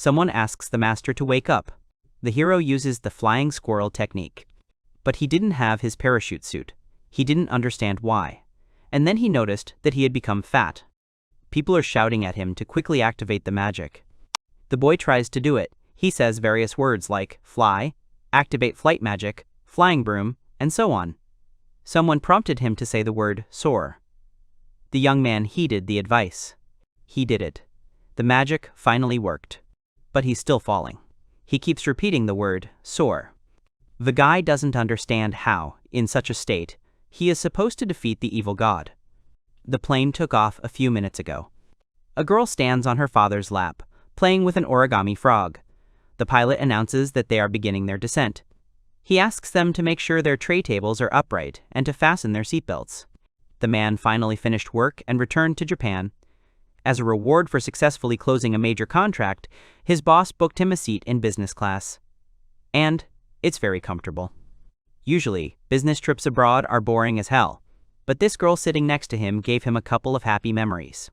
Someone asks the master to wake up. The hero uses the flying squirrel technique. But he didn't have his parachute suit. He didn't understand why. And then he noticed that he had become fat. People are shouting at him to quickly activate the magic. The boy tries to do it. He says various words like fly, activate flight magic, flying broom, and so on. Someone prompted him to say the word soar. The young man heeded the advice. He did it. The magic finally worked. But he's still falling. He keeps repeating the word soar. The guy doesn't understand how, in such a state, he is supposed to defeat the evil god. The plane took off a few minutes ago. A girl stands on her father's lap, playing with an origami frog. The pilot announces that they are beginning their descent. He asks them to make sure their tray tables are upright and to fasten their seatbelts. The man finally finished work and returned to Japan. As a reward for successfully closing a major contract, his boss booked him a seat in business class. And it's very comfortable. Usually, business trips abroad are boring as hell, but this girl sitting next to him gave him a couple of happy memories.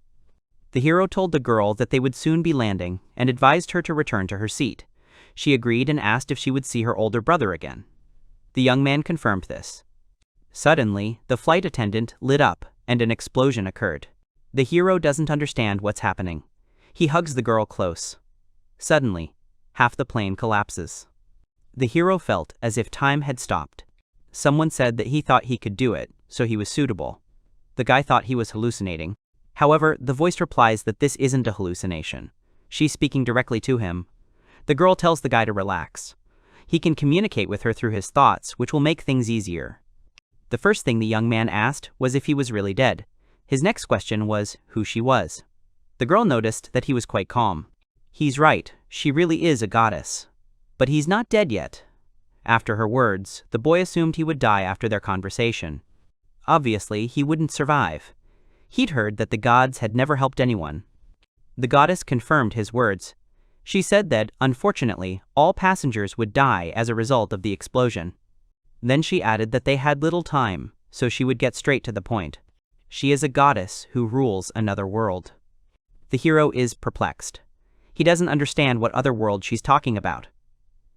The hero told the girl that they would soon be landing and advised her to return to her seat. She agreed and asked if she would see her older brother again. The young man confirmed this. Suddenly, the flight attendant lit up and an explosion occurred. The hero doesn't understand what's happening. He hugs the girl close. Suddenly, half the plane collapses. The hero felt as if time had stopped. Someone said that he thought he could do it, so he was suitable. The guy thought he was hallucinating. However, the voice replies that this isn't a hallucination. She's speaking directly to him. The girl tells the guy to relax. He can communicate with her through his thoughts, which will make things easier. The first thing the young man asked was if he was really dead. His next question was who she was. The girl noticed that he was quite calm. He's right, she really is a goddess. But he's not dead yet. After her words, the boy assumed he would die after their conversation. Obviously, he wouldn't survive. He'd heard that the gods had never helped anyone. The goddess confirmed his words. She said that, unfortunately, all passengers would die as a result of the explosion. Then she added that they had little time, so she would get straight to the point. She is a goddess who rules another world. The hero is perplexed. He doesn't understand what other world she's talking about.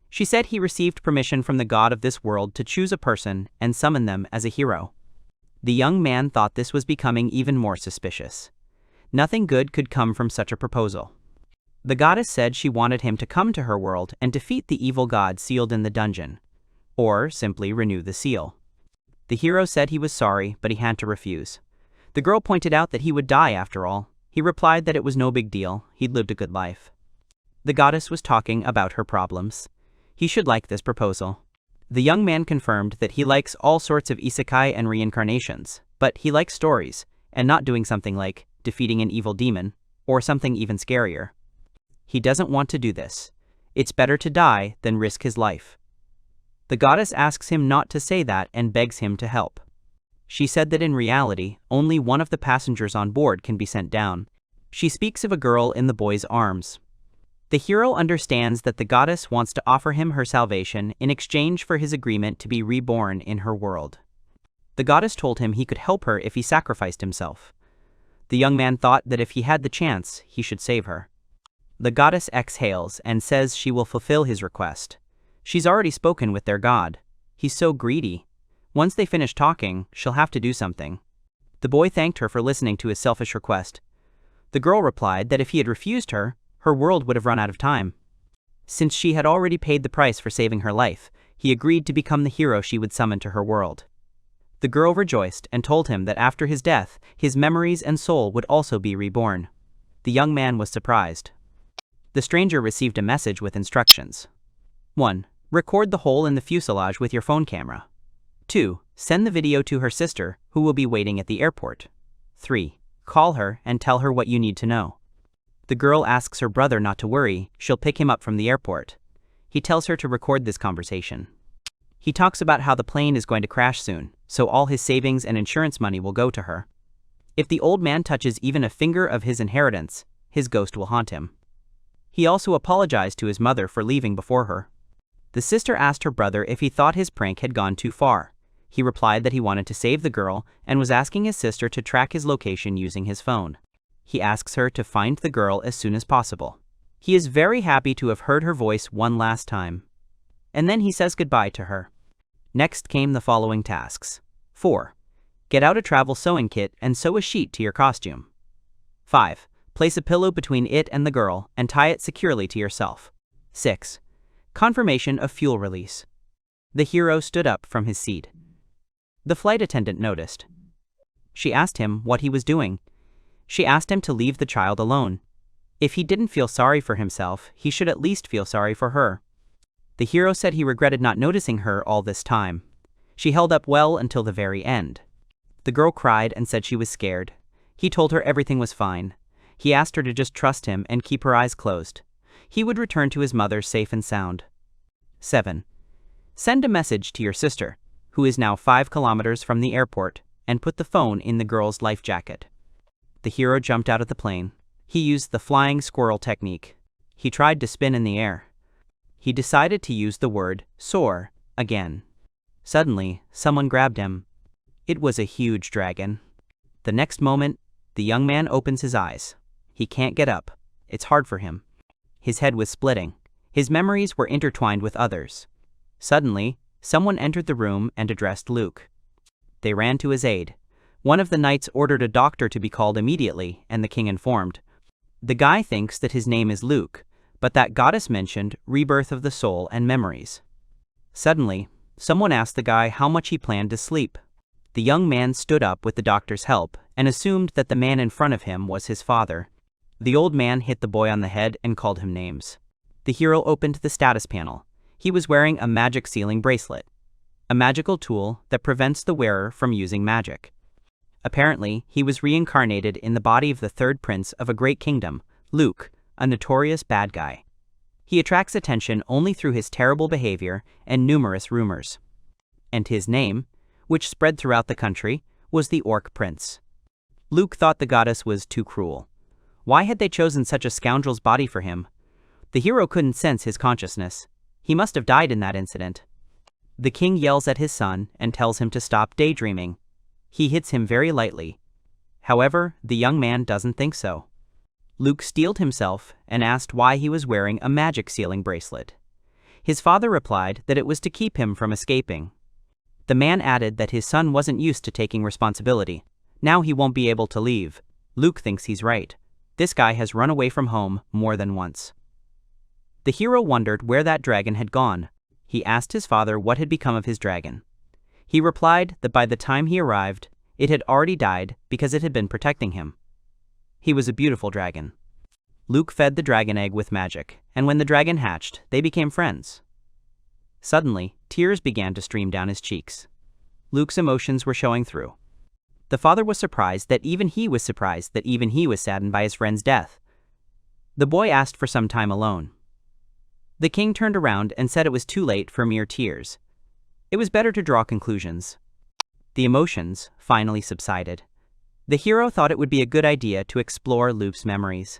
She said he received permission from the god of this world to choose a person and summon them as a hero. The young man thought this was becoming even more suspicious. Nothing good could come from such a proposal. The goddess said she wanted him to come to her world and defeat the evil god sealed in the dungeon, or simply renew the seal. The hero said he was sorry, but he had to refuse. The girl pointed out that he would die after all. He replied that it was no big deal, he'd lived a good life. The goddess was talking about her problems. He should like this proposal. The young man confirmed that he likes all sorts of isekai and reincarnations, but he likes stories, and not doing something like defeating an evil demon, or something even scarier. He doesn't want to do this. It's better to die than risk his life. The goddess asks him not to say that and begs him to help. She said that in reality, only one of the passengers on board can be sent down. She speaks of a girl in the boy's arms. The hero understands that the goddess wants to offer him her salvation in exchange for his agreement to be reborn in her world. The goddess told him he could help her if he sacrificed himself. The young man thought that if he had the chance, he should save her. The goddess exhales and says she will fulfill his request. She's already spoken with their god. He's so greedy. Once they finish talking, she'll have to do something. The boy thanked her for listening to his selfish request. The girl replied that if he had refused her, her world would have run out of time. Since she had already paid the price for saving her life, he agreed to become the hero she would summon to her world. The girl rejoiced and told him that after his death, his memories and soul would also be reborn. The young man was surprised. The stranger received a message with instructions. 1. Record the hole in the fuselage with your phone camera. 2. Send the video to her sister, who will be waiting at the airport. 3. Call her and tell her what you need to know. The girl asks her brother not to worry, she'll pick him up from the airport. He tells her to record this conversation. He talks about how the plane is going to crash soon, so all his savings and insurance money will go to her. If the old man touches even a finger of his inheritance, his ghost will haunt him. He also apologized to his mother for leaving before her. The sister asked her brother if he thought his prank had gone too far. He replied that he wanted to save the girl and was asking his sister to track his location using his phone. He asks her to find the girl as soon as possible. He is very happy to have heard her voice one last time. And then he says goodbye to her. Next came the following tasks. 4. Get out a travel sewing kit and sew a sheet to your costume. 5. Place a pillow between it and the girl and tie it securely to yourself. 6. Confirmation of fuel release. The hero stood up from his seat. The flight attendant noticed. She asked him what he was doing. She asked him to leave the child alone. If he didn't feel sorry for himself, he should at least feel sorry for her. The hero said he regretted not noticing her all this time. She held up well until the very end. The girl cried and said she was scared. He told her everything was fine. He asked her to just trust him and keep her eyes closed. He would return to his mother safe and sound. 7. Send a message to your sister, who is now 5 kilometers from the airport, and put the phone in the girl's life jacket. The hero jumped out of the plane. He used the flying squirrel technique. He tried to spin in the air. He decided to use the word soar again. Suddenly, someone grabbed him. It was a huge dragon. The next moment, the young man opens his eyes. He can't get up. It's hard for him. His head was splitting. His memories were intertwined with others. Suddenly, someone entered the room and addressed Luke. They ran to his aid. One of the knights ordered a doctor to be called immediately, and the king informed. The guy thinks that his name is Luke, but that goddess mentioned rebirth of the soul and memories. Suddenly, someone asked the guy how much he planned to sleep. The young man stood up with the doctor's help and assumed that the man in front of him was his father. The old man hit the boy on the head and called him names. The hero opened the status panel. He was wearing a magic sealing bracelet, a magical tool that prevents the wearer from using magic. Apparently, he was reincarnated in the body of the third prince of a great kingdom, Luke, a notorious bad guy. He attracts attention only through his terrible behavior and numerous rumors. And his name, which spread throughout the country, was the Orc Prince. Luke thought the goddess was too cruel. Why had they chosen such a scoundrel's body for him? The hero couldn't sense his consciousness. He must have died in that incident. The king yells at his son and tells him to stop daydreaming. He hits him very lightly. However, the young man doesn't think so. Luke steeled himself and asked why he was wearing a magic sealing bracelet. His father replied that it was to keep him from escaping. The man added that his son wasn't used to taking responsibility. Now he won't be able to leave. Luke thinks he's right. This guy has run away from home more than once. The hero wondered where that dragon had gone. He asked his father what had become of his dragon. He replied that by the time he arrived, it had already died because it had been protecting him. He was a beautiful dragon. Luke fed the dragon egg with magic, and when the dragon hatched, they became friends. Suddenly, tears began to stream down his cheeks. Luke's emotions were showing through. The father was surprised that even he was saddened by his friend's death. The boy asked for some time alone. The king turned around and said it was too late for mere tears. It was better to draw conclusions. The emotions finally subsided. The hero thought it would be a good idea to explore Luke's memories.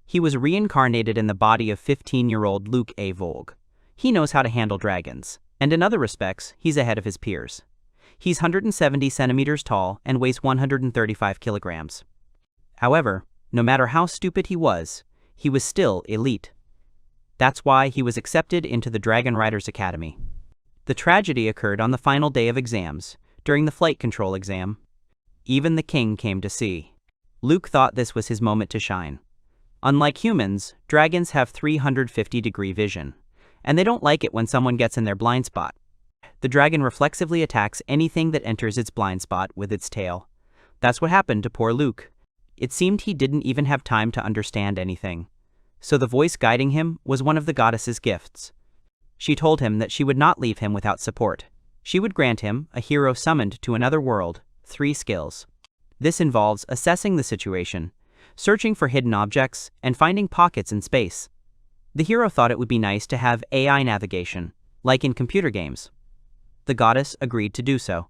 He was reincarnated in the body of 15-year-old Luke A. Volg. He knows how to handle dragons, and in other respects, he's ahead of his peers. He's 170 centimeters tall and weighs 135 kilograms. However, no matter how stupid he was still elite. That's why he was accepted into the Dragon Riders Academy. The tragedy occurred on the final day of exams, during the flight control exam. Even the king came to see. Luke thought this was his moment to shine. Unlike humans, dragons have 350-degree vision, and they don't like it when someone gets in their blind spot. The dragon reflexively attacks anything that enters its blind spot with its tail. That's what happened to poor Luke. It seemed he didn't even have time to understand anything. So the voice guiding him was one of the goddess's gifts. She told him that she would not leave him without support. She would grant him, a hero summoned to another world, 3 skills. This involves assessing the situation, searching for hidden objects, and finding pockets in space. The hero thought it would be nice to have AI navigation, like in computer games. The goddess agreed to do so.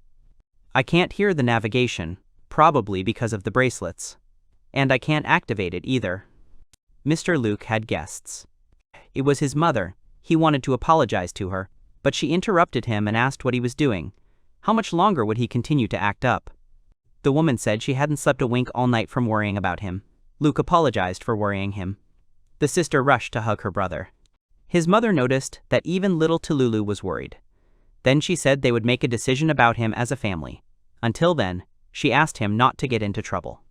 I can't hear the navigation, probably because of the bracelets. And I can't activate it either. Mr. Luke had guests. It was his mother. He wanted to apologize to her, but she interrupted him and asked what he was doing. How much longer would he continue to act up? The woman said she hadn't slept a wink all night from worrying about him. Luke apologized for worrying him. The sister rushed to hug her brother. His mother noticed that even little Tululu was worried. Then she said they would make a decision about him as a family. Until then, she asked him not to get into trouble.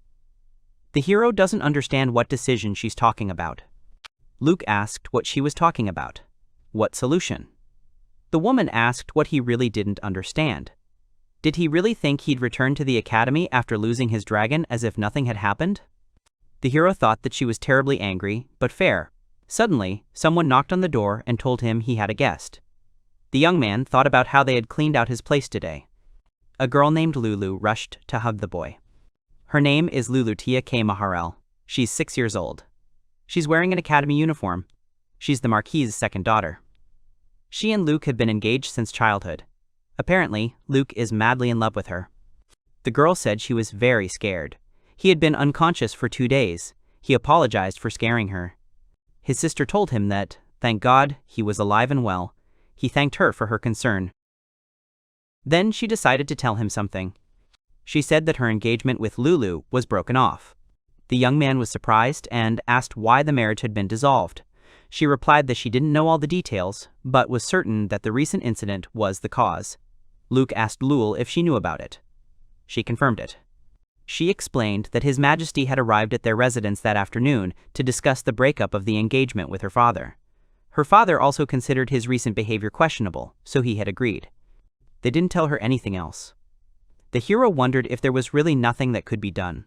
The hero doesn't understand what decision she's talking about. Luke asked what she was talking about. What solution? The woman asked what he really didn't understand. Did he really think he'd return to the academy after losing his dragon as if nothing had happened? The hero thought that she was terribly angry, but fair. Suddenly, someone knocked on the door and told him he had a guest. The young man thought about how they had cleaned out his place today. A girl named Lulu rushed to hug the boy. Her name is Lulutia K. Maharel. She's 6 years old. She's wearing an academy uniform. She's the Marquis's second daughter. She and Luke had been engaged since childhood. Apparently, Luke is madly in love with her. The girl said she was very scared. He had been unconscious for 2 days. He apologized for scaring her. His sister told him that, thank God, he was alive and well. He thanked her for her concern. Then she decided to tell him something. She said that her engagement with Lulu was broken off. The young man was surprised and asked why the marriage had been dissolved. She replied that she didn't know all the details, but was certain that the recent incident was the cause. Luke asked Lul if she knew about it. She confirmed it. She explained that His Majesty had arrived at their residence that afternoon to discuss the breakup of the engagement with her father. Her father also considered his recent behavior questionable, so he had agreed. They didn't tell her anything else. The hero wondered if there was really nothing that could be done.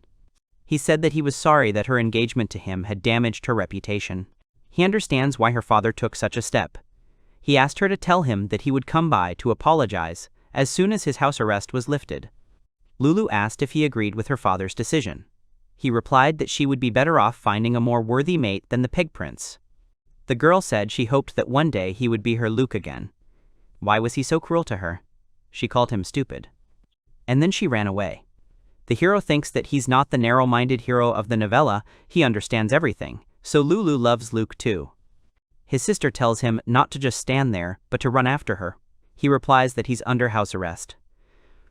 He said that he was sorry that her engagement to him had damaged her reputation. He understands why her father took such a step. He asked her to tell him that he would come by to apologize as soon as his house arrest was lifted. Lulu asked if he agreed with her father's decision. He replied that she would be better off finding a more worthy mate than the Pig Prince. The girl said she hoped that one day he would be her Luke again. Why was he so cruel to her? She called him stupid. And then she ran away. The hero thinks that he's not the narrow-minded hero of the novella, he understands everything, so Lulu loves Luke too. His sister tells him not to just stand there, but to run after her. He replies that he's under house arrest.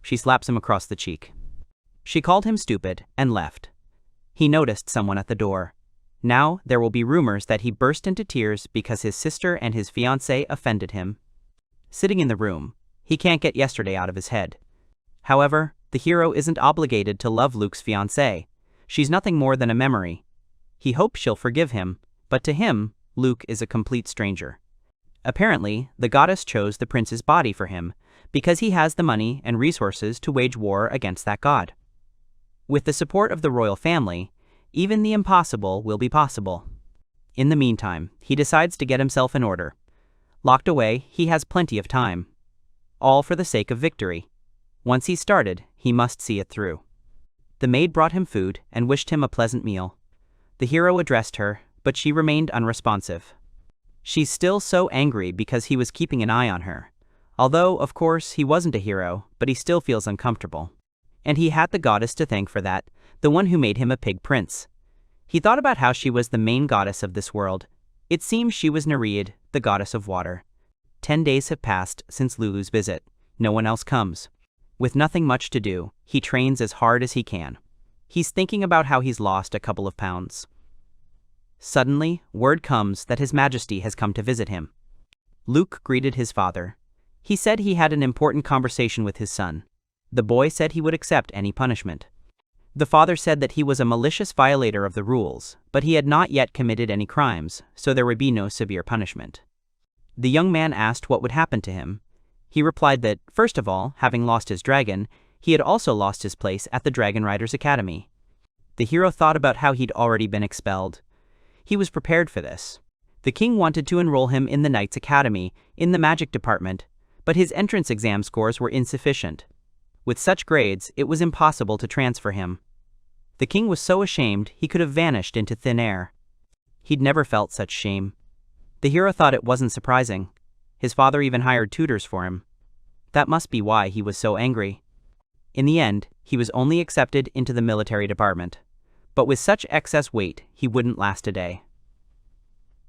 She slaps him across the cheek. She called him stupid and left. He noticed someone at the door. Now there will be rumors that he burst into tears because his sister and his fiancée offended him. Sitting in the room, he can't get yesterday out of his head. However, the hero isn't obligated to love Luke's fiancée. She's nothing more than a memory. He hopes she'll forgive him, but to him, Luke is a complete stranger. Apparently, the goddess chose the prince's body for him, because he has the money and resources to wage war against that god. With the support of the royal family, even the impossible will be possible. In the meantime, he decides to get himself in order. Locked away, he has plenty of time. All for the sake of victory. Once he started, he must see it through. The maid brought him food and wished him a pleasant meal. The hero addressed her, but she remained unresponsive. She's still so angry because he was keeping an eye on her. Although, of course, he wasn't a hero, but he still feels uncomfortable. And he had the goddess to thank for that, the one who made him a pig prince. He thought about how she was the main goddess of this world. It seems she was Nereid, the goddess of water. 10 days have passed since Lulu's visit. No one else comes. With nothing much to do, he trains as hard as he can. He's thinking about how he's lost a couple of pounds. Suddenly, word comes that His Majesty has come to visit him. Luke greeted his father. He said he had an important conversation with his son. The boy said he would accept any punishment. The father said that he was a malicious violator of the rules, but he had not yet committed any crimes, so there would be no severe punishment. The young man asked what would happen to him. He replied that, first of all, having lost his dragon, he had also lost his place at the Dragon Riders Academy. The hero thought about how he'd already been expelled. He was prepared for this. The king wanted to enroll him in the Knights Academy, in the magic department, but his entrance exam scores were insufficient. With such grades, it was impossible to transfer him. The king was so ashamed he could have vanished into thin air. He'd never felt such shame. The hero thought it wasn't surprising. His father even hired tutors for him. That must be why he was so angry. In the end, he was only accepted into the military department. But with such excess weight, he wouldn't last a day.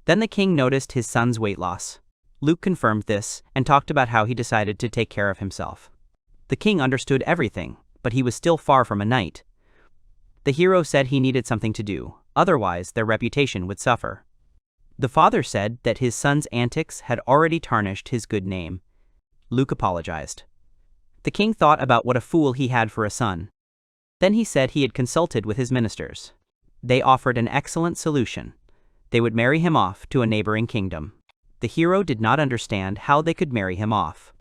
Then the king noticed his son's weight loss. Luke confirmed this and talked about how he decided to take care of himself. The king understood everything, but he was still far from a knight. The hero said he needed something to do, otherwise their reputation would suffer. The father said that his son's antics had already tarnished his good name. Luke apologized. The king thought about what a fool he had for a son. Then he said he had consulted with his ministers. They offered an excellent solution. They would marry him off to a neighboring kingdom. The hero did not understand how they could marry him off.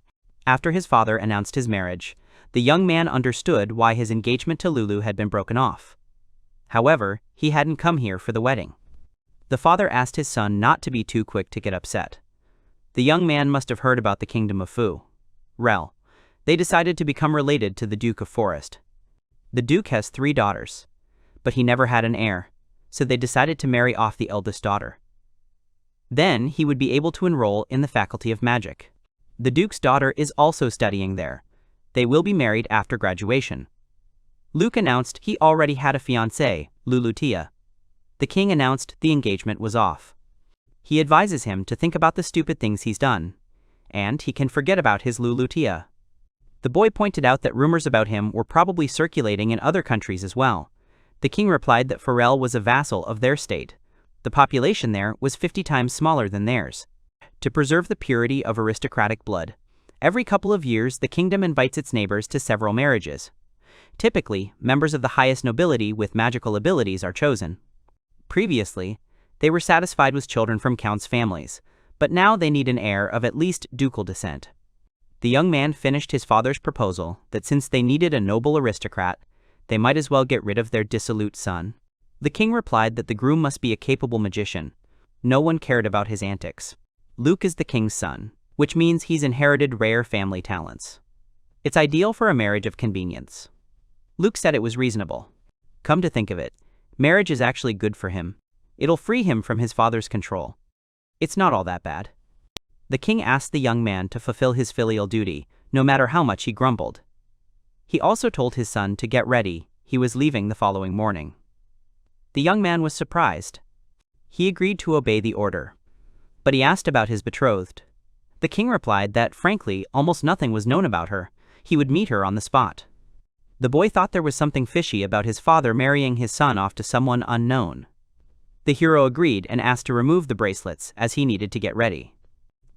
After his father announced his marriage, the young man understood why his engagement to Lulu had been broken off. However, he hadn't come here for the wedding. The father asked his son not to be too quick to get upset. The young man must have heard about the kingdom of Fu. Rel. They decided to become related to the Duke of Forest. The Duke has 3 daughters, but he never had an heir, so they decided to marry off the eldest daughter. Then he would be able to enroll in the Faculty of Magic. The Duke's daughter is also studying there. They will be married after graduation. Luke announced he already had a fiancée, Lulutia. The king announced the engagement was off. He advises him to think about the stupid things he's done, and he can forget about his Lulutia. The boy pointed out that rumors about him were probably circulating in other countries as well. The king replied that Pharrell was a vassal of their state. The population there was 50 times smaller than theirs. To preserve the purity of aristocratic blood, every couple of years the kingdom invites its neighbors to several marriages. Typically, members of the highest nobility with magical abilities are chosen. Previously, they were satisfied with children from counts' families, but now they need an heir of at least ducal descent. The young man finished his father's proposal that since they needed a noble aristocrat, they might as well get rid of their dissolute son. The king replied that the groom must be a capable magician. No one cared about his antics. Luke is the king's son, which means he's inherited rare family talents. It's ideal for a marriage of convenience. Luke said it was reasonable. Come to think of it, marriage is actually good for him. It'll free him from his father's control. It's not all that bad. The king asked the young man to fulfill his filial duty, no matter how much he grumbled. He also told his son to get ready. He was leaving the following morning. The young man was surprised. He agreed to obey the order. But he asked about his betrothed. The king replied that, frankly, almost nothing was known about her. He would meet her on the spot. The boy thought there was something fishy about his father marrying his son off to someone unknown. The hero agreed and asked to remove the bracelets as he needed to get ready.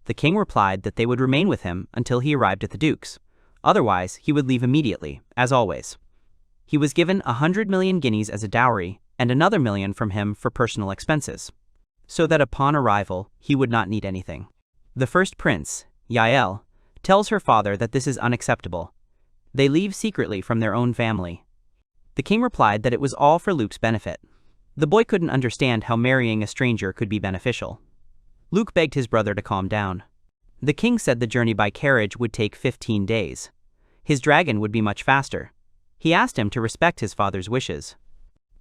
The king replied that they would remain with him until he arrived at the duke's. Otherwise, he would leave immediately, as always. He was given 100 million guineas as a dowry and another million from him for personal expenses, so that upon arrival, he would not need anything. The first prince, Yael, tells her father that this is unacceptable. They leave secretly from their own family. The king replied that it was all for Luke's benefit. The boy couldn't understand how marrying a stranger could be beneficial. Luke begged his brother to calm down. The king said the journey by carriage would take 15 days. His dragon would be much faster. He asked him to respect his father's wishes.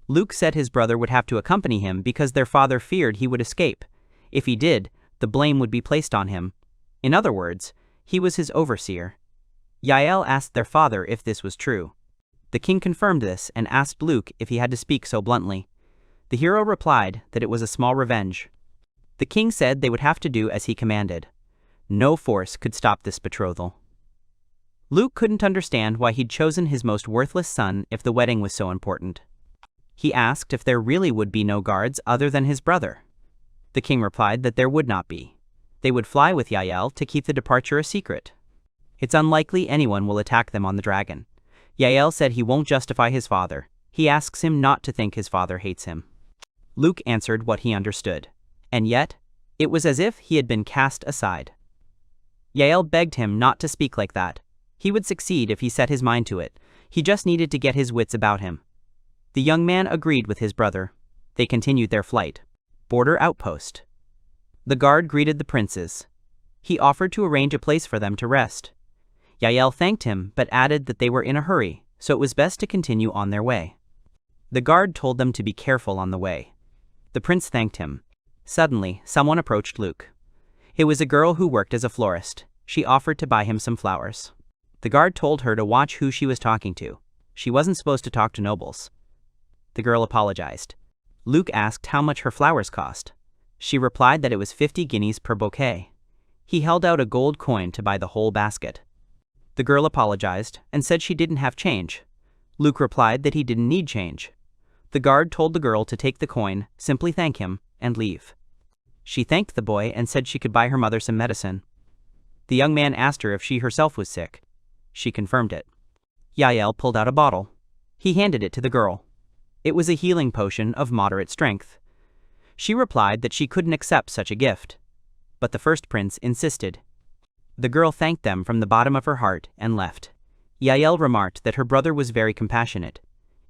Luke said his brother would have to accompany him because their father feared he would escape. If he did, the blame would be placed on him. In other words, he was his overseer. Yael asked their father if this was true. The king confirmed this and asked Luke if he had to speak so bluntly. The hero replied that it was a small revenge. The king said they would have to do as he commanded. No force could stop this betrothal. Luke couldn't understand why he'd chosen his most worthless son if the wedding was so important. He asked if there really would be no guards other than his brother. The king replied that there would not be. They would fly with Yael to keep the departure a secret. It's unlikely anyone will attack them on the dragon. Yael said he won't justify his father. He asks him not to think his father hates him. Luke answered what he understood. And yet, it was as if he had been cast aside. Yael begged him not to speak like that. He would succeed if he set his mind to it. He just needed to get his wits about him. The young man agreed with his brother. They continued their flight. Border outpost. The guard greeted the princes. He offered to arrange a place for them to rest. Yael thanked him but added that they were in a hurry, so it was best to continue on their way. The guard told them to be careful on the way. The prince thanked him. Suddenly, someone approached Luke. It was a girl who worked as a florist. She offered to buy him some flowers. The guard told her to watch who she was talking to. She wasn't supposed to talk to nobles. The girl apologized. Luke asked how much her flowers cost. She replied that it was 50 guineas per bouquet. He held out a gold coin to buy the whole basket. The girl apologized and said she didn't have change. Luke replied that he didn't need change. The guard told the girl to take the coin, simply thank him, and leave. She thanked the boy and said she could buy her mother some medicine. The young man asked her if she herself was sick. She confirmed it. Yael pulled out a bottle. He handed it to the girl. It was a healing potion of moderate strength. She replied that she couldn't accept such a gift. But the first prince insisted. The girl thanked them from the bottom of her heart and left. Yael remarked that her brother was very compassionate.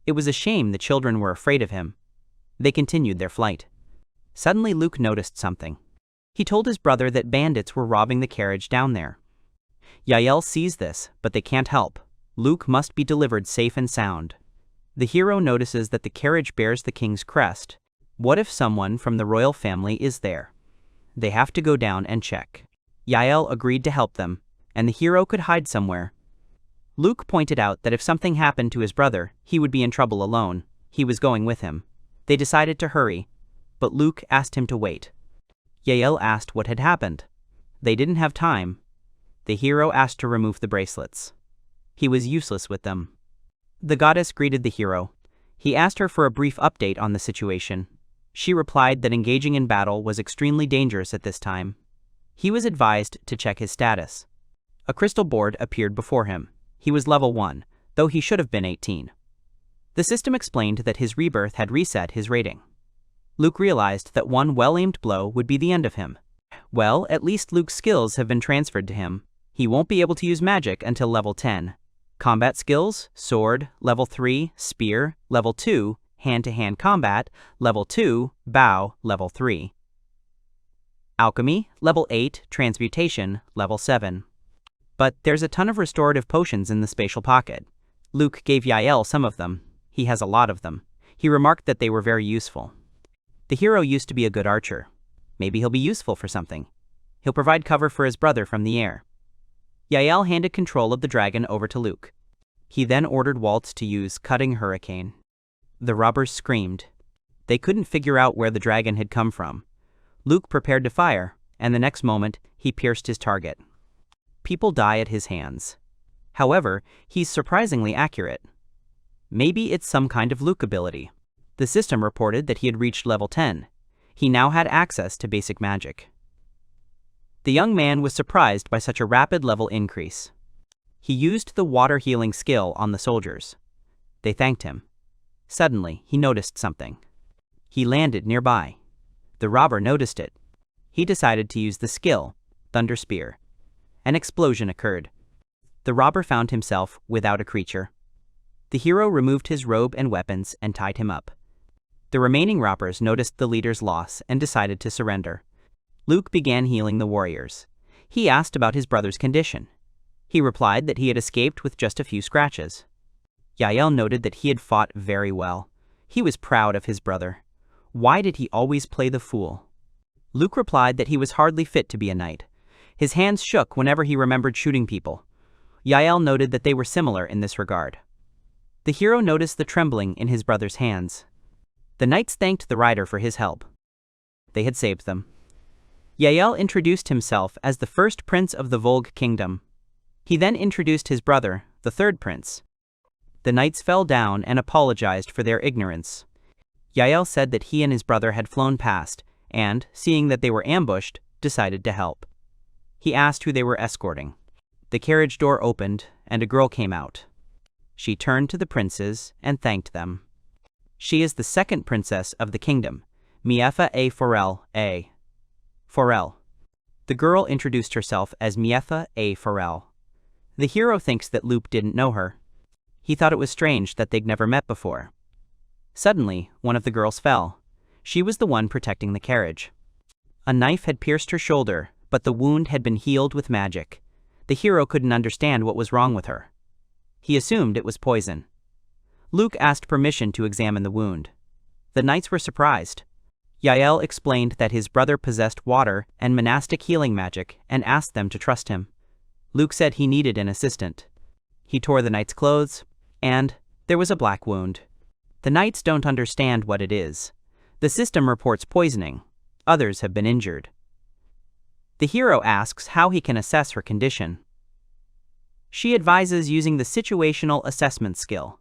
It was a shame the children were afraid of him. They continued their flight. Suddenly Luke noticed something. He told his brother that bandits were robbing the carriage down there. Yael sees this, but they can't help. Luke must be delivered safe and sound. The hero notices that the carriage bears the king's crest. What if someone from the royal family is there? They have to go down and check. Yael agreed to help them, and the hero could hide somewhere. Luke pointed out that if something happened to his brother, he would be in trouble alone. He was going with him. They decided to hurry, but Luke asked him to wait. Yael asked what had happened. They didn't have time. The hero asked to remove the bracelets. He was useless with them. The goddess greeted the hero. He asked her for a brief update on the situation. She replied that engaging in battle was extremely dangerous at this time. He was advised to check his status. A crystal board appeared before him. He was level 1, though he should have been 18. The system explained that his rebirth had reset his rating. Luke realized that one well-aimed blow would be the end of him. Well, at least Luke's skills have been transferred to him. He won't be able to use magic until level 10. Combat skills, sword, level 3, spear, level 2, hand-to-hand combat, level 2, bow, level 3. Alchemy, level 8, transmutation, level 7. But there's a ton of restorative potions in the spatial pocket. Luke gave Yael some of them. He has a lot of them. He remarked that they were very useful. The hero used to be a good archer. Maybe he'll be useful for something. He'll provide cover for his brother from the air. Yael handed control of the dragon over to Luke. He then ordered Waltz to use Cutting Hurricane. The robbers screamed. They couldn't figure out where the dragon had come from. Luke prepared to fire, and the next moment, he pierced his target. People die at his hands. However, he's surprisingly accurate. Maybe it's some kind of Luke ability. The system reported that he had reached level 10. He now had access to basic magic. The young man was surprised by such a rapid level increase. He used the water healing skill on the soldiers. They thanked him. Suddenly, he noticed something. He landed nearby. The robber noticed it. He decided to use the skill, Thunder Spear. An explosion occurred. The robber found himself without a creature. The hero removed his robe and weapons and tied him up. The remaining robbers noticed the leader's loss and decided to surrender. Luke began healing the warriors. He asked about his brother's condition. He replied that he had escaped with just a few scratches. Yael noted that he had fought very well. He was proud of his brother. Why did he always play the fool? Luke replied that he was hardly fit to be a knight. His hands shook whenever he remembered shooting people. Yael noted that they were similar in this regard. The hero noticed the trembling in his brother's hands. The knights thanked the rider for his help. They had saved them. Yael introduced himself as the first prince of the Volg kingdom. He then introduced his brother, the third prince. The knights fell down and apologized for their ignorance. Yael said that he and his brother had flown past, and, seeing that they were ambushed, decided to help. He asked who they were escorting. The carriage door opened, and a girl came out. She turned to the princes and thanked them. She is the second princess of the kingdom, Miefa A. Forel A. Forel. The girl introduced herself as Miefa A. Forel. The hero thinks that Luke didn't know her. He thought it was strange that they'd never met before. Suddenly, one of the girls fell. She was the one protecting the carriage. A knife had pierced her shoulder, but the wound had been healed with magic. The hero couldn't understand what was wrong with her. He assumed it was poison. Luke asked permission to examine the wound. The knights were surprised. Yael explained that his brother possessed water and monastic healing magic and asked them to trust him. Luke said he needed an assistant. He tore the knight's clothes, and there was a black wound. The knights don't understand what it is. The system reports poisoning. Others have been injured. The hero asks how he can assess her condition. She advises using the situational assessment skill.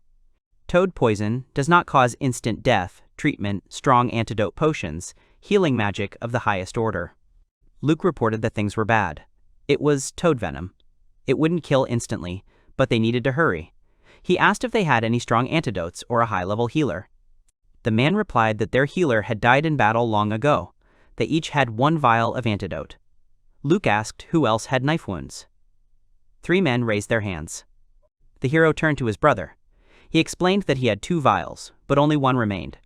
Toad poison does not cause instant death, treatment, strong antidote potions. healing magic of the highest order. Luke reported that things were bad. It was toad venom. It wouldn't kill instantly, but they needed to hurry. He asked if they had any strong antidotes or a high-level healer. The man replied that their healer had died in battle long ago. They each had 1 vial of antidote. Luke asked who else had knife wounds. 3 men raised their hands. The hero turned to his brother. He explained that he had 2 vials, but only 1 remained.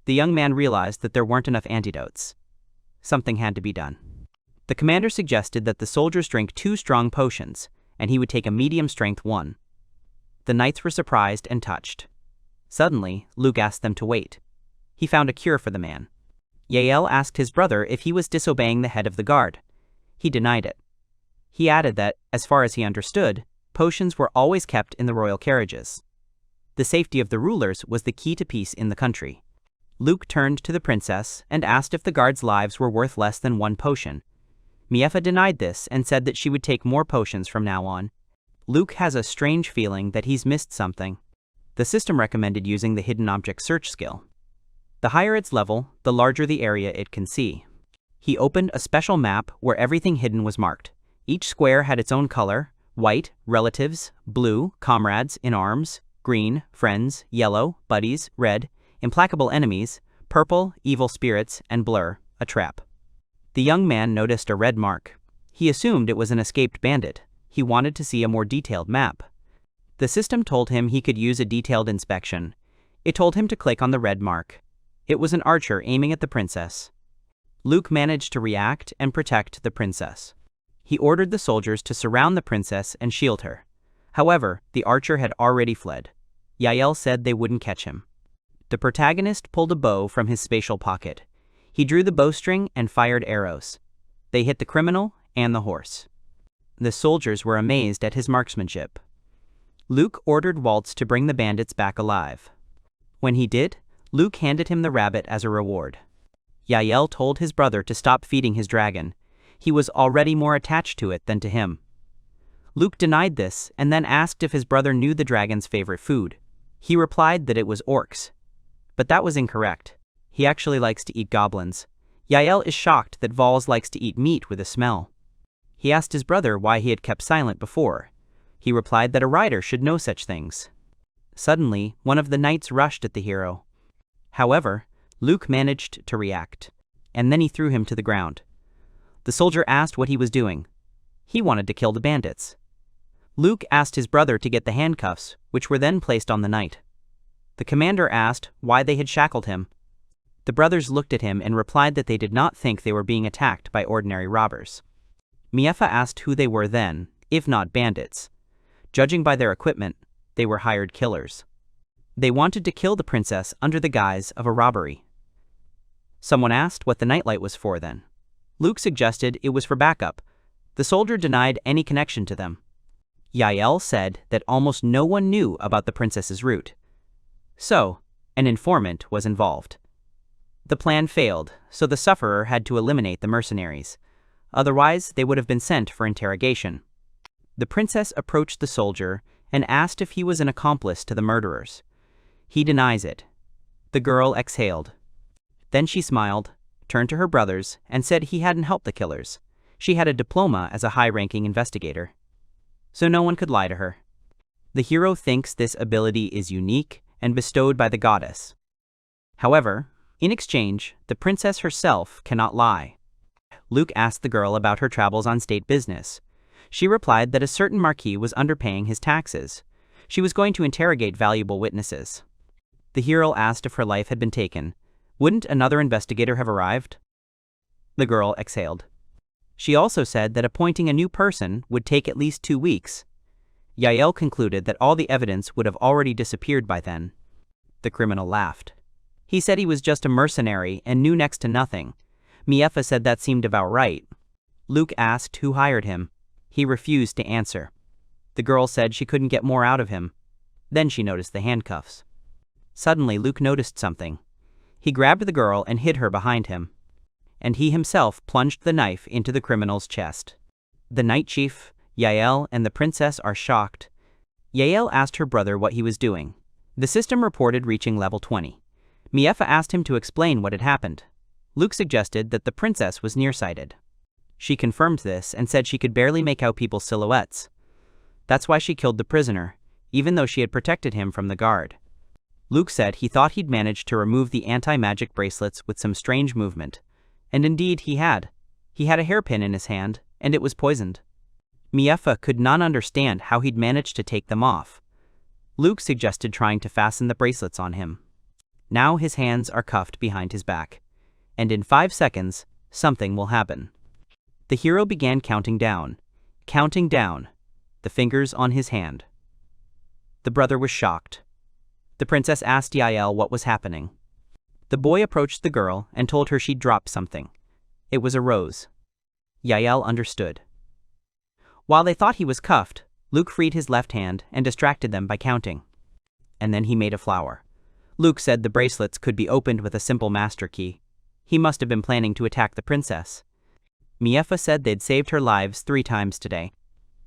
The young man realized that there weren't enough antidotes. Something had to be done. The commander suggested that the soldiers drink 2 strong potions, and he would take a medium-strength one. The knights were surprised and touched. Suddenly, Luke asked them to wait. He found a cure for the man. Yael asked his brother if he was disobeying the head of the guard. He denied it. He added that, as far as he understood, potions were always kept in the royal carriages. The safety of the rulers was the key to peace in the country. Luke turned to the princess and asked if the guards' lives were worth less than 1 potion. Miefa denied this and said that she would take more potions from now on. Luke has a strange feeling that he's missed something. The system recommended using the hidden object search skill. The higher its level, the larger the area it can see. He opened a special map where everything hidden was marked. Each square had its own color: white, relatives; blue, comrades in arms; green, friends; yellow, buddies; red, implacable enemies; purple, evil spirits; and blur, a trap. The young man noticed a red mark. He assumed it was an escaped bandit. He wanted to see a more detailed map. The system told him he could use a detailed inspection. It told him to click on the red mark. It was an archer aiming at the princess. Luke managed to react and protect the princess. He ordered the soldiers to surround the princess and shield her. However, the archer had already fled. Yael said they wouldn't catch him. The protagonist pulled a bow from his spatial pocket. He drew the bowstring and fired arrows. They hit the criminal and the horse. The soldiers were amazed at his marksmanship. Luke ordered Waltz to bring the bandits back alive. When he did, Luke handed him the rabbit as a reward. Yael told his brother to stop feeding his dragon. He was already more attached to it than to him. Luke denied this and then asked if his brother knew the dragon's favorite food. He replied that it was orcs. But that was incorrect. He actually likes to eat goblins. Yael is shocked that Vols likes to eat meat with a smell. He asked his brother why he had kept silent before. He replied that a rider should know such things. Suddenly, one of the knights rushed at the hero. However, Luke managed to react, and then he threw him to the ground. The soldier asked what he was doing. He wanted to kill the bandits. Luke asked his brother to get the handcuffs, which were then placed on the knight. The commander asked why they had shackled him. The brothers looked at him and replied that they did not think they were being attacked by ordinary robbers. Miefa asked who they were then, if not bandits. Judging by their equipment, they were hired killers. They wanted to kill the princess under the guise of a robbery. Someone asked what the nightlight was for then. Luke suggested it was for backup. The soldier denied any connection to them. Yael said that almost no one knew about the princess's route. So, an informant was involved. The plan failed, so the sufferer had to eliminate the mercenaries. Otherwise, they would have been sent for interrogation. The princess approached the soldier and asked if he was an accomplice to the murderers. He denies it. The girl exhaled. Then she smiled, turned to her brothers, and said he hadn't helped the killers. She had a diploma as a high-ranking investigator. So no one could lie to her. The hero thinks this ability is unique and bestowed by the goddess. However, in exchange, the princess herself cannot lie. Luke asked the girl about her travels on state business. She replied that a certain marquis was underpaying his taxes. She was going to interrogate valuable witnesses. The hero asked if her life had been taken. Wouldn't another investigator have arrived? The girl exhaled. She also said that appointing a new person would take at least 2 weeks. Yael concluded that all the evidence would have already disappeared by then. The criminal laughed. He said he was just a mercenary and knew next to nothing. Miefa said that seemed about right. Luke asked who hired him. He refused to answer. The girl said she couldn't get more out of him. Then she noticed the handcuffs. Suddenly, Luke noticed something. He grabbed the girl and hid her behind him. And he himself plunged the knife into the criminal's chest. The night chief, Yael, and the princess are shocked. Yael asked her brother what he was doing. The system reported reaching level 20. Miefa asked him to explain what had happened. Luke suggested that the princess was nearsighted. She confirmed this and said she could barely make out people's silhouettes. That's why she killed the prisoner, even though she had protected him from the guard. Luke said he thought he'd managed to remove the anti-magic bracelets with some strange movement. And indeed he had. He had a hairpin in his hand, and it was poisoned. Miefa could not understand how he'd managed to take them off. Luke suggested trying to fasten the bracelets on him. Now his hands are cuffed behind his back. And in 5 seconds, something will happen. The hero began counting down, the fingers on his hand. The brother was shocked. The princess asked Yael what was happening. The boy approached the girl and told her she'd dropped something. It was a rose. Yael understood. While they thought he was cuffed, Luke freed his left hand and distracted them by counting. And then he made a flower. Luke said the bracelets could be opened with a simple master key. He must have been planning to attack the princess. Miefa said they'd saved her lives 3 times today.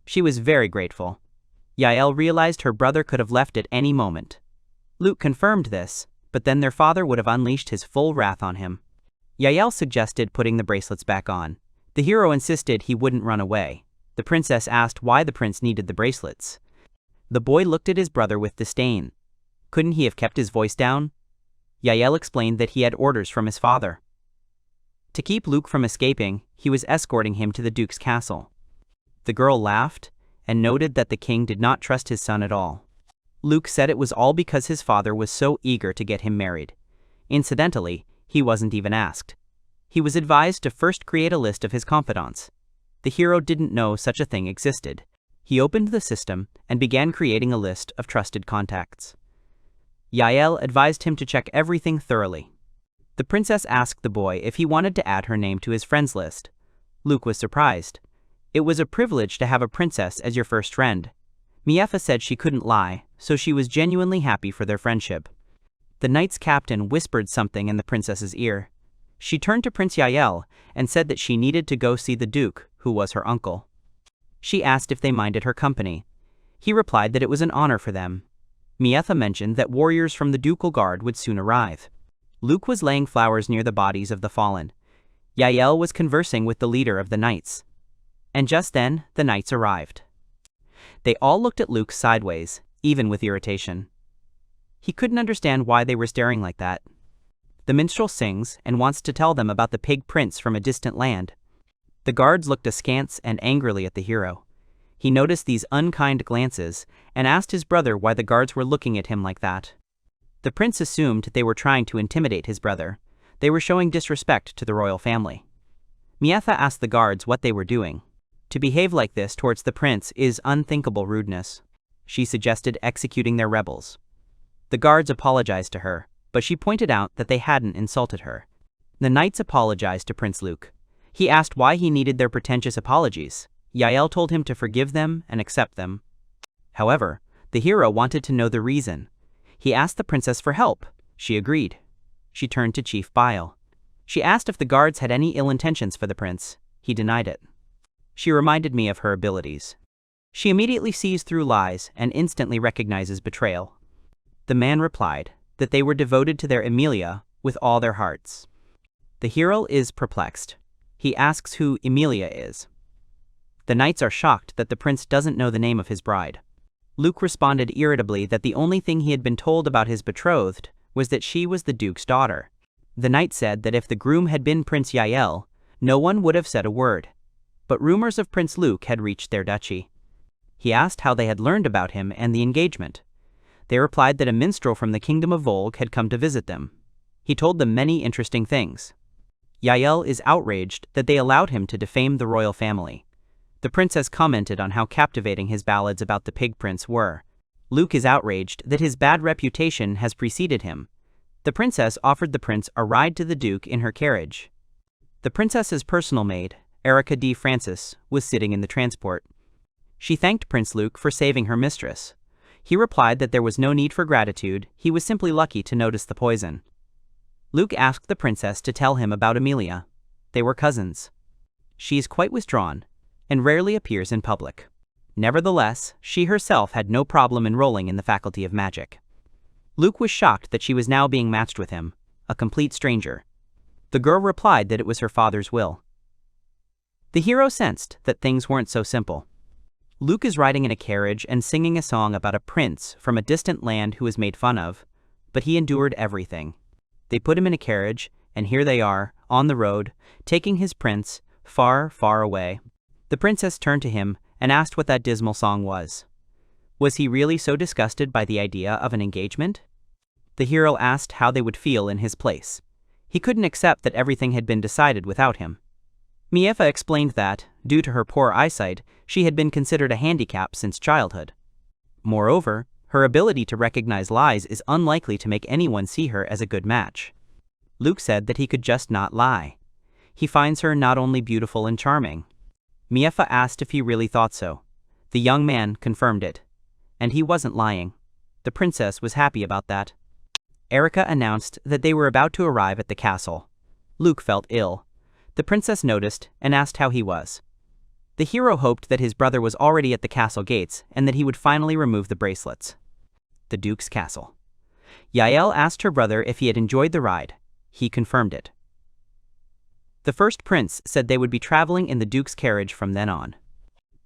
She was very grateful. Yael realized her brother could have left at any moment. Luke confirmed this, but then their father would have unleashed his full wrath on him. Yael suggested putting the bracelets back on. The hero insisted he wouldn't run away. The princess asked why the prince needed the bracelets. The boy looked at his brother with disdain. Couldn't he have kept his voice down? Yael explained that he had orders from his father. To keep Luke from escaping, he was escorting him to the duke's castle. The girl laughed and noted that the king did not trust his son at all. Luke said it was all because his father was so eager to get him married. Incidentally, he wasn't even asked. He was advised to first create a list of his confidants. The hero didn't know such a thing existed. He opened the system and began creating a list of trusted contacts. Yael advised him to check everything thoroughly. The princess asked the boy if he wanted to add her name to his friends list. Luke was surprised. It was a privilege to have a princess as your first friend. Miefa said she couldn't lie, so she was genuinely happy for their friendship. The knight's captain whispered something in the princess's ear. She turned to Prince Yael and said that she needed to go see the duke, who was her uncle. She asked if they minded her company. He replied that it was an honor for them. Miefa mentioned that warriors from the ducal guard would soon arrive. Luke was laying flowers near the bodies of the fallen. Yael was conversing with the leader of the knights. And just then, the knights arrived. They all looked at Luke sideways, even with irritation. He couldn't understand why they were staring like that. The minstrel sings and wants to tell them about the pig prince from a distant land. The guards looked askance and angrily at the hero. He noticed these unkind glances and asked his brother why the guards were looking at him like that. The prince assumed they were trying to intimidate his brother. They were showing disrespect to the royal family. Miefa asked the guards what they were doing. To behave like this towards the prince is unthinkable rudeness. She suggested executing their rebels. The guards apologized to her, but she pointed out that they hadn't insulted her. The knights apologized to Prince Luke. He asked why he needed their pretentious apologies. Yael told him to forgive them and accept them. However, the hero wanted to know the reason. He asked the princess for help. She agreed. She turned to Chief Bile. She asked if the guards had any ill intentions for the prince. He denied it. She reminded me of her abilities. She immediately sees through lies and instantly recognizes betrayal. The man replied that they were devoted to their Emilia with all their hearts. The hero is perplexed. He asks who Emilia is. The knights are shocked that the prince doesn't know the name of his bride. Luke responded irritably that the only thing he had been told about his betrothed was that she was the duke's daughter. The knight said that if the groom had been Prince Yael, no one would have said a word. But rumors of Prince Luke had reached their duchy. He asked how they had learned about him and the engagement. They replied that a minstrel from the kingdom of Volg had come to visit them. He told them many interesting things. Yael is outraged that they allowed him to defame the royal family. The princess commented on how captivating his ballads about the pig prince were. Luke is outraged that his bad reputation has preceded him. The princess offered the prince a ride to the duke in her carriage. The princess's personal maid, Erica D. Francis, was sitting in the transport. She thanked Prince Luke for saving her mistress. He replied that there was no need for gratitude, he was simply lucky to notice the poison. Luke asked the princess to tell him about Emilia. They were cousins. She is quite withdrawn and rarely appears in public. Nevertheless, she herself had no problem enrolling in the Faculty of Magic. Luke was shocked that she was now being matched with him, a complete stranger. The girl replied that it was her father's will. The hero sensed that things weren't so simple. Luke is riding in a carriage and singing a song about a prince from a distant land who was made fun of, but he endured everything. They put him in a carriage, and here they are, on the road, taking his prince, far, far away. The princess turned to him and asked what that dismal song was. Was he really so disgusted by the idea of an engagement? The hero asked how they would feel in his place. He couldn't accept that everything had been decided without him. Miefa explained that, due to her poor eyesight, she had been considered a handicap since childhood. Moreover, her ability to recognize lies is unlikely to make anyone see her as a good match. Luke said that he could just not lie. He finds her not only beautiful and charming. Miefa asked if he really thought so. The young man confirmed it. And he wasn't lying. The princess was happy about that. Erika announced that they were about to arrive at the castle. Luke felt ill. The princess noticed and asked how he was. The hero hoped that his brother was already at the castle gates and that he would finally remove the bracelets. The Duke's castle. Yael asked her brother if he had enjoyed the ride. He confirmed it. The first prince said they would be traveling in the Duke's carriage from then on.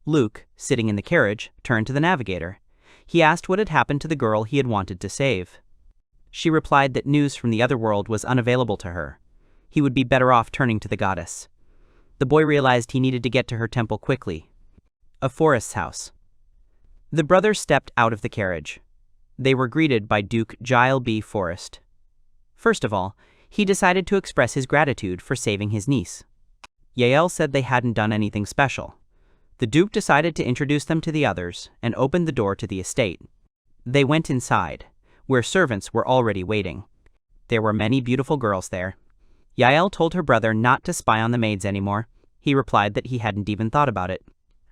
Luke, sitting in the carriage, turned to the navigator. He asked what had happened to the girl he had wanted to save. She replied that news from the other world was unavailable to her. He would be better off turning to the goddess. The boy realized he needed to get to her temple quickly. A forest's house. The brothers stepped out of the carriage. They were greeted by Duke Gile B. Forrest. First of all, he decided to express his gratitude for saving his niece. Yael said they hadn't done anything special. The Duke decided to introduce them to the others and opened the door to the estate. They went inside, where servants were already waiting. There were many beautiful girls there. Yael told her brother not to spy on the maids anymore. He replied that he hadn't even thought about it.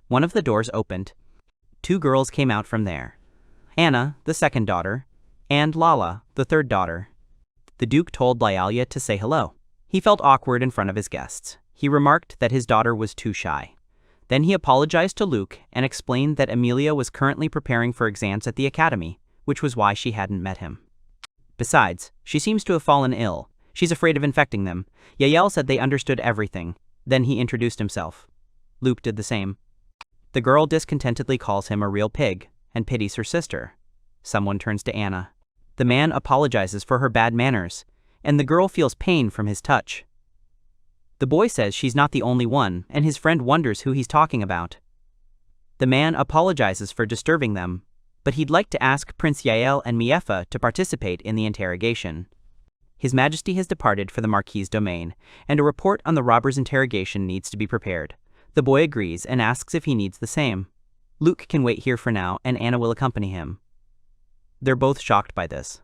One of the doors opened. 2 girls came out from there. Anna, the second daughter, and Lala, the third daughter. The Duke told Lyalia to say hello. He felt awkward in front of his guests. He remarked that his daughter was too shy. Then he apologized to Luke and explained that Emilia was currently preparing for exams at the academy, which was why she hadn't met him. Besides, she seems to have fallen ill. She's afraid of infecting them. Yael said they understood everything. Then he introduced himself. Luke did the same. The girl discontentedly calls him a real pig and pities her sister. Someone turns to Anna. The man apologizes for her bad manners, and the girl feels pain from his touch. The boy says she's not the only one, and his friend wonders who he's talking about. The man apologizes for disturbing them, but he'd like to ask Prince Yael and Miefa to participate in the interrogation. His Majesty has departed for the Marquis's domain, and a report on the robber's interrogation needs to be prepared. The boy agrees and asks if he needs the same. Luke can wait here for now, and Anna will accompany him. They're both shocked by this.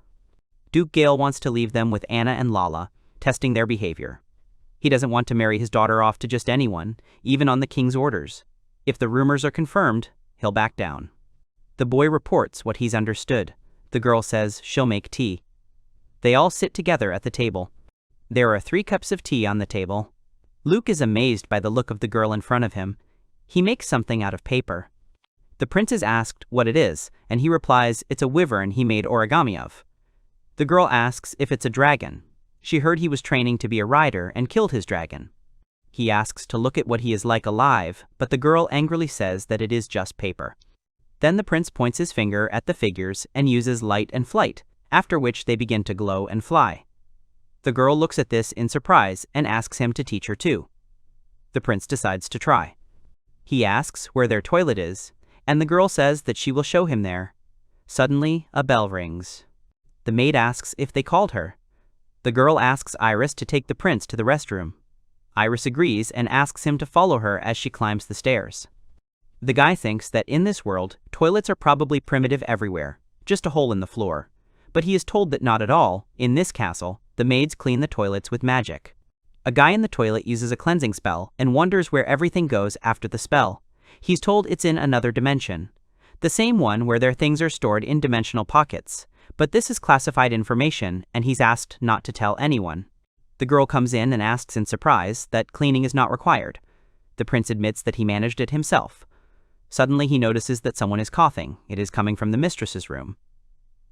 Duke Gale wants to leave them with Anna and Lala, testing their behavior. He doesn't want to marry his daughter off to just anyone, even on the king's orders. If the rumors are confirmed, he'll back down. The boy reports what he's understood. The girl says she'll make tea. They all sit together at the table. There are 3 cups of tea on the table. Luke is amazed by the look of the girl in front of him. He makes something out of paper. The prince is asked what it is, and he replies it's a wyvern he made origami of. The girl asks if it's a dragon. She heard he was training to be a rider and killed his dragon. He asks to look at what he is like alive, but the girl angrily says that it is just paper. Then the prince points his finger at the figures and uses light and flight, after which they begin to glow and fly. The girl looks at this in surprise and asks him to teach her too. The prince decides to try. He asks where their toilet is, and the girl says that she will show him there. Suddenly, a bell rings. The maid asks if they called her. The girl asks Iris to take the prince to the restroom. Iris agrees and asks him to follow her as she climbs the stairs. The guy thinks that in this world, toilets are probably primitive everywhere, just a hole in the floor. But he is told that not at all. In this castle, the maids clean the toilets with magic. A guy in the toilet uses a cleansing spell and wonders where everything goes after the spell. He's told it's in another dimension. The same one where their things are stored in dimensional pockets. But this is classified information, and he's asked not to tell anyone. The girl comes in and asks in surprise that cleaning is not required. The prince admits that he managed it himself. Suddenly he notices that someone is coughing. It is coming from the mistress's room.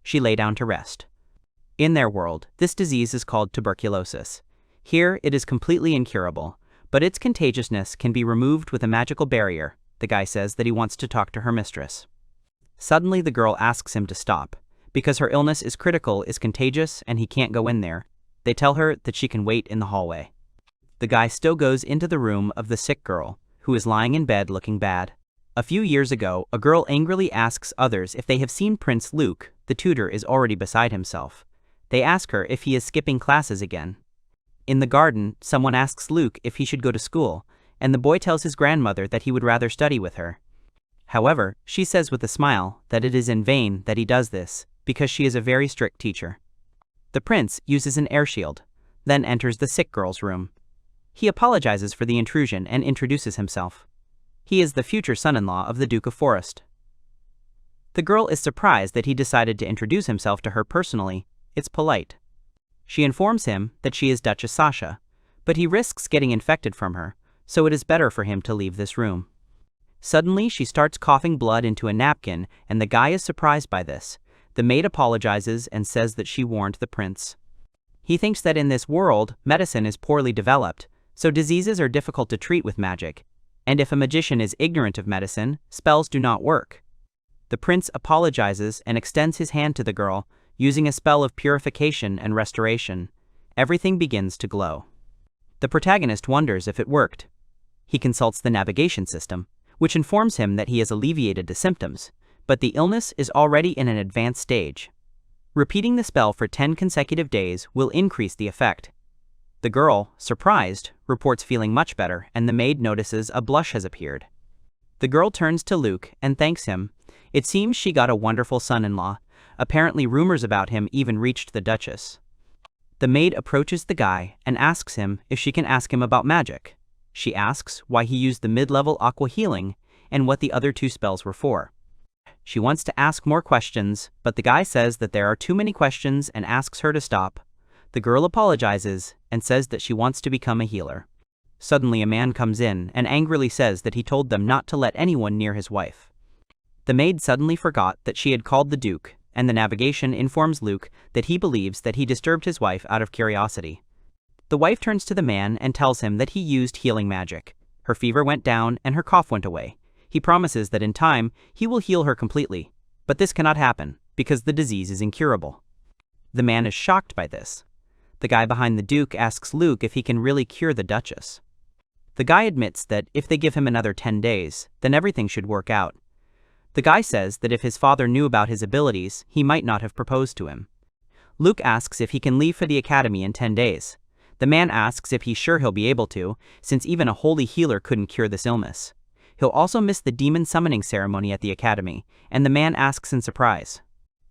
She lay down to rest. In their world, this disease is called tuberculosis. Here, it is completely incurable, but its contagiousness can be removed with a magical barrier. The guy says that he wants to talk to her mistress. Suddenly, the girl asks him to stop, because her illness is critical, is contagious, and he can't go in there. They tell her that she can wait in the hallway. The guy still goes into the room of the sick girl, who is lying in bed looking bad. A few years ago, a girl angrily asks others if they have seen Prince Luke. The tutor is already beside himself. They ask her if he is skipping classes again. In the garden, someone asks Luke if he should go to school, and the boy tells his grandmother that he would rather study with her. However, she says with a smile that it is in vain that he does this, because she is a very strict teacher. The prince uses an air shield, then enters the sick girl's room. He apologizes for the intrusion and introduces himself. He is the future son-in-law of the Duke of Forest. The girl is surprised that he decided to introduce himself to her personally. It's polite. She informs him that she is Duchess Sasha, but he risks getting infected from her, so it is better for him to leave this room. Suddenly, she starts coughing blood into a napkin, and the guy is surprised by this. The maid apologizes and says that she warned the prince. He thinks that in this world, medicine is poorly developed, so diseases are difficult to treat with magic, and if a magician is ignorant of medicine, spells do not work. The prince apologizes and extends his hand to the girl, using a spell of purification and restoration. Everything begins to glow. The protagonist wonders if it worked. He consults the navigation system, which informs him that he has alleviated the symptoms, but the illness is already in an advanced stage. Repeating the spell for 10 consecutive days will increase the effect. The girl, surprised, reports feeling much better, and the maid notices a blush has appeared. The girl turns to Luke and thanks him. It seems she got a wonderful son-in-law. Apparently rumors about him even reached the Duchess. The maid approaches the guy and asks him if she can ask him about magic. She asks why he used the mid-level aqua healing and what the other 2 spells were for. She wants to ask more questions, but the guy says that there are too many questions and asks her to stop. The girl apologizes and says that she wants to become a healer. Suddenly a man comes in and angrily says that he told them not to let anyone near his wife. The maid suddenly forgot that she had called the Duke, and the navigation informs Luke that he believes that he disturbed his wife out of curiosity. The wife turns to the man and tells him that he used healing magic. Her fever went down and her cough went away. He promises that in time, he will heal her completely. But this cannot happen, because the disease is incurable. The man is shocked by this. The guy behind the Duke asks Luke if he can really cure the Duchess. The guy admits that if they give him another 10 days, then everything should work out. The guy says that if his father knew about his abilities, he might not have proposed to him. Luke asks if he can leave for the academy in 10 days. The man asks if he's sure he'll be able to, since even a holy healer couldn't cure this illness. He'll also miss the demon summoning ceremony at the academy, and the man asks in surprise.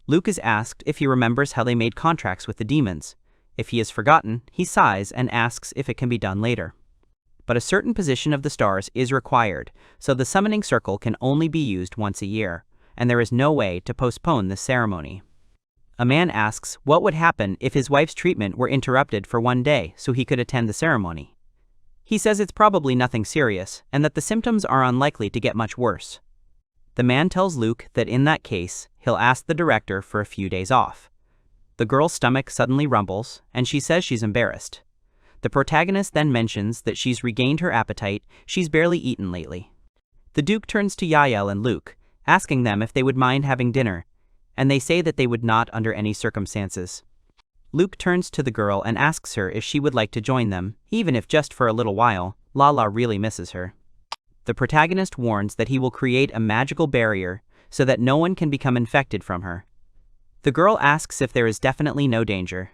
Luke is asked if he remembers how they made contracts with the demons. If he has forgotten, he sighs and asks if it can be done later. But a certain position of the stars is required, so the summoning circle can only be used once a year, and there is no way to postpone this ceremony. A man asks what would happen if his wife's treatment were interrupted for 1 day so he could attend the ceremony. He says it's probably nothing serious, and that the symptoms are unlikely to get much worse. The man tells Luke that in that case, he'll ask the director for a few days off. The girl's stomach suddenly rumbles, and she says she's embarrassed. The protagonist then mentions that she's regained her appetite, she's barely eaten lately. The Duke turns to Yael and Luke, asking them if they would mind having dinner, and they say that they would not under any circumstances. Luke turns to the girl and asks her if she would like to join them, even if just for a little while. Lala really misses her. The protagonist warns that he will create a magical barrier so that no one can become infected from her. The girl asks if there is definitely no danger.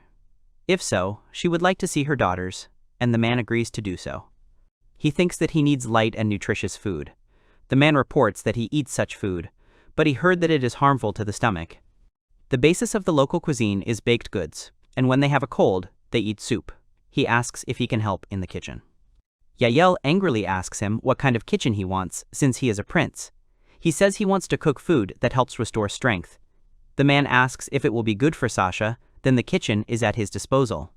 If so, she would like to see her daughters, and the man agrees to do so. He thinks that he needs light and nutritious food. The man reports that he eats such food, but he heard that it is harmful to the stomach. The basis of the local cuisine is baked goods, and when they have a cold, they eat soup. He asks if he can help in the kitchen. Yael angrily asks him what kind of kitchen he wants, since he is a prince. He says he wants to cook food that helps restore strength. The man asks if it will be good for Sasha, then the kitchen is at his disposal.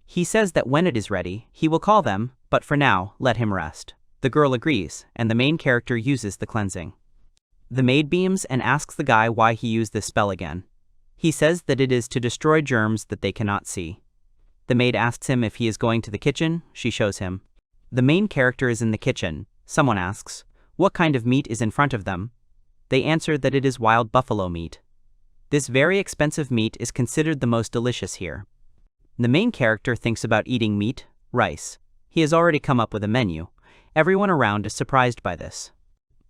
He says that when it is ready, he will call them, but for now, let him rest. The girl agrees, and the main character uses the cleansing. The maid beams and asks the guy why he used this spell again. He says that it is to destroy germs that they cannot see. The maid asks him if he is going to the kitchen. She shows him. The main character is in the kitchen. Someone asks, what kind of meat is in front of them? They answer that it is wild buffalo meat. This very expensive meat is considered the most delicious here. The main character thinks about eating meat, rice. He has already come up with a menu. Everyone around is surprised by this.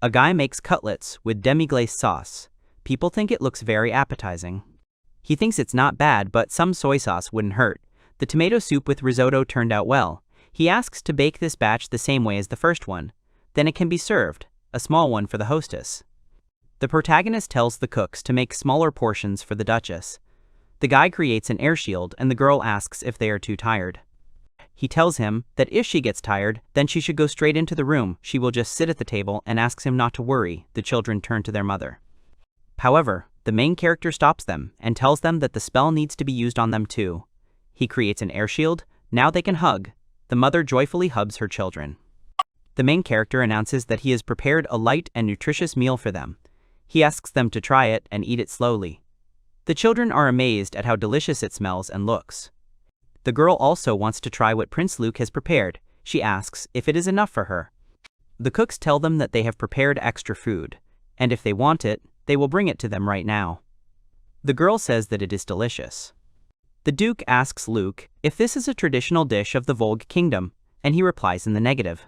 A guy makes cutlets with demi-glace sauce. People think it looks very appetizing. He thinks it's not bad, but some soy sauce wouldn't hurt. The tomato soup with risotto turned out well. He asks to bake this batch the same way as the first one. Then it can be served, a small one for the hostess. The protagonist tells the cooks to make smaller portions for the Duchess. The guy creates an air shield and the girl asks if they are too tired. He tells him that if she gets tired, then she should go straight into the room. She will just sit at the table and asks him not to worry. The children turn to their mother. However, the main character stops them and tells them that the spell needs to be used on them too. He creates an air shield. Now they can hug. The mother joyfully hugs her children. The main character announces that he has prepared a light and nutritious meal for them. He asks them to try it and eat it slowly. The children are amazed at how delicious it smells and looks. The girl also wants to try what Prince Luke has prepared. She asks if it is enough for her. The cooks tell them that they have prepared extra food, and if they want it, they will bring it to them right now. The girl says that it is delicious. The Duke asks Luke if this is a traditional dish of the Volg Kingdom, and he replies in the negative.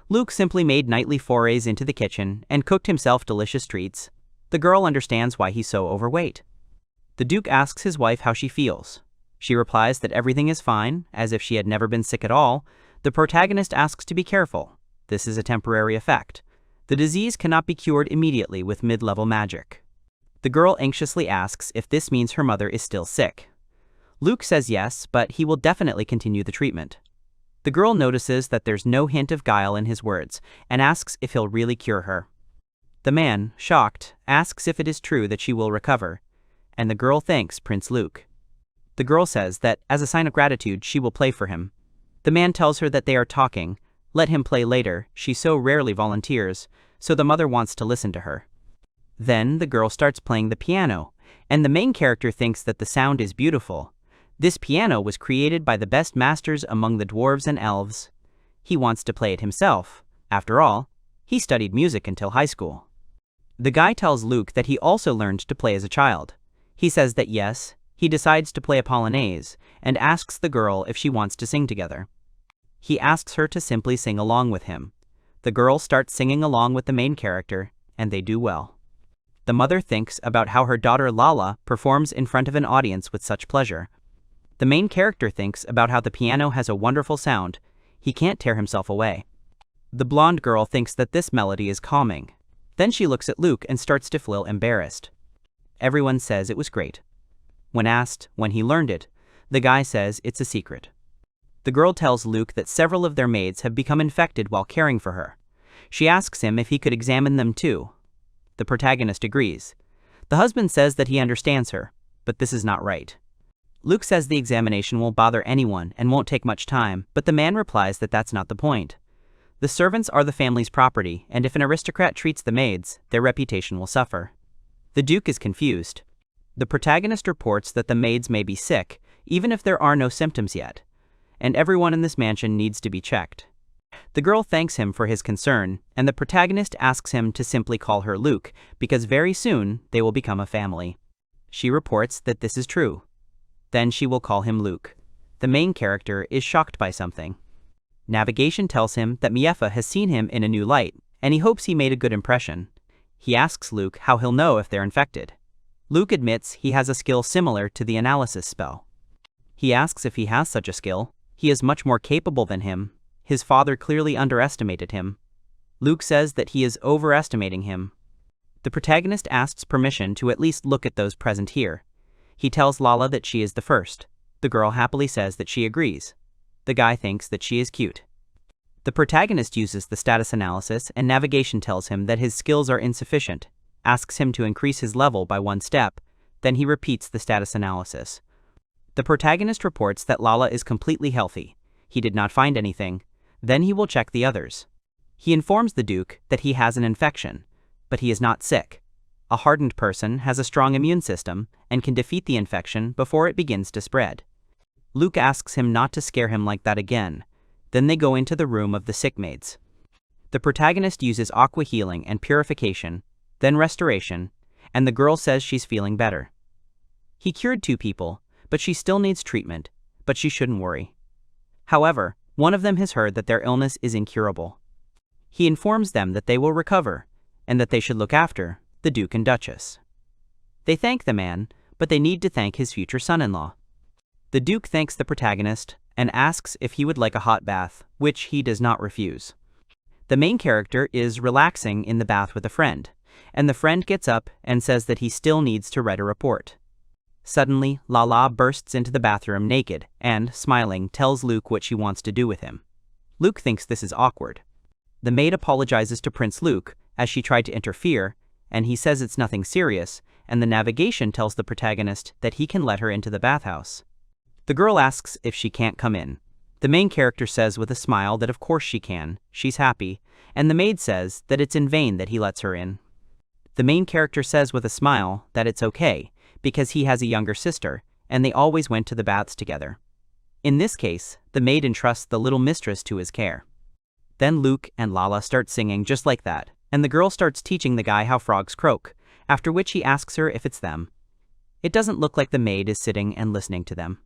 Luke simply made nightly forays into the kitchen and cooked himself delicious treats. The girl understands why he's so overweight. The Duke asks his wife how she feels. She replies that everything is fine, as if she had never been sick at all. The protagonist asks to be careful. This is a temporary effect. The disease cannot be cured immediately with mid-level magic. The girl anxiously asks if this means her mother is still sick. Luke says yes, but he will definitely continue the treatment. The girl notices that there's no hint of guile in his words and asks if he'll really cure her. The man, shocked, asks if it is true that she will recover, and the girl thanks Prince Luke. The girl says that, as a sign of gratitude, she will play for him. The man tells her that they are talking. Let him play later. She so rarely volunteers, so the mother wants to listen to her. Then the girl starts playing the piano, and the main character thinks that the sound is beautiful. This piano was created by the best masters among the dwarves and elves. He wants to play it himself. After all, he studied music until high school. The guy tells Luke that he also learned to play as a child. He says that yes, he decides to play a polonaise, and asks the girl if she wants to sing together. He asks her to simply sing along with him. The girl starts singing along with the main character, and they do well. The mother thinks about how her daughter Lala performs in front of an audience with such pleasure. The main character thinks about how the piano has a wonderful sound. He can't tear himself away. The blonde girl thinks that this melody is calming. Then she looks at Luke and starts to feel embarrassed. Everyone says it was great. When asked when he learned it, the guy says it's a secret. The girl tells Luke that several of their maids have become infected while caring for her. She asks him if he could examine them too. The protagonist agrees. The husband says that he understands her, but this is not right. Luke says the examination won't bother anyone and won't take much time, but the man replies that that's not the point. The servants are the family's property, and if an aristocrat treats the maids, their reputation will suffer. The Duke is confused. The protagonist reports that the maids may be sick, even if there are no symptoms yet, and everyone in this mansion needs to be checked. The girl thanks him for his concern, and the protagonist asks him to simply call her Luke, because very soon they will become a family. She reports that this is true. Then she will call him Luke. The main character is shocked by something. Navigation tells him that Miefa has seen him in a new light, and he hopes he made a good impression. He asks Luke how he'll know if they're infected. Luke admits he has a skill similar to the analysis spell. He asks if he has such a skill. He is much more capable than him. His father clearly underestimated him. Luke says that he is overestimating him. The protagonist asks permission to at least look at those present here. He tells Lala that she is the first. The girl happily says that she agrees. The guy thinks that she is cute. The protagonist uses the status analysis, and navigation tells him that his skills are insufficient, asks him to increase his level by 1 step, then he repeats the status analysis. The protagonist reports that Lala is completely healthy. He did not find anything. Then he will check the others. He informs the Duke that he has an infection, but he is not sick. A hardened person has a strong immune system and can defeat the infection before it begins to spread. Luke asks him not to scare him like that again. Then they go into the room of the sick maids. The protagonist uses aqua healing and purification, then restoration, and the girl says she's feeling better. He cured 2 people, but she still needs treatment, but she shouldn't worry. However, one of them has heard that their illness is incurable. He informs them that they will recover, and that they should look after the Duke and Duchess. They thank the man, but they need to thank his future son-in-law. The Duke thanks the protagonist and asks if he would like a hot bath, which he does not refuse. The main character is relaxing in the bath with a friend, and the friend gets up and says that he still needs to write a report. Suddenly, Lala bursts into the bathroom naked and, smiling, tells Luke what she wants to do with him. Luke thinks this is awkward. The maid apologizes to Prince Luke as she tried to interfere, and he says it's nothing serious, and the navigation tells the protagonist that he can let her into the bathhouse. The girl asks if she can't come in. The main character says with a smile that of course she can, she's happy, and the maid says that it's in vain that he lets her in. The main character says with a smile that it's okay, because he has a younger sister, and they always went to the baths together. In this case, the maid entrusts the little mistress to his care. Then Luke and Lala start singing just like that, and the girl starts teaching the guy how frogs croak, after which he asks her if it's them. It doesn't look like the maid is sitting and listening to them.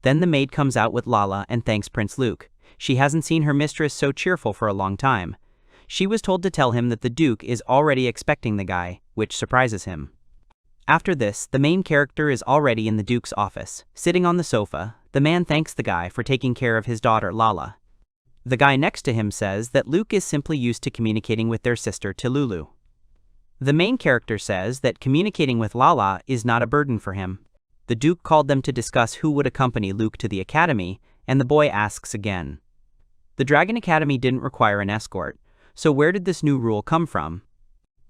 Then the maid comes out with Lala and thanks Prince Luke. She hasn't seen her mistress so cheerful for a long time. She was told to tell him that the Duke is already expecting the guy, which surprises him. After this, the main character is already in the Duke's office. Sitting on the sofa, the man thanks the guy for taking care of his daughter Lala. The guy next to him says that Luke is simply used to communicating with their sister Tilulu. The main character says that communicating with Lala is not a burden for him. The Duke called them to discuss who would accompany Luke to the academy, and the boy asks again. The Dragon Academy didn't require an escort, so where did this new rule come from?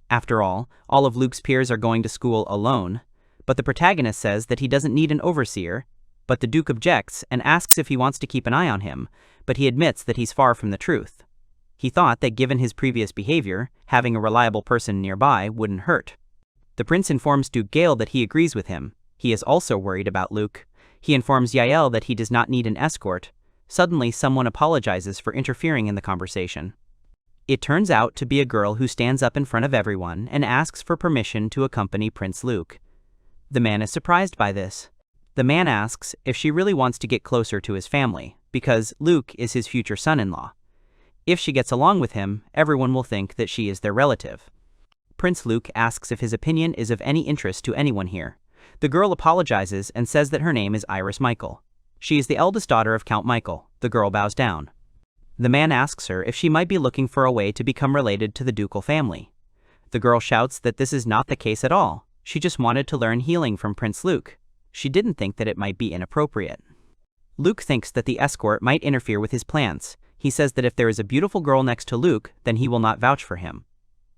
After all of Luke's peers are going to school alone, but the protagonist says that he doesn't need an overseer, but the Duke objects and asks if he wants to keep an eye on him, but he admits that he's far from the truth. He thought that given his previous behavior, having a reliable person nearby wouldn't hurt. The prince informs Duke Gale that he agrees with him. He is also worried about Luke. He informs Yael that he does not need an escort. Suddenly, someone apologizes for interfering in the conversation. It turns out to be a girl who stands up in front of everyone and asks for permission to accompany Prince Luke. The man is surprised by this. The man asks if she really wants to get closer to his family, because Luke is his future son-in-law. If she gets along with him, everyone will think that she is their relative. Prince Luke asks if his opinion is of any interest to anyone here. The girl apologizes and says that her name is Iris Michael. She is the eldest daughter of Count Michael. The girl bows down. The man asks her if she might be looking for a way to become related to the ducal family. The girl shouts that this is not the case at all. She just wanted to learn healing from Prince Luke. She didn't think that it might be inappropriate. Luke thinks that the escort might interfere with his plans. He says that if there is a beautiful girl next to Luke, then he will not vouch for him.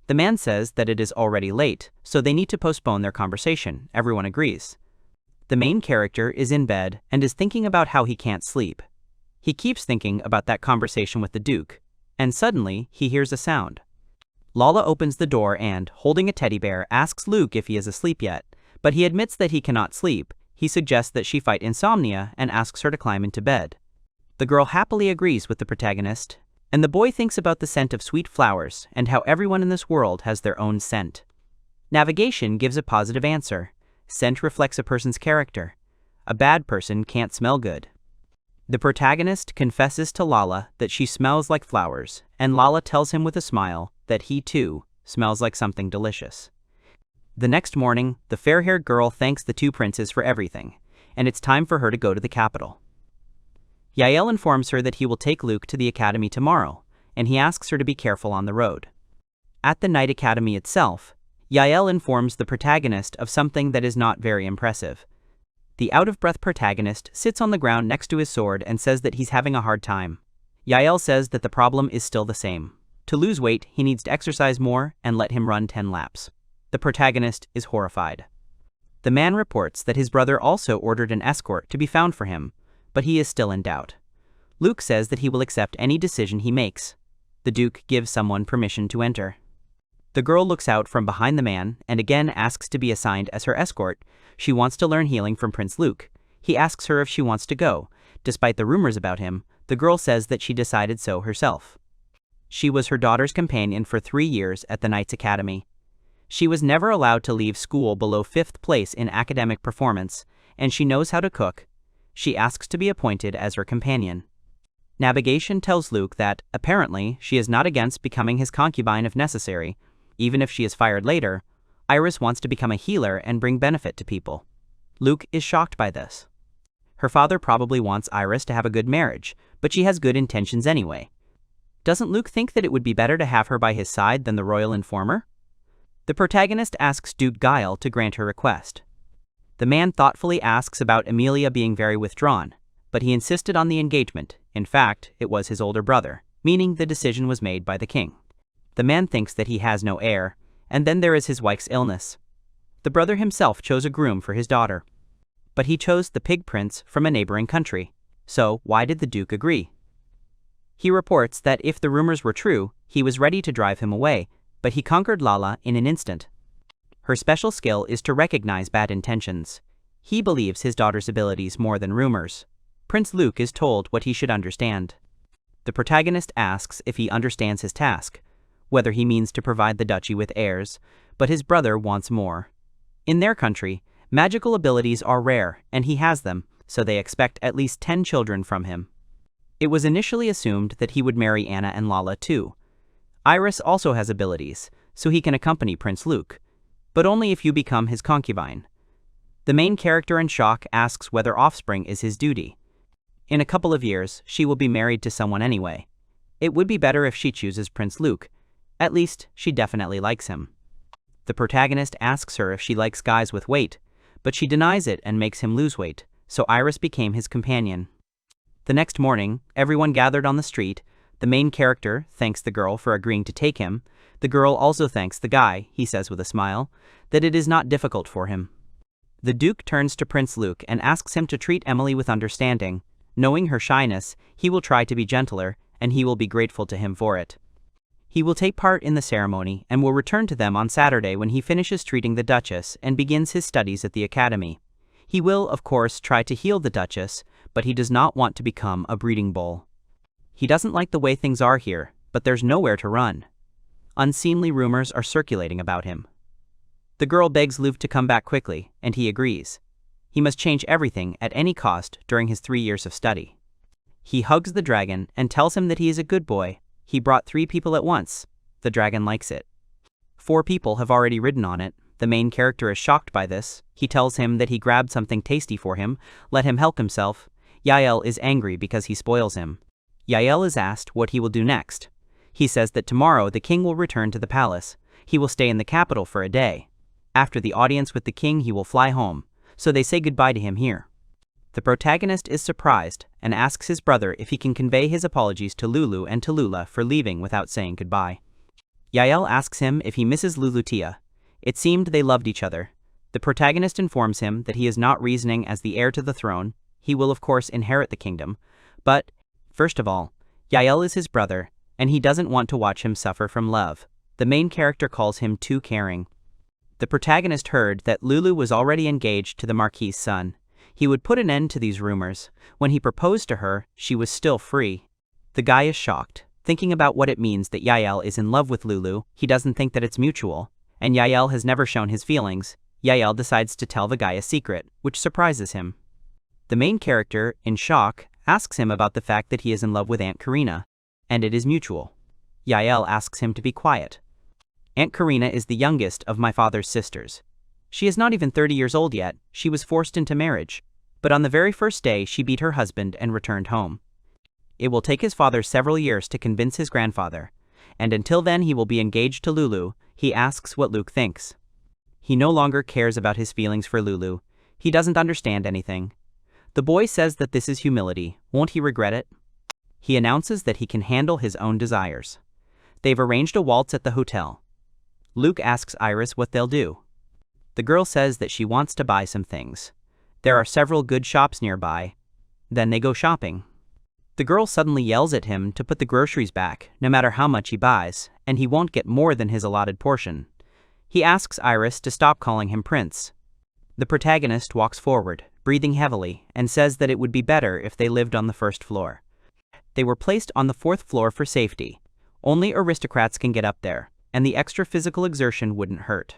The man says that it is already late, so they need to postpone their conversation. Everyone agrees. The main character is in bed and is thinking about how he can't sleep. He keeps thinking about that conversation with the Duke, and suddenly he hears a sound. Lala opens the door and, holding a teddy bear, asks Luke if he is asleep yet, but he admits that he cannot sleep. He suggests that she fight insomnia and asks her to climb into bed. The girl happily agrees with the protagonist, and the boy thinks about the scent of sweet flowers and how everyone in this world has their own scent. Navigation gives a positive answer. Scent reflects a person's character. A bad person can't smell good. The protagonist confesses to Lala that she smells like flowers, and Lala tells him with a smile that he too smells like something delicious. The next morning, the fair-haired girl thanks the 2 princes for everything, and it's time for her to go to the capital. Yael informs her that he will take Luke to the academy tomorrow, and he asks her to be careful on the road. At the night academy itself, Yael informs the protagonist of something that is not very impressive. The out-of-breath protagonist sits on the ground next to his sword and says that he's having a hard time. Yael says that the problem is still the same. To lose weight, he needs to exercise more and let him run 10 laps. The protagonist is horrified. The man reports that his brother also ordered an escort to be found for him, but he is still in doubt. Luke says that he will accept any decision he makes. The Duke gives someone permission to enter. The girl looks out from behind the man and again asks to be assigned as her escort. She wants to learn healing from Prince Luke. He asks her if she wants to go. Despite the rumors about him, the girl says that she decided so herself. She was her daughter's companion for 3 years at the Knights Academy. She was never allowed to leave school below 5th place in academic performance, and she knows how to cook. She asks to be appointed as her companion. Navigation tells Luke that, apparently, she is not against becoming his concubine if necessary. Even if she is fired later, Iris wants to become a healer and bring benefit to people. Luke is shocked by this. Her father probably wants Iris to have a good marriage, but she has good intentions anyway. Doesn't Luke think that it would be better to have her by his side than the royal informer? The protagonist asks Duke Guile to grant her request. The man thoughtfully asks about Emilia being very withdrawn, but he insisted on the engagement. In fact, it was his older brother, meaning the decision was made by the king. The man thinks that he has no heir, and then there is his wife's illness. The brother himself chose a groom for his daughter. But he chose the pig prince from a neighboring country. So why did the Duke agree? He reports that if the rumors were true, he was ready to drive him away, but he conquered Lala in an instant. Her special skill is to recognize bad intentions. He believes his daughter's abilities more than rumors. Prince Luke is told what he should understand. The protagonist asks if he understands his task, whether he means to provide the duchy with heirs, but his brother wants more. In their country, magical abilities are rare, and he has them, so they expect at least 10 children from him. It was initially assumed that he would marry Anna and Lala too. Iris also has abilities, so he can accompany Prince Luke, but only if you become his concubine. The main character in shock asks whether offspring is his duty. In a couple of years, she will be married to someone anyway. It would be better if she chooses Prince Luke. At least, she definitely likes him. The protagonist asks her if she likes guys with weight, but she denies it and makes him lose weight, so Iris became his companion. The next morning, everyone gathered on the street. The main character thanks the girl for agreeing to take him. The girl also thanks the guy, he says with a smile, that it is not difficult for him. The Duke turns to Prince Luke and asks him to treat Emily with understanding. Knowing her shyness, he will try to be gentler, and he will be grateful to him for it. He will take part in the ceremony and will return to them on Saturday when he finishes treating the Duchess and begins his studies at the academy. He will, of course, try to heal the Duchess, but he does not want to become a breeding bull. He doesn't like the way things are here, but there's nowhere to run. Unseemly rumors are circulating about him. The girl begs Luke to come back quickly, and he agrees. He must change everything at any cost during his 3 years of study. He hugs the dragon and tells him that he is a good boy. He brought 3 people at once. The dragon likes it. 4 people have already ridden on it. The main character is shocked by this. He tells him that he grabbed something tasty for him. Let him help himself. Yael is angry because he spoils him. Yael is asked what he will do next. He says that tomorrow the king will return to the palace. He will stay in the capital for a day. After the audience with the king, he will fly home. So they say goodbye to him here. The protagonist is surprised and asks his brother if he can convey his apologies to Lulu and to Lula for leaving without saying goodbye. Yael asks him if he misses Lulutia. It seemed they loved each other. The protagonist informs him that he is not reasoning as the heir to the throne. He will of course inherit the kingdom. But, first of all, Yael is his brother, and he doesn't want to watch him suffer from love. The main character calls him too caring. The protagonist heard that Lulu was already engaged to the Marquis's son. He would put an end to these rumors. When he proposed to her, she was still free. The guy is shocked, thinking about what it means that Yael is in love with Lulu. He doesn't think that it's mutual, and Yael has never shown his feelings. Yael decides to tell the guy a secret, which surprises him. The main character, in shock, asks him about the fact that he is in love with Aunt Karina, and it is mutual. Yael asks him to be quiet. Aunt Karina is the youngest of my father's sisters. She is not even 30 years old yet. She was forced into marriage. But on the very first day, she beat her husband and returned home. It will take his father several years to convince his grandfather, and until then he will be engaged to Lulu. He asks what Luke thinks. He no longer cares about his feelings for Lulu. He doesn't understand anything. The boy says that this is humility. Won't he regret it? He announces that he can handle his own desires. They've arranged a waltz at the hotel. Luke asks Iris what they'll do. The girl says that she wants to buy some things. There are several good shops nearby. Then they go shopping. The girl suddenly yells at him to put the groceries back, no matter how much he buys, and he won't get more than his allotted portion. He asks Iris to stop calling him Prince. The protagonist walks forward, breathing heavily, and says that it would be better if they lived on the first floor. They were placed on the fourth floor for safety. Only aristocrats can get up there, and the extra physical exertion wouldn't hurt.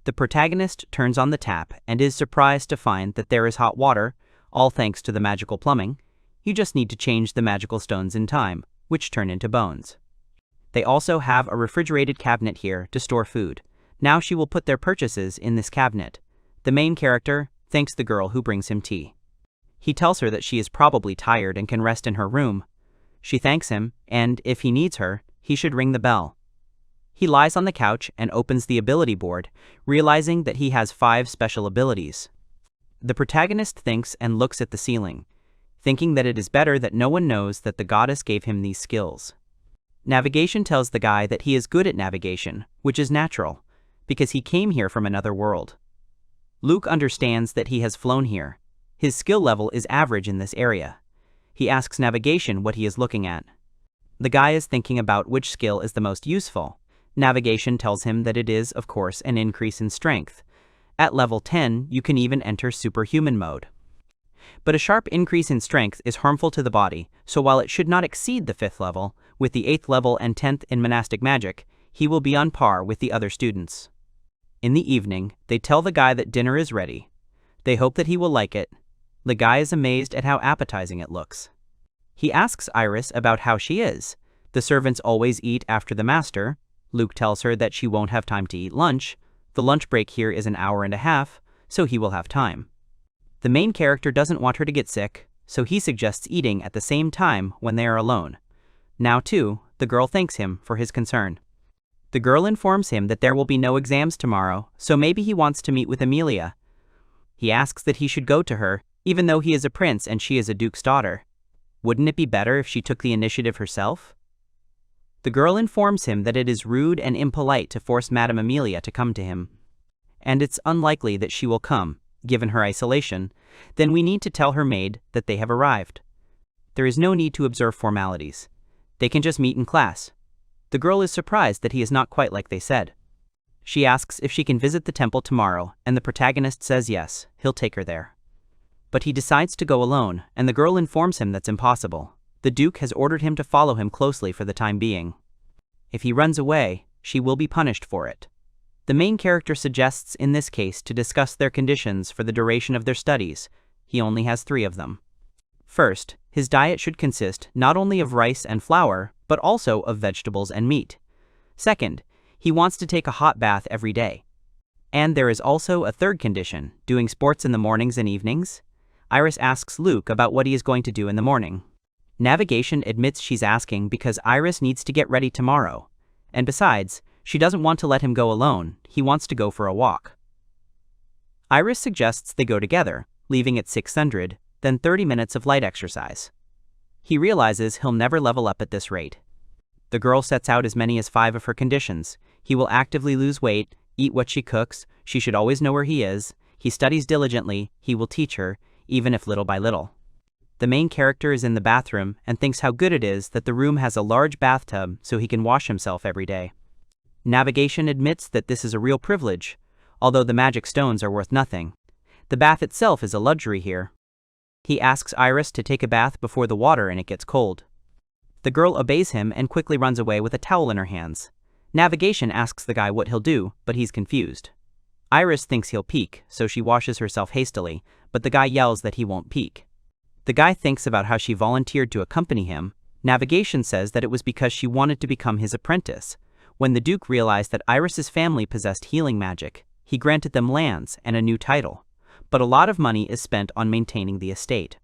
The protagonist turns on the tap and is surprised to find that there is hot water, all thanks to the magical plumbing. You just need to change the magical stones in time, which turn into bones. They also have a refrigerated cabinet here to store food. Now she will put their purchases in this cabinet. The main character thanks the girl who brings him tea. He tells her that she is probably tired and can rest in her room. She thanks him, and if he needs her, he should ring the bell. He lies on the couch and opens the ability board, realizing that he has 5 special abilities. The protagonist thinks and looks at the ceiling, thinking that it is better that no one knows that the goddess gave him these skills. Navigation tells the guy that he is good at navigation, which is natural, because he came here from another world. Luke understands that he has flown here. His skill level is average in this area. He asks Navigation what he is looking at. The guy is thinking about which skill is the most useful. Navigation tells him that it is, of course, an increase in strength. At level 10, you can even enter superhuman mode. But a sharp increase in strength is harmful to the body, so while it should not exceed the 5th level, with the 8th level and 10th in monastic magic, he will be on par with the other students. In the evening, they tell the guy that dinner is ready. They hope that he will like it. The guy is amazed at how appetizing it looks. He asks Iris about how she is. The servants always eat after the master. Luke tells her that she won't have time to eat lunch. The lunch break here is an hour and a half, so he will have time. The main character doesn't want her to get sick, so he suggests eating at the same time when they are alone. Now too, the girl thanks him for his concern. The girl informs him that there will be no exams tomorrow, so maybe he wants to meet with Amelia. He asks that he should go to her, even though he is a prince and she is a duke's daughter. Wouldn't it be better if she took the initiative herself? The girl informs him that it is rude and impolite to force Madame Amelia to come to him. And it's unlikely that she will come, given her isolation. Then we need to tell her maid that they have arrived. There is no need to observe formalities. They can just meet in class. The girl is surprised that he is not quite like they said. She asks if she can visit the temple tomorrow, and the protagonist says yes, he'll take her there. But he decides to go alone, and the girl informs him that's impossible. The Duke has ordered him to follow him closely for the time being. If he runs away, she will be punished for it. The main character suggests in this case to discuss their conditions for the duration of their studies. He only has 3 of them. First, his diet should consist not only of rice and flour, but also of vegetables and meat. Second, he wants to take a hot bath every day. And there is also a third condition, doing sports in the mornings and evenings. Iris asks Luke about what he is going to do in the morning. Navigation admits she's asking because Iris needs to get ready tomorrow. And besides, she doesn't want to let him go alone, he wants to go for a walk. Iris suggests they go together, leaving at 600, then 30 minutes of light exercise. He realizes he'll never level up at this rate. The girl sets out as many as 5 of her conditions. He will actively lose weight, eat what she cooks, she should always know where he is, he studies diligently, he will teach her, even if little by little. The main character is in the bathroom and thinks how good it is that the room has a large bathtub so he can wash himself every day. Navigation admits that this is a real privilege, although the magic stones are worth nothing. The bath itself is a luxury here. He asks Iris to take a bath before the water and it gets cold. The girl obeys him and quickly runs away with a towel in her hands. Navigation asks the guy what he'll do, but he's confused. Iris thinks he'll peek, so she washes herself hastily, but the guy yells that he won't peek. The guy thinks about how she volunteered to accompany him. Navigation says that it was because she wanted to become his apprentice. When the Duke realized that Iris's family possessed healing magic, he granted them lands and a new title. But a lot of money is spent on maintaining the estate.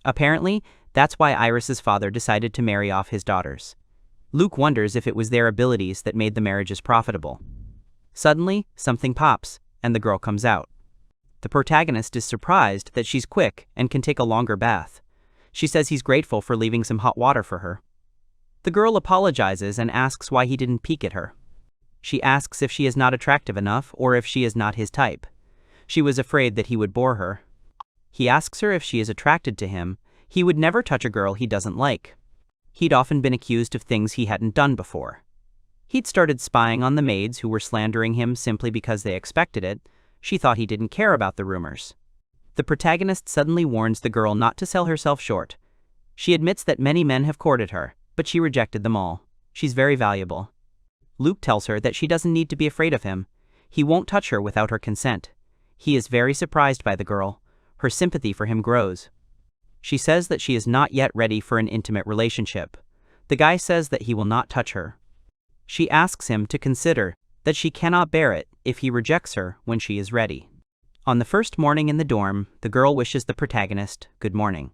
Apparently, that's why Iris's father decided to marry off his daughters. Luke wonders if it was their abilities that made the marriages profitable. Suddenly, something pops, and the girl comes out. The protagonist is surprised that she's quick and can take a longer bath. She says he's grateful for leaving some hot water for her. The girl apologizes and asks why he didn't peek at her. She asks if she is not attractive enough or if she is not his type. She was afraid that he would bore her. He asks her if she is attracted to him. He would never touch a girl he doesn't like. He'd often been accused of things he hadn't done before. He'd started spying on the maids who were slandering him simply because they expected it. She thought he didn't care about the rumors. The protagonist suddenly warns the girl not to sell herself short. She admits that many men have courted her, but she rejected them all. She's very valuable. Luke tells her that she doesn't need to be afraid of him. He won't touch her without her consent. He is very surprised by the girl. Her sympathy for him grows. She says that she is not yet ready for an intimate relationship. The guy says that he will not touch her. She asks him to consider that she cannot bear it if he rejects her when she is ready. On the first morning in the dorm, the girl wishes the protagonist good morning.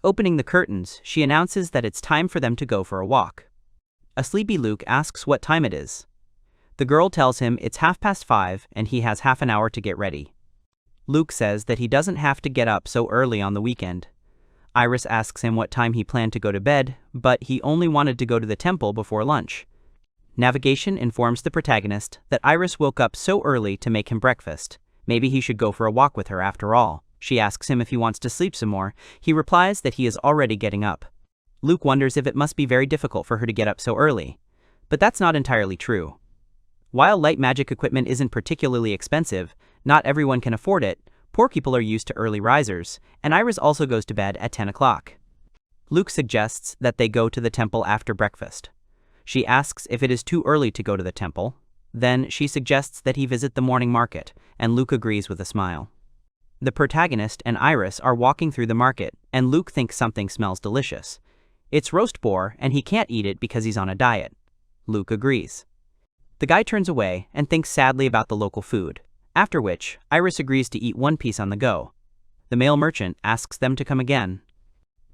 Opening the curtains, she announces that it's time for them to go for a walk. A sleepy Luke asks what time it is. The girl tells him it's 5:30 and he has half an hour to get ready. Luke says that he doesn't have to get up so early on the weekend. Iris asks him what time he planned to go to bed, but he only wanted to go to the temple before lunch. Navigation informs the protagonist that Iris woke up so early to make him breakfast. Maybe he should go for a walk with her after all. She asks him if he wants to sleep some more. He replies that he is already getting up. Luke wonders if it must be very difficult for her to get up so early. But that's not entirely true. While light magic equipment isn't particularly expensive, not everyone can afford it. Poor people are used to early risers, and Iris also goes to bed at 10 o'clock. Luke suggests that they go to the temple after breakfast. She asks if it is too early to go to the temple. Then she suggests that he visit the morning market, and Luke agrees with a smile. The protagonist and Iris are walking through the market, and Luke thinks something smells delicious. It's roast boar, and he can't eat it because he's on a diet. Luke agrees. The guy turns away and thinks sadly about the local food, after which Iris agrees to eat one piece on the go. The male merchant asks them to come again.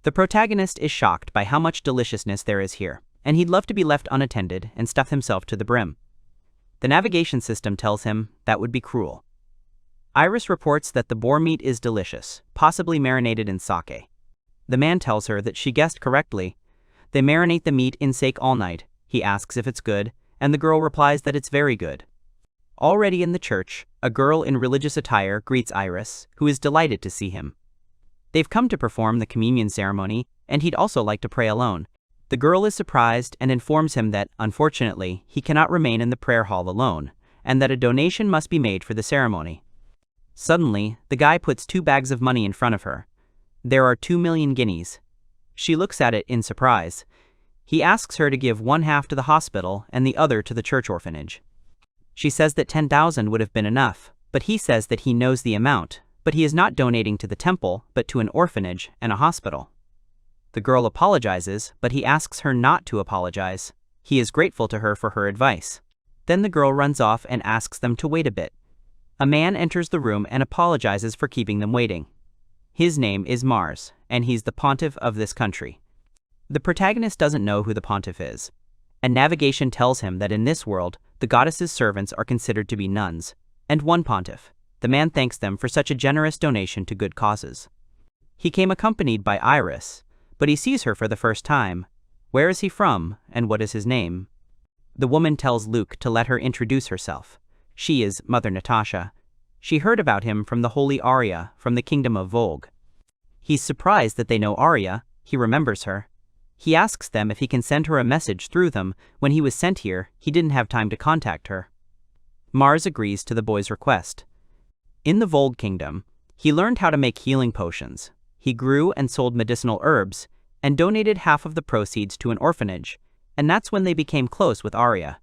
The protagonist is shocked by how much deliciousness there is here, and he'd love to be left unattended and stuff himself to the brim. The navigation system tells him that would be cruel. Iris reports that the boar meat is delicious, possibly marinated in sake. The man tells her that she guessed correctly. They marinate the meat in sake all night. He asks if it's good, and the girl replies that it's very good. Already in the church, a girl in religious attire greets Iris, who is delighted to see him. They've come to perform the communion ceremony, and he'd also like to pray alone. The girl is surprised and informs him that, unfortunately, he cannot remain in the prayer hall alone, and that a donation must be made for the ceremony. Suddenly, the guy puts 2 bags of money in front of her. There are 2 million guineas. She looks at it in surprise. He asks her to give one half to the hospital and the other to the church orphanage. She says that 10,000 would have been enough, but he says that he knows the amount, but he is not donating to the temple, but to an orphanage and a hospital. The girl apologizes, but he asks her not to apologize. He is grateful to her for her advice. Then the girl runs off and asks them to wait a bit. A man enters the room and apologizes for keeping them waiting. His name is Mars, and he's the pontiff of this country. The protagonist doesn't know who the pontiff is, and navigation tells him that in this world, the goddess's servants are considered to be nuns, and one pontiff. The man thanks them for such a generous donation to good causes. He came accompanied by Iris, but he sees her for the first time. Where is he from, and what is his name? The woman tells Luke to let her introduce herself. She is Mother Natasha. She heard about him from the holy Arya from the kingdom of Volg. He's surprised that they know Arya. He remembers her. He asks them if he can send her a message through them. When he was sent here, he didn't have time to contact her. Mars agrees to the boy's request. In the Volg kingdom, he learned how to make healing potions. He grew and sold medicinal herbs, and donated half of the proceeds to an orphanage, and that's when they became close with Arya.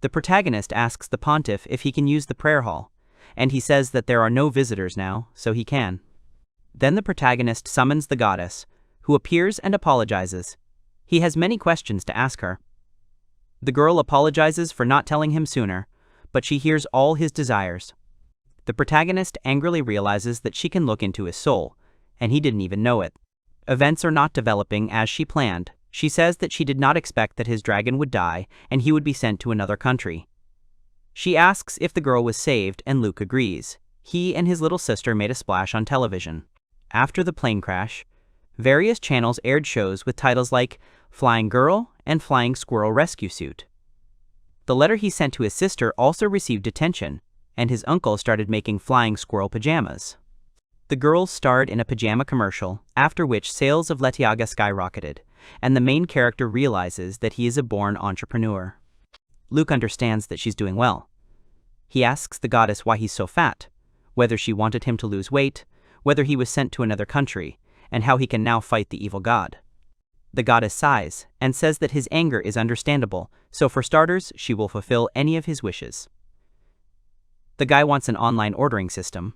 The protagonist asks the pontiff if he can use the prayer hall, and he says that there are no visitors now, so he can. Then the protagonist summons the goddess, who appears and apologizes. He has many questions to ask her. The girl apologizes for not telling him sooner, but she hears all his desires. The protagonist angrily realizes that she can look into his soul, and he didn't even know it. Events are not developing as she planned. She says that she did not expect that his dragon would die and he would be sent to another country. She asks if the girl was saved, and Luke agrees. He and his little sister made a splash on television. After the plane crash, various channels aired shows with titles like Flying Girl and Flying Squirrel Rescue Suit. The letter he sent to his sister also received attention, and his uncle started making flying squirrel pajamas. The girls starred in a pajama commercial, after which sales of Letiaga skyrocketed, and the main character realizes that he is a born entrepreneur. Luke understands that she's doing well. He asks the goddess why he's so fat, whether she wanted him to lose weight, whether he was sent to another country, and how he can now fight the evil god. The goddess sighs and says that his anger is understandable, so for starters, she will fulfill any of his wishes. The guy wants an online ordering system.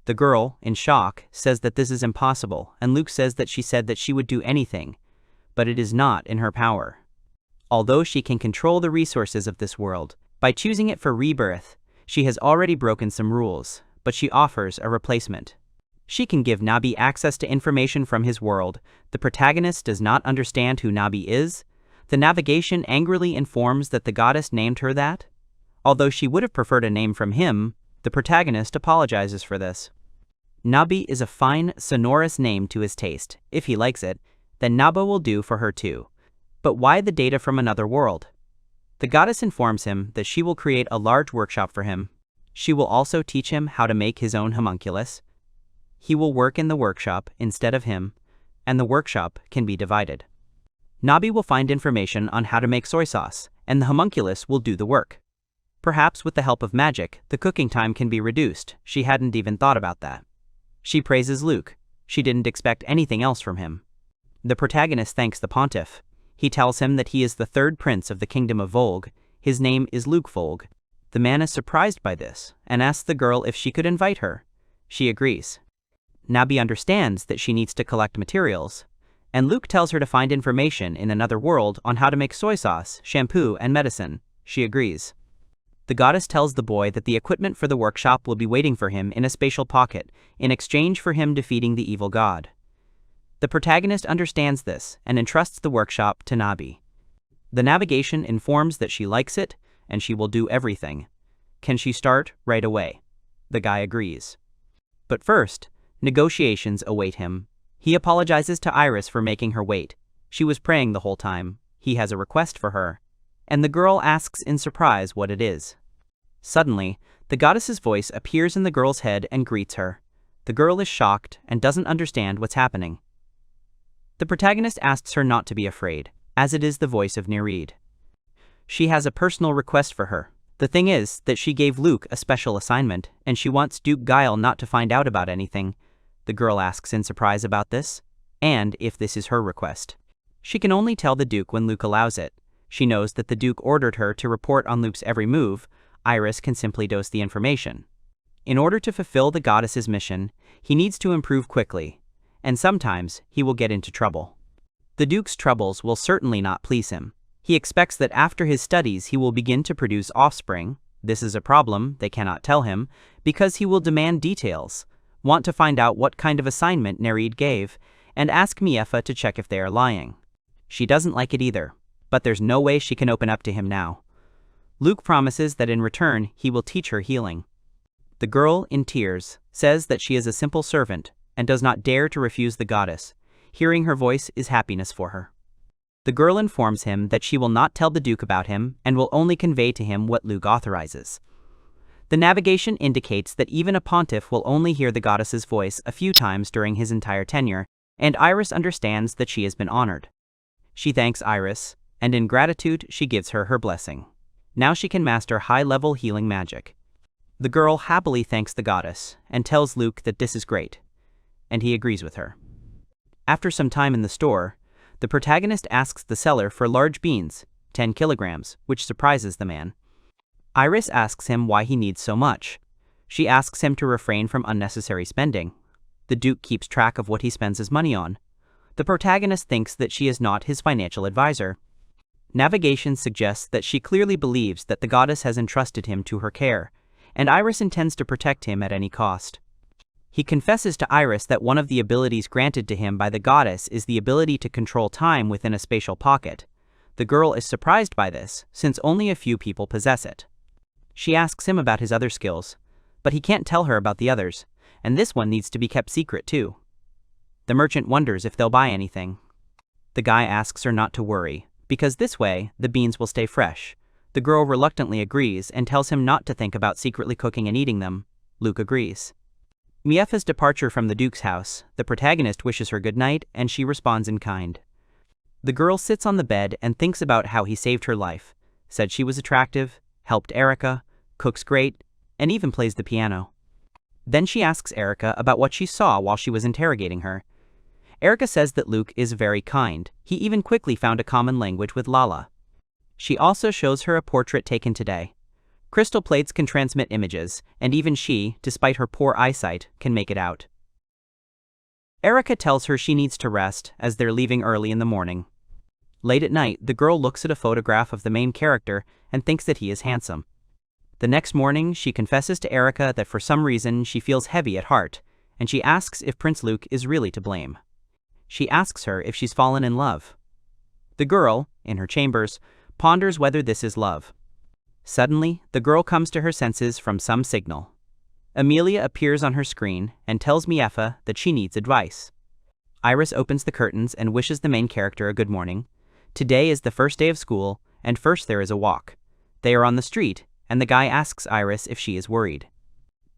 The girl, in shock, says that this is impossible, and Luke says that she said that she would do anything, but it is not in her power. Although she can control the resources of this world, by choosing it for rebirth, she has already broken some rules, but she offers a replacement. She can give Nabi access to information from his world. The protagonist does not understand who Nabi is. The navigation angrily informs that the goddess named her that. Although she would have preferred a name from him, the protagonist apologizes for this. Nabi is a fine, sonorous name to his taste. If he likes it, then Naba will do for her too. But why the data from another world? The goddess informs him that she will create a large workshop for him. She will also teach him how to make his own homunculus. He will work in the workshop instead of him, and the workshop can be divided. Nabi will find information on how to make soy sauce, and the homunculus will do the work. Perhaps with the help of magic, the cooking time can be reduced. She hadn't even thought about that. She praises Luke. She didn't expect anything else from him. The protagonist thanks the pontiff. He tells him that he is the third prince of the kingdom of Volg. His name is Luke Volg. The man is surprised by this, and asks the girl if she could invite her. She agrees. Nabi understands that she needs to collect materials, and Luke tells her to find information in another world on how to make soy sauce, shampoo, and medicine. She agrees. The goddess tells the boy that the equipment for the workshop will be waiting for him in a spatial pocket, in exchange for him defeating the evil god. The protagonist understands this and entrusts the workshop to Nabi. The navigation informs that she likes it, and she will do everything. Can she start right away? The guy agrees. But first, negotiations await him. He apologizes to Iris for making her wait. She was praying the whole time. He has a request for her, and the girl asks in surprise what it is. Suddenly, the goddess's voice appears in the girl's head and greets her. The girl is shocked and doesn't understand what's happening. The protagonist asks her not to be afraid, as it is the voice of Nereid. She has a personal request for her. The thing is that she gave Luke a special assignment, and she wants Duke Guile not to find out about anything. The girl asks in surprise about this, and if this is her request. She can only tell the Duke when Luke allows it. She knows that the Duke ordered her to report on Luke's every move. Iris can simply dose the information. In order to fulfill the goddess's mission, he needs to improve quickly, and sometimes he will get into trouble. The Duke's troubles will certainly not please him. He expects that after his studies he will begin to produce offspring. This is a problem they cannot tell him, because he will demand details, want to find out what kind of assignment Nereid gave, and ask Miefa to check if they are lying. She doesn't like it either, but there's no way she can open up to him now. Luke promises that in return he will teach her healing. The girl, in tears, says that she is a simple servant and does not dare to refuse the goddess. Hearing her voice is happiness for her. The girl informs him that she will not tell the Duke about him and will only convey to him what Luke authorizes. The navigation indicates that even a pontiff will only hear the goddess's voice a few times during his entire tenure, and Iris understands that she has been honored. She thanks Iris, and in gratitude she gives her her blessing. Now she can master high-level healing magic. The girl happily thanks the goddess and tells Luke that this is great, and he agrees with her. After some time in the store, the protagonist asks the seller for large beans, 10 kilograms, which surprises the man. Iris asks him why he needs so much. She asks him to refrain from unnecessary spending. The Duke keeps track of what he spends his money on. The protagonist thinks that she is not his financial advisor. Navigation suggests that she clearly believes that the goddess has entrusted him to her care, and Iris intends to protect him at any cost. He confesses to Iris that one of the abilities granted to him by the goddess is the ability to control time within a spatial pocket. The girl is surprised by this, since only a few people possess it. She asks him about his other skills, but he can't tell her about the others, and this one needs to be kept secret too. The merchant wonders if they'll buy anything. The guy asks her not to worry, because this way, the beans will stay fresh. The girl reluctantly agrees and tells him not to think about secretly cooking and eating them. Luke agrees. Miefa's departure from the Duke's house, the protagonist wishes her good night, and she responds in kind. The girl sits on the bed and thinks about how he saved her life, said she was attractive, helped Erica, cooks great, and even plays the piano. Then she asks Erica about what she saw while she was interrogating her. Erica says that Luke is very kind. He even quickly found a common language with Lala. She also shows her a portrait taken today. Crystal plates can transmit images, and even she, despite her poor eyesight, can make it out. Erica tells her she needs to rest as they're leaving early in the morning. Late at night, the girl looks at a photograph of the main character and thinks that he is handsome. The next morning, she confesses to Erica that for some reason she feels heavy at heart, and she asks if Prince Luke is really to blame. She asks her if she's fallen in love. The girl, in her chambers, ponders whether this is love. Suddenly, the girl comes to her senses from some signal. Amelia appears on her screen and tells Miefa that she needs advice. Iris opens the curtains and wishes the main character a good morning. Today is the first day of school, and first there is a walk. They are on the street, and the guy asks Iris if she is worried.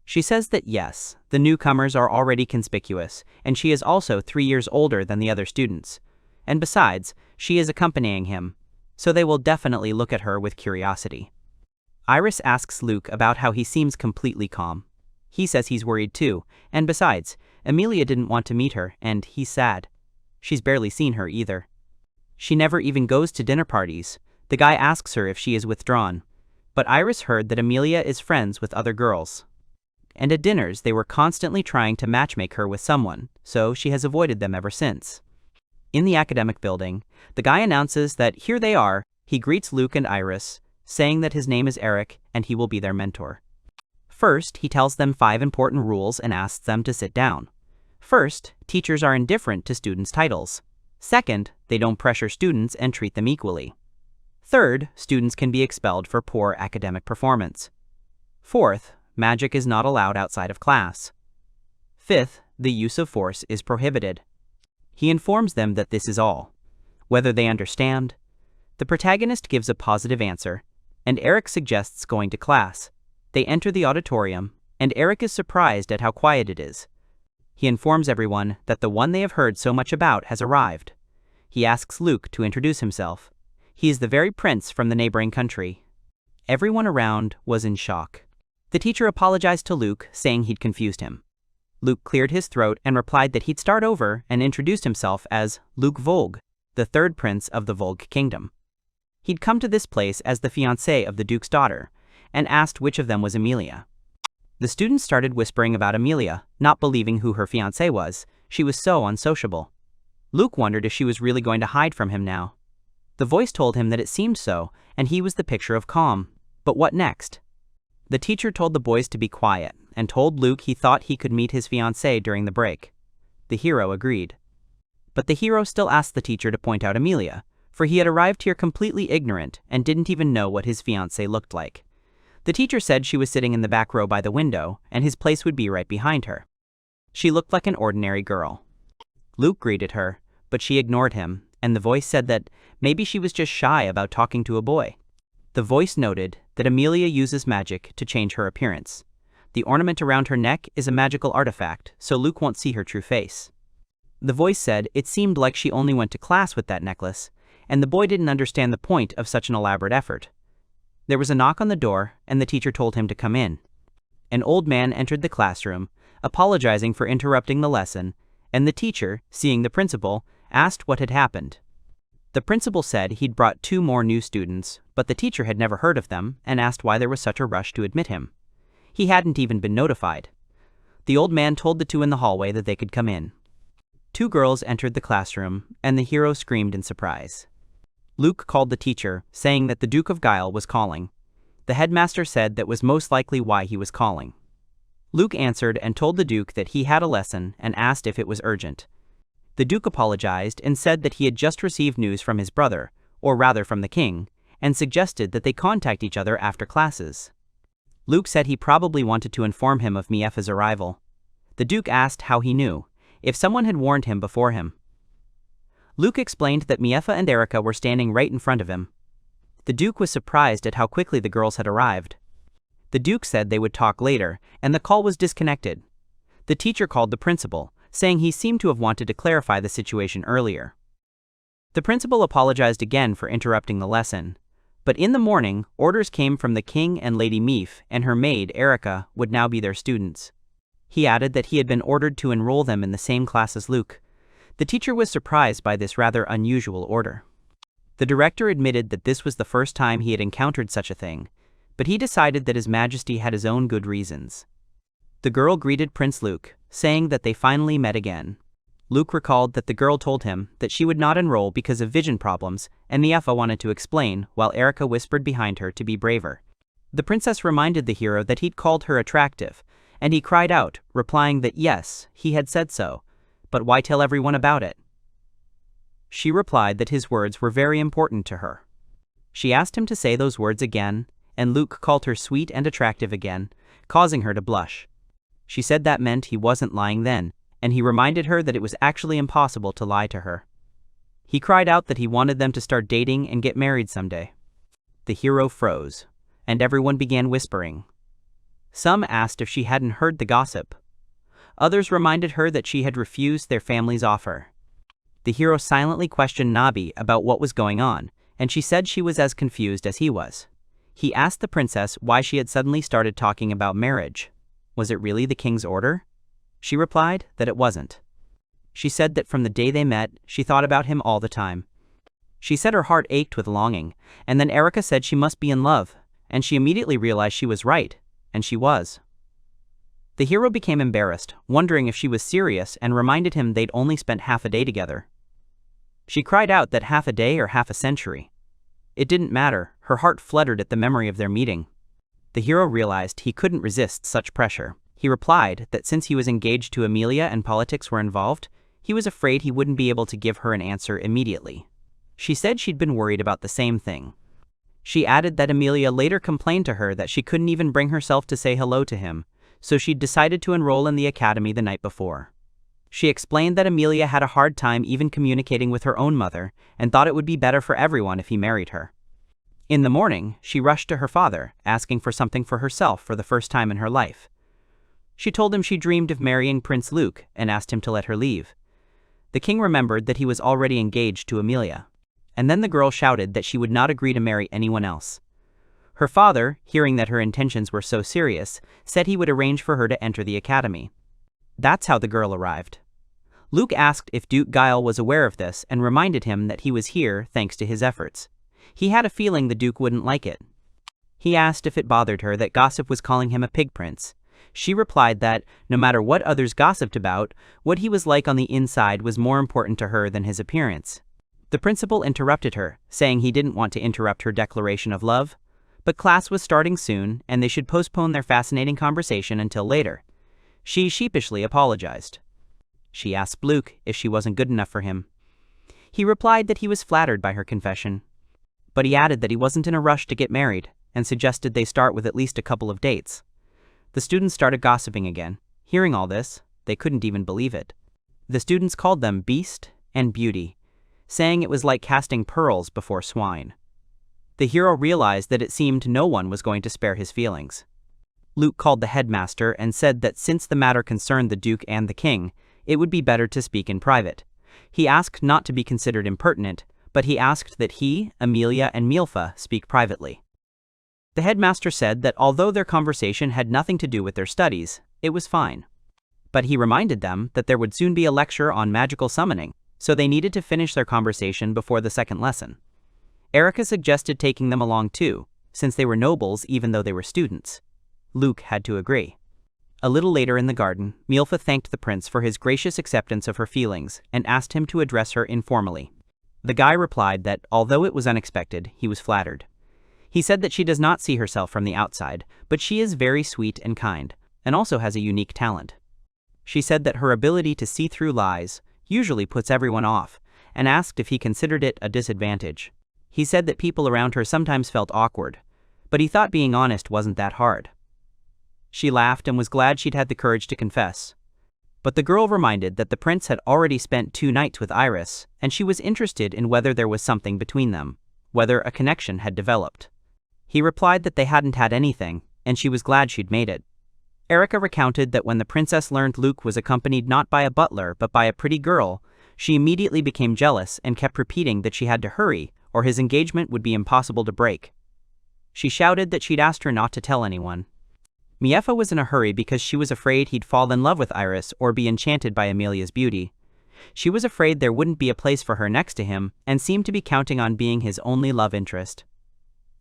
She says that yes, the newcomers are already conspicuous, and she is also 3 years older than the other students. And besides, she is accompanying him, so they will definitely look at her with curiosity. Iris asks Luke about how he seems completely calm. He says he's worried too, and besides, Amelia didn't want to meet her, and he's sad. She's barely seen her either. She never even goes to dinner parties. The guy asks her if she is withdrawn. But Iris heard that Amelia is friends with other girls. And at dinners they were constantly trying to matchmake her with someone, so she has avoided them ever since. In the academic building, the guy announces that here they are. He greets Luke and Iris, saying that his name is Eric and he will be their mentor. First, he tells them 5 important rules and asks them to sit down. First, teachers are indifferent to students' titles. Second, they don't pressure students and treat them equally. Third, students can be expelled for poor academic performance. Fourth, magic is not allowed outside of class. Fifth, the use of force is prohibited. He informs them that this is all. Whether they understand, the protagonist gives a positive answer, and Eric suggests going to class. They enter the auditorium, and Eric is surprised at how quiet it is. He informs everyone that the one they have heard so much about has arrived. He asks Luke to introduce himself. He is the very prince from the neighboring country. Everyone around was in shock. The teacher apologized to Luke, saying he'd confused him. Luke cleared his throat and replied that he'd start over and introduced himself as Luke Volg, the 3rd prince of the Volg kingdom. He'd come to this place as the fiancé of the duke's daughter, and asked which of them was Amelia. The students started whispering about Amelia, not believing who her fiancé was. She was so unsociable. Luke wondered if she was really going to hide from him now. The voice told him that it seemed so, and he was the picture of calm. But what next? The teacher told the boys to be quiet, and told Luke he thought he could meet his fiancée during the break. The hero agreed. But the hero still asked the teacher to point out Amelia, for he had arrived here completely ignorant and didn't even know what his fiancée looked like. The teacher said she was sitting in the back row by the window, and his place would be right behind her. She looked like an ordinary girl. Luke greeted her, but she ignored him, and the voice said that maybe she was just shy about talking to a boy. The voice noted that Amelia uses magic to change her appearance. The ornament around her neck is a magical artifact, so Luke won't see her true face. The voice said it seemed like she only went to class with that necklace, and the boy didn't understand the point of such an elaborate effort. There was a knock on the door, and the teacher told him to come in. An old man entered the classroom, apologizing for interrupting the lesson, and the teacher, seeing the principal, asked what had happened. The principal said he'd brought 2 more new students, but the teacher had never heard of them and asked why there was such a rush to admit him. He hadn't even been notified. The old man told the 2 in the hallway that they could come in. 2 girls entered the classroom, and the hero screamed in surprise. Luke called the teacher, saying that the Duke of Guile was calling. The headmaster said that was most likely why he was calling. Luke answered and told the Duke that he had a lesson and asked if it was urgent. The Duke apologized and said that he had just received news from his brother, or rather from the king, and suggested that they contact each other after classes. Luke said he probably wanted to inform him of Miefa's arrival. The Duke asked how he knew, if someone had warned him before him. Luke explained that Miefa and Erica were standing right in front of him. The Duke was surprised at how quickly the girls had arrived. The Duke said they would talk later, and the call was disconnected. The teacher called the principal, saying he seemed to have wanted to clarify the situation earlier. The principal apologized again for interrupting the lesson, But in the morning, orders came from the king and Lady Meef and her maid, Erica, would now be their students. He added that he had been ordered to enroll them in the same class as Luke. The teacher was surprised by this rather unusual order. The director admitted that this was the first time he had encountered such a thing, but he decided that His Majesty had his own good reasons. The girl greeted Prince Luke, saying that they finally met again. Luke recalled that the girl told him that she would not enroll because of vision problems, and the Effa wanted to explain, while Erica whispered behind her to be braver. The princess reminded the hero that he'd called her attractive, and he cried out, replying that yes, he had said so, but why tell everyone about it? She replied that his words were very important to her. She asked him to say those words again, and Luke called her sweet and attractive again, causing her to blush. She said that meant he wasn't lying then, and he reminded her that it was actually impossible to lie to her. He cried out that he wanted them to start dating and get married someday. The hero froze, and everyone began whispering. Some asked if she hadn't heard the gossip. Others reminded her that she had refused their family's offer. The hero silently questioned Nabi about what was going on, and she said she was as confused as he was. He asked the princess why she had suddenly started talking about marriage. Was it really the king's order? She replied that it wasn't. She said that from the day they met, she thought about him all the time. She said her heart ached with longing, and then Erica said she must be in love, and she immediately realized she was right, and she was. The hero became embarrassed, wondering if she was serious, and reminded him they'd only spent half a day together. She cried out that half a day or half a century. It didn't matter, her heart fluttered at the memory of their meeting. The hero realized he couldn't resist such pressure. He replied that since he was engaged to Amelia and politics were involved, he was afraid he wouldn't be able to give her an answer immediately. She said she'd been worried about the same thing. She added that Amelia later complained to her that she couldn't even bring herself to say hello to him, so she'd decided to enroll in the academy the night before. She explained that Amelia had a hard time even communicating with her own mother and thought it would be better for everyone if he married her. In the morning, she rushed to her father, asking for something for herself for the first time in her life. She told him she dreamed of marrying Prince Luke and asked him to let her leave. The king remembered that he was already engaged to Amelia. And then the girl shouted that she would not agree to marry anyone else. Her father, hearing that her intentions were so serious, said he would arrange for her to enter the academy. That's how the girl arrived. Luke asked if Duke Guile was aware of this and reminded him that he was here thanks to his efforts. He had a feeling the Duke wouldn't like it. He asked if it bothered her that gossip was calling him a pig prince. She replied that, no matter what others gossiped about, what he was like on the inside was more important to her than his appearance. The principal interrupted her, saying he didn't want to interrupt her declaration of love, but class was starting soon and they should postpone their fascinating conversation until later. She sheepishly apologized. She asked Luke if she wasn't good enough for him. He replied that he was flattered by her confession, but he added that he wasn't in a rush to get married and suggested they start with at least a couple of dates. The students started gossiping again. Hearing all this, they couldn't even believe it. The students called them Beast and Beauty, saying it was like casting pearls before swine. The hero realized that it seemed no one was going to spare his feelings. Luke called the headmaster and said that since the matter concerned the Duke and the King, it would be better to speak in private. He asked not to be considered impertinent, but he asked that he, Amelia, and Milfa speak privately. The headmaster said that although their conversation had nothing to do with their studies, it was fine. But he reminded them that there would soon be a lecture on magical summoning, so they needed to finish their conversation before the second lesson. Erica suggested taking them along too, since they were nobles even though they were students. Luke had to agree. A little later in the garden, Milfa thanked the prince for his gracious acceptance of her feelings and asked him to address her informally. The guy replied that, although it was unexpected, he was flattered. He said that she does not see herself from the outside, but she is very sweet and kind, and also has a unique talent. She said that her ability to see through lies usually puts everyone off, and asked if he considered it a disadvantage. He said that people around her sometimes felt awkward, but he thought being honest wasn't that hard. She laughed and was glad she'd had the courage to confess. But the girl reminded that the prince had already spent 2 nights with Iris, and she was interested in whether there was something between them, whether a connection had developed. He replied that they hadn't had anything, and she was glad she'd made it. Erica recounted that when the princess learned Luke was accompanied not by a butler but by a pretty girl, she immediately became jealous and kept repeating that she had to hurry, or his engagement would be impossible to break. She shouted that she'd asked her not to tell anyone. Miefa was in a hurry because she was afraid he'd fall in love with Iris or be enchanted by Emilia's beauty. She was afraid there wouldn't be a place for her next to him and seemed to be counting on being his only love interest.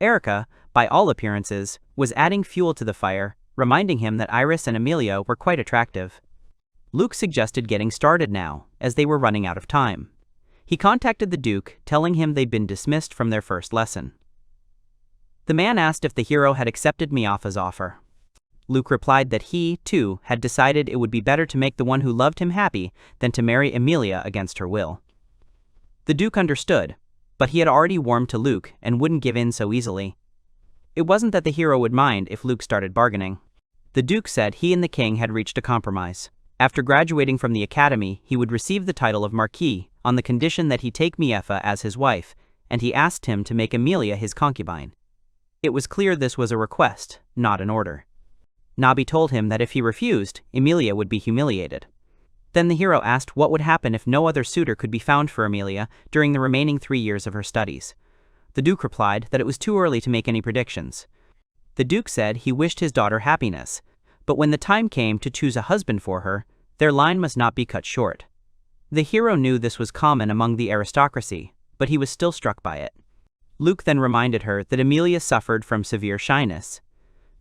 Erica, by all appearances, was adding fuel to the fire, reminding him that Iris and Emilia were quite attractive. Luke suggested getting started now, as they were running out of time. He contacted the Duke, telling him they'd been dismissed from their first lesson. The man asked if the hero had accepted Miafa's offer. Luke replied that he, too, had decided it would be better to make the one who loved him happy than to marry Emilia against her will. The Duke understood, but he had already warmed to Luke and wouldn't give in so easily. It wasn't that the hero would mind if Luke started bargaining. The Duke said he and the king had reached a compromise. After graduating from the academy, he would receive the title of Marquis on the condition that he take Miefa as his wife, and he asked him to make Emilia his concubine. It was clear this was a request, not an order. Nabi told him that if he refused, Emilia would be humiliated. Then the hero asked what would happen if no other suitor could be found for Emilia during the remaining 3 years of her studies. The Duke replied that it was too early to make any predictions. The Duke said he wished his daughter happiness, but when the time came to choose a husband for her, their line must not be cut short. The hero knew this was common among the aristocracy, but he was still struck by it. Luke then reminded her that Emilia suffered from severe shyness.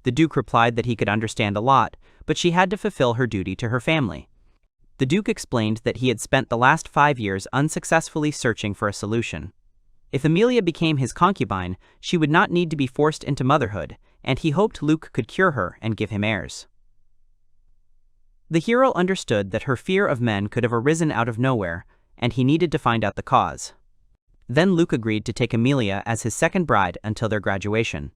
The Duke replied that he could understand a lot, but she had to fulfill her duty to her family. The Duke explained that he had spent the last 5 years unsuccessfully searching for a solution. If Emilia became his concubine, she would not need to be forced into motherhood, and he hoped Luke could cure her and give him heirs. The hero understood that her fear of men could have arisen out of nowhere, and he needed to find out the cause. Then Luke agreed to take Emilia as his second bride until their graduation.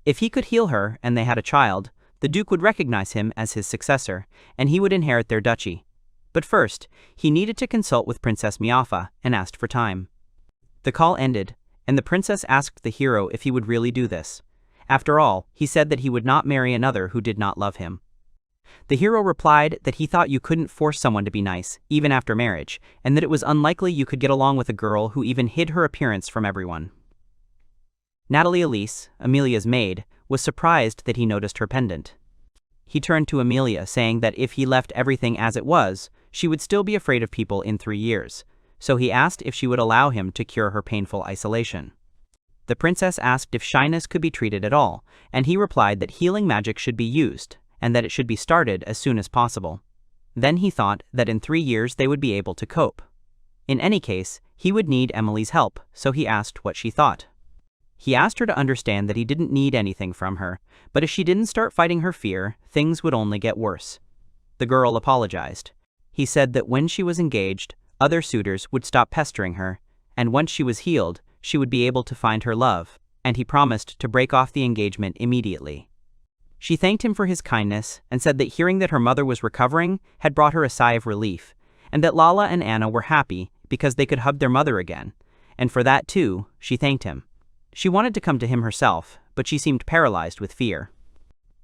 If he could heal her and they had a child, the Duke would recognize him as his successor, and he would inherit their duchy. But first, he needed to consult with Princess Miafa and asked for time. The call ended, and the princess asked the hero if he would really do this. After all, he said that he would not marry another who did not love him. The hero replied that he thought you couldn't force someone to be nice, even after marriage, and that it was unlikely you could get along with a girl who even hid her appearance from everyone. Natalie Elise, Emilia's maid, was surprised that he noticed her pendant. He turned to Emilia, saying that if he left everything as it was, she would still be afraid of people in 3 years, so he asked if she would allow him to cure her painful isolation. The princess asked if shyness could be treated at all, and he replied that healing magic should be used, and that it should be started as soon as possible. Then he thought that in 3 years they would be able to cope. In any case, he would need Emily's help, so he asked what she thought. He asked her to understand that he didn't need anything from her, but if she didn't start fighting her fear, things would only get worse. The girl apologized. He said that when she was engaged, other suitors would stop pestering her, and once she was healed, she would be able to find her love, and he promised to break off the engagement immediately. She thanked him for his kindness and said that hearing that her mother was recovering had brought her a sigh of relief, and that Lala and Anna were happy because they could hug their mother again, and for that too, she thanked him. She wanted to come to him herself, but she seemed paralyzed with fear.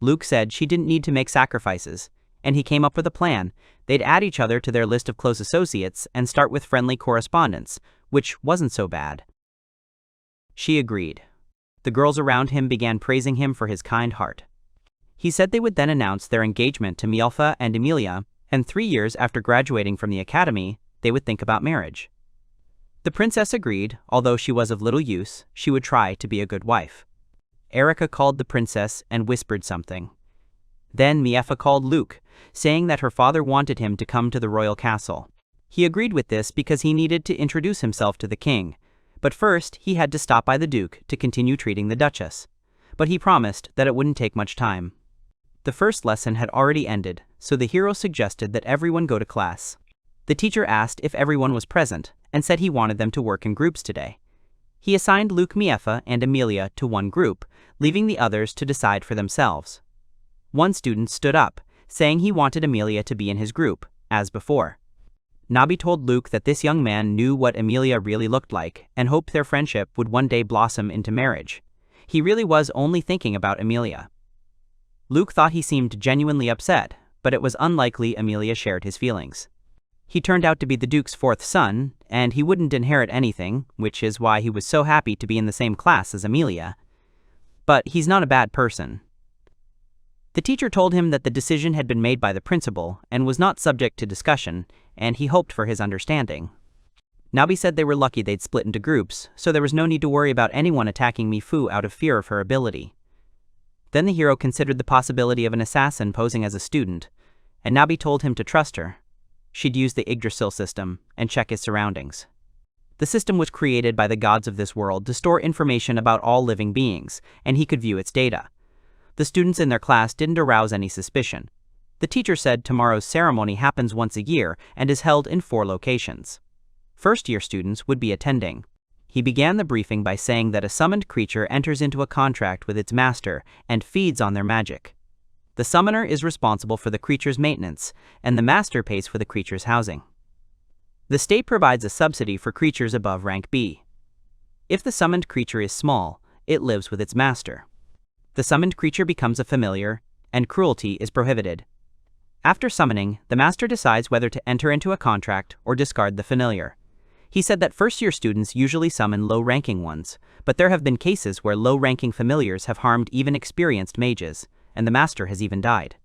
Luke said she didn't need to make sacrifices, and he came up with a plan. They'd add each other to their list of close associates and start with friendly correspondence, which wasn't so bad. She agreed. The girls around him began praising him for his kind heart. He said they would then announce their engagement to Mialfa and Emilia, and 3 years after graduating from the academy, they would think about marriage. The princess agreed, although she was of little use, she would try to be a good wife. Erica called the princess and whispered something. Then Miefa called Luke, saying that her father wanted him to come to the royal castle. He agreed with this because he needed to introduce himself to the king, but first he had to stop by the Duke to continue treating the Duchess. But he promised that it wouldn't take much time. The first lesson had already ended, so the hero suggested that everyone go to class. The teacher asked if everyone was present, and said he wanted them to work in groups today. He assigned Luke, Miefa, and Emilia to one group, leaving the others to decide for themselves. One student stood up, saying he wanted Emilia to be in his group, as before. Nabi told Luke that this young man knew what Emilia really looked like and hoped their friendship would one day blossom into marriage. He really was only thinking about Emilia. Luke thought he seemed genuinely upset, but it was unlikely Emilia shared his feelings. He turned out to be the Duke's fourth son, and he wouldn't inherit anything, which is why he was so happy to be in the same class as Emilia. But he's not a bad person. The teacher told him that the decision had been made by the principal and was not subject to discussion, and he hoped for his understanding. Nabi said they were lucky they'd split into groups, so there was no need to worry about anyone attacking Mifu out of fear of her ability. Then the hero considered the possibility of an assassin posing as a student, and Nabi told him to trust her. She'd use the Yggdrasil system and check his surroundings. The system was created by the gods of this world to store information about all living beings, and he could view its data. The students in their class didn't arouse any suspicion. The teacher said tomorrow's ceremony happens once a year and is held in 4 locations. First-year students would be attending. He began the briefing by saying that a summoned creature enters into a contract with its master and feeds on their magic. The summoner is responsible for the creature's maintenance, and the master pays for the creature's housing. The state provides a subsidy for creatures above rank B. If the summoned creature is small, it lives with its master. The summoned creature becomes a familiar, and cruelty is prohibited. After summoning, the master decides whether to enter into a contract or discard the familiar. He said that first-year students usually summon low-ranking ones, but there have been cases where low-ranking familiars have harmed even experienced mages, and the master has even died.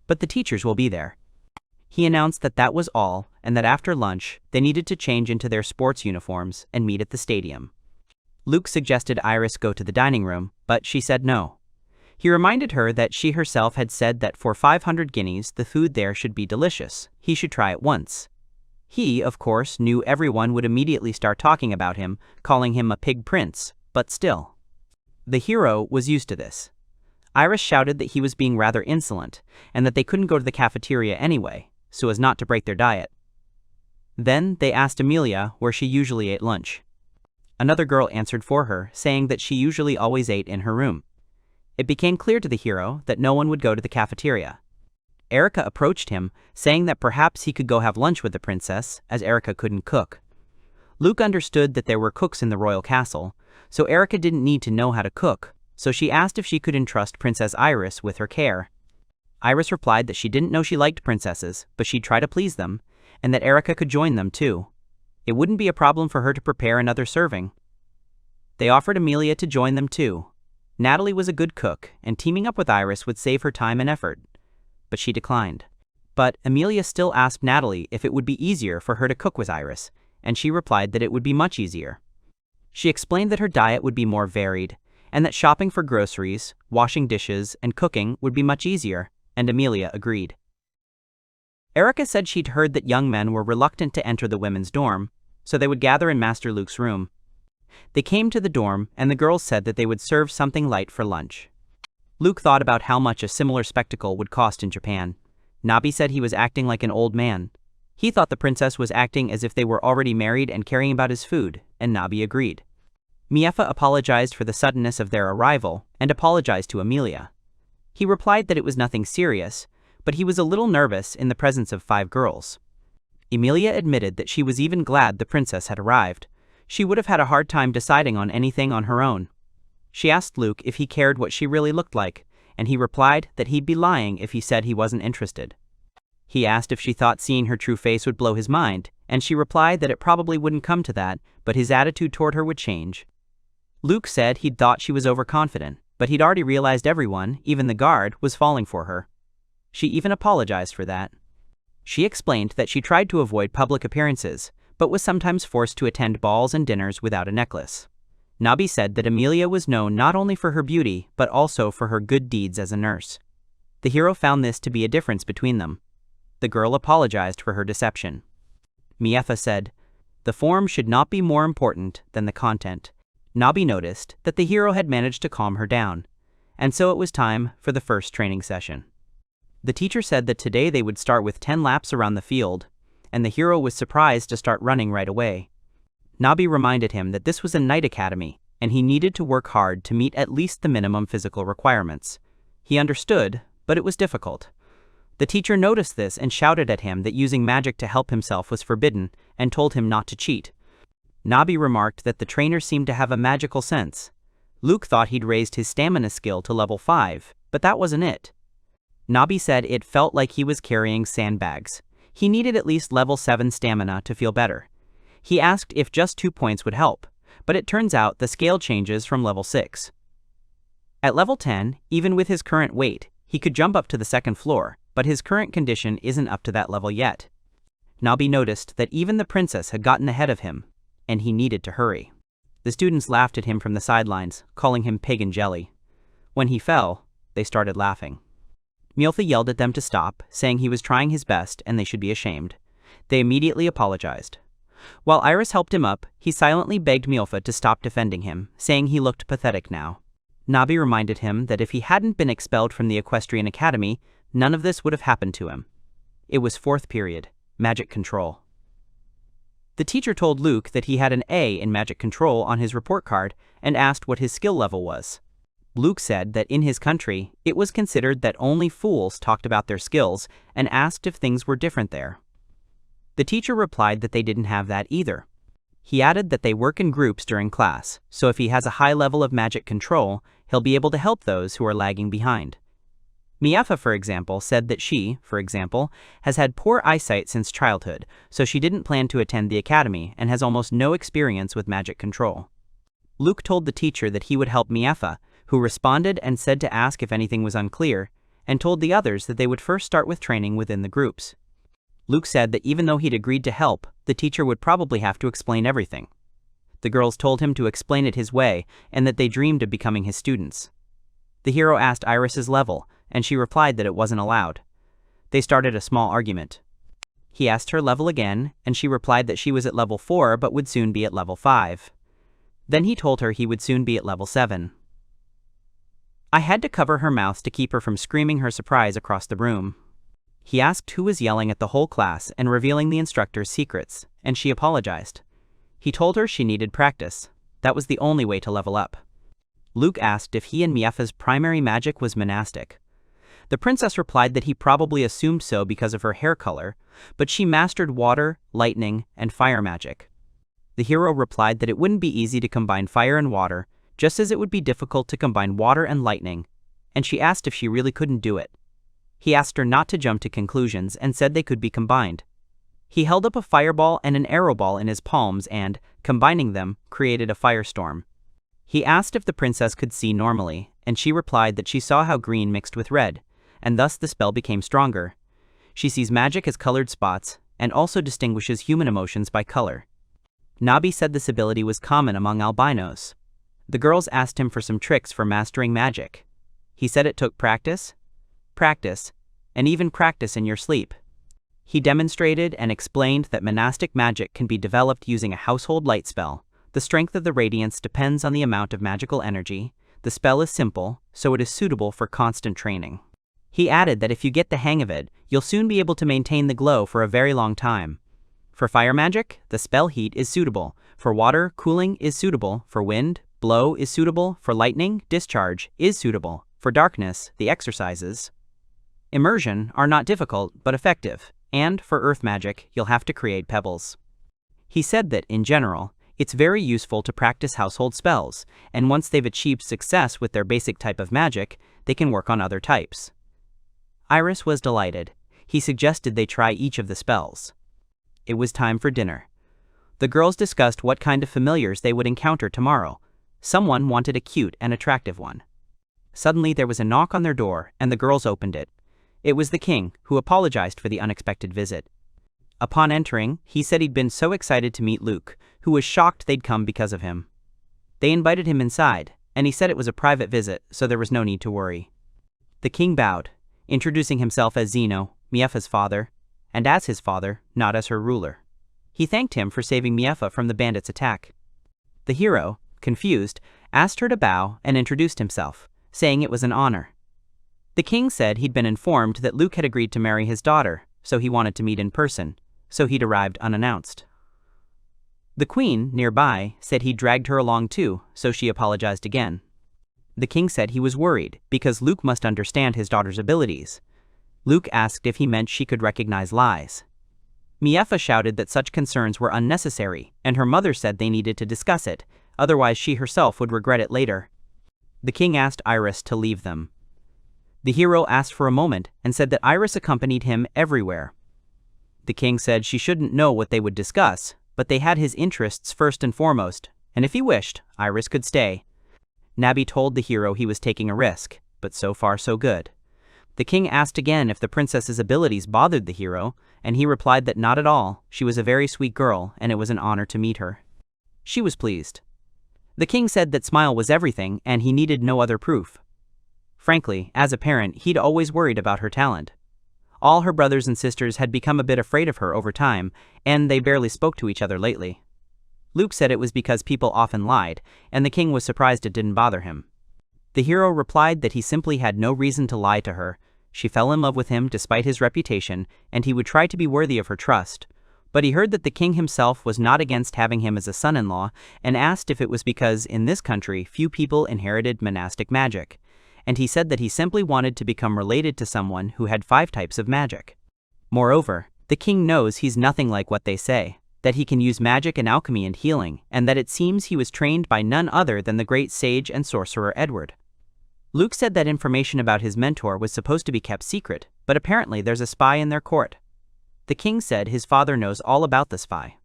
But the teachers will be there. He announced that that was all, and that after lunch, they needed to change into their sports uniforms and meet at the stadium. Luke suggested Iris go to the dining room, but she said no. He reminded her that she herself had said that for 500 guineas the food there should be delicious. He should try it once. He, of course, knew everyone would immediately start talking about him, calling him a pig prince, but still. The hero was used to this. Iris shouted that he was being rather insolent, and that they couldn't go to the cafeteria anyway, so as not to break their diet. Then they asked Emilia where she usually ate lunch. Another girl answered for her, saying that she usually always ate in her room. It became clear to the hero that no one would go to the cafeteria. Erica approached him, saying that perhaps he could go have lunch with the princess, as Erica couldn't cook. Luke understood that there were cooks in the royal castle, so Erica didn't need to know how to cook, so she asked if she could entrust Princess Iris with her care. Iris replied that she didn't know she liked princesses, but she'd try to please them, and that Erica could join them too. It wouldn't be a problem for her to prepare another serving. They offered Emilia to join them too. Natalie was a good cook, and teaming up with Iris would save her time and effort. But she declined. But Emilia still asked Natalie if it would be easier for her to cook with Iris, and she replied that it would be much easier. She explained that her diet would be more varied, and that shopping for groceries, washing dishes, and cooking would be much easier, and Emilia agreed. Erica said she'd heard that young men were reluctant to enter the women's dorm, so they would gather in Master Luke's room. They came to the dorm, and the girls said that they would serve something light for lunch. Luke thought about how much a similar spectacle would cost in Japan. Nabi said he was acting like an old man. He thought the princess was acting as if they were already married and caring about his food, and Nabi agreed. Miefa apologized for the suddenness of their arrival, and apologized to Emilia. He replied that it was nothing serious, but he was a little nervous in the presence of 5 girls. Emilia admitted that she was even glad the princess had arrived. She would have had a hard time deciding on anything on her own. She asked Luke if he cared what she really looked like, and he replied that he'd be lying if he said he wasn't interested. He asked if she thought seeing her true face would blow his mind, and she replied that it probably wouldn't come to that, but his attitude toward her would change. Luke said he'd thought she was overconfident, but he'd already realized everyone, even the guard, was falling for her. She even apologized for that. She explained that she tried to avoid public appearances, but was sometimes forced to attend balls and dinners without a necklace. Nabi said that Emilia was known not only for her beauty, but also for her good deeds as a nurse. The hero found this to be a difference between them. The girl apologized for her deception. Miefa said, "The form should not be more important than the content." Nabi noticed that the hero had managed to calm her down, and so it was time for the first training session. The teacher said that today they would start with 10 laps around the field, and the hero was surprised to start running right away. Nabi reminded him that this was a night academy, and he needed to work hard to meet at least the minimum physical requirements. He understood, but it was difficult. The teacher noticed this and shouted at him that using magic to help himself was forbidden, and told him not to cheat. Nabi remarked that the trainer seemed to have a magical sense. Luke thought he'd raised his stamina skill to level 5, but that wasn't it. Nabi said it felt like he was carrying sandbags. He needed at least level 7 stamina to feel better. He asked if just 2 points would help, but it turns out the scale changes from level 6. At level 10, even with his current weight, he could jump up to the 2nd floor, but his current condition isn't up to that level yet. Nabi noticed that even the princess had gotten ahead of him, and he needed to hurry. The students laughed at him from the sidelines, calling him pig and jelly. When he fell, they started laughing. Mjolnir yelled at them to stop, saying he was trying his best and they should be ashamed. They immediately apologized. While Iris helped him up, he silently begged Mjolnir to stop defending him, saying he looked pathetic now. Nabi reminded him that if he hadn't been expelled from the Equestrian Academy, none of this would have happened to him. It was 4th period, Magic Control. The teacher told Luke that he had an A in Magic Control on his report card and asked what his skill level was. Luke said that in his country, it was considered that only fools talked about their skills and asked if things were different there. The teacher replied that they didn't have that either. He added that they work in groups during class, so if he has a high level of magic control, he'll be able to help those who are lagging behind. Miafa, for example, said that she, for example, has had poor eyesight since childhood, so she didn't plan to attend the academy and has almost no experience with magic control. Luke told the teacher that he would help Miafa, who responded and said to ask if anything was unclear, and told the others that they would first start with training within the groups. Luke said that even though he'd agreed to help, the teacher would probably have to explain everything. The girls told him to explain it his way and that they dreamed of becoming his students. The hero asked Iris's level, and she replied that it wasn't allowed. They started a small argument. He asked her level again, and she replied that she was at level 4 but would soon be at level 5. Then he told her he would soon be at level 7. I had to cover her mouth to keep her from screaming her surprise across the room. He asked who was yelling at the whole class and revealing the instructor's secrets, and she apologized. He told her she needed practice. That was the only way to level up. Luke asked if he and Miafa's primary magic was monastic. The princess replied that he probably assumed so because of her hair color, but she mastered water, lightning, and fire magic. The hero replied that it wouldn't be easy to combine fire and water, just as it would be difficult to combine water and lightning, and she asked if she really couldn't do it. He asked her not to jump to conclusions and said they could be combined. He held up a fireball and an arrow ball in his palms and, combining them, created a firestorm. He asked if the princess could see normally, and she replied that she saw how green mixed with red, and thus the spell became stronger. She sees magic as colored spots, and also distinguishes human emotions by color. Nabi said this ability was common among albinos. The girls asked him for some tricks for mastering magic. He said it took practice, and even practice in your sleep. He demonstrated and explained that monastic magic can be developed using a household light spell. The strength of the radiance depends on the amount of magical energy. The spell is simple, so it is suitable for constant training. He added that if you get the hang of it, you'll soon be able to maintain the glow for a very long time. For fire magic, the spell heat is suitable. For water, cooling is suitable. For wind, blow is suitable. For lightning, discharge is suitable. For darkness, the exercises, immersion, are not difficult but effective. And for earth magic, you'll have to create pebbles. He said that, in general, it's very useful to practice household spells, and once they've achieved success with their basic type of magic, they can work on other types. Iris was delighted. He suggested they try each of the spells. It was time for dinner. The girls discussed what kind of familiars they would encounter tomorrow. Someone wanted a cute and attractive one. Suddenly there was a knock on their door, and the girls opened it. It was the king, who apologized for the unexpected visit. Upon entering, he said he'd been so excited to meet Luke, who was shocked they'd come because of him. They invited him inside, and he said it was a private visit, so there was no need to worry. The king bowed, introducing himself as Zeno, Miafa's father, and as his father, not as her ruler. He thanked him for saving Miafa from the bandits' attack. The hero, confused, asked her to bow and introduced himself, saying it was an honor. The king said he'd been informed that Luke had agreed to marry his daughter, so he wanted to meet in person, so he'd arrived unannounced. The queen, nearby, said he'd dragged her along too, so she apologized again. The king said he was worried, because Luke must understand his daughter's abilities. Luke asked if he meant she could recognize lies. Miafa shouted that such concerns were unnecessary, and her mother said they needed to discuss it, otherwise she herself would regret it later. The king asked Iris to leave them. The hero asked for a moment and said that Iris accompanied him everywhere. The king said she shouldn't know what they would discuss, but they had his interests first and foremost, and if he wished, Iris could stay. Nabi told the hero he was taking a risk, but so far so good. The king asked again if the princess's abilities bothered the hero, and he replied that not at all. She was a very sweet girl, and it was an honor to meet her. She was pleased. The king said that smile was everything, and he needed no other proof. Frankly, as a parent, he'd always worried about her talent. All her brothers and sisters had become a bit afraid of her over time, and they barely spoke to each other lately. Luke said it was because people often lied, and the king was surprised it didn't bother him. The hero replied that he simply had no reason to lie to her. She fell in love with him despite his reputation, and he would try to be worthy of her trust. But he heard that the king himself was not against having him as a son-in-law, and asked if it was because in this country few people inherited monastic magic. And he said that he simply wanted to become related to someone who had 5 types of magic. Moreover, the king knows he's nothing like what they say, that he can use magic and alchemy and healing, and that it seems he was trained by none other than the great sage and sorcerer Edward. Luke said that information about his mentor was supposed to be kept secret, but apparently there's a spy in their court. The king said his father knows all about the spy.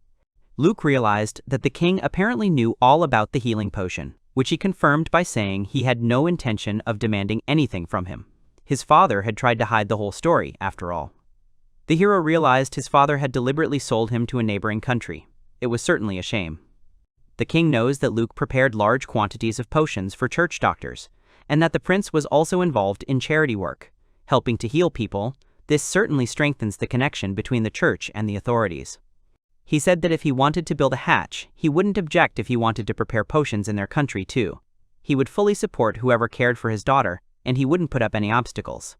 Luke realized that the king apparently knew all about the healing potion, which he confirmed by saying he had no intention of demanding anything from him. His father had tried to hide the whole story, after all. The hero realized his father had deliberately sold him to a neighboring country. It was certainly a shame. The king knows that Luke prepared large quantities of potions for church doctors, and that the prince was also involved in charity work, helping to heal people. This certainly strengthens the connection between the church and the authorities. He said that if he wanted to build a hatch, he wouldn't object if he wanted to prepare potions in their country too. He would fully support whoever cared for his daughter, and he wouldn't put up any obstacles.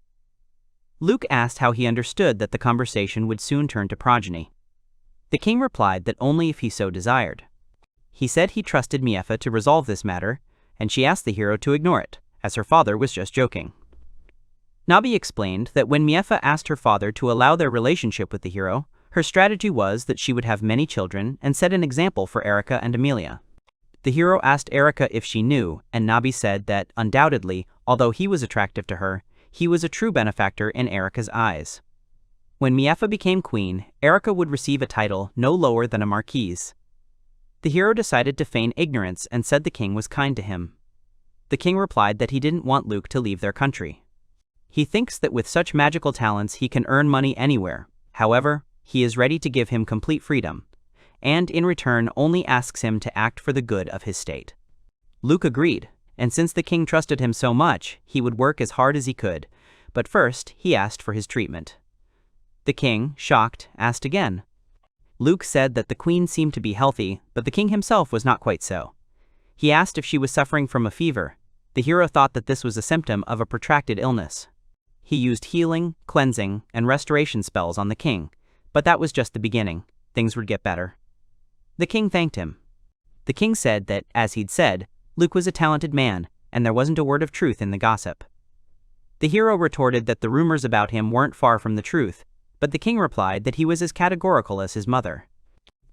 Luke asked how he understood that the conversation would soon turn to progeny. The king replied that only if he so desired. He said he trusted Miefa to resolve this matter, and she asked the hero to ignore it, as her father was just joking. Nabi explained that when Miefa asked her father to allow their relationship with the hero, her strategy was that she would have many children and set an example for Erika and Amelia. The hero asked Erika if she knew, and Nabi said that, undoubtedly, although he was attractive to her, he was a true benefactor in Erika's eyes. When Miefa became queen, Erika would receive a title no lower than a marquise. The hero decided to feign ignorance and said the king was kind to him. The king replied that he didn't want Luke to leave their country. He thinks that with such magical talents he can earn money anywhere. However, he is ready to give him complete freedom, and in return only asks him to act for the good of his state. Luke agreed, and since the king trusted him so much, he would work as hard as he could, but first he asked for his treatment. The king, shocked, asked again. Luke said that the queen seemed to be healthy, but the king himself was not quite so. He asked if she was suffering from a fever. The hero thought that this was a symptom of a protracted illness. He used healing, cleansing, and restoration spells on the king, but that was just the beginning. Things would get better. The king thanked him. The king said that, as he'd said, Luke was a talented man, and there wasn't a word of truth in the gossip. The hero retorted that the rumors about him weren't far from the truth, but the king replied that he was as categorical as his mother.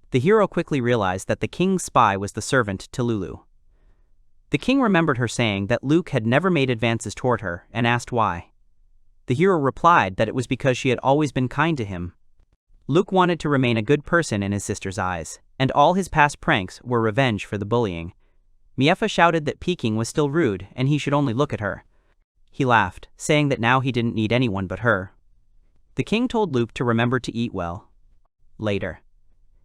The hero quickly realized that the king's spy was the servant to Lulu. The king remembered her saying that Luke had never made advances toward her, and asked why. The hero replied that it was because she had always been kind to him. Luke wanted to remain a good person in his sister's eyes, and all his past pranks were revenge for the bullying. Miefa shouted that peeking was still rude and he should only look at her. He laughed, saying that now he didn't need anyone but her. The king told Luke to remember to eat well. Later,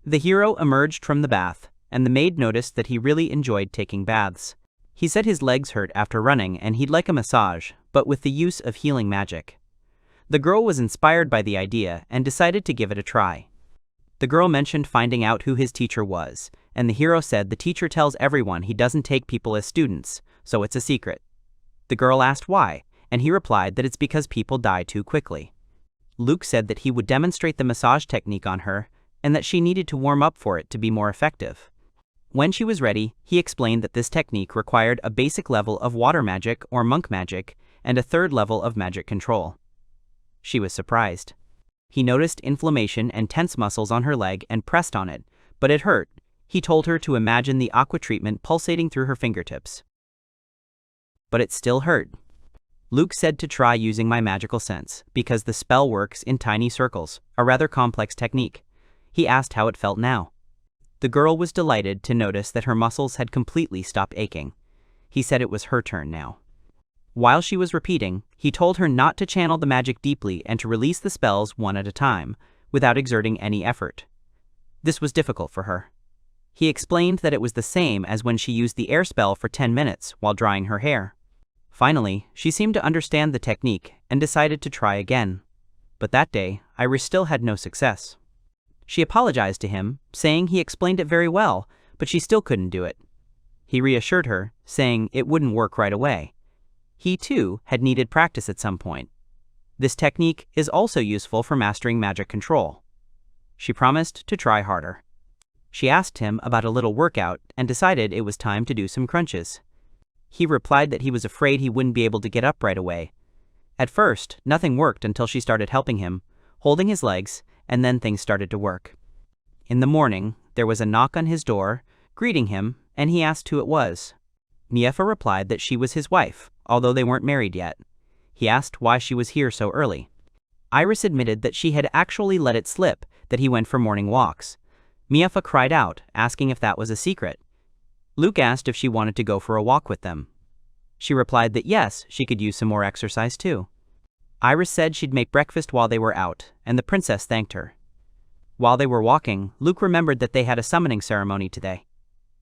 the hero emerged from the bath, and the maid noticed that he really enjoyed taking baths. He said his legs hurt after running and he'd like a massage, but with the use of healing magic. The girl was inspired by the idea and decided to give it a try. The girl mentioned finding out who his teacher was, and the hero said the teacher tells everyone he doesn't take people as students, so it's a secret. The girl asked why, and he replied that it's because people die too quickly. Luke said that he would demonstrate the massage technique on her, and that she needed to warm up for it to be more effective. When she was ready, he explained that this technique required a basic level of water magic or monk magic, and a third level of magic control. She was surprised. He noticed inflammation and tense muscles on her leg and pressed on it, but it hurt. He told her to imagine the aqua treatment pulsating through her fingertips. But it still hurt. Luke said to try using my magical sense, because the spell works in tiny circles, a rather complex technique. He asked how it felt now. The girl was delighted to notice that her muscles had completely stopped aching. He said it was her turn now. While she was repeating, he told her not to channel the magic deeply and to release the spells one at a time, without exerting any effort. This was difficult for her. He explained that it was the same as when she used the air spell for 10 minutes while drying her hair. Finally, she seemed to understand the technique and decided to try again. But that day, Iris still had no success. She apologized to him, saying he explained it very well, but she still couldn't do it. He reassured her, saying it wouldn't work right away. He, too, had needed practice at some point. This technique is also useful for mastering magic control. She promised to try harder. She asked him about a little workout and decided it was time to do some crunches. He replied that he was afraid he wouldn't be able to get up right away. At first, nothing worked until she started helping him, holding his legs, and then things started to work. In the morning, there was a knock on his door, greeting him, and he asked who it was. Miefa replied that she was his wife, although they weren't married yet. He asked why she was here so early. Iris admitted that she had actually let it slip that he went for morning walks. Miefa cried out, asking if that was a secret. Luke asked if she wanted to go for a walk with them. She replied that yes, she could use some more exercise too. Iris said she'd make breakfast while they were out, and the princess thanked her. While they were walking, Luke remembered that they had a summoning ceremony today.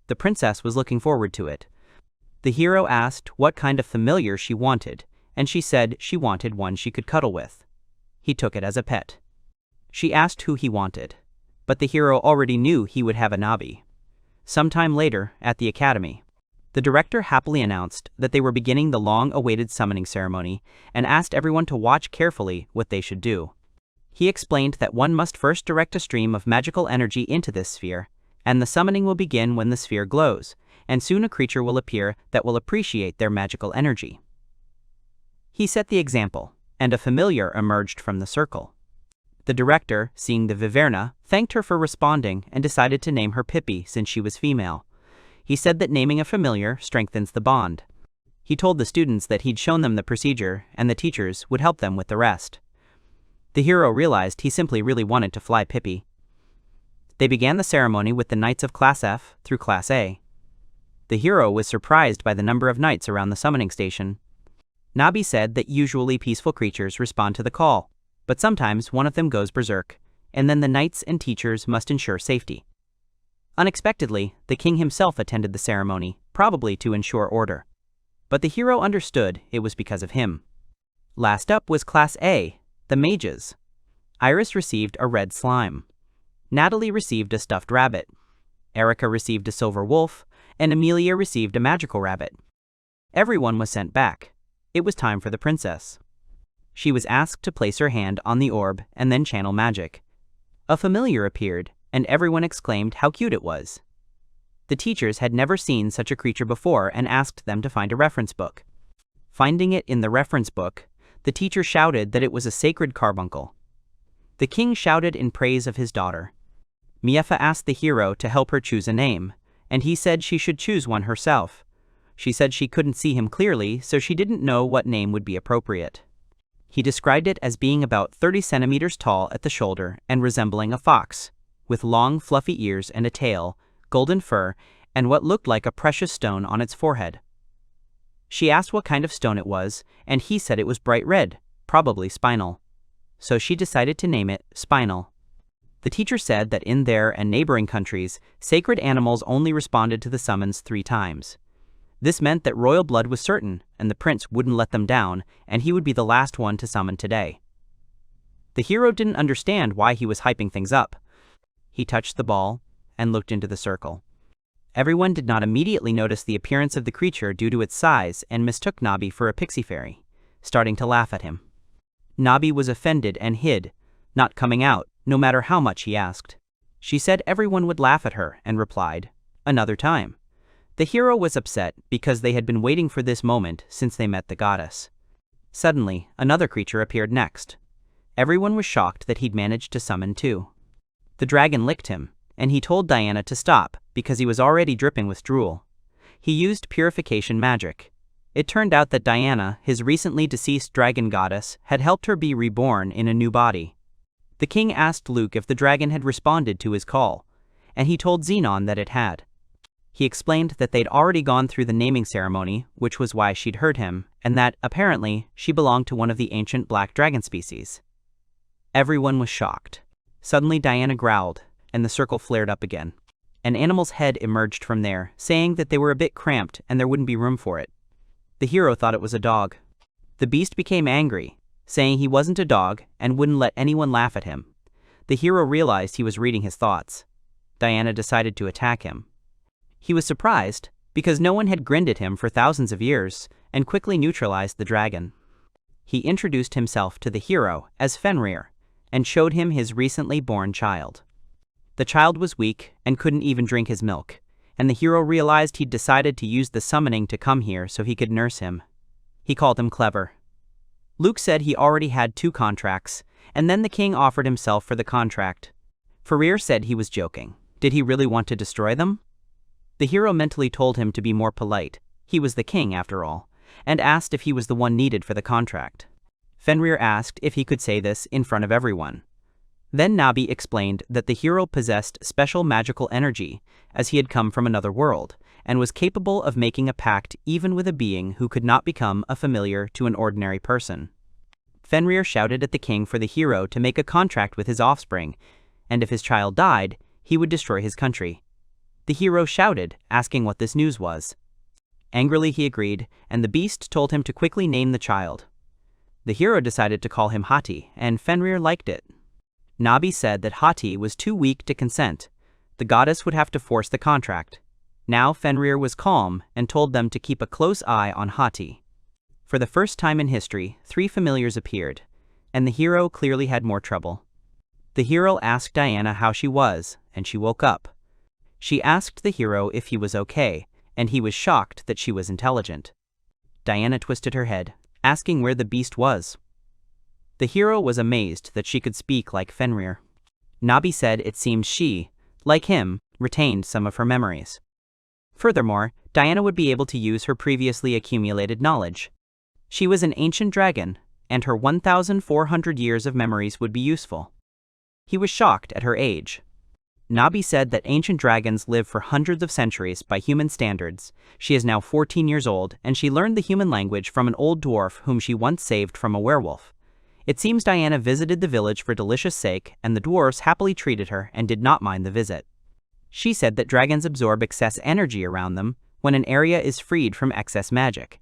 The princess was looking forward to it. The hero asked what kind of familiar she wanted, and she said she wanted one she could cuddle with. He took it as a pet. She asked who he wanted, but the hero already knew he would have a Nabi. Sometime later, at the academy, the director happily announced that they were beginning the long-awaited summoning ceremony and asked everyone to watch carefully what they should do. He explained that one must first direct a stream of magical energy into this sphere, and the summoning will begin when the sphere glows, and soon a creature will appear that will appreciate their magical energy. He set the example, and a familiar emerged from the circle. The director, seeing the Viverna, thanked her for responding and decided to name her Pippi since she was female. He said that naming a familiar strengthens the bond. He told the students that he'd shown them the procedure and the teachers would help them with the rest. The hero realized he simply really wanted to fly Pippi. They began the ceremony with the knights of Class F through Class A. The hero was surprised by the number of knights around the summoning station. Nabi said that usually peaceful creatures respond to the call, but sometimes one of them goes berserk, and then the knights and teachers must ensure safety. Unexpectedly, the king himself attended the ceremony, probably to ensure order. But the hero understood it was because of him. Last up was Class A, the mages. Iris received a red slime. Natalie received a stuffed rabbit. Erica received a silver wolf, and Amelia received a magical rabbit. Everyone was sent back. It was time for the princess. She was asked to place her hand on the orb and then channel magic. A familiar appeared, and everyone exclaimed how cute it was. The teachers had never seen such a creature before and asked them to find a reference book. Finding it in the reference book, the teacher shouted that it was a sacred carbuncle. The king shouted in praise of his daughter. Miefa asked the hero to help her choose a name, and he said she should choose one herself. She said she couldn't see him clearly, so she didn't know what name would be appropriate. He described it as being about 30 centimeters tall at the shoulder and resembling a fox, with long fluffy ears and a tail, golden fur, and what looked like a precious stone on its forehead. She asked what kind of stone it was, and he said it was bright red, probably spinal. So she decided to name it Spinal. The teacher said that in their and neighboring countries, sacred animals only responded to the summons 3 times. This meant that royal blood was certain, and the prince wouldn't let them down, and he would be the last one to summon today. The hero didn't understand why he was hyping things up. He touched the ball and looked into the circle. Everyone did not immediately notice the appearance of the creature due to its size and mistook Nabi for a pixie fairy, starting to laugh at him. Nabi was offended and hid, not coming out, no matter how much he asked. She said everyone would laugh at her and replied, "Another time." The hero was upset because they had been waiting for this moment since they met the goddess. Suddenly, another creature appeared next. Everyone was shocked that he'd managed to summon 2. The dragon licked him, and he told Diana to stop because he was already dripping with drool. He used purification magic. It turned out that Diana, his recently deceased dragon goddess, had helped her be reborn in a new body. The king asked Luke if the dragon had responded to his call, and he told Zenon that it had. He explained that they'd already gone through the naming ceremony, which was why she'd heard him, and that, apparently, she belonged to one of the ancient black dragon species. Everyone was shocked. Suddenly Diana growled, and the circle flared up again. An animal's head emerged from there, saying that they were a bit cramped and there wouldn't be room for it. The hero thought it was a dog. The beast became angry, saying he wasn't a dog and wouldn't let anyone laugh at him. The hero realized he was reading his thoughts. Diana decided to attack him. He was surprised, because no one had grinned at him for thousands of years, and quickly neutralized the dragon. He introduced himself to the hero as Fenrir, and showed him his recently born child. The child was weak and couldn't even drink his milk, and the hero realized he'd decided to use the summoning to come here so he could nurse him. He called him clever. Luke said he already had 2 contracts, and then the king offered himself for the contract. Fenrir said he was joking. Did he really want to destroy them? The hero mentally told him to be more polite, he was the king after all, and asked if he was the one needed for the contract. Fenrir asked if he could say this in front of everyone. Then Nabi explained that the hero possessed special magical energy, as he had come from another world, and was capable of making a pact even with a being who could not become a familiar to an ordinary person. Fenrir shouted at the king for the hero to make a contract with his offspring, and if his child died, he would destroy his country. The hero shouted, asking what this news was. Angrily he agreed, and the beast told him to quickly name the child. The hero decided to call him Hati, and Fenrir liked it. Nabi said that Hati was too weak to consent. The goddess would have to force the contract. Now Fenrir was calm and told them to keep a close eye on Hati. For the first time in history, 3 familiars appeared, and the hero clearly had more trouble. The hero asked Diana how she was, and she woke up. She asked the hero if he was okay, and he was shocked that she was intelligent. Diana twisted her head, asking where the beast was. The hero was amazed that she could speak like Fenrir. Nabi said it seemed she, like him, retained some of her memories. Furthermore, Diana would be able to use her previously accumulated knowledge. She was an ancient dragon, and her 1,400 years of memories would be useful. He was shocked at her age. Nabi said that ancient dragons live for hundreds of centuries by human standards. She is now 14 years old, and she learned the human language from an old dwarf whom she once saved from a werewolf. It seems Diana visited the village for delicious sake, and the dwarves happily treated her and did not mind the visit. She said that dragons absorb excess energy around them when an area is freed from excess magic.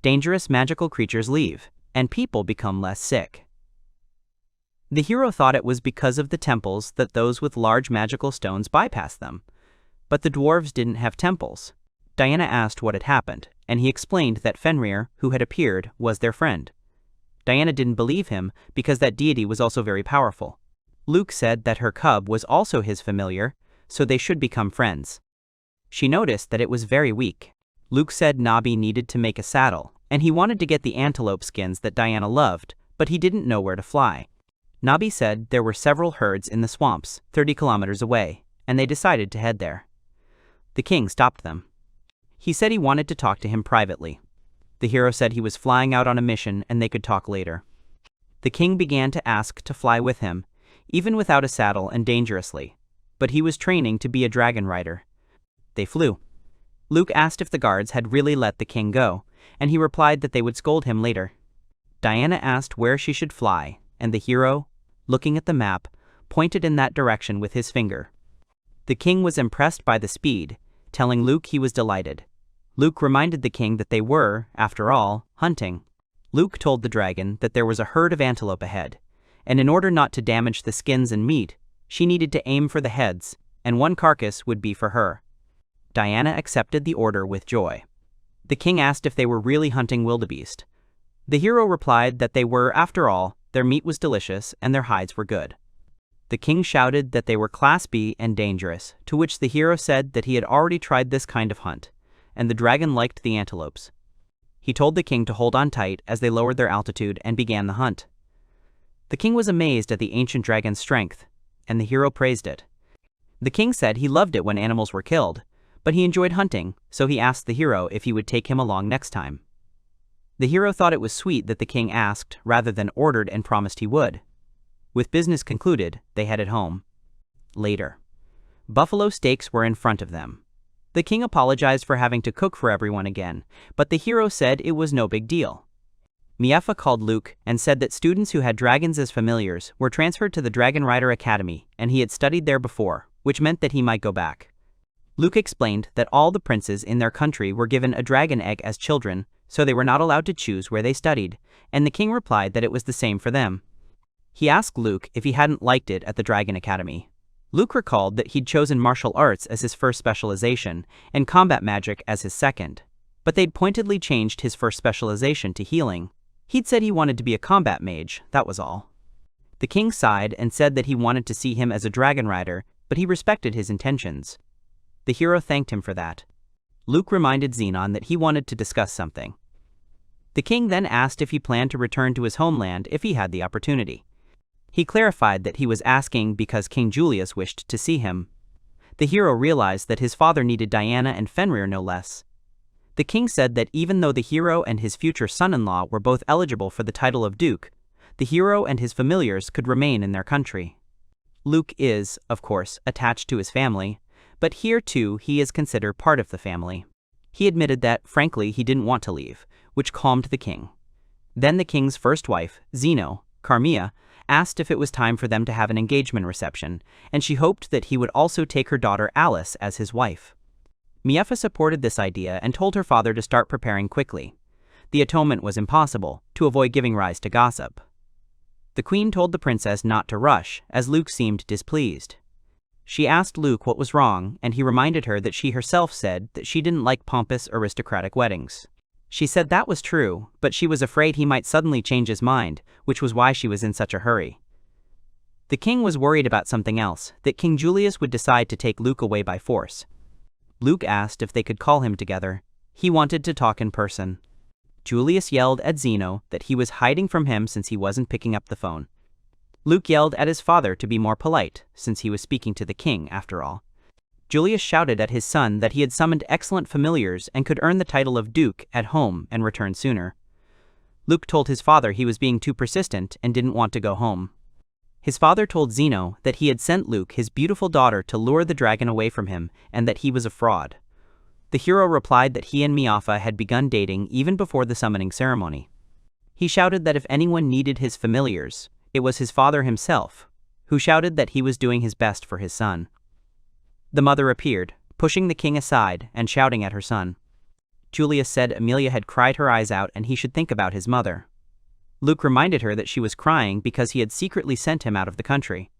Dangerous magical creatures leave, and people become less sick. The hero thought it was because of the temples that those with large magical stones bypassed them. But the dwarves didn't have temples. Diana asked what had happened, and he explained that Fenrir, who had appeared, was their friend. Diana didn't believe him because that deity was also very powerful. Luke said that her cub was also his familiar, so they should become friends. She noticed that it was very weak. Luke said Nabi needed to make a saddle, and he wanted to get the antelope skins that Diana loved, but he didn't know where to fly. Nabi said there were several herds in the swamps, 30 kilometers away, and they decided to head there. The king stopped them. He said he wanted to talk to him privately. The hero said he was flying out on a mission and they could talk later. The king began to ask to fly with him, even without a saddle and dangerously, but he was training to be a dragon rider. They flew. Luke asked if the guards had really let the king go, and he replied that they would scold him later. Diana asked where she should fly, and the hero, looking at the map, pointed in that direction with his finger. The king was impressed by the speed, telling Luke he was delighted. Luke reminded the king that they were, after all, hunting. Luke told the dragon that there was a herd of antelope ahead, and in order not to damage the skins and meat, she needed to aim for the heads, and one carcass would be for her. Diana accepted the order with joy. The king asked if they were really hunting wildebeest. The hero replied that they were, after all, their meat was delicious and their hides were good. The king shouted that they were Class B and dangerous, to which the hero said that he had already tried this kind of hunt, and the dragon liked the antelopes. He told the king to hold on tight as they lowered their altitude and began the hunt. The king was amazed at the ancient dragon's strength, and the hero praised it. The king said he loved it when animals were killed, but he enjoyed hunting, so he asked the hero if he would take him along next time. The hero thought it was sweet that the king asked rather than ordered and promised he would. With business concluded, they headed home. Later. Buffalo steaks were in front of them. The king apologized for having to cook for everyone again, but the hero said it was no big deal. Miefa called Luke and said that students who had dragons as familiars were transferred to the Dragon Rider Academy and he had studied there before, which meant that he might go back. Luke explained that all the princes in their country were given a dragon egg as children, so they were not allowed to choose where they studied, and the king replied that it was the same for them. He asked Luke if he hadn't liked it at the Dragon Academy. Luke recalled that he'd chosen martial arts as his first specialization and combat magic as his second, but they'd pointedly changed his first specialization to healing. He'd said he wanted to be a combat mage, that was all. The king sighed and said that he wanted to see him as a dragon rider, but he respected his intentions. The hero thanked him for that. Luke reminded Zenon that he wanted to discuss something. The king then asked if he planned to return to his homeland if he had the opportunity. He clarified that he was asking because King Julius wished to see him. The hero realized that his father needed Diana and Fenrir no less. The king said that even though the hero and his future son-in-law were both eligible for the title of duke, the hero and his familiars could remain in their country. Luke is, of course, attached to his family, but here too he is considered part of the family. He admitted that, frankly, he didn't want to leave, which calmed the king. Then the king's first wife, Zeno, Carmia, asked if it was time for them to have an engagement reception, and she hoped that he would also take her daughter Alice as his wife. Miefa supported this idea and told her father to start preparing quickly. The atonement was impossible, to avoid giving rise to gossip. The queen told the princess not to rush, as Luke seemed displeased. She asked Luke what was wrong, and he reminded her that she herself said that she didn't like pompous aristocratic weddings. She said that was true, but she was afraid he might suddenly change his mind, which was why she was in such a hurry. The king was worried about something else, that King Julius would decide to take Luke away by force. Luke asked if they could call him together. He wanted to talk in person. Julius yelled at Zeno that he was hiding from him since he wasn't picking up the phone. Luke yelled at his father to be more polite, since he was speaking to the king after all. Julius shouted at his son that he had summoned excellent familiars and could earn the title of duke at home and return sooner. Luke told his father he was being too persistent and didn't want to go home. His father told Zeno that he had sent Luke his beautiful daughter to lure the dragon away from him and that he was a fraud. The hero replied that he and Miefa had begun dating even before the summoning ceremony. He shouted that if anyone needed his familiars, it was his father himself, who shouted that he was doing his best for his son. The mother appeared, pushing the king aside and shouting at her son. Julius said Amelia had cried her eyes out and he should think about his mother. Luke reminded her that she was crying because he had secretly sent him out of the country.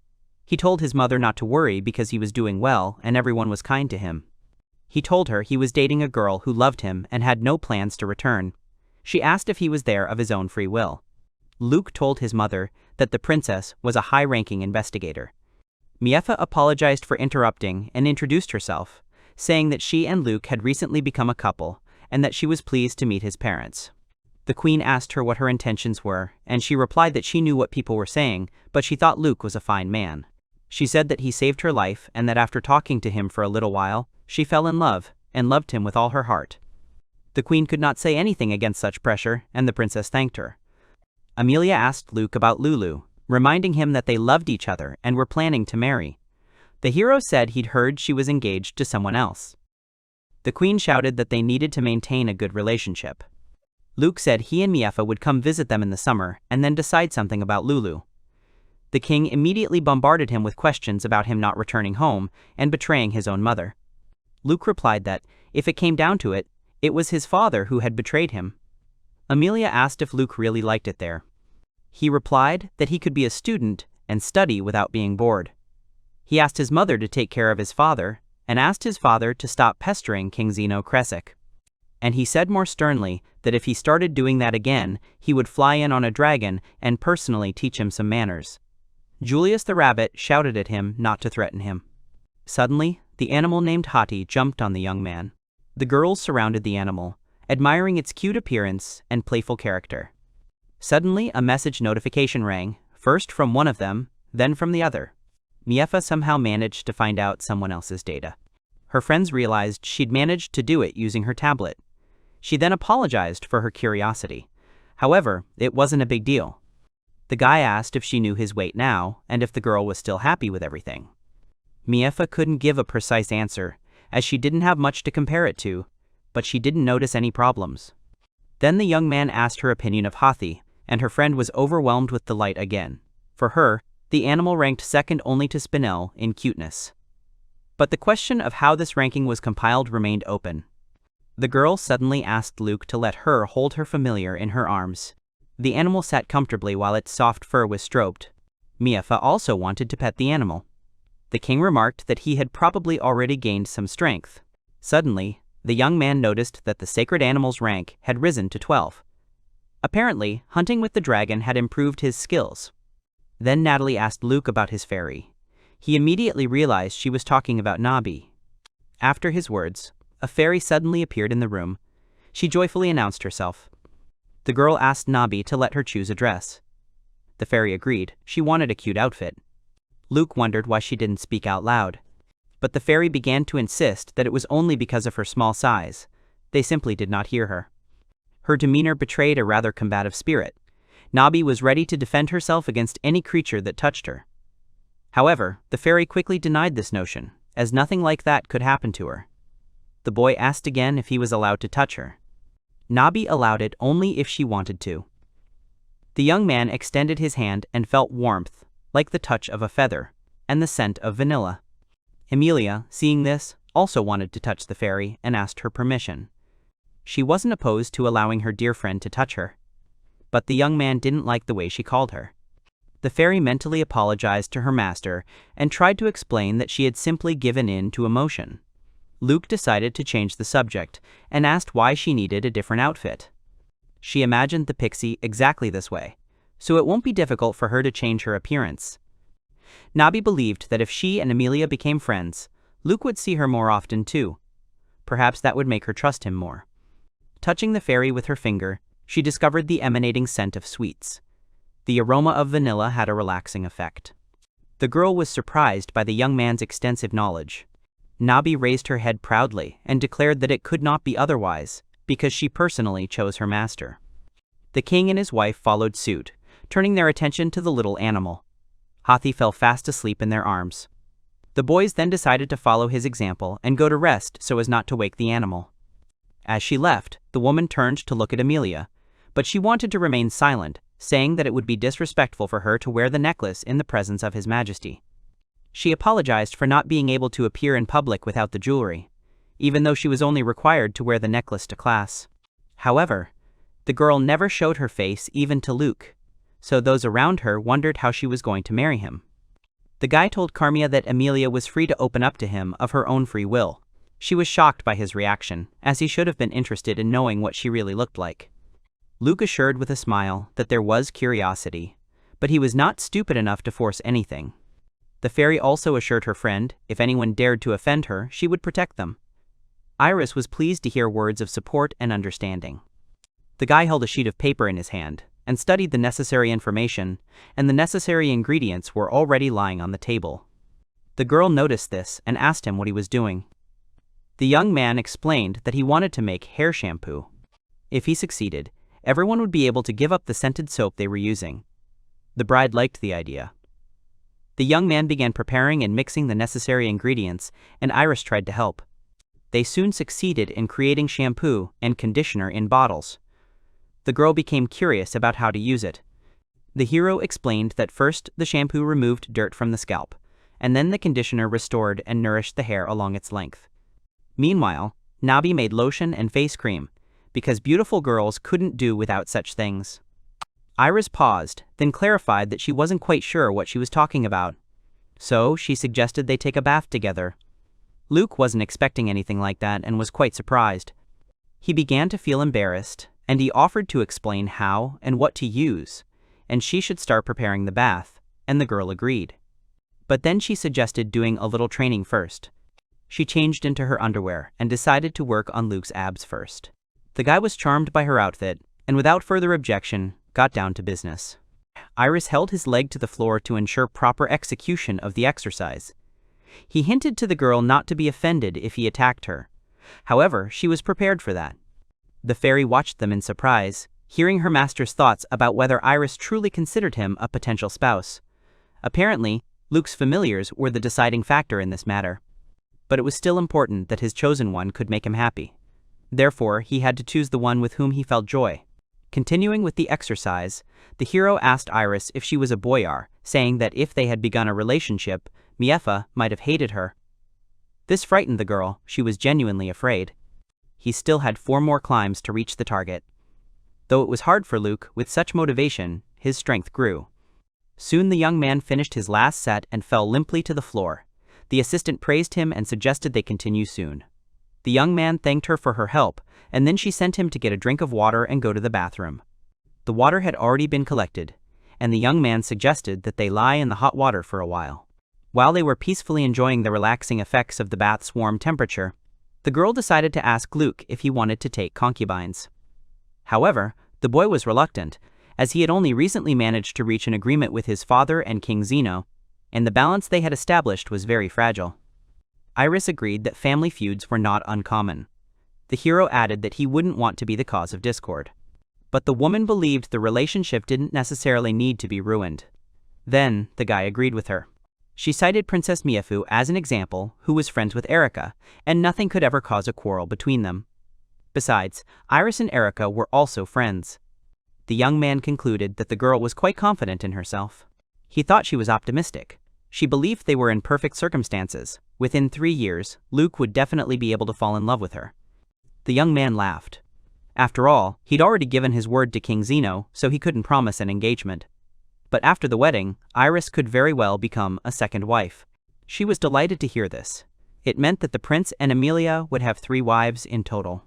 He told his mother not to worry because he was doing well and everyone was kind to him. He told her he was dating a girl who loved him and had no plans to return. She asked if he was there of his own free will. Luke told his mother that the princess was a high-ranking investigator. Miefa apologized for interrupting and introduced herself, saying that she and Luke had recently become a couple and that she was pleased to meet his parents. The queen asked her what her intentions were, and she replied that she knew what people were saying, but she thought Luke was a fine man. She said that he saved her life and that after talking to him for a little while, she fell in love and loved him with all her heart. The queen could not say anything against such pressure, and the princess thanked her. Amelia asked Luke about Lulu, reminding him that they loved each other and were planning to marry. The hero said he'd heard she was engaged to someone else. The queen shouted that they needed to maintain a good relationship. Luke said he and Miefa would come visit them in the summer and then decide something about Lulu. The king immediately bombarded him with questions about him not returning home and betraying his own mother. Luke replied that, if it came down to it, it was his father who had betrayed him. Amelia asked if Luke really liked it there. He replied that he could be a student and study without being bored. He asked his mother to take care of his father, and asked his father to stop pestering King Zeno Kresik. And he said more sternly that if he started doing that again, he would fly in on a dragon and personally teach him some manners. Julius the rabbit shouted at him not to threaten him. Suddenly, the animal named Hati jumped on the young man. The girls surrounded the animal, admiring its cute appearance and playful character. Suddenly, a message notification rang, first from one of them, then from the other. Miefa somehow managed to find out someone else's data. Her friends realized she'd managed to do it using her tablet. She then apologized for her curiosity. However, it wasn't a big deal. The guy asked if she knew his weight now, and if the girl was still happy with everything. Miefa couldn't give a precise answer, as she didn't have much to compare it to, but she didn't notice any problems. Then the young man asked her opinion of Hathi, and her friend was overwhelmed with delight again. For her, the animal ranked second only to Spinel in cuteness. But the question of how this ranking was compiled remained open. The girl suddenly asked Luke to let her hold her familiar in her arms. The animal sat comfortably while its soft fur was stroked. Miefa also wanted to pet the animal. The king remarked that he had probably already gained some strength. Suddenly, the young man noticed that the sacred animal's rank had risen to 12. Apparently, hunting with the dragon had improved his skills. Then Natalie asked Luke about his fairy. He immediately realized she was talking about Nabi. After his words, a fairy suddenly appeared in the room. She joyfully announced herself. The girl asked Nabi to let her choose a dress. The fairy agreed. She wanted a cute outfit. Luke wondered why she didn't speak out loud. But the fairy began to insist that it was only because of her small size. They simply did not hear her. Her demeanor betrayed a rather combative spirit. Nabi was ready to defend herself against any creature that touched her. However, the fairy quickly denied this notion, as nothing like that could happen to her. The boy asked again if he was allowed to touch her. Nabi allowed it only if she wanted to. The young man extended his hand and felt warmth, like the touch of a feather, and the scent of vanilla. Emilia, seeing this, also wanted to touch the fairy and asked her permission. She wasn't opposed to allowing her dear friend to touch her. But the young man didn't like the way she called her. The fairy mentally apologized to her master and tried to explain that she had simply given in to emotion. Luke decided to change the subject and asked why she needed a different outfit. She imagined the pixie exactly this way, so it won't be difficult for her to change her appearance. Nabi believed that if she and Emilia became friends, Luke would see her more often too. Perhaps that would make her trust him more. Touching the fairy with her finger, she discovered the emanating scent of sweets. The aroma of vanilla had a relaxing effect. The girl was surprised by the young man's extensive knowledge. Nabi raised her head proudly and declared that it could not be otherwise, because she personally chose her master. The king and his wife followed suit, turning their attention to the little animal. Hathi fell fast asleep in their arms. The boys then decided to follow his example and go to rest so as not to wake the animal. As she left, the woman turned to look at Emilia, but she wanted to remain silent, saying that it would be disrespectful for her to wear the necklace in the presence of His Majesty. She apologized for not being able to appear in public without the jewelry, even though she was only required to wear the necklace to class. However, the girl never showed her face even to Luke, so those around her wondered how she was going to marry him. The guy told Carmia that Emilia was free to open up to him of her own free will. She was shocked by his reaction, as he should have been interested in knowing what she really looked like. Luke assured with a smile that there was curiosity, but he was not stupid enough to force anything. The fairy also assured her friend, if anyone dared to offend her, she would protect them. Iris was pleased to hear words of support and understanding. The guy held a sheet of paper in his hand, and studied the necessary information, and the necessary ingredients were already lying on the table. The girl noticed this and asked him what he was doing. The young man explained that he wanted to make hair shampoo. If he succeeded, everyone would be able to give up the scented soap they were using. The bride liked the idea. The young man began preparing and mixing the necessary ingredients, and Iris tried to help. They soon succeeded in creating shampoo and conditioner in bottles. The girl became curious about how to use it. The hero explained that first the shampoo removed dirt from the scalp, and then the conditioner restored and nourished the hair along its length. Meanwhile, Nabi made lotion and face cream, because beautiful girls couldn't do without such things. Iris paused, then clarified that she wasn't quite sure what she was talking about. So, she suggested they take a bath together. Luke wasn't expecting anything like that and was quite surprised. He began to feel embarrassed, and he offered to explain how and what to use, and she should start preparing the bath, and the girl agreed. But then she suggested doing a little training first. She changed into her underwear and decided to work on Luke's abs first. The guy was charmed by her outfit, and without further objection, got down to business. Iris held his leg to the floor to ensure proper execution of the exercise. He hinted to the girl not to be offended if he attacked her. However, she was prepared for that. The fairy watched them in surprise, hearing her master's thoughts about whether Iris truly considered him a potential spouse. Apparently, Luke's familiars were the deciding factor in this matter. But it was still important that his chosen one could make him happy. Therefore, he had to choose the one with whom he felt joy. Continuing with the exercise, the hero asked Iris if she was a boyar, saying that if they had begun a relationship, Miefa might have hated her. This frightened the girl. She was genuinely afraid. He still had 4 more climbs to reach the target. Though it was hard for Luke, with such motivation, his strength grew. Soon the young man finished his last set and fell limply to the floor. The assistant praised him and suggested they continue soon. The young man thanked her for her help, and then she sent him to get a drink of water and go to the bathroom. The water had already been collected, and the young man suggested that they lie in the hot water for a while. While they were peacefully enjoying the relaxing effects of the bath's warm temperature, the girl decided to ask Luke if he wanted to take concubines. However, the boy was reluctant, as he had only recently managed to reach an agreement with his father and King Zeno, and the balance they had established was very fragile. Iris agreed that family feuds were not uncommon. The hero added that he wouldn't want to be the cause of discord. But the woman believed the relationship didn't necessarily need to be ruined. Then, the guy agreed with her. She cited Princess Miefu as an example, who was friends with Erika, and nothing could ever cause a quarrel between them. Besides, Iris and Erika were also friends. The young man concluded that the girl was quite confident in herself. He thought she was optimistic. She believed they were in perfect circumstances. Within 3 years, Luke would definitely be able to fall in love with her. The young man laughed. After all, he'd already given his word to King Zeno, so he couldn't promise an engagement. But after the wedding, Iris could very well become a second wife. She was delighted to hear this. It meant that the prince and Emilia would have 3 wives in total.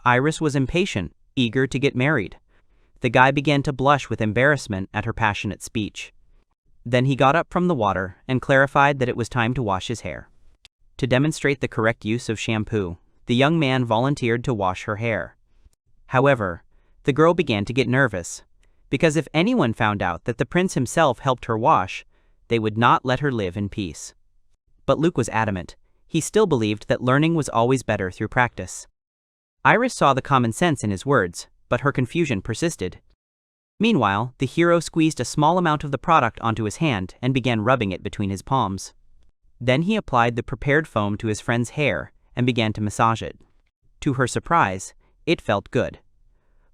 Iris was impatient, eager to get married. The guy began to blush with embarrassment at her passionate speech. Then he got up from the water and clarified that it was time to wash his hair. To demonstrate the correct use of shampoo, the young man volunteered to wash her hair. However, the girl began to get nervous, because if anyone found out that the prince himself helped her wash, they would not let her live in peace. But Luke was adamant. He still believed that learning was always better through practice. Iris saw the common sense in his words, but her confusion persisted. Meanwhile, the hero squeezed a small amount of the product onto his hand and began rubbing it between his palms. Then he applied the prepared foam to his friend's hair and began to massage it. To her surprise, it felt good.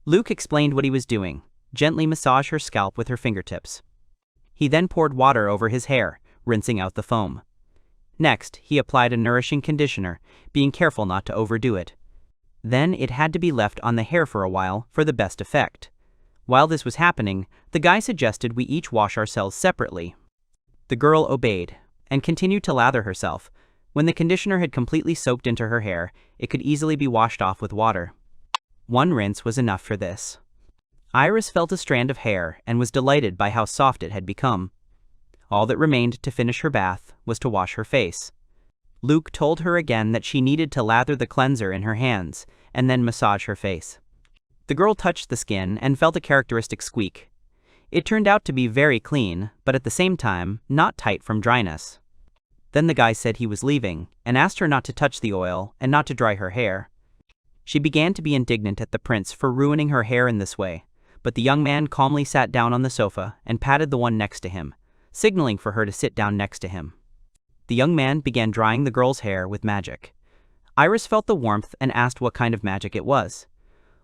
Luke explained what he was doing: gently massage her scalp with her fingertips. He then poured water over his hair, rinsing out the foam. Next, he applied a nourishing conditioner, being careful not to overdo it. Then it had to be left on the hair for a while for the best effect. While this was happening, the guy suggested we each wash ourselves separately. The girl obeyed, and continued to lather herself. When the conditioner had completely soaked into her hair, it could easily be washed off with water. 1 rinse was enough for this. Iris felt a strand of hair and was delighted by how soft it had become. All that remained to finish her bath was to wash her face. Luke told her again that she needed to lather the cleanser in her hands, and then massage her face. The girl touched the skin and felt a characteristic squeak. It turned out to be very clean, but at the same time, not tight from dryness. Then the guy said he was leaving, and asked her not to touch the oil and not to dry her hair. She began to be indignant at the prince for ruining her hair in this way, but the young man calmly sat down on the sofa and patted the one next to him, signaling for her to sit down next to him. The young man began drying the girl's hair with magic. Iris felt the warmth and asked what kind of magic it was.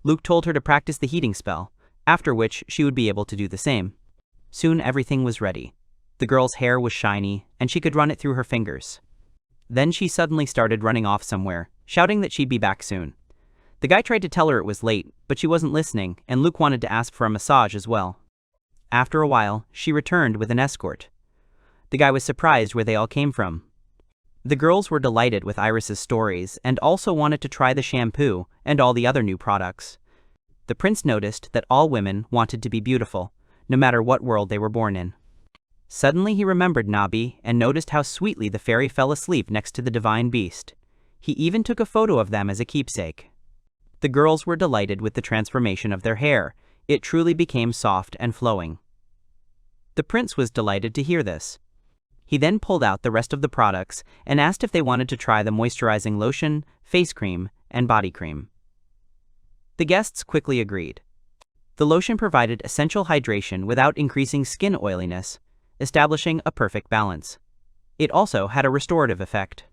Luke told her to practice the heating spell, after which she would be able to do the same. Soon everything was ready. The girl's hair was shiny, and she could run it through her fingers. Then she suddenly started running off somewhere, shouting that she'd be back soon. The guy tried to tell her it was late, but she wasn't listening, and Luke wanted to ask for a massage as well. After a while, she returned with an escort. The guy was surprised where they all came from. The girls were delighted with Iris's stories and also wanted to try the shampoo and all the other new products. The prince noticed that all women wanted to be beautiful, no matter what world they were born in. Suddenly he remembered Nabi and noticed how sweetly the fairy fell asleep next to the divine beast. He even took a photo of them as a keepsake. The girls were delighted with the transformation of their hair. It truly became soft and flowing. The prince was delighted to hear this. He then pulled out the rest of the products and asked if they wanted to try the moisturizing lotion, face cream, and body cream. The guests quickly agreed. The lotion provided essential hydration without increasing skin oiliness, establishing a perfect balance. It also had a restorative effect.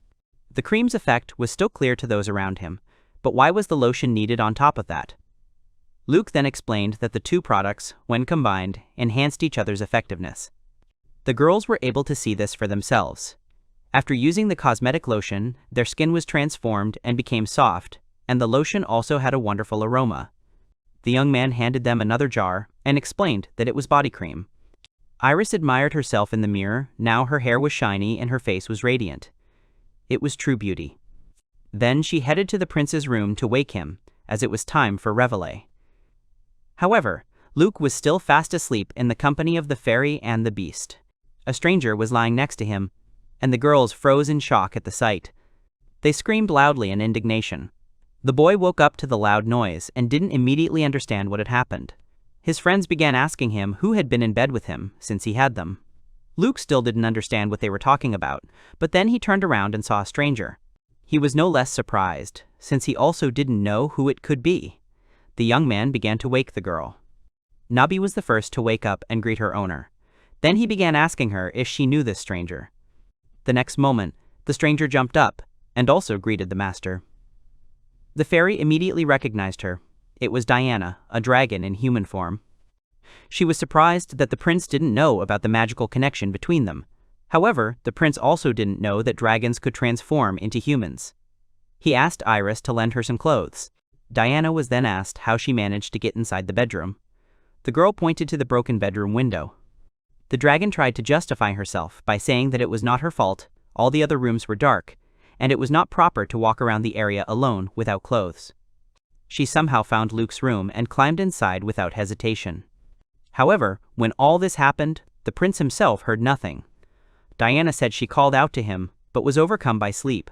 The cream's effect was still clear to those around him, but why was the lotion needed on top of that? Luke then explained that the two products, when combined, enhanced each other's effectiveness. The girls were able to see this for themselves. After using the cosmetic lotion, their skin was transformed and became soft, and the lotion also had a wonderful aroma. The young man handed them another jar and explained that it was body cream. Iris admired herself in the mirror. Now her hair was shiny and her face was radiant. It was true beauty. Then she headed to the prince's room to wake him, as it was time for reveille. However, Luke was still fast asleep in the company of the fairy and the beast. A stranger was lying next to him, and the girls froze in shock at the sight. They screamed loudly in indignation. The boy woke up to the loud noise and didn't immediately understand what had happened. His friends began asking him who had been in bed with him, since he had them. Luke still didn't understand what they were talking about, but then he turned around and saw a stranger. He was no less surprised, since he also didn't know who it could be. The young man began to wake the girl. Nabi was the first to wake up and greet her owner. Then he began asking her if she knew this stranger. The next moment, the stranger jumped up and also greeted the master. The fairy immediately recognized her. It was Diana, a dragon in human form. She was surprised that the prince didn't know about the magical connection between them. However, the prince also didn't know that dragons could transform into humans. He asked Iris to lend her some clothes. Diana was then asked how she managed to get inside the bedroom. The girl pointed to the broken bedroom window. The dragon tried to justify herself by saying that it was not her fault, all the other rooms were dark, and it was not proper to walk around the area alone without clothes. She somehow found Luke's room and climbed inside without hesitation. However, when all this happened, the prince himself heard nothing. Diana said she called out to him, but was overcome by sleep.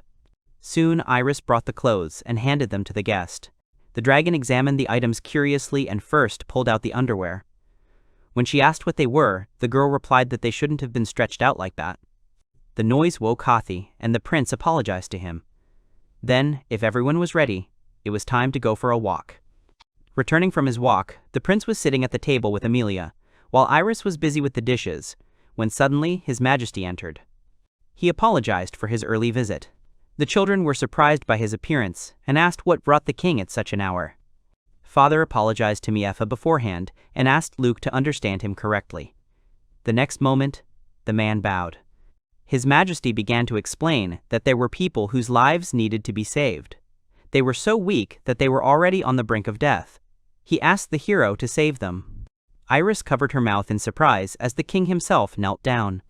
Soon Iris brought the clothes and handed them to the guest. The dragon examined the items curiously and first pulled out the underwear. When she asked what they were, the girl replied that they shouldn't have been stretched out like that. The noise woke Hathi, and the prince apologized to him. Then, if everyone was ready, it was time to go for a walk. Returning from his walk, the prince was sitting at the table with Amelia, while Iris was busy with the dishes, when suddenly His Majesty entered. He apologized for his early visit. The children were surprised by his appearance and asked what brought the king at such an hour. Father apologized to Miefa beforehand and asked Luke to understand him correctly. The next moment, the man bowed. His Majesty began to explain that there were people whose lives needed to be saved. They were so weak that they were already on the brink of death. He asked the hero to save them. Iris covered her mouth in surprise as the king himself knelt down.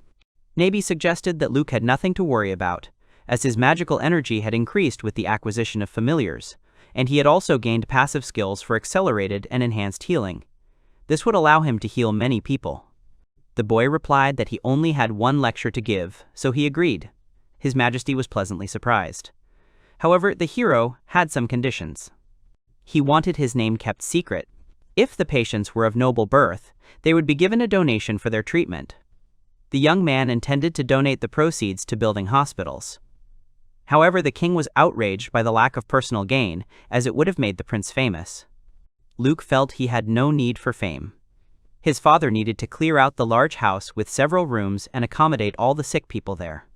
Nabi suggested that Luke had nothing to worry about, as his magical energy had increased with the acquisition of familiars, and he had also gained passive skills for accelerated and enhanced healing. This would allow him to heal many people. The boy replied that he only had one lecture to give, so he agreed. His Majesty was pleasantly surprised. However, the hero had some conditions. He wanted his name kept secret. If the patients were of noble birth, they would be given a donation for their treatment. The young man intended to donate the proceeds to building hospitals. However, the king was outraged by the lack of personal gain, as it would have made the prince famous. Luke felt he had no need for fame. His father needed to clear out the large house with several rooms and accommodate all the sick people there.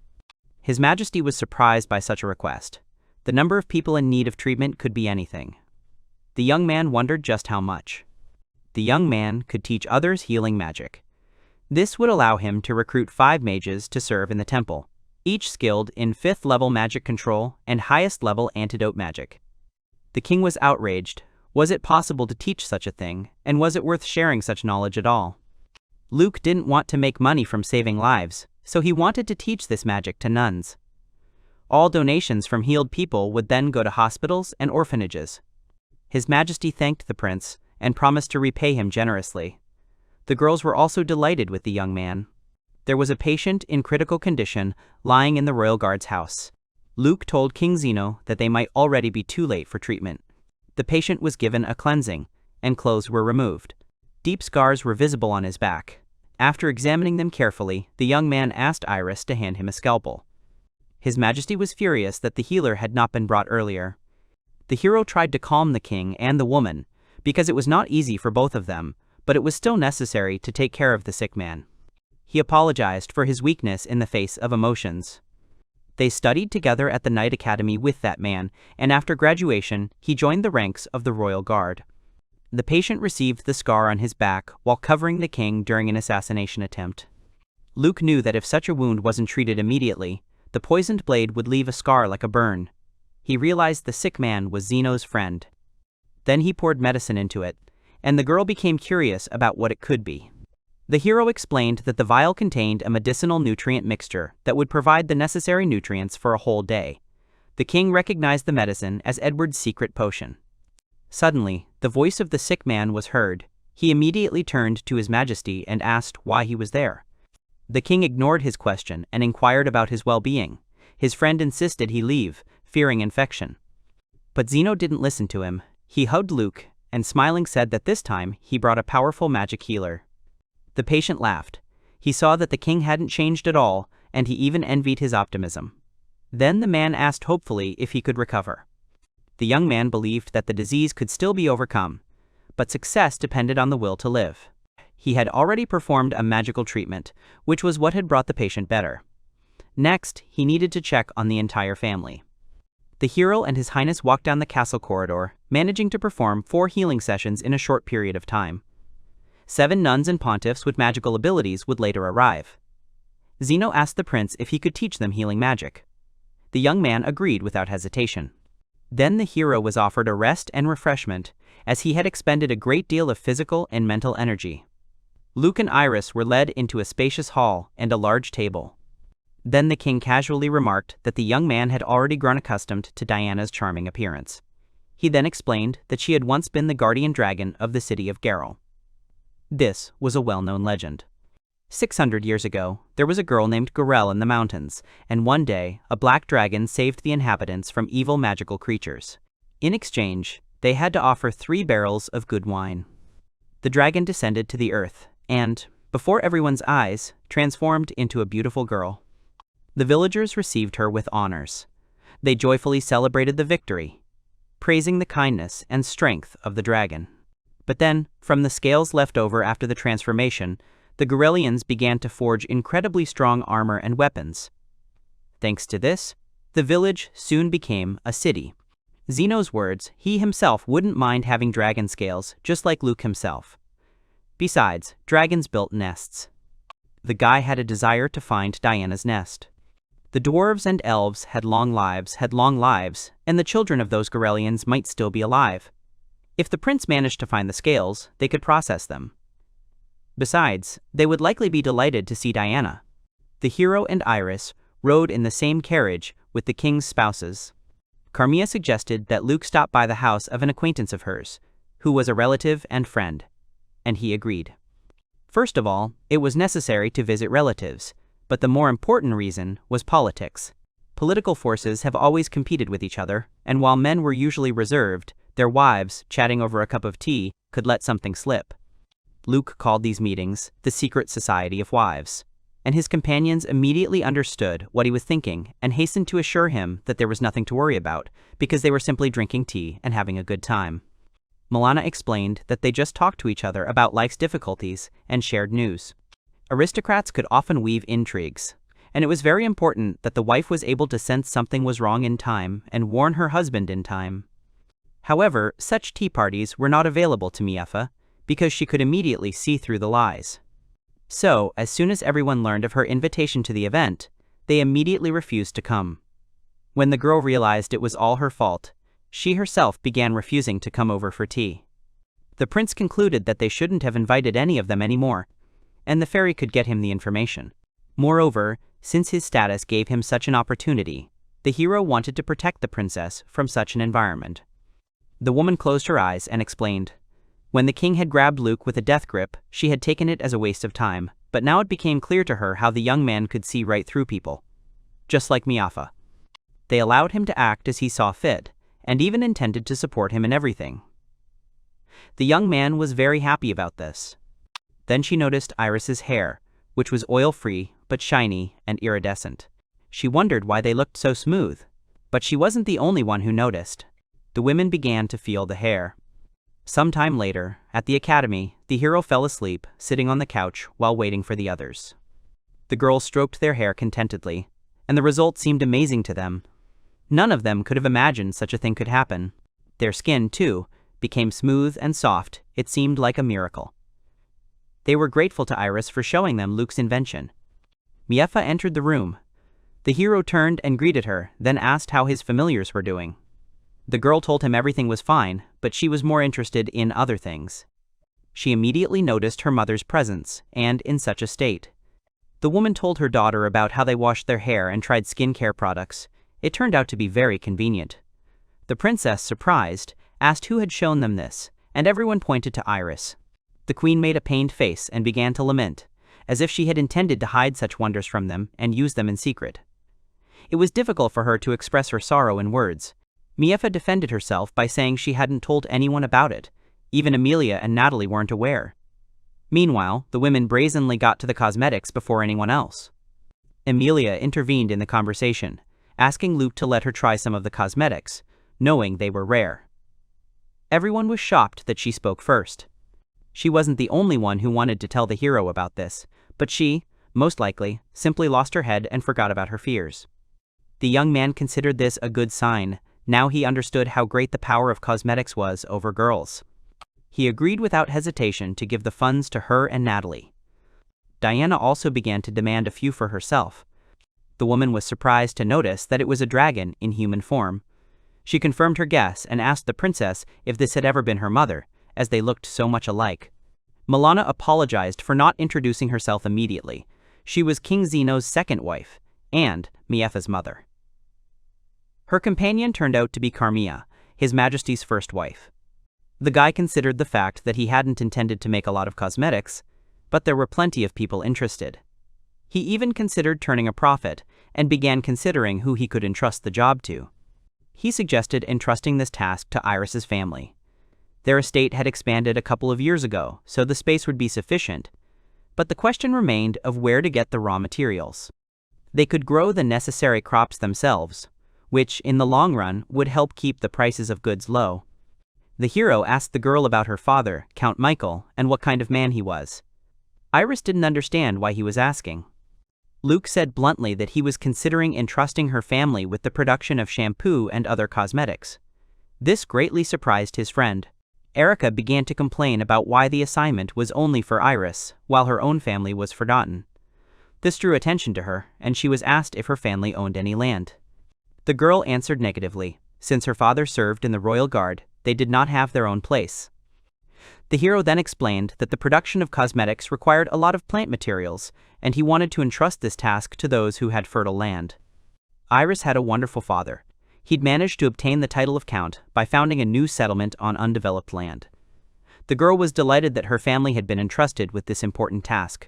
His Majesty was surprised by such a request. The number of people in need of treatment could be anything. The young man wondered just how much. The young man could teach others healing magic. This would allow him to recruit 5 mages to serve in the temple, each skilled in 5th level magic control and highest level antidote magic. The king was outraged. Was it possible to teach such a thing, and was it worth sharing such knowledge at all? Luke didn't want to make money from saving lives, so he wanted to teach this magic to nuns. All donations from healed people would then go to hospitals and orphanages. His Majesty thanked the prince and promised to repay him generously. The girls were also delighted with the young man. There was a patient in critical condition lying in the royal guard's house. Luke told King Zeno that they might already be too late for treatment. The patient was given a cleansing, and clothes were removed. Deep scars were visible on his back. After examining them carefully, the young man asked Iris to hand him a scalpel. His Majesty was furious that the healer had not been brought earlier. The hero tried to calm the king and the woman, because it was not easy for both of them, but it was still necessary to take care of the sick man. He apologized for his weakness in the face of emotions. They studied together at the Knight Academy with that man, and after graduation, he joined the ranks of the Royal Guard. The patient received the scar on his back while covering the king during an assassination attempt. Luke knew that if such a wound wasn't treated immediately, the poisoned blade would leave a scar like a burn. He realized the sick man was Zeno's friend. Then he poured medicine into it, and the girl became curious about what it could be. The hero explained that the vial contained a medicinal nutrient mixture that would provide the necessary nutrients for a whole day. The king recognized the medicine as Edward's secret potion. Suddenly, the voice of the sick man was heard. He immediately turned to His Majesty and asked why he was there. The king ignored his question and inquired about his well-being. His friend insisted he leave, fearing infection. But Zeno didn't listen to him. He hugged Luke, and smiling said that this time he brought a powerful magic healer. The patient laughed. He saw that the king hadn't changed at all, and he even envied his optimism. Then the man asked hopefully if he could recover. The young man believed that the disease could still be overcome, but success depended on the will to live. He had already performed a magical treatment, which was what had brought the patient better. Next, he needed to check on the entire family. The hero and His Highness walked down the castle corridor, managing to perform 4 healing sessions in a short period of time. 7 nuns and pontiffs with magical abilities would later arrive. Zeno asked the prince if he could teach them healing magic. The young man agreed without hesitation. Then the hero was offered a rest and refreshment, as he had expended a great deal of physical and mental energy. Luke and Iris were led into a spacious hall and a large table. Then the king casually remarked that the young man had already grown accustomed to Diana's charming appearance. He then explained that she had once been the guardian dragon of the city of Geralt. This was a well-known legend. 600 years ago, there was a girl named Garel in the mountains, and one day, a black dragon saved the inhabitants from evil magical creatures. In exchange, they had to offer 3 barrels of good wine. The dragon descended to the earth, and, before everyone's eyes, transformed into a beautiful girl. The villagers received her with honors. They joyfully celebrated the victory, praising the kindness and strength of the dragon. But then, from the scales left over after the transformation, the Garelians began to forge incredibly strong armor and weapons. Thanks to this, the village soon became a city. Zeno's words, he himself wouldn't mind having dragon scales, just like Luke himself. Besides, dragons built nests. The guy had a desire to find Diana's nest. The dwarves and elves had long lives, and the children of those Garelians might still be alive. If the prince managed to find the scales, they could process them. Besides, they would likely be delighted to see Diana. The hero and Iris rode in the same carriage with the king's spouses. Carmilla suggested that Luke stop by the house of an acquaintance of hers, who was a relative and friend, and he agreed. First of all, it was necessary to visit relatives, but the more important reason was politics. Political forces have always competed with each other, and while men were usually reserved, their wives, chatting over a cup of tea, could let something slip. Luke called these meetings the Secret Society of Wives, and his companions immediately understood what he was thinking and hastened to assure him that there was nothing to worry about, because they were simply drinking tea and having a good time. Milana explained that they just talked to each other about life's difficulties and shared news. Aristocrats could often weave intrigues, and it was very important that the wife was able to sense something was wrong in time and warn her husband in time. However, such tea parties were not available to Miefa, because she could immediately see through the lies. So, as soon as everyone learned of her invitation to the event, they immediately refused to come. When the girl realized it was all her fault, she herself began refusing to come over for tea. The prince concluded that they shouldn't have invited any of them anymore, and the fairy could get him the information. Moreover, since his status gave him such an opportunity, the hero wanted to protect the princess from such an environment. The woman closed her eyes and explained. When the king had grabbed Luke with a death grip, she had taken it as a waste of time, but now it became clear to her how the young man could see right through people. Just like Miafa. They allowed him to act as he saw fit, and even intended to support him in everything. The young man was very happy about this. Then she noticed Iris's hair, which was oil-free but shiny and iridescent. She wondered why they looked so smooth, but she wasn't the only one who noticed. The women began to feel the hair. Some time later, at the academy, the hero fell asleep, sitting on the couch while waiting for the others. The girls stroked their hair contentedly, and the result seemed amazing to them. None of them could have imagined such a thing could happen. Their skin, too, became smooth and soft. It seemed like a miracle. They were grateful to Iris for showing them Luke's invention. Miefa entered the room. The hero turned and greeted her, then asked how his familiars were doing. The girl told him everything was fine, but she was more interested in other things. She immediately noticed her mother's presence, and in such a state. The woman told her daughter about how they washed their hair and tried skincare products. It turned out to be very convenient. The princess, surprised, asked who had shown them this, and everyone pointed to Iris. The queen made a pained face and began to lament, as if she had intended to hide such wonders from them and use them in secret. It was difficult for her to express her sorrow in words. Miefa defended herself by saying she hadn't told anyone about it. Even Amelia and Natalie weren't aware. Meanwhile, the women brazenly got to the cosmetics before anyone else. Amelia intervened in the conversation, asking Luke to let her try some of the cosmetics, knowing they were rare. Everyone was shocked that she spoke first. She wasn't the only one who wanted to tell the hero about this, but she, most likely, simply lost her head and forgot about her fears. The young man considered this a good sign. Now he understood how great the power of cosmetics was over girls. He agreed without hesitation to give the funds to her and Natalie. Diana also began to demand a few for herself. The woman was surprised to notice that it was a dragon in human form. She confirmed her guess and asked the princess if this had ever been her mother, as they looked so much alike. Milana apologized for not introducing herself immediately. She was King Zeno's second wife, and Miefa's mother. Her companion turned out to be Carmilla, His Majesty's first wife. The guy considered the fact that he hadn't intended to make a lot of cosmetics, but there were plenty of people interested. He even considered turning a profit, and began considering who he could entrust the job to. He suggested entrusting this task to Iris's family. Their estate had expanded a couple of years ago, so the space would be sufficient, but the question remained of where to get the raw materials. They could grow the necessary crops themselves, which, in the long run, would help keep the prices of goods low. The hero asked the girl about her father, Count Michael, and what kind of man he was. Iris didn't understand why he was asking. Luke said bluntly that he was considering entrusting her family with the production of shampoo and other cosmetics. This greatly surprised his friend. Erica began to complain about why the assignment was only for Iris, while her own family was forgotten. This drew attention to her, and she was asked if her family owned any land. The girl answered negatively. Since her father served in the royal guard, they did not have their own place. The hero then explained that the production of cosmetics required a lot of plant materials, and he wanted to entrust this task to those who had fertile land. Iris had a wonderful father. He'd managed to obtain the title of count by founding a new settlement on undeveloped land. The girl was delighted that her family had been entrusted with this important task.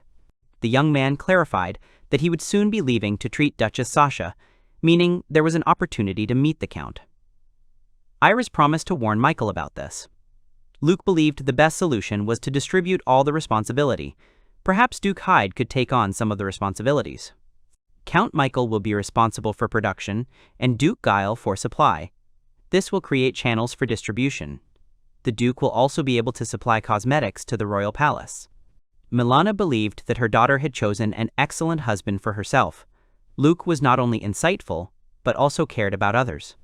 The young man clarified that he would soon be leaving to treat Duchess Sasha, meaning there was an opportunity to meet the count. Iris promised to warn Michael about this. Luke believed the best solution was to distribute all the responsibility. Perhaps Duke Hyde could take on some of the responsibilities. Count Michael will be responsible for production, and Duke Guile for supply. This will create channels for distribution. The Duke will also be able to supply cosmetics to the royal palace. Milana believed that her daughter had chosen an excellent husband for herself. Luke was not only insightful, but also cared about others.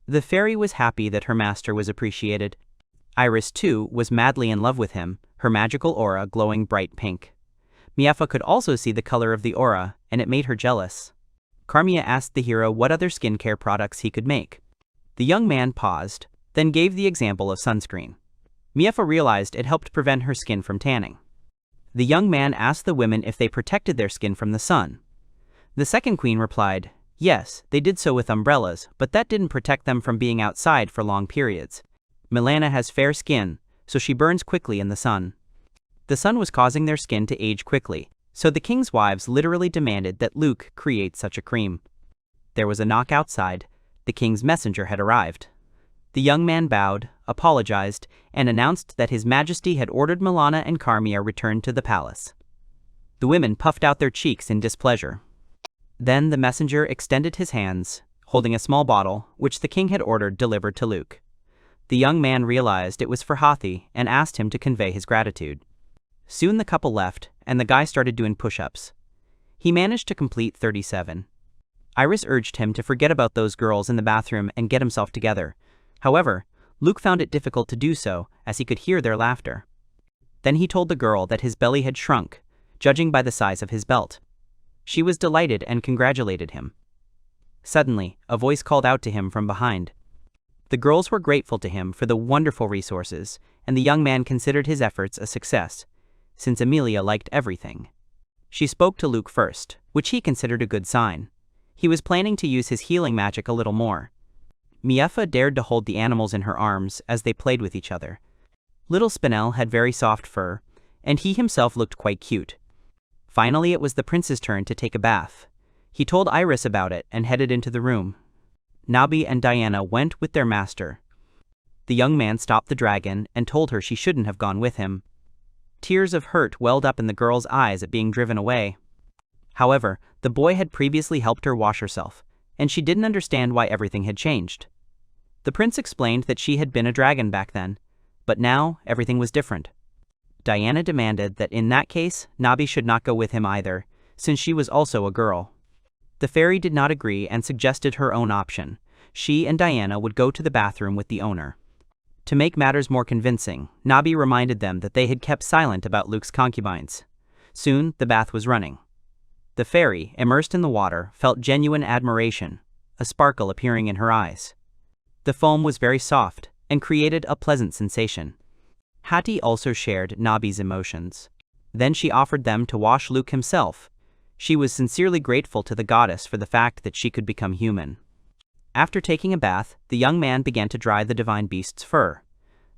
The fairy was happy that her master was appreciated. Iris, too, was madly in love with him, her magical aura glowing bright pink. Miefa could also see the color of the aura, and it made her jealous. Carmilla asked the hero what other skincare products he could make. The young man paused, then gave the example of sunscreen. Miefa realized it helped prevent her skin from tanning. The young man asked the women if they protected their skin from the sun. The second queen replied, yes, they did so with umbrellas, but that didn't protect them from being outside for long periods. Milana has fair skin, so she burns quickly in the sun. The sun was causing their skin to age quickly, so the king's wives literally demanded that Luke create such a cream. There was a knock outside. The king's messenger had arrived. The young man bowed, apologized, and announced that His Majesty had ordered Milana and Carmilla returned to the palace. The women puffed out their cheeks in displeasure. Then the messenger extended his hands, holding a small bottle, which the king had ordered delivered to Luke. The young man realized it was for Hathi and asked him to convey his gratitude. Soon the couple left, and the guy started doing push-ups. He managed to complete 37. Iris urged him to forget about those girls in the bathroom and get himself together. However, Luke found it difficult to do so as he could hear their laughter. Then he told the girl that his belly had shrunk, judging by the size of his belt. She was delighted and congratulated him. Suddenly, a voice called out to him from behind. The girls were grateful to him for the wonderful resources, and the young man considered his efforts a success, since Amelia liked everything. She spoke to Luke first, which he considered a good sign. He was planning to use his healing magic a little more. Miefa dared to hold the animals in her arms as they played with each other. Little Spinel had very soft fur, and he himself looked quite cute. Finally, it was the prince's turn to take a bath. He told Iris about it and headed into the room. Nabi and Diana went with their master. The young man stopped the dragon and told her she shouldn't have gone with him. Tears of hurt welled up in the girl's eyes at being driven away. However, the boy had previously helped her wash herself, and she didn't understand why everything had changed. The prince explained that she had been a dragon back then, but now everything was different. Diana demanded that in that case, Nabi should not go with him either, since she was also a girl. The fairy did not agree and suggested her own option. She and Diana would go to the bathroom with the owner. To make matters more convincing, Nabi reminded them that they had kept silent about Luke's concubines. Soon, the bath was running. The fairy, immersed in the water, felt genuine admiration, a sparkle appearing in her eyes. The foam was very soft and created a pleasant sensation. Hathi also shared Nabi's emotions. Then she offered them to wash Luke himself. She was sincerely grateful to the goddess for the fact that she could become human. After taking a bath, the young man began to dry the divine beast's fur.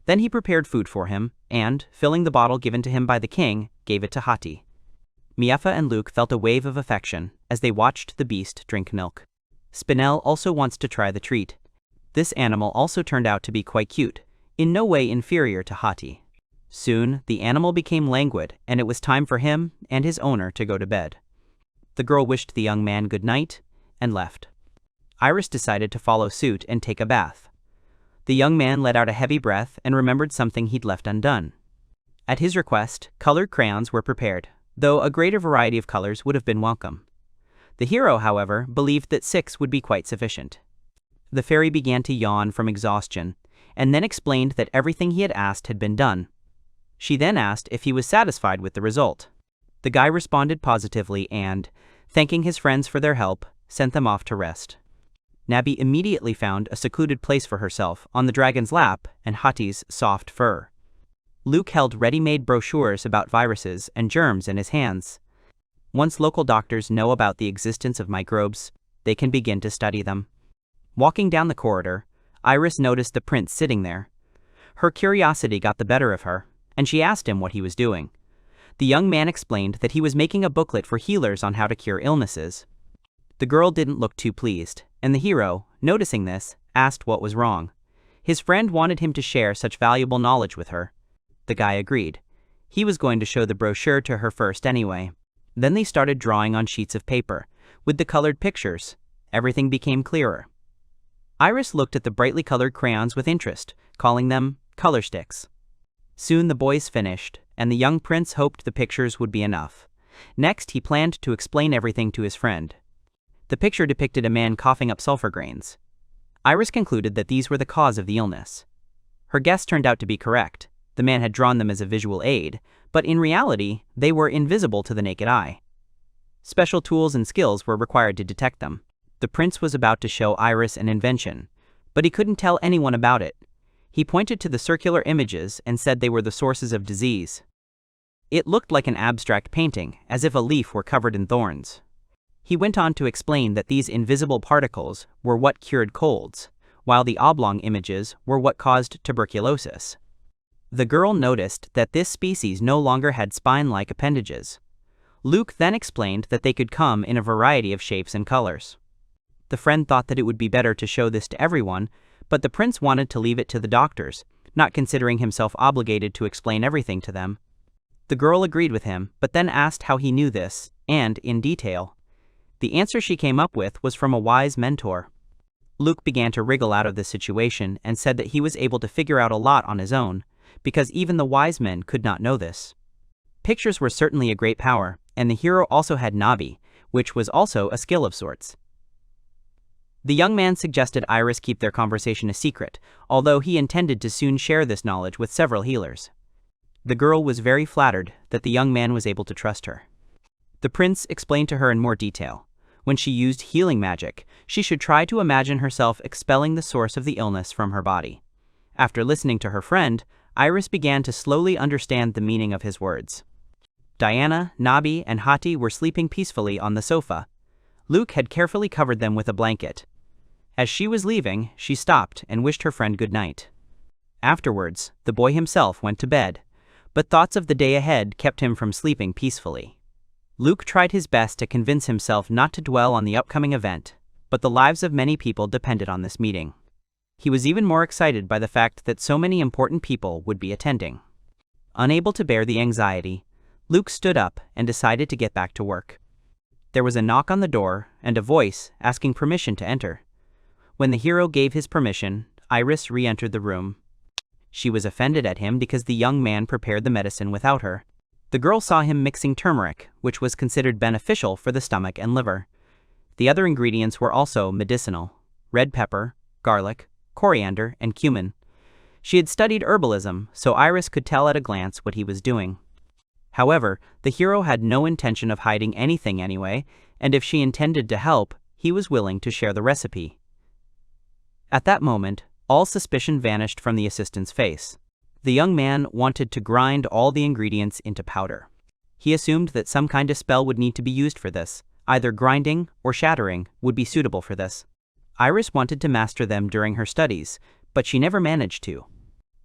Then he prepared food for him, and, filling the bottle given to him by the king, gave it to Hathi. Miefa and Luke felt a wave of affection as they watched the beast drink milk. Spinel also wants to try the treat. This animal also turned out to be quite cute, in no way inferior to Hathi. Soon, the animal became languid, and it was time for him and his owner to go to bed. The girl wished the young man good night and left. Iris decided to follow suit and take a bath. The young man let out a heavy breath and remembered something he'd left undone. At his request, colored crayons were prepared, though a greater variety of colors would have been welcome. The hero, however, believed that 6 would be quite sufficient. The fairy began to yawn from exhaustion, and then explained that everything he had asked had been done. She then asked if he was satisfied with the result. The guy responded positively and, thanking his friends for their help, sent them off to rest. Nabi immediately found a secluded place for herself on the dragon's lap and Hathi's soft fur. Luke held ready-made brochures about viruses and germs in his hands. Once local doctors know about the existence of microbes, they can begin to study them. Walking down the corridor, Iris noticed the prince sitting there. Her curiosity got the better of her, and she asked him what he was doing. The young man explained that he was making a booklet for healers on how to cure illnesses. The girl didn't look too pleased, and the hero, noticing this, asked what was wrong. His friend wanted him to share such valuable knowledge with her. The guy agreed. He was going to show the brochure to her first anyway. Then they started drawing on sheets of paper. With the colored pictures, everything became clearer. Iris looked at the brightly colored crayons with interest, calling them color sticks. Soon the boys finished, and the young prince hoped the pictures would be enough. Next, he planned to explain everything to his friend. The picture depicted a man coughing up sulfur grains. Iris concluded that these were the cause of the illness. Her guess turned out to be correct. The man had drawn them as a visual aid, but in reality, they were invisible to the naked eye. Special tools and skills were required to detect them. The prince was about to show Iris an invention, but he couldn't tell anyone about it. He pointed to the circular images and said they were the sources of disease. It looked like an abstract painting, as if a leaf were covered in thorns. He went on to explain that these invisible particles were what cured colds, while the oblong images were what caused tuberculosis. The girl noticed that this species no longer had spine-like appendages. Luke then explained that they could come in a variety of shapes and colors. The friend thought that it would be better to show this to everyone, but the prince wanted to leave it to the doctors, not considering himself obligated to explain everything to them. The girl agreed with him, but then asked how he knew this, and in detail. The answer she came up with was from a wise mentor. Luke began to wriggle out of the situation and said that he was able to figure out a lot on his own, because even the wise men could not know this. Pictures were certainly a great power, and the hero also had Nabi, which was also a skill of sorts. The young man suggested Iris keep their conversation a secret, although he intended to soon share this knowledge with several healers. The girl was very flattered that the young man was able to trust her. The prince explained to her in more detail. When she used healing magic, she should try to imagine herself expelling the source of the illness from her body. After listening to her friend, Iris began to slowly understand the meaning of his words. Diana, Nabi, and Hati were sleeping peacefully on the sofa. Luke had carefully covered them with a blanket. As she was leaving, she stopped and wished her friend good night. Afterwards, the boy himself went to bed, but thoughts of the day ahead kept him from sleeping peacefully. Luke tried his best to convince himself not to dwell on the upcoming event, but the lives of many people depended on this meeting. He was even more excited by the fact that so many important people would be attending. Unable to bear the anxiety, Luke stood up and decided to get back to work. There was a knock on the door and a voice asking permission to enter. When the hero gave his permission, Iris re-entered the room. She was offended at him because the young man prepared the medicine without her. The girl saw him mixing turmeric, which was considered beneficial for the stomach and liver. The other ingredients were also medicinal: red pepper, garlic, coriander, and cumin. She had studied herbalism, so Iris could tell at a glance what he was doing. However, the hero had no intention of hiding anything anyway, and if she intended to help, he was willing to share the recipe. At that moment, all suspicion vanished from the assistant's face. The young man wanted to grind all the ingredients into powder. He assumed that some kind of spell would need to be used for this. Either grinding or shattering would be suitable for this. Iris wanted to master them during her studies, but she never managed to.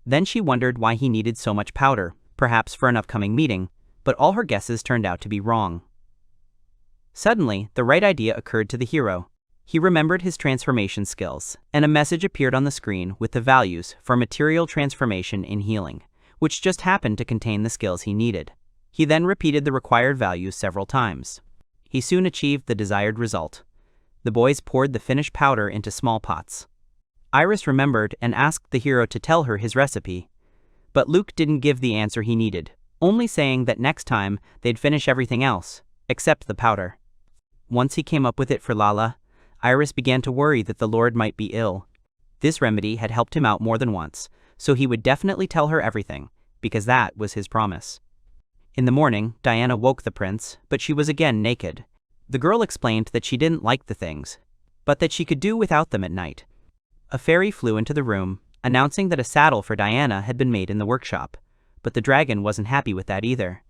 Then she wondered why he needed so much powder, perhaps for an upcoming meeting, but all her guesses turned out to be wrong. Suddenly, the right idea occurred to the hero. He remembered his transformation skills, and a message appeared on the screen with the values for material transformation in healing, which just happened to contain the skills he needed. He then repeated the required values several times. He soon achieved the desired result. The boys poured the finished powder into small pots. Iris remembered and asked the hero to tell her his recipe, but Luke didn't give the answer he needed, only saying that next time they'd finish everything else, except the powder. Once he came up with it for Lala, Iris began to worry that the Lord might be ill. This remedy had helped him out more than once, so he would definitely tell her everything, because that was his promise. In the morning, Diana woke the prince, but she was again naked. The girl explained that she didn't like the things, but that she could do without them at night. A fairy flew into the room, announcing that a saddle for Diana had been made in the workshop, but the dragon wasn't happy with that either.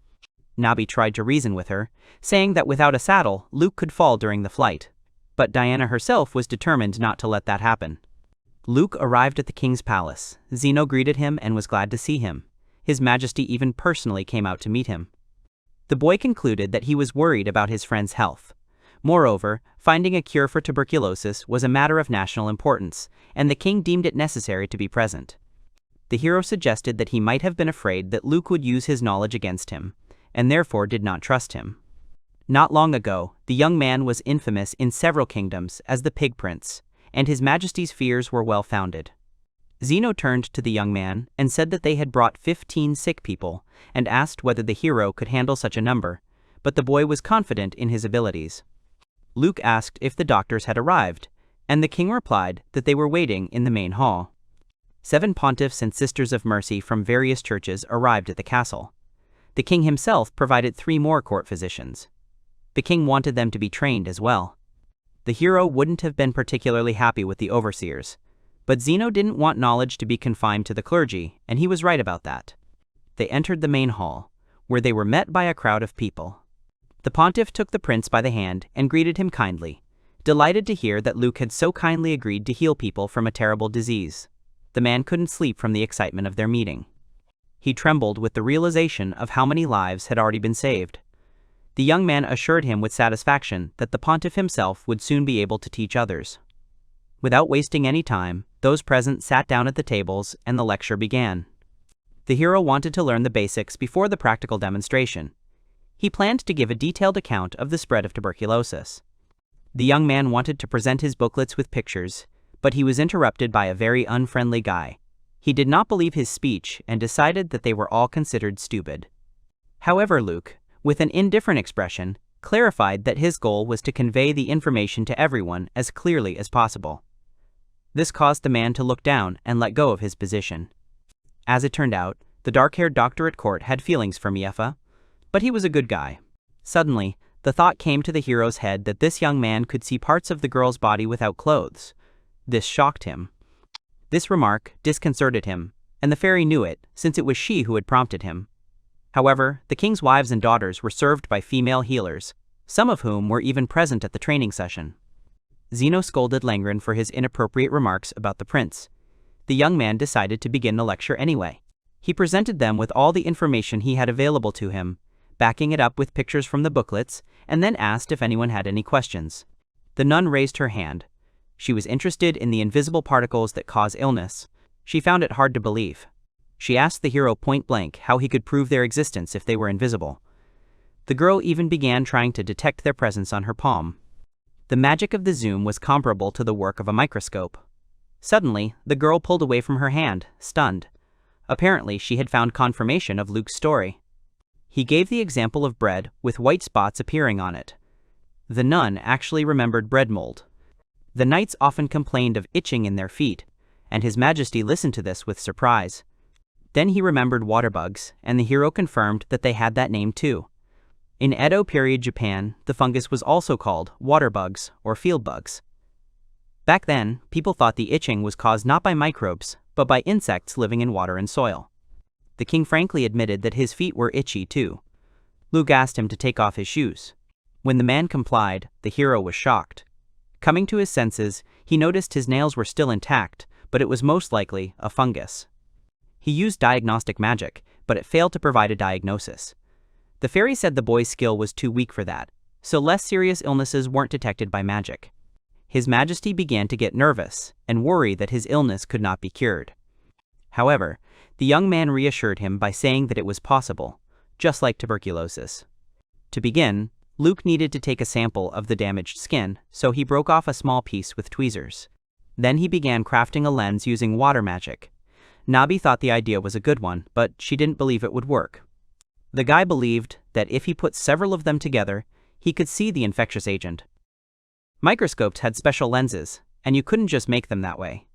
Nabi tried to reason with her, saying that without a saddle, Luke could fall during the flight. But Diana herself was determined not to let that happen. Luke arrived at the king's palace. Zeno greeted him and was glad to see him. His Majesty even personally came out to meet him. The boy concluded that he was worried about his friend's health. Moreover, finding a cure for tuberculosis was a matter of national importance, and the king deemed it necessary to be present. The hero suggested that he might have been afraid that Luke would use his knowledge against him, and therefore did not trust him. Not long ago, the young man was infamous in several kingdoms as the Pig Prince, and his Majesty's fears were well founded. Zeno turned to the young man and said that they had brought 15 sick people, and asked whether the hero could handle such a number, but the boy was confident in his abilities. Luke asked if the doctors had arrived, and the king replied that they were waiting in the main hall. 7 pontiffs and sisters of mercy from various churches arrived at the castle. The king himself provided 3 more court physicians. The king wanted them to be trained as well. The hero wouldn't have been particularly happy with the overseers, but Zeno didn't want knowledge to be confined to the clergy, and he was right about that. They entered the main hall, where they were met by a crowd of people. The pontiff took the prince by the hand and greeted him kindly, delighted to hear that Luke had so kindly agreed to heal people from a terrible disease. The man couldn't sleep from the excitement of their meeting. He trembled with the realization of how many lives had already been saved. The young man assured him with satisfaction that the pontiff himself would soon be able to teach others. Without wasting any time, those present sat down at the tables and the lecture began. The hero wanted to learn the basics before the practical demonstration. He planned to give a detailed account of the spread of tuberculosis. The young man wanted to present his booklets with pictures, but he was interrupted by a very unfriendly guy. He did not believe his speech and decided that they were all considered stupid. However, Luke, with an indifferent expression, clarified that his goal was to convey the information to everyone as clearly as possible. This caused the man to look down and let go of his position. As it turned out, the dark-haired doctor at court had feelings for Miefa, but he was a good guy. Suddenly, the thought came to the hero's head that this young man could see parts of the girl's body without clothes. This shocked him. This remark disconcerted him, and the fairy knew it, since it was she who had prompted him. However, the king's wives and daughters were served by female healers, some of whom were even present at the training session. Zeno scolded Langren for his inappropriate remarks about the prince. The young man decided to begin the lecture anyway. He presented them with all the information he had available to him, backing it up with pictures from the booklets, and then asked if anyone had any questions. The nun raised her hand. She was interested in the invisible particles that cause illness. She found it hard to believe. She asked the hero point-blank how he could prove their existence if they were invisible. The girl even began trying to detect their presence on her palm. The magic of the zoom was comparable to the work of a microscope. Suddenly, the girl pulled away from her hand, stunned. Apparently, she had found confirmation of Luke's story. He gave the example of bread with white spots appearing on it. The nun actually remembered bread mold. The knights often complained of itching in their feet, and His Majesty listened to this with surprise. Then he remembered water bugs, and the hero confirmed that they had that name too. In Edo period Japan, the fungus was also called water bugs or field bugs. Back then, people thought the itching was caused not by microbes, but by insects living in water and soil. The king frankly admitted that his feet were itchy too. Luke asked him to take off his shoes. When the man complied, the hero was shocked. Coming to his senses, he noticed his nails were still intact, but it was most likely a fungus. He used diagnostic magic, but it failed to provide a diagnosis. The fairy said the boy's skill was too weak for that, so less serious illnesses weren't detected by magic. His Majesty began to get nervous and worry that his illness could not be cured. However, the young man reassured him by saying that it was possible, just like tuberculosis. To begin, Luke needed to take a sample of the damaged skin, so he broke off a small piece with tweezers. Then he began crafting a lens using water magic. Nabi thought the idea was a good one, but she didn't believe it would work. The guy believed that if he put several of them together, he could see the infectious agent. Microscopes had special lenses, and you couldn't just make them that way.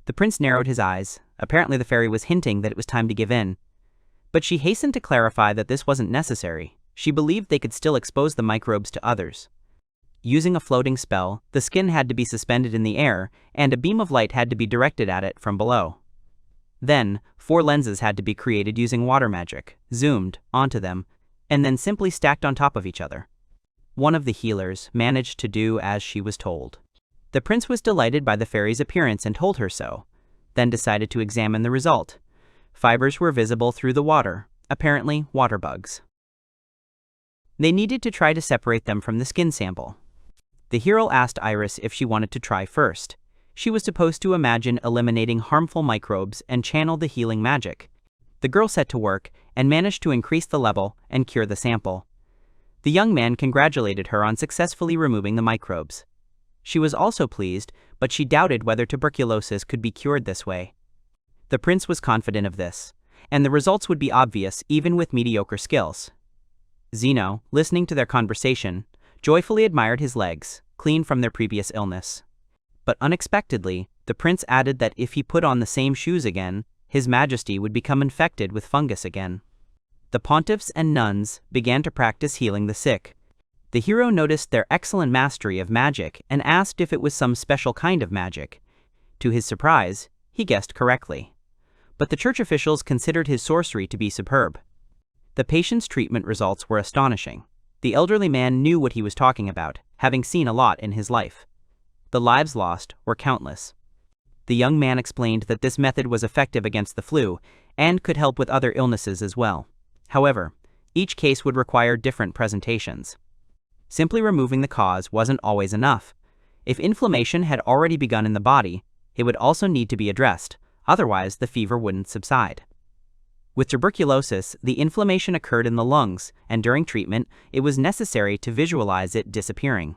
The prince narrowed his eyes. Apparently the fairy was hinting that it was time to give in. But she hastened to clarify that this wasn't necessary. She believed they could still expose the microbes to others. Using a floating spell, the skin had to be suspended in the air, and a beam of light had to be directed at it from below. Then, 4 lenses had to be created using water magic, zoomed onto them, and then simply stacked on top of each other. One of the healers managed to do as she was told. The prince was delighted by the fairy's appearance and told her so, then decided to examine the result. Fibers were visible through the water, apparently water bugs. They needed to try to separate them from the skin sample. The hero asked Iris if she wanted to try first. She was supposed to imagine eliminating harmful microbes and channel the healing magic. The girl set to work and managed to increase the level and cure the sample. The young man congratulated her on successfully removing the microbes. She was also pleased, but she doubted whether tuberculosis could be cured this way. The prince was confident of this, and the results would be obvious even with mediocre skills. Zeno, listening to their conversation, joyfully admired his legs, clean from their previous illness. But unexpectedly, the prince added that if he put on the same shoes again, His Majesty would become infected with fungus again. The pontiffs and nuns began to practice healing the sick. The hero noticed their excellent mastery of magic and asked if it was some special kind of magic. To his surprise, he guessed correctly. But the church officials considered his sorcery to be superb. The patient's treatment results were astonishing. The elderly man knew what he was talking about, having seen a lot in his life. The lives lost were countless. The young man explained that this method was effective against the flu and could help with other illnesses as well. However, each case would require different presentations. Simply removing the cause wasn't always enough. If inflammation had already begun in the body, it would also need to be addressed, otherwise the fever wouldn't subside. With tuberculosis, the inflammation occurred in the lungs, and during treatment, it was necessary to visualize it disappearing.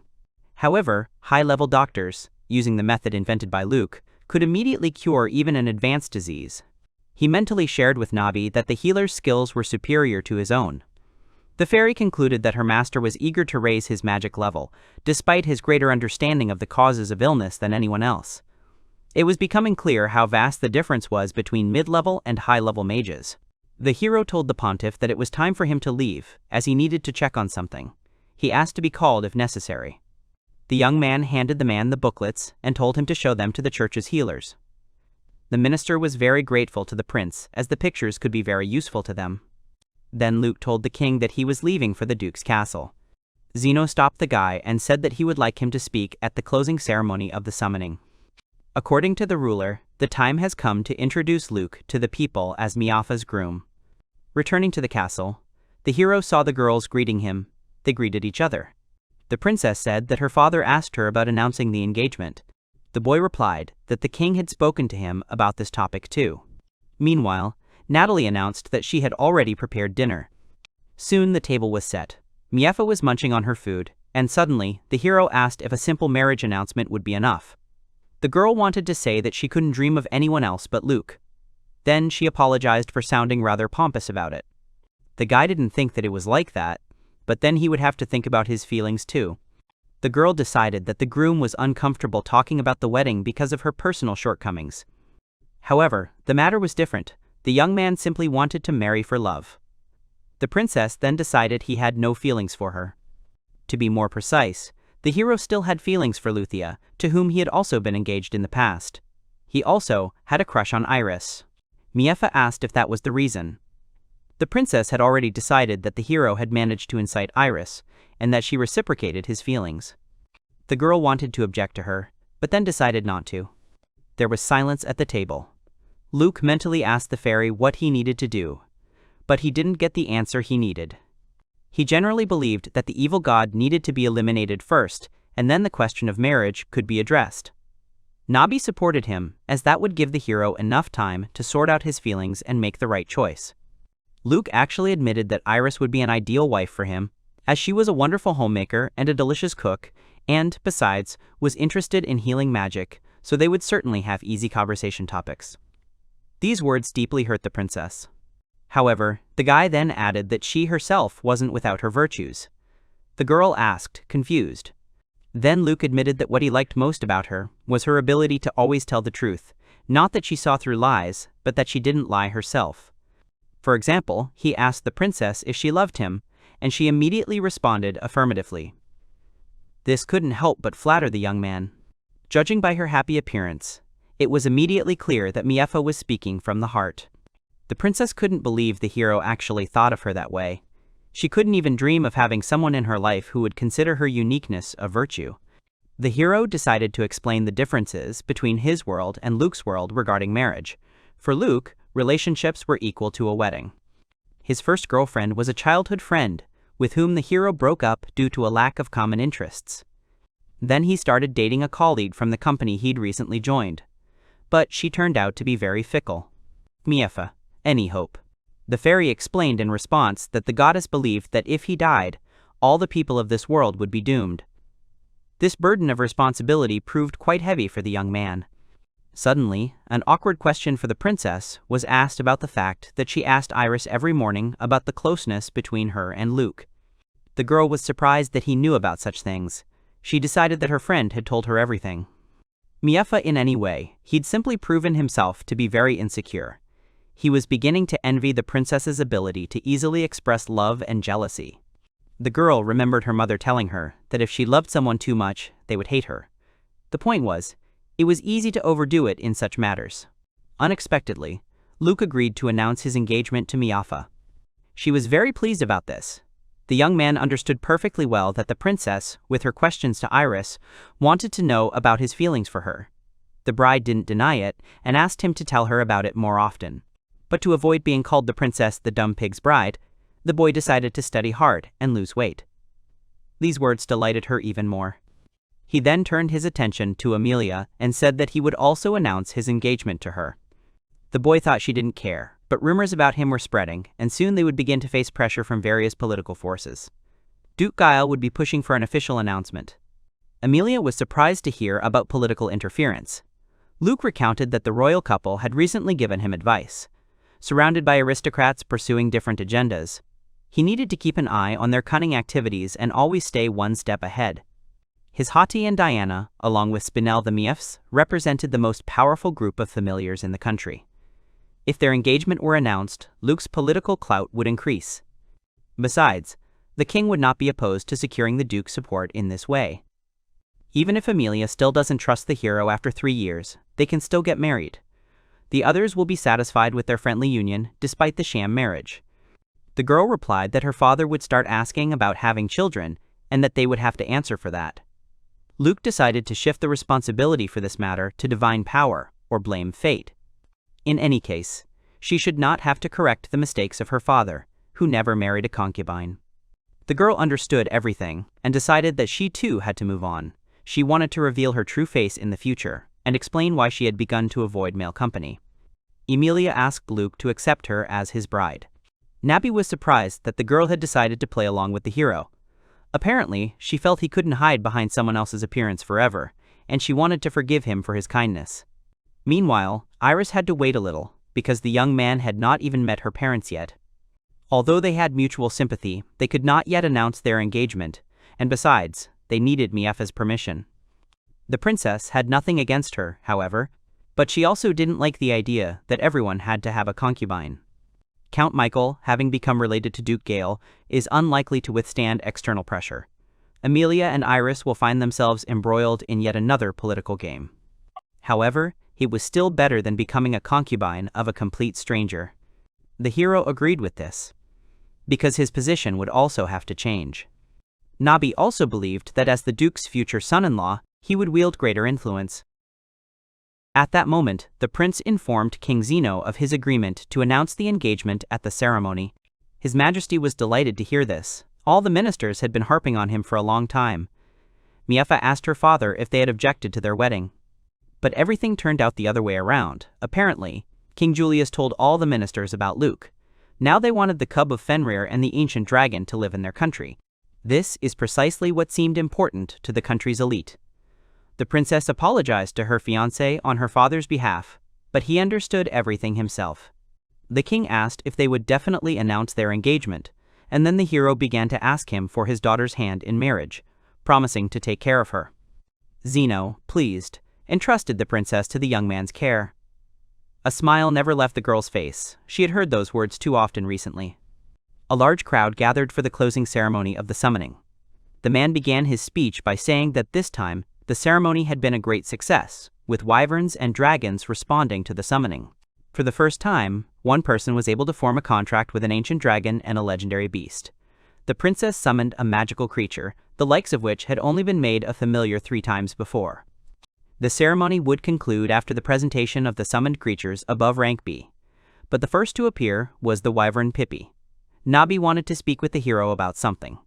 However, high-level doctors, using the method invented by Luke, could immediately cure even an advanced disease. He mentally shared with Nabi that the healer's skills were superior to his own. The fairy concluded that her master was eager to raise his magic level, despite his greater understanding of the causes of illness than anyone else. It was becoming clear how vast the difference was between mid-level and high-level mages. The hero told the pontiff that it was time for him to leave, as he needed to check on something. He asked to be called if necessary. The young man handed the man the booklets and told him to show them to the church's healers. The minister was very grateful to the prince, as the pictures could be very useful to them. Then Luke told the king that he was leaving for the duke's castle. Zeno stopped the guy and said that he would like him to speak at the closing ceremony of the summoning. According to the ruler, the time has come to introduce Luke to the people as Miafa's groom. Returning to the castle, the hero saw the girls greeting him. They greeted each other. The princess said that her father asked her about announcing the engagement. The boy replied that the king had spoken to him about this topic too. Meanwhile, Natalie announced that she had already prepared dinner. Soon the table was set. Miafa was munching on her food, and suddenly, the hero asked if a simple marriage announcement would be enough. The girl wanted to say that she couldn't dream of anyone else but Luke. Then she apologized for sounding rather pompous about it. The guy didn't think that it was like that, but then he would have to think about his feelings too. The girl decided that the groom was uncomfortable talking about the wedding because of her personal shortcomings. However, the matter was different. The young man simply wanted to marry for love. The princess then decided he had no feelings for her. To be more precise, the hero still had feelings for Luthia, to whom he had also been engaged in the past. He also had a crush on Iris. Miafa asked if that was the reason. The princess had already decided that the hero had managed to incite Iris, and that she reciprocated his feelings. The girl wanted to object to her, but then decided not to. There was silence at the table. Luke mentally asked the fairy what he needed to do, but he didn't get the answer he needed. He generally believed that the evil god needed to be eliminated first, and then the question of marriage could be addressed. Nabi supported him, as that would give the hero enough time to sort out his feelings and make the right choice. Luke actually admitted that Iris would be an ideal wife for him, as she was a wonderful homemaker and a delicious cook, and, besides, was interested in healing magic, so they would certainly have easy conversation topics. These words deeply hurt the princess. However, the guy then added that she herself wasn't without her virtues. The girl asked, confused. Then Luke admitted that what he liked most about her was her ability to always tell the truth, not that she saw through lies, but that she didn't lie herself. For example, he asked the princess if she loved him, and she immediately responded affirmatively. This couldn't help but flatter the young man. Judging by her happy appearance, it was immediately clear that Miafa was speaking from the heart. The princess couldn't believe the hero actually thought of her that way. She couldn't even dream of having someone in her life who would consider her uniqueness a virtue. The hero decided to explain the differences between his world and Luke's world regarding marriage. For Luke, relationships were equal to a wedding. His first girlfriend was a childhood friend, with whom the hero broke up due to a lack of common interests. Then he started dating a colleague from the company he'd recently joined. But she turned out to be very fickle. Miafa, any hope? The fairy explained in response that the goddess believed that if he died, all the people of this world would be doomed. This burden of responsibility proved quite heavy for the young man. Suddenly, an awkward question for the princess was asked about the fact that she asked Iris every morning about the closeness between her and Luke. The girl was surprised that he knew about such things. She decided that her friend had told her everything. Miafa in any way, he'd simply proven himself to be very insecure. He was beginning to envy the princess's ability to easily express love and jealousy. The girl remembered her mother telling her that if she loved someone too much, they would hate her. The point was, it was easy to overdo it in such matters. Unexpectedly, Luke agreed to announce his engagement to Miafa. She was very pleased about this. The young man understood perfectly well that the princess, with her questions to Iris, wanted to know about his feelings for her. The bride didn't deny it and asked him to tell her about it more often. But to avoid being called the princess the dumb pig's bride, the boy decided to study hard and lose weight. These words delighted her even more. He then turned his attention to Amelia and said that he would also announce his engagement to her. The boy thought she didn't care, but rumors about him were spreading, and soon they would begin to face pressure from various political forces. Duke Gael would be pushing for an official announcement. Emilia was surprised to hear about political interference. Luke recounted that the royal couple had recently given him advice. Surrounded by aristocrats pursuing different agendas, he needed to keep an eye on their cunning activities and always stay one step ahead. His Hati and Diana, along with Spinel the Miefs, represented the most powerful group of familiars in the country. If their engagement were announced, Luke's political clout would increase. Besides, the king would not be opposed to securing the Duke's support in this way. Even if Emilia still doesn't trust the hero after 3 years, they can still get married. The others will be satisfied with their friendly union despite the sham marriage. The girl replied that her father would start asking about having children and that they would have to answer for that. Luke decided to shift the responsibility for this matter to divine power or blame fate. In any case, she should not have to correct the mistakes of her father, who never married a concubine. The girl understood everything and decided that she too had to move on. She wanted to reveal her true face in the future and explain why she had begun to avoid male company. Emilia asked Luke to accept her as his bride. Nabi was surprised that the girl had decided to play along with the hero. Apparently, she felt he couldn't hide behind someone else's appearance forever, and she wanted to forgive him for his kindness. Meanwhile, Iris had to wait a little, because the young man had not even met her parents yet. Although they had mutual sympathy, they could not yet announce their engagement, and besides, they needed Miefa's permission. The princess had nothing against her, however, but she also didn't like the idea that everyone had to have a concubine. Count Michael, having become related to Duke Gale, is unlikely to withstand external pressure. Emilia and Iris will find themselves embroiled in yet another political game. However, it was still better than becoming a concubine of a complete stranger. The hero agreed with this, because his position would also have to change. Nabi also believed that as the Duke's future son-in-law, he would wield greater influence. At that moment, the prince informed King Zeno of his agreement to announce the engagement at the ceremony. His Majesty was delighted to hear this. All the ministers had been harping on him for a long time. Miefa asked her father if they had objected to their wedding. But everything turned out the other way around. Apparently, King Julius told all the ministers about Luke. Now they wanted the cub of Fenrir and the ancient dragon to live in their country. This is precisely what seemed important to the country's elite. The princess apologized to her fiancé on her father's behalf, but he understood everything himself. The king asked if they would definitely announce their engagement, and then the hero began to ask him for his daughter's hand in marriage, promising to take care of her. Zeno, pleased, entrusted the princess to the young man's care. A smile never left the girl's face. She had heard those words too often recently. A large crowd gathered for the closing ceremony of the summoning. The man began his speech by saying that this time, the ceremony had been a great success, with wyverns and dragons responding to the summoning. For the first time, one person was able to form a contract with an ancient dragon and a legendary beast. The princess summoned a magical creature, the likes of which had only been made a familiar 3 times before. The ceremony would conclude after the presentation of the summoned creatures above rank B. But the first to appear was the wyvern Pippi. Nabi wanted to speak with the hero about something.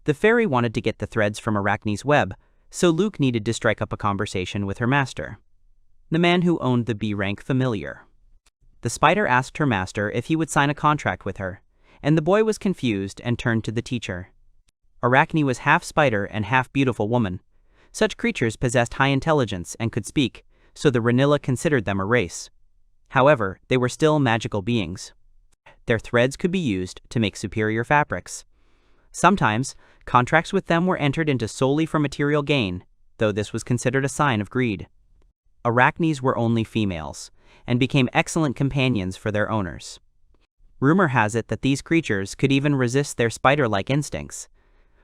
The fairy wanted to get the threads from Arachne's web, so Luke needed to strike up a conversation with her master, the man who owned the B-rank familiar. The spider asked her master if he would sign a contract with her, and the boy was confused and turned to the teacher. Arachne was half spider and half beautiful woman. Such creatures possessed high intelligence and could speak, so the Ranilla considered them a race. However, they were still magical beings. Their threads could be used to make superior fabrics. Sometimes, contracts with them were entered into solely for material gain, though this was considered a sign of greed. Arachnes were only females, and became excellent companions for their owners. Rumor has it that these creatures could even resist their spider-like instincts.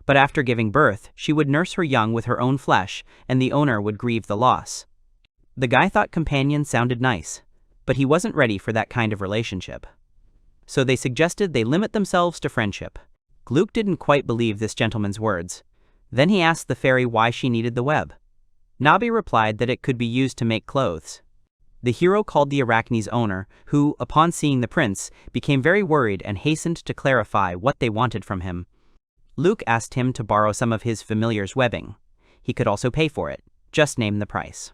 But after giving birth, she would nurse her young with her own flesh, and the owner would grieve the loss. The guy thought companion sounded nice, but he wasn't ready for that kind of relationship. So they suggested they limit themselves to friendship. Luke didn't quite believe this gentleman's words. Then he asked the fairy why she needed the web. Nabi replied that it could be used to make clothes. The hero called the Arachne's owner, who, upon seeing the prince, became very worried and hastened to clarify what they wanted from him. Luke asked him to borrow some of his familiar's webbing. He could also pay for it, just name the price.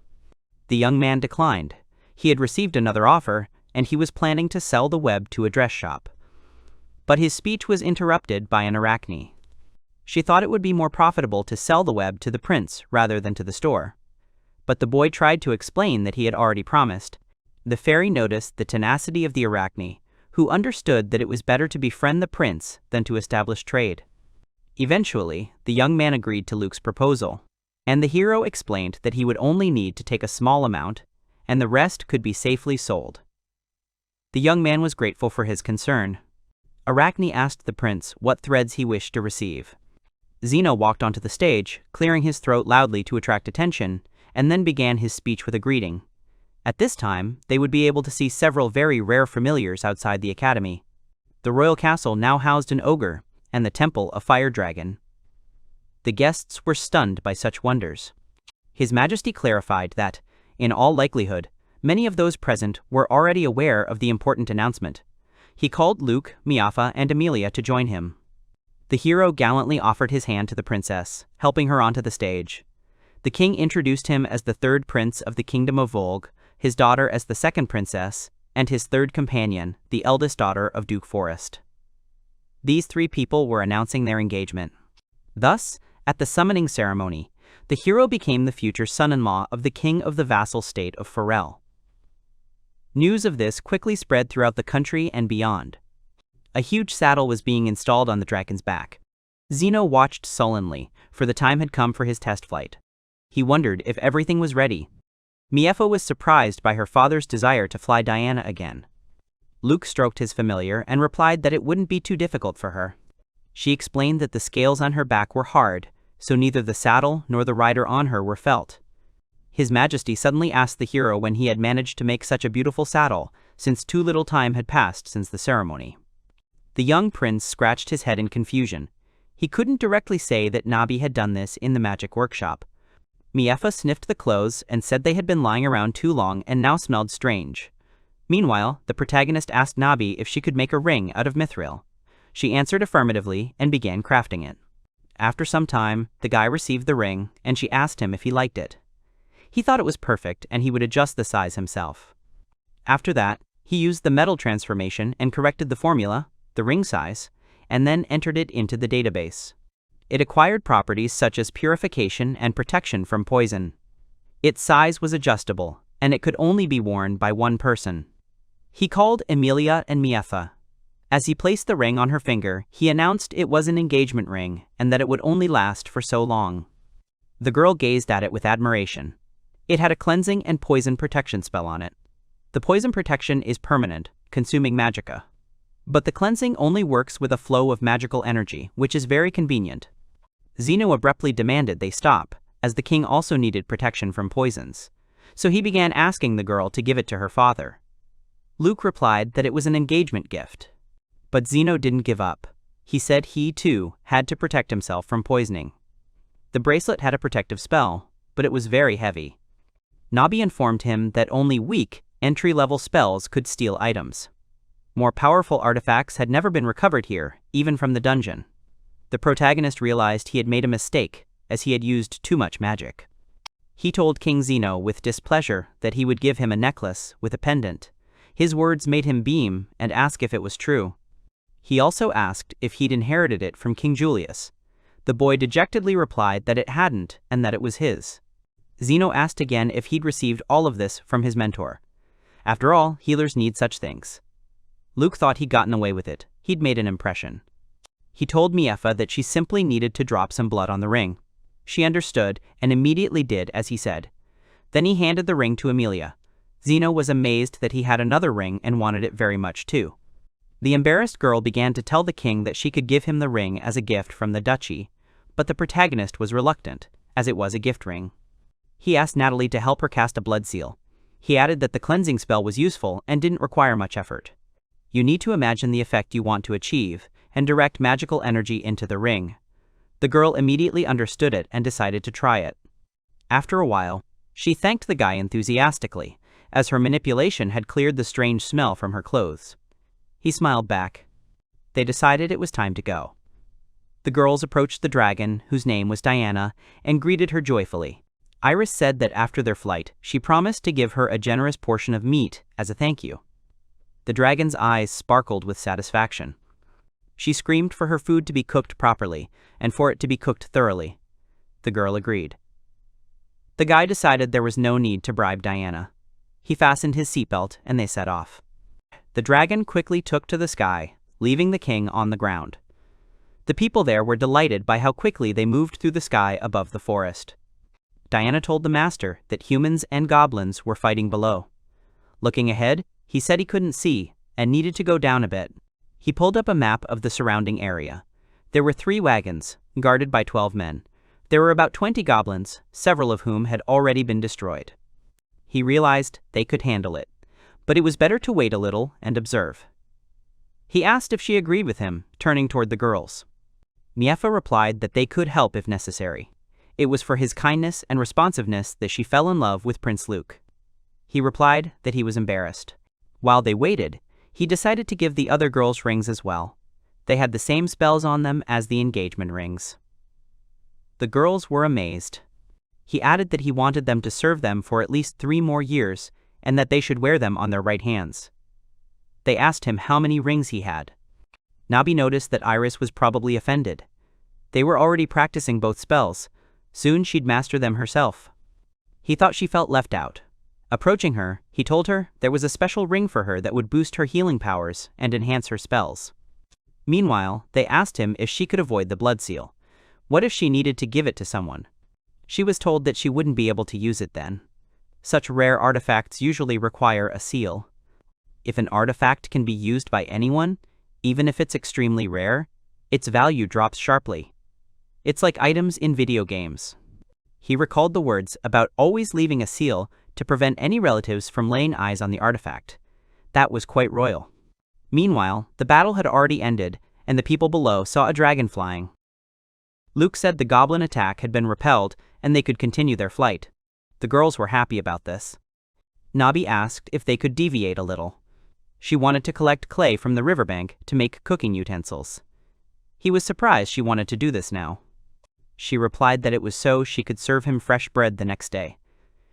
The young man declined. He had received another offer, and he was planning to sell the web to a dress shop. But his speech was interrupted by an Arachne. She thought it would be more profitable to sell the web to the prince rather than to the store. But the boy tried to explain that he had already promised. The fairy noticed the tenacity of the arachne, who understood that it was better to befriend the prince than to establish trade. Eventually, the young man agreed to Luke's proposal, and the hero explained that he would only need to take a small amount, and the rest could be safely sold. The young man was grateful for his concern. Arachne asked the prince what threads he wished to receive. Zeno walked onto the stage, clearing his throat loudly to attract attention, and then began his speech with a greeting. At this time, they would be able to see several very rare familiars outside the academy. The royal castle now housed an ogre, and the temple a fire dragon. The guests were stunned by such wonders. His Majesty clarified that, in all likelihood, many of those present were already aware of the important announcement. He called Luke, Miafa, and Emilia to join him. The hero gallantly offered his hand to the princess, helping her onto the stage. The king introduced him as the third prince of the kingdom of Volg, his daughter as the second princess, and his third companion, the eldest daughter of Duke Forest. These three people were announcing their engagement. Thus, at the summoning ceremony, the hero became the future son-in-law of the king of the vassal state of Farel. News of this quickly spread throughout the country and beyond. A huge saddle was being installed on the dragon's back. Zeno watched sullenly, for the time had come for his test flight. He wondered if everything was ready. Miafa was surprised by her father's desire to fly Diana again. Luke stroked his familiar and replied that it wouldn't be too difficult for her. She explained that the scales on her back were hard, so neither the saddle nor the rider on her were felt. His Majesty suddenly asked the hero when he had managed to make such a beautiful saddle, since too little time had passed since the ceremony. The young prince scratched his head in confusion. He couldn't directly say that Nabi had done this in the magic workshop. Miafa sniffed the clothes and said they had been lying around too long and now smelled strange. Meanwhile, the protagonist asked Nabi if she could make a ring out of mithril. She answered affirmatively and began crafting it. After some time, the guy received the ring, and she asked him if he liked it. He thought it was perfect and he would adjust the size himself. After that, he used the metal transformation and corrected the formula, the ring size, and then entered it into the database. It acquired properties such as purification and protection from poison. Its size was adjustable, and it could only be worn by one person. He called Emilia and Miafa. As he placed the ring on her finger, he announced it was an engagement ring and that it would only last for so long. The girl gazed at it with admiration. It had a cleansing and poison protection spell on it. The poison protection is permanent, consuming magicka. But the cleansing only works with a flow of magical energy, which is very convenient. Zeno abruptly demanded they stop, as the king also needed protection from poisons. So he began asking the girl to give it to her father. Luke replied that it was an engagement gift. But Zeno didn't give up. He said he, too, had to protect himself from poisoning. The bracelet had a protective spell, but it was very heavy. Nabi informed him that only weak, entry-level spells could steal items. More powerful artifacts had never been recovered here, even from the dungeon. The protagonist realized he had made a mistake, as he had used too much magic. He told King Zeno with displeasure that he would give him a necklace with a pendant. His words made him beam and ask if it was true. He also asked if he'd inherited it from King Julius. The boy dejectedly replied that it hadn't and that it was his. Zeno asked again if he'd received all of this from his mentor. After all, healers need such things. Luke thought he'd gotten away with it. He'd made an impression. He told Miafa that she simply needed to drop some blood on the ring. She understood and immediately did as he said. Then he handed the ring to Emilia. Zeno was amazed that he had another ring and wanted it very much too. The embarrassed girl began to tell the king that she could give him the ring as a gift from the duchy, but the protagonist was reluctant, as it was a gift ring. He asked Natalie to help her cast a blood seal. He added that the cleansing spell was useful and didn't require much effort. You need to imagine the effect you want to achieve, and direct magical energy into the ring. The girl immediately understood it and decided to try it. After a while, she thanked the guy enthusiastically, as her manipulation had cleared the strange smell from her clothes. He smiled back. They decided it was time to go. The girls approached the dragon, whose name was Diana, and greeted her joyfully. Iris said that after their flight, she promised to give her a generous portion of meat as a thank you. The dragon's eyes sparkled with satisfaction. She screamed for her food to be cooked properly, and for it to be cooked thoroughly. The girl agreed. The guy decided there was no need to bribe Diana. He fastened his seatbelt and they set off. The dragon quickly took to the sky, leaving the king on the ground. The people there were delighted by how quickly they moved through the sky above the forest. Diana told the master that humans and goblins were fighting below. Looking ahead, he said he couldn't see and needed to go down a bit. He pulled up a map of the surrounding area. There were 3 wagons, guarded by 12 men. There were about 20 goblins, several of whom had already been destroyed. He realized they could handle it, but it was better to wait a little and observe. He asked if she agreed with him, turning toward the girls. Miefa replied that they could help if necessary. It was for his kindness and responsiveness that she fell in love with Prince Luke. He replied that he was embarrassed. While they waited, he decided to give the other girls rings as well. They had the same spells on them as the engagement rings. The girls were amazed. He added that he wanted them to serve them for at least 3 more years and that they should wear them on their right hands. They asked him how many rings he had. Nabi noticed that Iris was probably offended. They were already practicing both spells. Soon she'd master them herself. He thought she felt left out. Approaching her, he told her there was a special ring for her that would boost her healing powers and enhance her spells. Meanwhile, they asked him if she could avoid the blood seal. What if she needed to give it to someone? She was told that she wouldn't be able to use it then. Such rare artifacts usually require a seal. If an artifact can be used by anyone, even if it's extremely rare, its value drops sharply. It's like items in video games. He recalled the words about always leaving a seal to prevent any relatives from laying eyes on the artifact. That was quite royal. Meanwhile, the battle had already ended, and the people below saw a dragon flying. Luke said the goblin attack had been repelled and they could continue their flight. The girls were happy about this. Nabi asked if they could deviate a little. She wanted to collect clay from the riverbank to make cooking utensils. He was surprised she wanted to do this now. She replied that it was so she could serve him fresh bread the next day.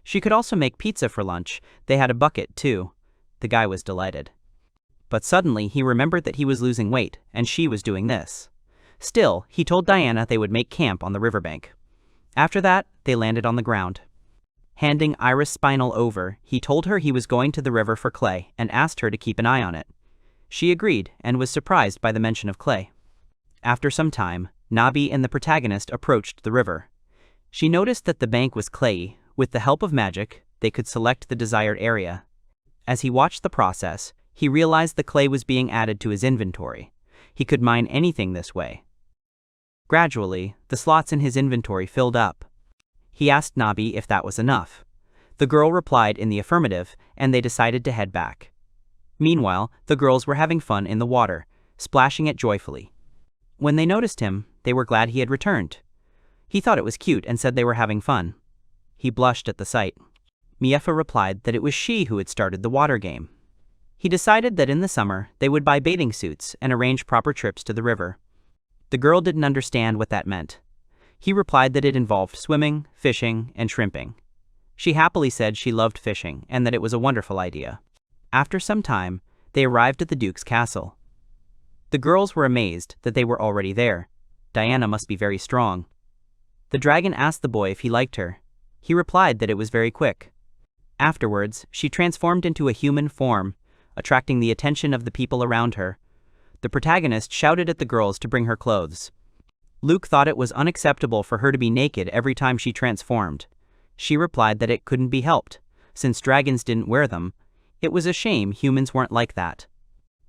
She could also make pizza for lunch. They had a bucket, too. The guy was delighted. But suddenly he remembered that he was losing weight, and she was doing this. Still, he told Diana they would make camp on the riverbank. After that, they landed on the ground. Handing Iris' spinel over, he told her he was going to the river for clay and asked her to keep an eye on it. She agreed and was surprised by the mention of clay. After some time, Nabi and the protagonist approached the river. She noticed that the bank was clayey. With the help of magic, they could select the desired area. As he watched the process, he realized the clay was being added to his inventory. He could mine anything this way. Gradually, the slots in his inventory filled up. He asked Nabi if that was enough. The girl replied in the affirmative, and they decided to head back. Meanwhile, the girls were having fun in the water, splashing it joyfully. When they noticed him, they were glad he had returned. He thought it was cute and said they were having fun. He blushed at the sight. Miefa replied that it was she who had started the water game. He decided that in the summer, they would buy bathing suits and arrange proper trips to the river. The girl didn't understand what that meant. He replied that it involved swimming, fishing, and shrimping. She happily said she loved fishing and that it was a wonderful idea. After some time, they arrived at the Duke's castle. The girls were amazed that they were already there. Diana must be very strong. The dragon asked the boy if he liked her. He replied that it was very quick. Afterwards, she transformed into a human form, attracting the attention of the people around her. The protagonist shouted at the girls to bring her clothes. Luke thought it was unacceptable for her to be naked every time she transformed. She replied that it couldn't be helped. Since dragons didn't wear them, it was a shame humans weren't like that.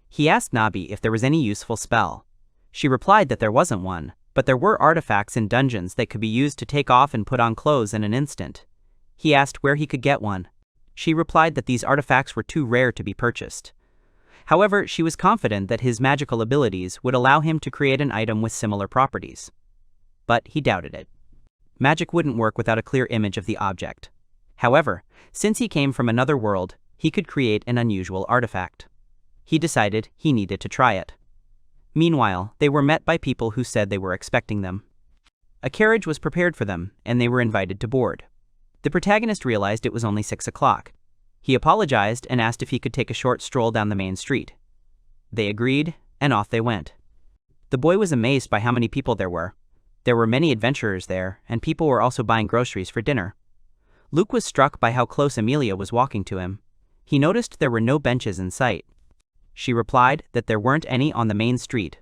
He asked Nabi if there was any useful spell. She replied that there wasn't one, but there were artifacts in dungeons that could be used to take off and put on clothes in an instant. He asked where he could get one. She replied that these artifacts were too rare to be purchased. However, she was confident that his magical abilities would allow him to create an item with similar properties. But he doubted it. Magic wouldn't work without a clear image of the object. However, since he came from another world, he could create an unusual artifact. He decided he needed to try it. Meanwhile, they were met by people who said they were expecting them. A carriage was prepared for them, and they were invited to board. The protagonist realized it was only 6 o'clock. He apologized and asked if he could take a short stroll down the main street. They agreed, and off they went. The boy was amazed by how many people there were. There were many adventurers there, and people were also buying groceries for dinner. Luke was struck by how close Amelia was walking to him. He noticed there were no benches in sight. She replied that there weren't any on the main street.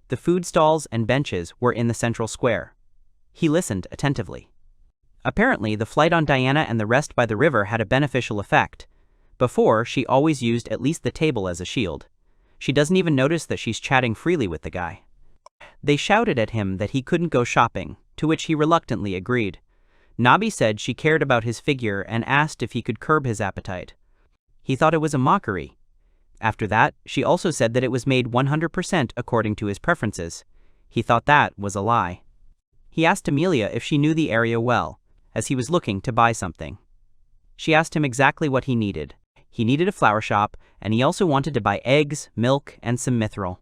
The food stalls and benches were in the central square. He listened attentively. Apparently, the flight on Diana and the rest by the river had a beneficial effect. Before, she always used at least the table as a shield. She doesn't even notice that she's chatting freely with the guy. They shouted at him that he couldn't go shopping, to which he reluctantly agreed. Nabi said she cared about his figure and asked if he could curb his appetite. He thought it was a mockery. After that, she also said that it was made 100% according to his preferences. He thought that was a lie. He asked Amelia if she knew the area well, as he was looking to buy something. She asked him exactly what he needed. He needed a flower shop, and he also wanted to buy eggs, milk, and some mithril.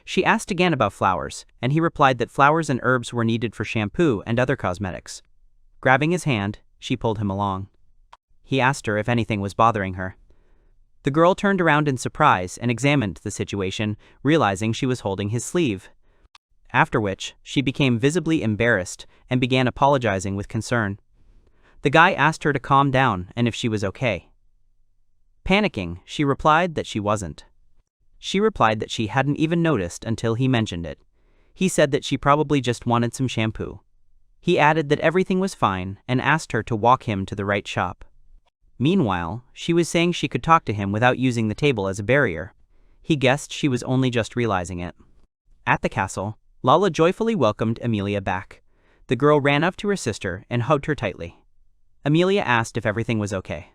She asked again about flowers, and he replied that flowers and herbs were needed for shampoo and other cosmetics. Grabbing his hand, she pulled him along. He asked her if anything was bothering her. The girl turned around in surprise and examined the situation, realizing she was holding his sleeve. After which, she became visibly embarrassed and began apologizing with concern. The guy asked her to calm down and if she was okay. Panicking, she replied that she wasn't. She replied that she hadn't even noticed until he mentioned it. He said that she probably just wanted some shampoo. He added that everything was fine and asked her to walk him to the right shop. Meanwhile, she was saying she could talk to him without using the table as a barrier. He guessed she was only just realizing it. At the castle, Lala joyfully welcomed Amelia back. The girl ran up to her sister and hugged her tightly. Amelia asked if everything was okay.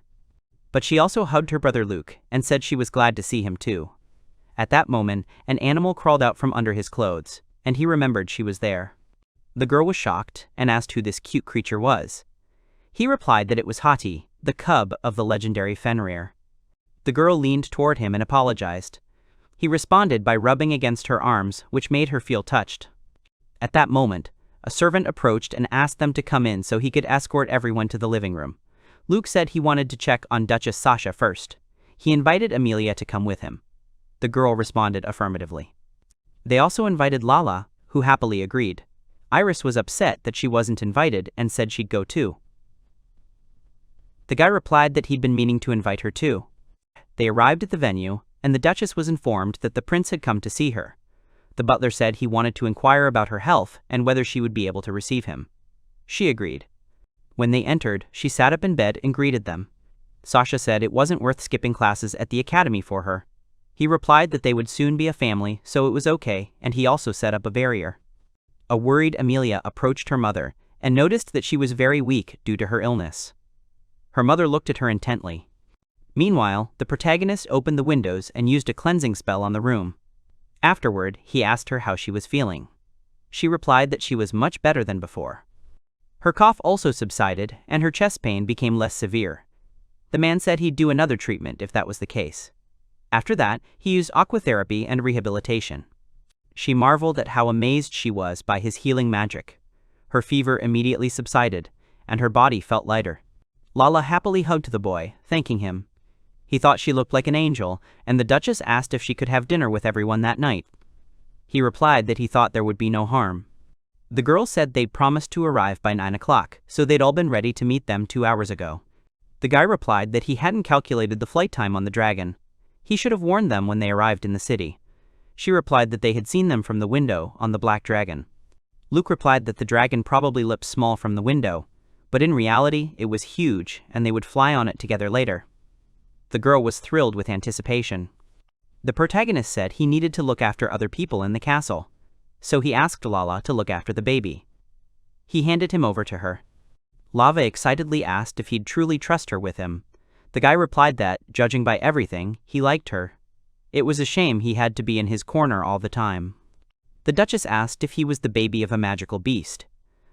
But she also hugged her brother Luke and said she was glad to see him too. At that moment, an animal crawled out from under his clothes, and he remembered she was there. The girl was shocked and asked who this cute creature was. He replied that it was Hati, the cub of the legendary Fenrir. The girl leaned toward him and apologized. He responded by rubbing against her arms, which made her feel touched. At that moment, a servant approached and asked them to come in so he could escort everyone to the living room. Luke said he wanted to check on Duchess Sasha first. He invited Amelia to come with him. The girl responded affirmatively. They also invited Lala, who happily agreed. Iris was upset that she wasn't invited and said she'd go too. The guy replied that he'd been meaning to invite her too. They arrived at the venue, and the Duchess was informed that the prince had come to see her. The butler said he wanted to inquire about her health and whether she would be able to receive him. She agreed. When they entered, she sat up in bed and greeted them. Sasha said it wasn't worth skipping classes at the academy for her. He replied that they would soon be a family, so it was okay, and he also set up a barrier. A worried Amelia approached her mother and noticed that she was very weak due to her illness. Her mother looked at her intently. Meanwhile, the protagonist opened the windows and used a cleansing spell on the room. Afterward, he asked her how she was feeling. She replied that she was much better than before. Her cough also subsided, and her chest pain became less severe. The man said he'd do another treatment if that was the case. After that, he used aquatherapy and rehabilitation. She marveled at how amazed she was by his healing magic. Her fever immediately subsided, and her body felt lighter. Lala happily hugged the boy, thanking him. He thought she looked like an angel, and the Duchess asked if she could have dinner with everyone that night. He replied that he thought there would be no harm. The girl said they'd promised to arrive by 9 o'clock, so they'd all been ready to meet them 2 hours ago. The guy replied that he hadn't calculated the flight time on the dragon. He should have warned them when they arrived in the city. She replied that they had seen them from the window on the black dragon. Luke replied that the dragon probably looked small from the window, but in reality it was huge and they would fly on it together later. The girl was thrilled with anticipation. The protagonist said he needed to look after other people in the castle, so he asked Lala to look after the baby. He handed him over to her. Lava excitedly asked if he'd truly trust her with him. The guy replied that, judging by everything, he liked her. It was a shame he had to be in his corner all the time. The Duchess asked if he was the baby of a magical beast.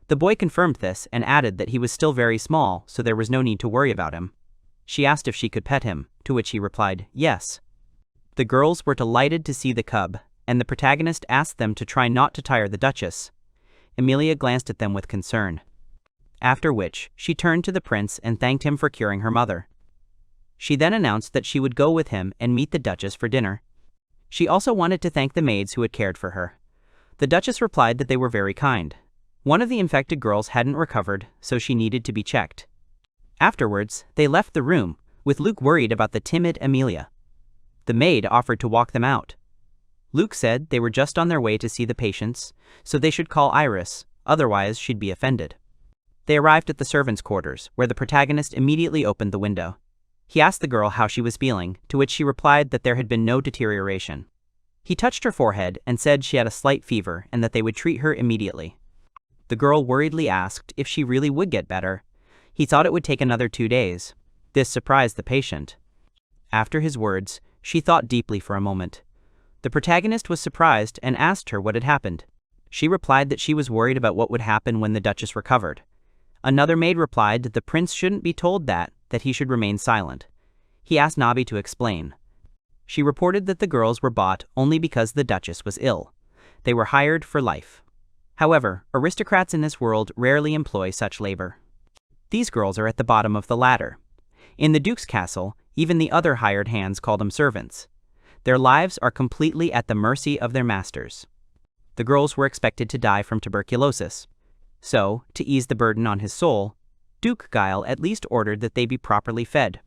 The boy confirmed this and added that he was still very small, so there was no need to worry about him. She asked if she could pet him, to which he replied, yes. The girls were delighted to see the cub, and the protagonist asked them to try not to tire the Duchess. Amelia glanced at them with concern. After which, she turned to the prince and thanked him for curing her mother. She then announced that she would go with him and meet the Duchess for dinner. She also wanted to thank the maids who had cared for her. The Duchess replied that they were very kind. One of the infected girls hadn't recovered, so she needed to be checked. Afterwards, they left the room, with Luke worried about the timid Emilia. The maid offered to walk them out. Luke said they were just on their way to see the patients, so they should call Iris, otherwise she'd be offended. They arrived at the servants' quarters, where the protagonist immediately opened the window. He asked the girl how she was feeling, to which she replied that there had been no deterioration. He touched her forehead and said she had a slight fever and that they would treat her immediately. The girl worriedly asked if she really would get better. He thought it would take another 2 days. This surprised the patient. After his words, she thought deeply for a moment. The protagonist was surprised and asked her what had happened. She replied that she was worried about what would happen when the Duchess recovered. Another maid replied that the prince shouldn't be told that he should remain silent. He asked Nabi to explain. She reported that the girls were bought only because the Duchess was ill. They were hired for life. However, aristocrats in this world rarely employ such labor. These girls are at the bottom of the ladder. In the Duke's castle, even the other hired hands call them servants. Their lives are completely at the mercy of their masters. The girls were expected to die from tuberculosis. So, to ease the burden on his soul, Duke Guile at least ordered that they be properly fed.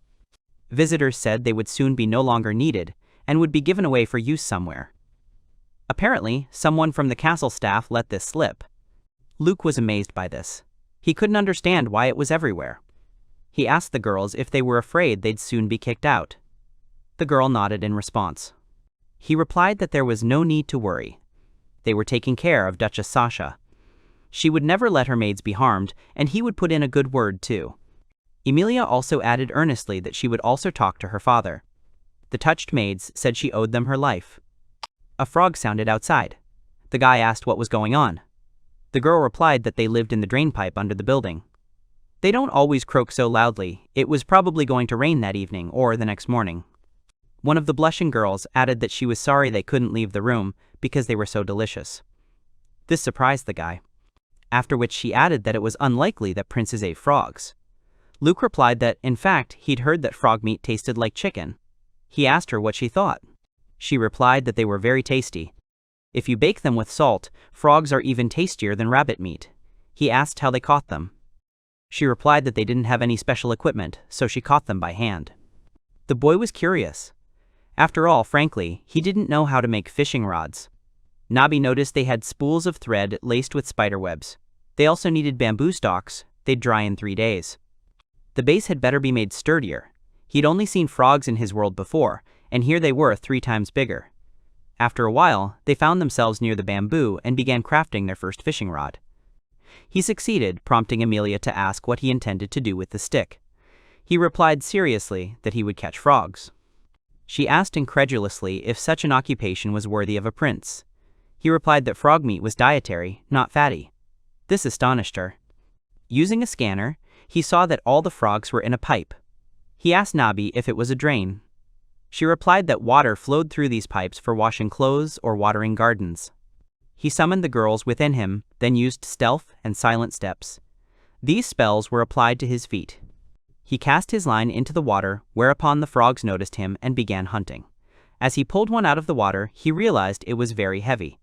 Visitors said they would soon be no longer needed and would be given away for use somewhere. Apparently, someone from the castle staff let this slip. Luke was amazed by this. He couldn't understand why it was everywhere. He asked the girls if they were afraid they'd soon be kicked out. The girl nodded in response. He replied that there was no need to worry. They were taking care of Duchess Sasha. She would never let her maids be harmed, and he would put in a good word too. Emilia also added earnestly that she would also talk to her father. The touched maids said she owed them her life. A frog sounded outside. The guy asked what was going on. The girl replied that they lived in the drainpipe under the building. They don't always croak so loudly. It was probably going to rain that evening or the next morning. One of the blushing girls added that she was sorry they couldn't leave the room because they were so delicious. This surprised the guy. After which she added that it was unlikely that princes ate frogs. Luke replied that, in fact, he'd heard that frog meat tasted like chicken. He asked her what she thought. She replied that they were very tasty. If you bake them with salt, frogs are even tastier than rabbit meat. He asked how they caught them. She replied that they didn't have any special equipment, so she caught them by hand. The boy was curious. After all, frankly, he didn't know how to make fishing rods. Nabi noticed they had spools of thread laced with spiderwebs. They also needed bamboo stalks. They'd dry in 3 days. The base had better be made sturdier. He'd only seen frogs in his world before, and here they were 3 times bigger. After a while, they found themselves near the bamboo and began crafting their first fishing rod. He succeeded, prompting Emilia to ask what he intended to do with the stick. He replied seriously that he would catch frogs. She asked incredulously if such an occupation was worthy of a prince. He replied that frog meat was dietary, not fatty. This astonished her. Using a scanner, he saw that all the frogs were in a pipe. He asked Nabi if it was a drain. She replied that water flowed through these pipes for washing clothes or watering gardens. He summoned the girls within him, then used stealth and silent steps. These spells were applied to his feet. He cast his line into the water, whereupon the frogs noticed him and began hunting. As he pulled one out of the water, he realized it was very heavy.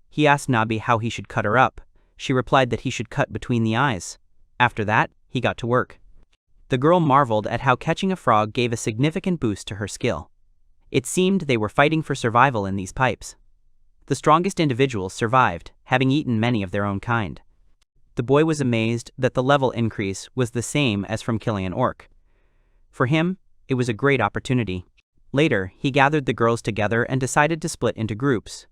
He asked Nabi how he should cut her up. She replied that he should cut between the eyes. After that, he got to work. The girl marveled at how catching a frog gave a significant boost to her skill. It seemed they were fighting for survival in these pipes. The strongest individuals survived, having eaten many of their own kind. The boy was amazed that the level increase was the same as from killing an orc. For him, it was a great opportunity. Later, he gathered the girls together and decided to split into groups.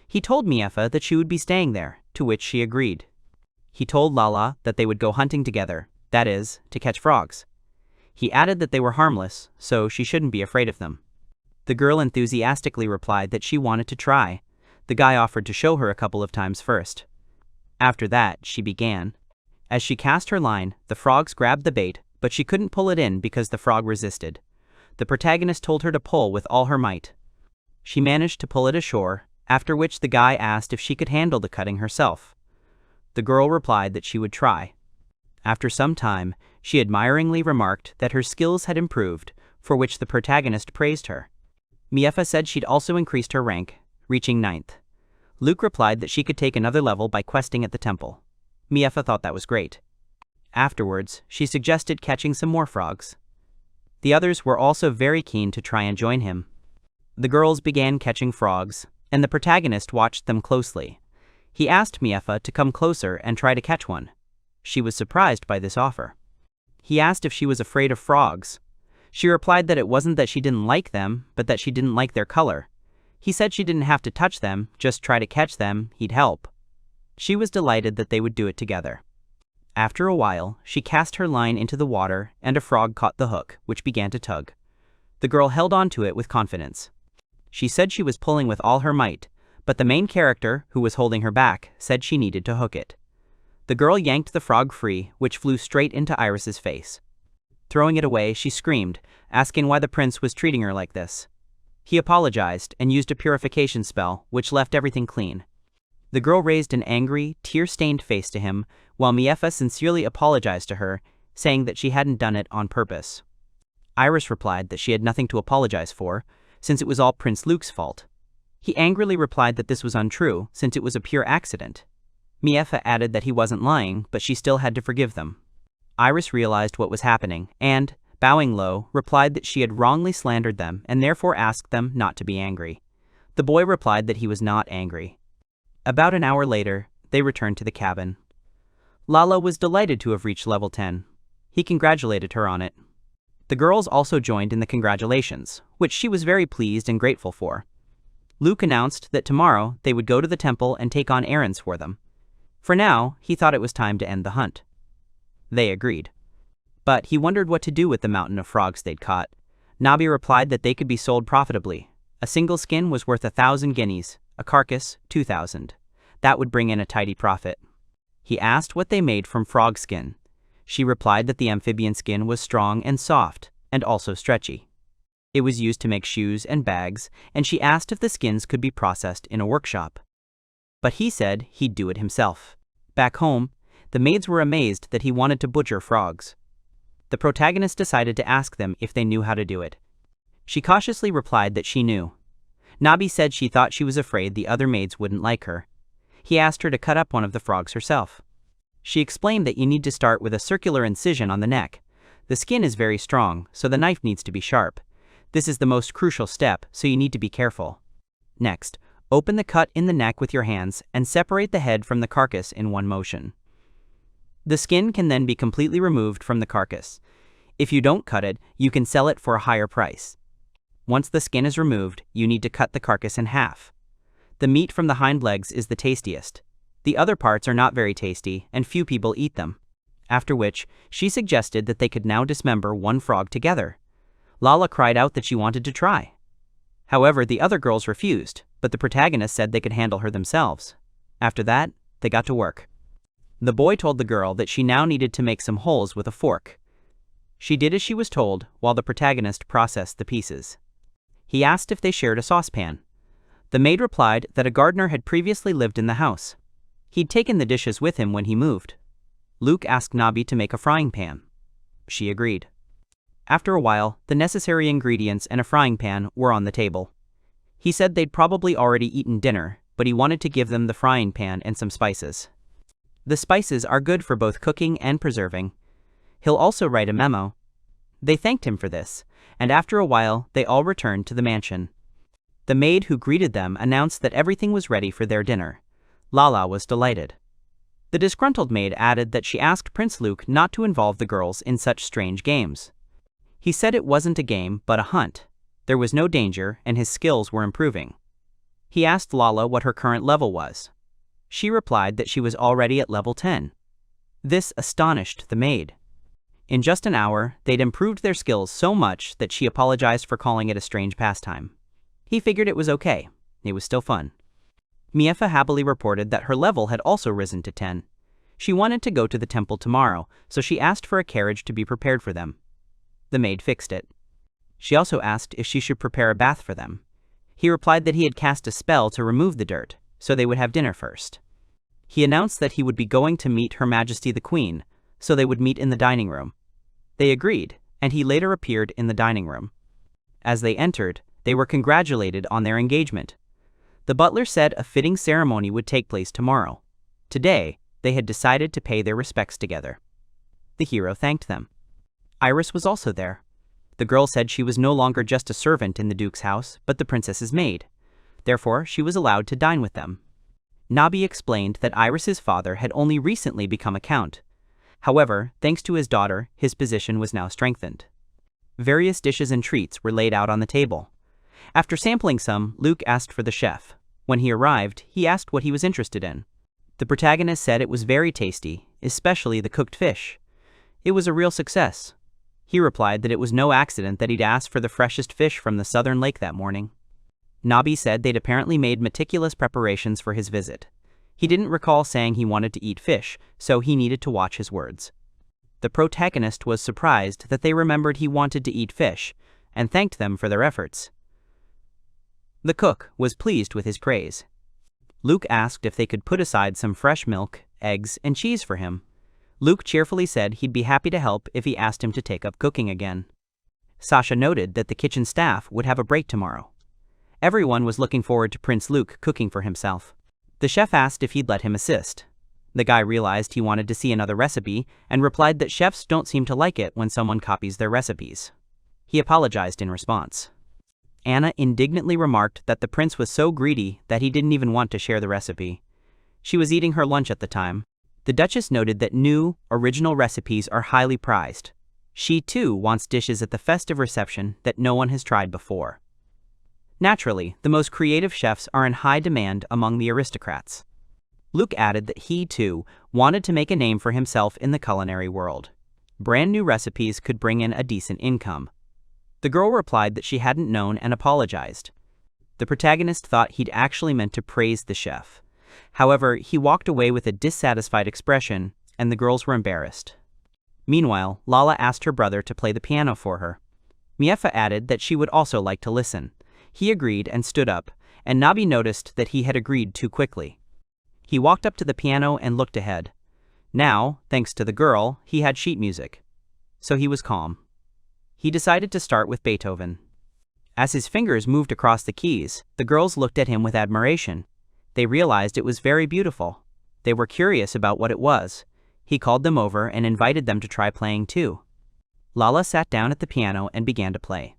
He told Miefa that she would be staying there, to which she agreed. He told Lala that they would go hunting together, that is, to catch frogs. He added that they were harmless, so she shouldn't be afraid of them. The girl enthusiastically replied that she wanted to try. The guy offered to show her a couple of times first. After that, she began. As she cast her line, the frogs grabbed the bait, but she couldn't pull it in because the frog resisted. The protagonist told her to pull with all her might. She managed to pull it ashore, after which the guy asked if she could handle the cutting herself. The girl replied that she would try. After some time, she admiringly remarked that her skills had improved, for which the protagonist praised her. Miefa said she'd also increased her rank, reaching 9th. Luke replied that she could take another level by questing at the temple. Miefa thought that was great. Afterwards, she suggested catching some more frogs. The others were also very keen to try and join him. The girls began catching frogs, and the protagonist watched them closely. He asked Miefa to come closer and try to catch one. She was surprised by this offer. He asked if she was afraid of frogs. She replied that it wasn't that she didn't like them, but that she didn't like their color. He said she didn't have to touch them, just try to catch them, he'd help. She was delighted that they would do it together. After a while, she cast her line into the water and a frog caught the hook, which began to tug. The girl held on to it with confidence. She said she was pulling with all her might, but the main character, who was holding her back, said she needed to hook it. The girl yanked the frog free, which flew straight into Iris's face. Throwing it away, she screamed, asking why the prince was treating her like this. He apologized and used a purification spell, which left everything clean. The girl raised an angry, tear-stained face to him, while Miefa sincerely apologized to her, saying that she hadn't done it on purpose. Iris replied that she had nothing to apologize for, since it was all Prince Luke's fault. He angrily replied that this was untrue, since it was a pure accident. Miefa added that he wasn't lying, but she still had to forgive them. Iris realized what was happening, and, bowing low, replied that she had wrongly slandered them and therefore asked them not to be angry. The boy replied that he was not angry. About an hour later, they returned to the cabin. Lala was delighted to have reached level 10. He congratulated her on it. The girls also joined in the congratulations, which she was very pleased and grateful for. Luke announced that tomorrow they would go to the temple and take on errands for them. For now, he thought it was time to end the hunt. They agreed. But he wondered what to do with the mountain of frogs they'd caught. Nabi replied that they could be sold profitably. A single skin was worth 1,000 guineas, a carcass 2,000. That would bring in a tidy profit. He asked what they made from frog skin. She replied that the amphibian skin was strong and soft, and also stretchy. It was used to make shoes and bags, and she asked if the skins could be processed in a workshop. But he said he'd do it himself. Back home, the maids were amazed that he wanted to butcher frogs. The protagonist decided to ask them if they knew how to do it. She cautiously replied that she knew. Nabi said she thought she was afraid the other maids wouldn't like her. He asked her to cut up one of the frogs herself. She explained that you need to start with a circular incision on the neck. The skin is very strong, so the knife needs to be sharp. This is the most crucial step, so you need to be careful. Next, open the cut in the neck with your hands and separate the head from the carcass in one motion. The skin can then be completely removed from the carcass. If you don't cut it, you can sell it for a higher price. Once the skin is removed, you need to cut the carcass in half. The meat from the hind legs is the tastiest. The other parts are not very tasty, and few people eat them. After which, she suggested that they could now dismember one frog together. Lala cried out that she wanted to try. However, the other girls refused, but the protagonist said they could handle her themselves. After that, they got to work. The boy told the girl that she now needed to make some holes with a fork. She did as she was told, while the protagonist processed the pieces. He asked if they shared a saucepan. The maid replied that a gardener had previously lived in the house. He'd taken the dishes with him when he moved. Luke asked Nabi to make a frying pan. She agreed. After a while, the necessary ingredients and a frying pan were on the table. He said they'd probably already eaten dinner, but he wanted to give them the frying pan and some spices. The spices are good for both cooking and preserving. He'll also write a memo. They thanked him for this, and after a while, they all returned to the mansion. The maid who greeted them announced that everything was ready for their dinner. Lala was delighted. The disgruntled maid added that she asked Prince Luke not to involve the girls in such strange games. He said it wasn't a game but a hunt. There was no danger and his skills were improving. He asked Lala what her current level was. She replied that she was already at level 10. This astonished the maid. In just an hour, they'd improved their skills so much that she apologized for calling it a strange pastime. He figured it was okay. It was still fun. Miefa happily reported that her level had also risen to 10. She wanted to go to the temple tomorrow, so she asked for a carriage to be prepared for them. The maid fixed it. She also asked if she should prepare a bath for them. He replied that he had cast a spell to remove the dirt, so they would have dinner first. He announced that he would be going to meet Her Majesty the Queen, so they would meet in the dining room. They agreed, and he later appeared in the dining room. As they entered, they were congratulated on their engagement. The butler said a fitting ceremony would take place tomorrow. Today, they had decided to pay their respects together. The hero thanked them. Iris was also there. The girl said she was no longer just a servant in the Duke's house, but the princess's maid. Therefore, she was allowed to dine with them. Nabi explained that Iris's father had only recently become a count. However, thanks to his daughter, his position was now strengthened. Various dishes and treats were laid out on the table. After sampling some, Luke asked for the chef. When he arrived, he asked what he was interested in. The protagonist said it was very tasty, especially the cooked fish. It was a real success. He replied that it was no accident that he'd asked for the freshest fish from the southern lake that morning. Nabi said they'd apparently made meticulous preparations for his visit. He didn't recall saying he wanted to eat fish, so he needed to watch his words. The protagonist was surprised that they remembered he wanted to eat fish, and thanked them for their efforts. The cook was pleased with his praise. Luke asked if they could put aside some fresh milk, eggs, and cheese for him. Luke cheerfully said he'd be happy to help if he asked him to take up cooking again. Sasha noted that the kitchen staff would have a break tomorrow. Everyone was looking forward to Prince Luke cooking for himself. The chef asked if he'd let him assist. The guy realized he wanted to see another recipe and replied that chefs don't seem to like it when someone copies their recipes. He apologized in response. Anna indignantly remarked that the prince was so greedy that he didn't even want to share the recipe. She was eating her lunch at the time. The Duchess noted that new, original recipes are highly prized. She too wants dishes at the festive reception that no one has tried before. Naturally, the most creative chefs are in high demand among the aristocrats. Luke added that he too wanted to make a name for himself in the culinary world. Brand new recipes could bring in a decent income. The girl replied that she hadn't known and apologized. The protagonist thought he'd actually meant to praise the chef. However, he walked away with a dissatisfied expression, and the girls were embarrassed. Meanwhile, Lala asked her brother to play the piano for her. Miefa added that she would also like to listen. He agreed and stood up, and Nabi noticed that he had agreed too quickly. He walked up to the piano and looked ahead. Now, thanks to the girl, he had sheet music. So he was calm. He decided to start with Beethoven. As his fingers moved across the keys, the girls looked at him with admiration. They realized it was very beautiful. They were curious about what it was. He called them over and invited them to try playing too. Lala sat down at the piano and began to play.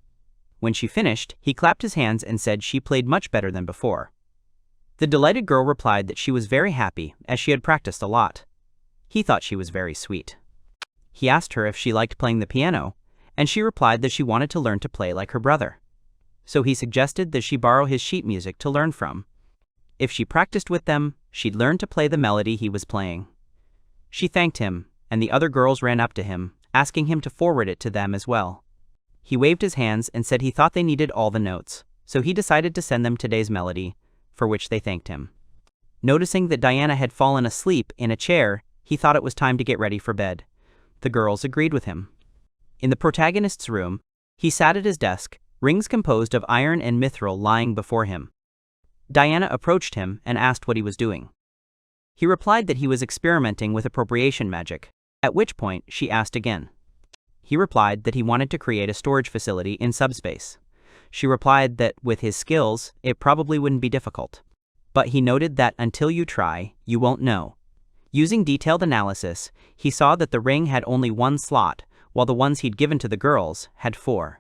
When she finished, he clapped his hands and said she played much better than before. The delighted girl replied that she was very happy, as she had practiced a lot. He thought she was very sweet. He asked her if she liked playing the piano, and she replied that she wanted to learn to play like her brother. So he suggested that she borrow his sheet music to learn from. If she practiced with them, she'd learn to play the melody he was playing. She thanked him, and the other girls ran up to him, asking him to forward it to them as well. He waved his hands and said he thought they needed all the notes, so he decided to send them today's melody, for which they thanked him. Noticing that Diana had fallen asleep in a chair, he thought it was time to get ready for bed. The girls agreed with him. In the protagonist's room, he sat at his desk, rings composed of iron and mithril lying before him. Diana approached him and asked what he was doing. He replied that he was experimenting with appropriation magic, at which point she asked again. He replied that he wanted to create a storage facility in subspace. She replied that with his skills, it probably wouldn't be difficult. But he noted that until you try, you won't know. Using detailed analysis, he saw that the ring had only one slot, while the ones he'd given to the girls had 4.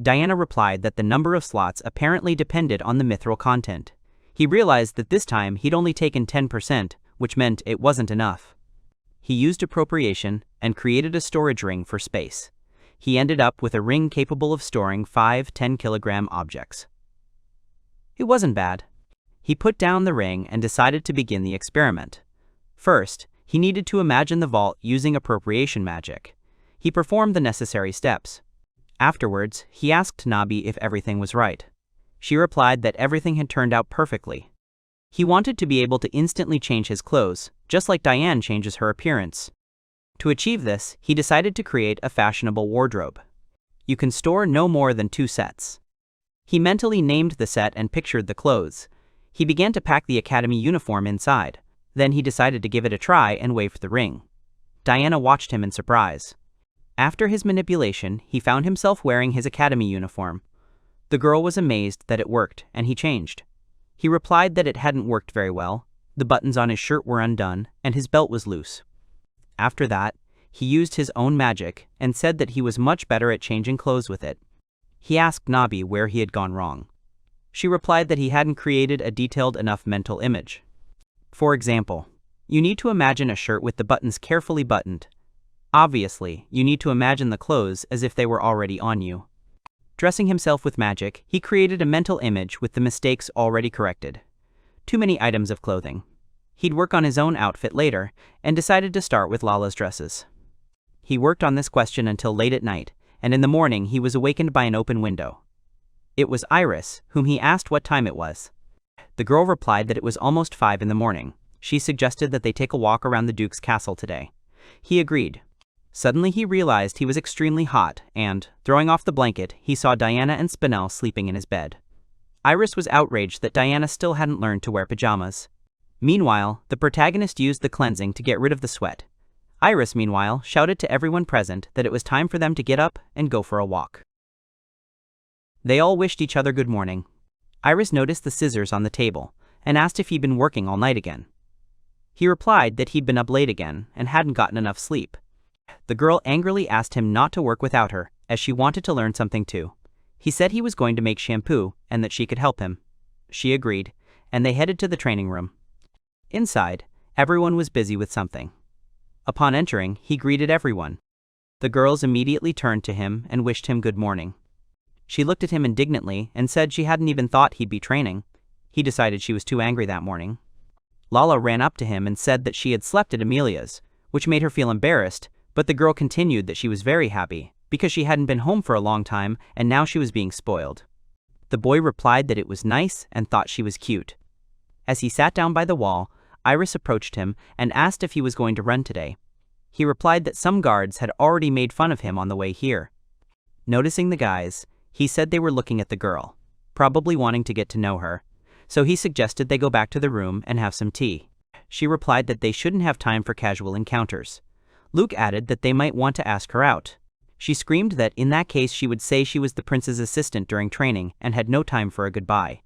Diana replied that the number of slots apparently depended on the mithril content. He realized that this time he'd only taken 10%, which meant it wasn't enough. He used appropriation and created a storage ring for space. He ended up with a ring capable of storing 5 10-kilogram objects. It wasn't bad. He put down the ring and decided to begin the experiment. First, he needed to imagine the vault using appropriation magic. He performed the necessary steps. Afterwards, he asked Nabi if everything was right. She replied that everything had turned out perfectly. He wanted to be able to instantly change his clothes, just like Diane changes her appearance. To achieve this, he decided to create a fashionable wardrobe. You can store no more than 2 sets. He mentally named the set and pictured the clothes. He began to pack the academy uniform inside. Then he decided to give it a try and waved the ring. Diana watched him in surprise. After his manipulation, he found himself wearing his academy uniform. The girl was amazed that it worked, and he changed. He replied that it hadn't worked very well, the buttons on his shirt were undone, and his belt was loose. After that, he used his own magic and said that he was much better at changing clothes with it. He asked Nabi where he had gone wrong. She replied that he hadn't created a detailed enough mental image. For example, you need to imagine a shirt with the buttons carefully buttoned. Obviously, you need to imagine the clothes as if they were already on you. Dressing himself with magic, he created a mental image with the mistakes already corrected. Too many items of clothing. He'd work on his own outfit later, and decided to start with Lala's dresses. He worked on this question until late at night, and in the morning he was awakened by an open window. It was Iris, whom he asked what time it was. The girl replied that it was almost 5 in the morning. She suggested that they take a walk around the Duke's castle today. He agreed. Suddenly he realized he was extremely hot, and, throwing off the blanket, he saw Diana and Spinel sleeping in his bed. Iris was outraged that Diana still hadn't learned to wear pajamas. Meanwhile, the protagonist used the cleansing to get rid of the sweat. Iris, meanwhile, shouted to everyone present that it was time for them to get up and go for a walk. They all wished each other good morning. Iris noticed the scissors on the table, and asked if he'd been working all night again. He replied that he'd been up late again, and hadn't gotten enough sleep. The girl angrily asked him not to work without her, as she wanted to learn something too. He said he was going to make shampoo, and that she could help him. She agreed, and they headed to the training room. Inside, everyone was busy with something. Upon entering, he greeted everyone. The girls immediately turned to him and wished him good morning. She looked at him indignantly and said she hadn't even thought he'd be training. He decided she was too angry that morning. Lala ran up to him and said that she had slept at Amelia's, which made her feel embarrassed, but the girl continued that she was very happy, because she hadn't been home for a long time and now she was being spoiled. The boy replied that it was nice and thought she was cute. As he sat down by the wall, Iris approached him and asked if he was going to run today. He replied that some guards had already made fun of him on the way here. Noticing the guys, he said they were looking at the girl, probably wanting to get to know her, so he suggested they go back to the room and have some tea. She replied that they shouldn't have time for casual encounters. Luke added that they might want to ask her out. She screamed that in that case she would say she was the prince's assistant during training and had no time for a goodbye.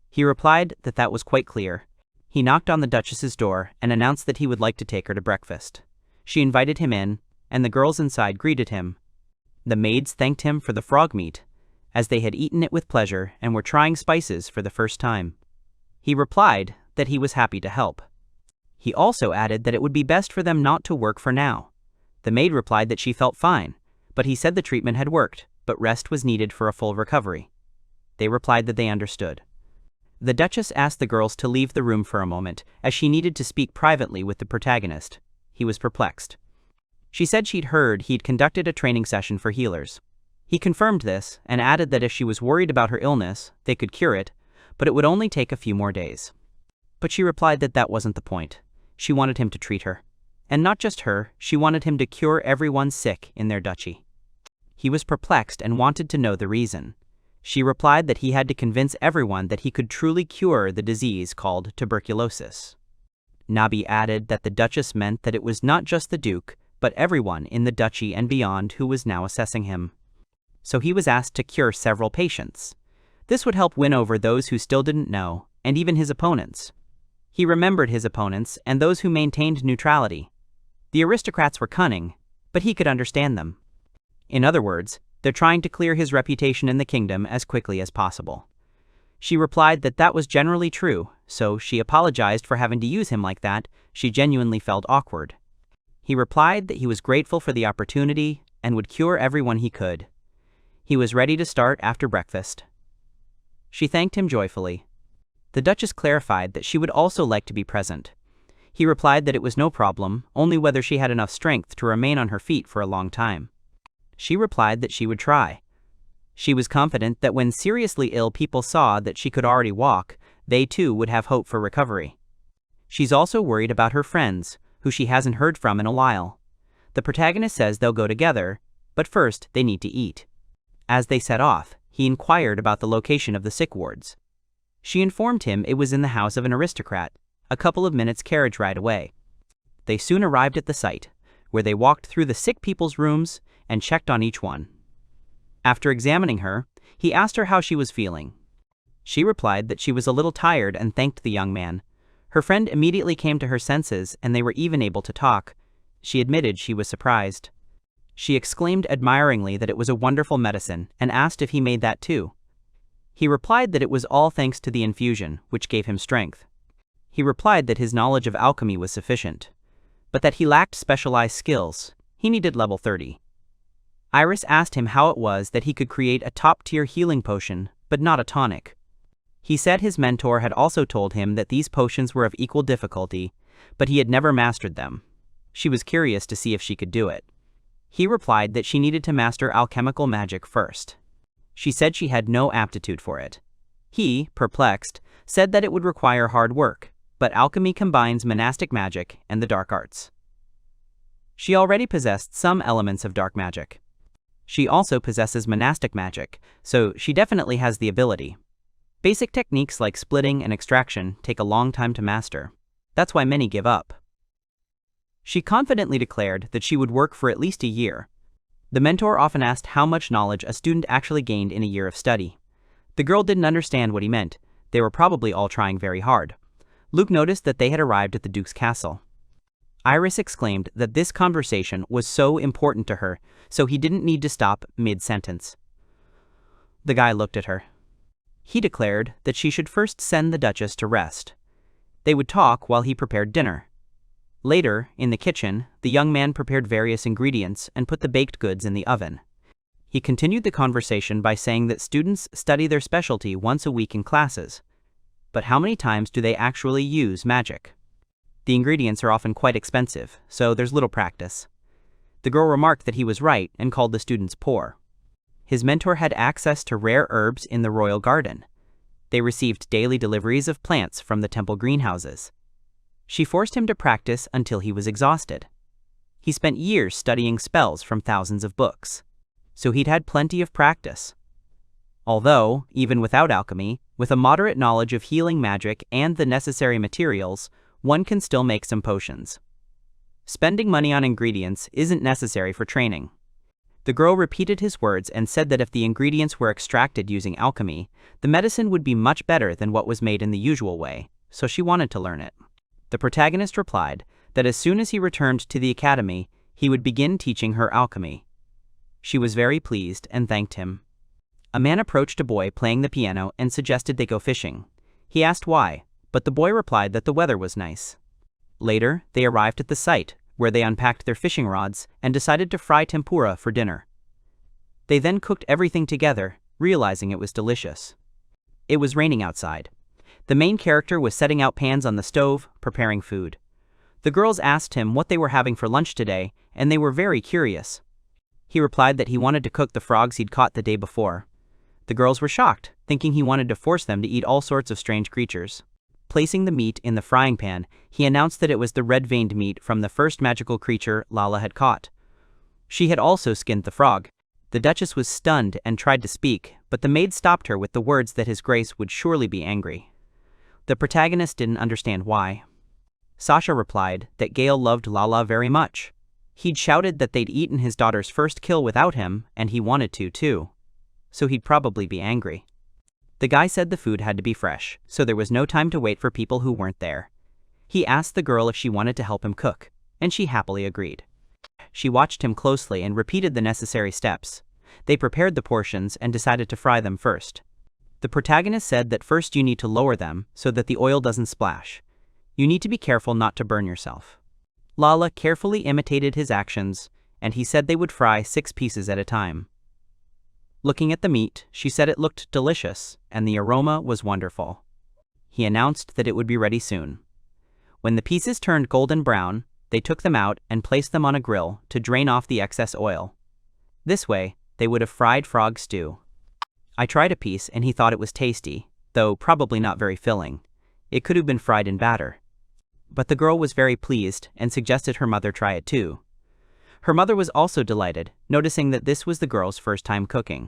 He replied that that was quite clear. He knocked on the Duchess's door and announced that he would like to take her to breakfast. She invited him in, and the girls inside greeted him. The maids thanked him for the frog meat, as they had eaten it with pleasure and were trying spices for the first time. He replied that he was happy to help. He also added that it would be best for them not to work for now. The maid replied that she felt fine, but he said the treatment had worked, but rest was needed for a full recovery. They replied that they understood. The Duchess asked the girls to leave the room for a moment, as she needed to speak privately with the protagonist. He was perplexed. She said she'd heard he'd conducted a training session for healers. He confirmed this, and added that if she was worried about her illness, they could cure it, but it would only take a few more days. But she replied that that wasn't the point. She wanted him to treat her. And not just her, she wanted him to cure everyone sick in their duchy. He was perplexed and wanted to know the reason. She replied that he had to convince everyone that he could truly cure the disease called tuberculosis. Nabi added that the Duchess meant that it was not just the Duke, but everyone in the duchy and beyond who was now assessing him. So he was asked to cure several patients. This would help win over those who still didn't know, and even his opponents. He remembered his opponents and those who maintained neutrality. The aristocrats were cunning, but he could understand them. In other words, they're trying to clear his reputation in the kingdom as quickly as possible. She replied that that was generally true, so she apologized for having to use him like that. She genuinely felt awkward. He replied that he was grateful for the opportunity and would cure everyone he could. He was ready to start after breakfast. She thanked him joyfully. The Duchess clarified that she would also like to be present. He replied that it was no problem, only whether she had enough strength to remain on her feet for a long time. She replied that she would try. She was confident that when seriously ill people saw that she could already walk, they too would have hope for recovery. She's also worried about her friends, who she hasn't heard from in a while. The protagonist says they'll go together, but first they need to eat. As they set off, he inquired about the location of the sick wards. She informed him it was in the house of an aristocrat, a couple of minutes' carriage ride away. They soon arrived at the site, where they walked through the sick people's rooms and checked on each one. After examining her, he asked her how she was feeling. She replied that she was a little tired and thanked the young man. Her friend immediately came to her senses and they were even able to talk. She admitted she was surprised. She exclaimed admiringly that it was a wonderful medicine and asked if he made that too. He replied that it was all thanks to the infusion, which gave him strength. He replied that his knowledge of alchemy was sufficient, but that he lacked specialized skills. He needed level 30. Iris asked him how it was that he could create a top-tier healing potion, but not a tonic. He said his mentor had also told him that these potions were of equal difficulty, but he had never mastered them. She was curious to see if she could do it. He replied that she needed to master alchemical magic first. She said she had no aptitude for it. He, perplexed, said that it would require hard work, but alchemy combines monastic magic and the dark arts. She already possessed some elements of dark magic. She also possesses monastic magic, so she definitely has the ability. Basic techniques like splitting and extraction take a long time to master. That's why many give up. She confidently declared that she would work for at least a year. The mentor often asked how much knowledge a student actually gained in a year of study. The girl didn't understand what he meant. They were probably all trying very hard. Luke noticed that they had arrived at the Duke's castle. Iris exclaimed that this conversation was so important to her, so he didn't need to stop mid-sentence. The guy looked at her. He declared that she should first send the Duchess to rest. They would talk while he prepared dinner. Later, in the kitchen, the young man prepared various ingredients and put the baked goods in the oven. He continued the conversation by saying that students study their specialty once a week in classes. But how many times do they actually use magic? The ingredients are often quite expensive, so there's little practice. The girl remarked that he was right and called the students poor. His mentor had access to rare herbs in the royal garden. They received daily deliveries of plants from the temple greenhouses. She forced him to practice until he was exhausted. He spent years studying spells from thousands of books, so he'd had plenty of practice. Although, even without alchemy, with a moderate knowledge of healing magic and the necessary materials, one can still make some potions. Spending money on ingredients isn't necessary for training. The girl repeated his words and said that if the ingredients were extracted using alchemy, the medicine would be much better than what was made in the usual way, so she wanted to learn it. The protagonist replied that as soon as he returned to the academy, he would begin teaching her alchemy. She was very pleased and thanked him. A man approached a boy playing the piano and suggested they go fishing. He asked why, but the boy replied that the weather was nice. Later, they arrived at the site, where they unpacked their fishing rods and decided to fry tempura for dinner. They then cooked everything together, realizing it was delicious. It was raining outside. The main character was setting out pans on the stove, preparing food. The girls asked him what they were having for lunch today, and they were very curious. He replied that he wanted to cook the frogs he'd caught the day before. The girls were shocked, thinking he wanted to force them to eat all sorts of strange creatures. Placing the meat in the frying pan, he announced that it was the red-veined meat from the first magical creature Lala had caught. She had also skinned the frog. The Duchess was stunned and tried to speak, but the maid stopped her with the words that His Grace would surely be angry. The protagonist didn't understand why. Sasha replied that Gale loved Lala very much. He'd shouted that they'd eaten his daughter's first kill without him, and he wanted to too. So he'd probably be angry. The guy said the food had to be fresh, so there was no time to wait for people who weren't there. He asked the girl if she wanted to help him cook, and she happily agreed. She watched him closely and repeated the necessary steps. They prepared the portions and decided to fry them first. The protagonist said that first you need to lower them so that the oil doesn't splash. You need to be careful not to burn yourself. Lala carefully imitated his actions, and he said they would fry 6 pieces at a time. Looking at the meat, she said it looked delicious, and the aroma was wonderful. He announced that it would be ready soon. When the pieces turned golden brown, they took them out and placed them on a grill to drain off the excess oil. This way, they would have fried frog stew. I tried a piece and he thought it was tasty, though probably not very filling. It could have been fried in batter. But the girl was very pleased and suggested her mother try it too. Her mother was also delighted, noticing that this was the girl's first time cooking.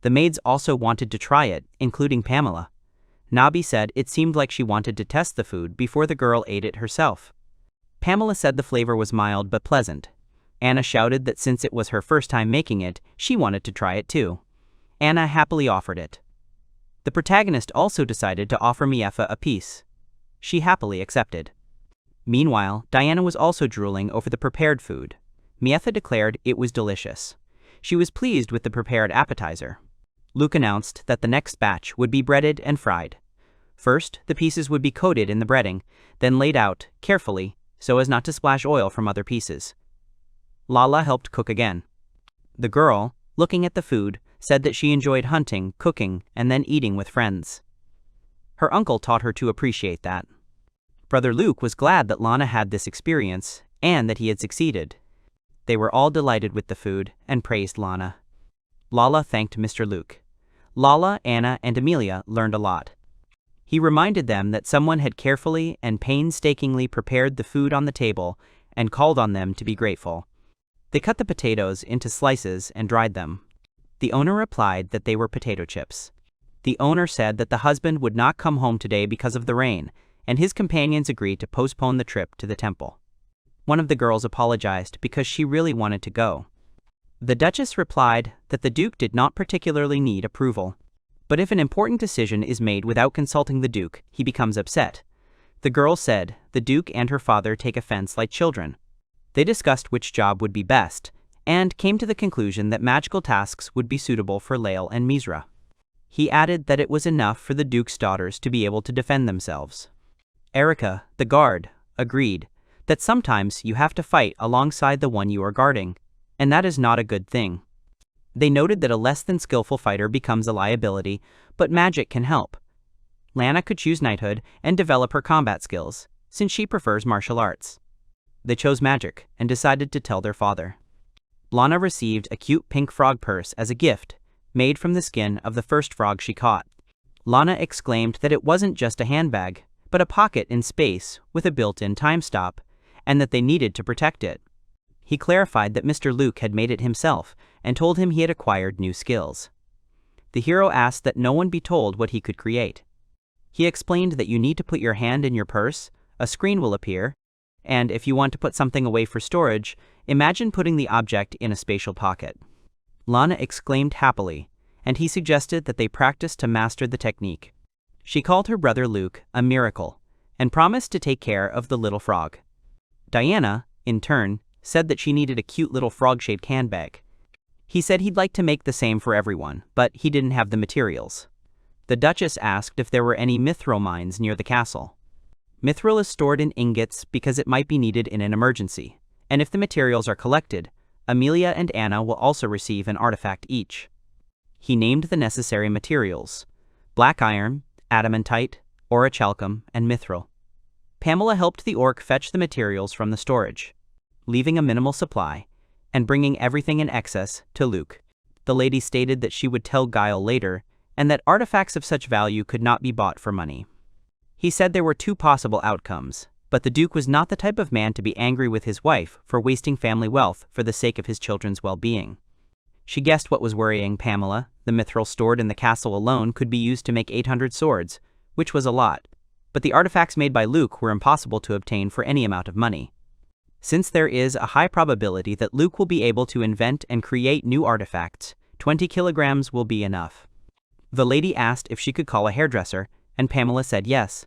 The maids also wanted to try it, including Pamela. Nabi said it seemed like she wanted to test the food before the girl ate it herself. Pamela said the flavor was mild but pleasant. Anna shouted that since it was her first time making it, she wanted to try it too. Anna happily offered it. The protagonist also decided to offer Miefa a piece. She happily accepted. Meanwhile, Diana was also drooling over the prepared food. Miefa declared it was delicious. She was pleased with the prepared appetizer. Luke announced that the next batch would be breaded and fried. First, the pieces would be coated in the breading, then laid out, carefully, so as not to splash oil from other pieces. Lala helped cook again. The girl, looking at the food, said that she enjoyed hunting, cooking, and then eating with friends. Her uncle taught her to appreciate that. Brother Luke was glad that Lana had this experience, and that he had succeeded. They were all delighted with the food, and praised Lana. Lala thanked Mr. Luke. Lala, Anna, and Amelia learned a lot. He reminded them that someone had carefully and painstakingly prepared the food on the table and called on them to be grateful. They cut the potatoes into slices and dried them. The owner replied that they were potato chips. The owner said that the husband would not come home today because of the rain, and his companions agreed to postpone the trip to the temple. One of the girls apologized because she really wanted to go. The Duchess replied that the Duke did not particularly need approval. But if an important decision is made without consulting the Duke, he becomes upset. The girl said the Duke and her father take offense like children. They discussed which job would be best, and came to the conclusion that magical tasks would be suitable for Lael and Misra. He added that it was enough for the Duke's daughters to be able to defend themselves. Erica, the guard, agreed that sometimes you have to fight alongside the one you are guarding, and that is not a good thing. They noted that a less than skillful fighter becomes a liability, but magic can help. Lana could choose knighthood and develop her combat skills, since she prefers martial arts. They chose magic and decided to tell their father. Lana received a cute pink frog purse as a gift, made from the skin of the first frog she caught. Lana exclaimed that it wasn't just a handbag, but a pocket in space with a built-in time stop, and that they needed to protect it. He clarified that Mr. Luke had made it himself and told him he had acquired new skills. The hero asked that no one be told what he could create. He explained that you need to put your hand in your purse, a screen will appear, and if you want to put something away for storage, imagine putting the object in a spatial pocket. Lana exclaimed happily, and he suggested that they practice to master the technique. She called her brother Luke a miracle, and promised to take care of the little frog. Diana, in turn, said that she needed a cute little frog-shaped handbag. He said he'd like to make the same for everyone, but he didn't have the materials. The Duchess asked if there were any mithril mines near the castle. Mithril is stored in ingots because it might be needed in an emergency, and if the materials are collected, Amelia and Anna will also receive an artifact each. He named the necessary materials: black iron, adamantite, orichalcum, and mithril. Pamela helped the orc fetch the materials from the storage, leaving a minimal supply, and bringing everything in excess to Luke. The lady stated that she would tell Guile later, and that artifacts of such value could not be bought for money. He said there were two possible outcomes, but the Duke was not the type of man to be angry with his wife for wasting family wealth for the sake of his children's well-being. She guessed what was worrying Pamela. The mithril stored in the castle alone could be used to make 800 swords, which was a lot, but the artifacts made by Luke were impossible to obtain for any amount of money. Since there is a high probability that Luke will be able to invent and create new artifacts, 20 kilograms will be enough. The lady asked if she could call a hairdresser, and Pamela said yes.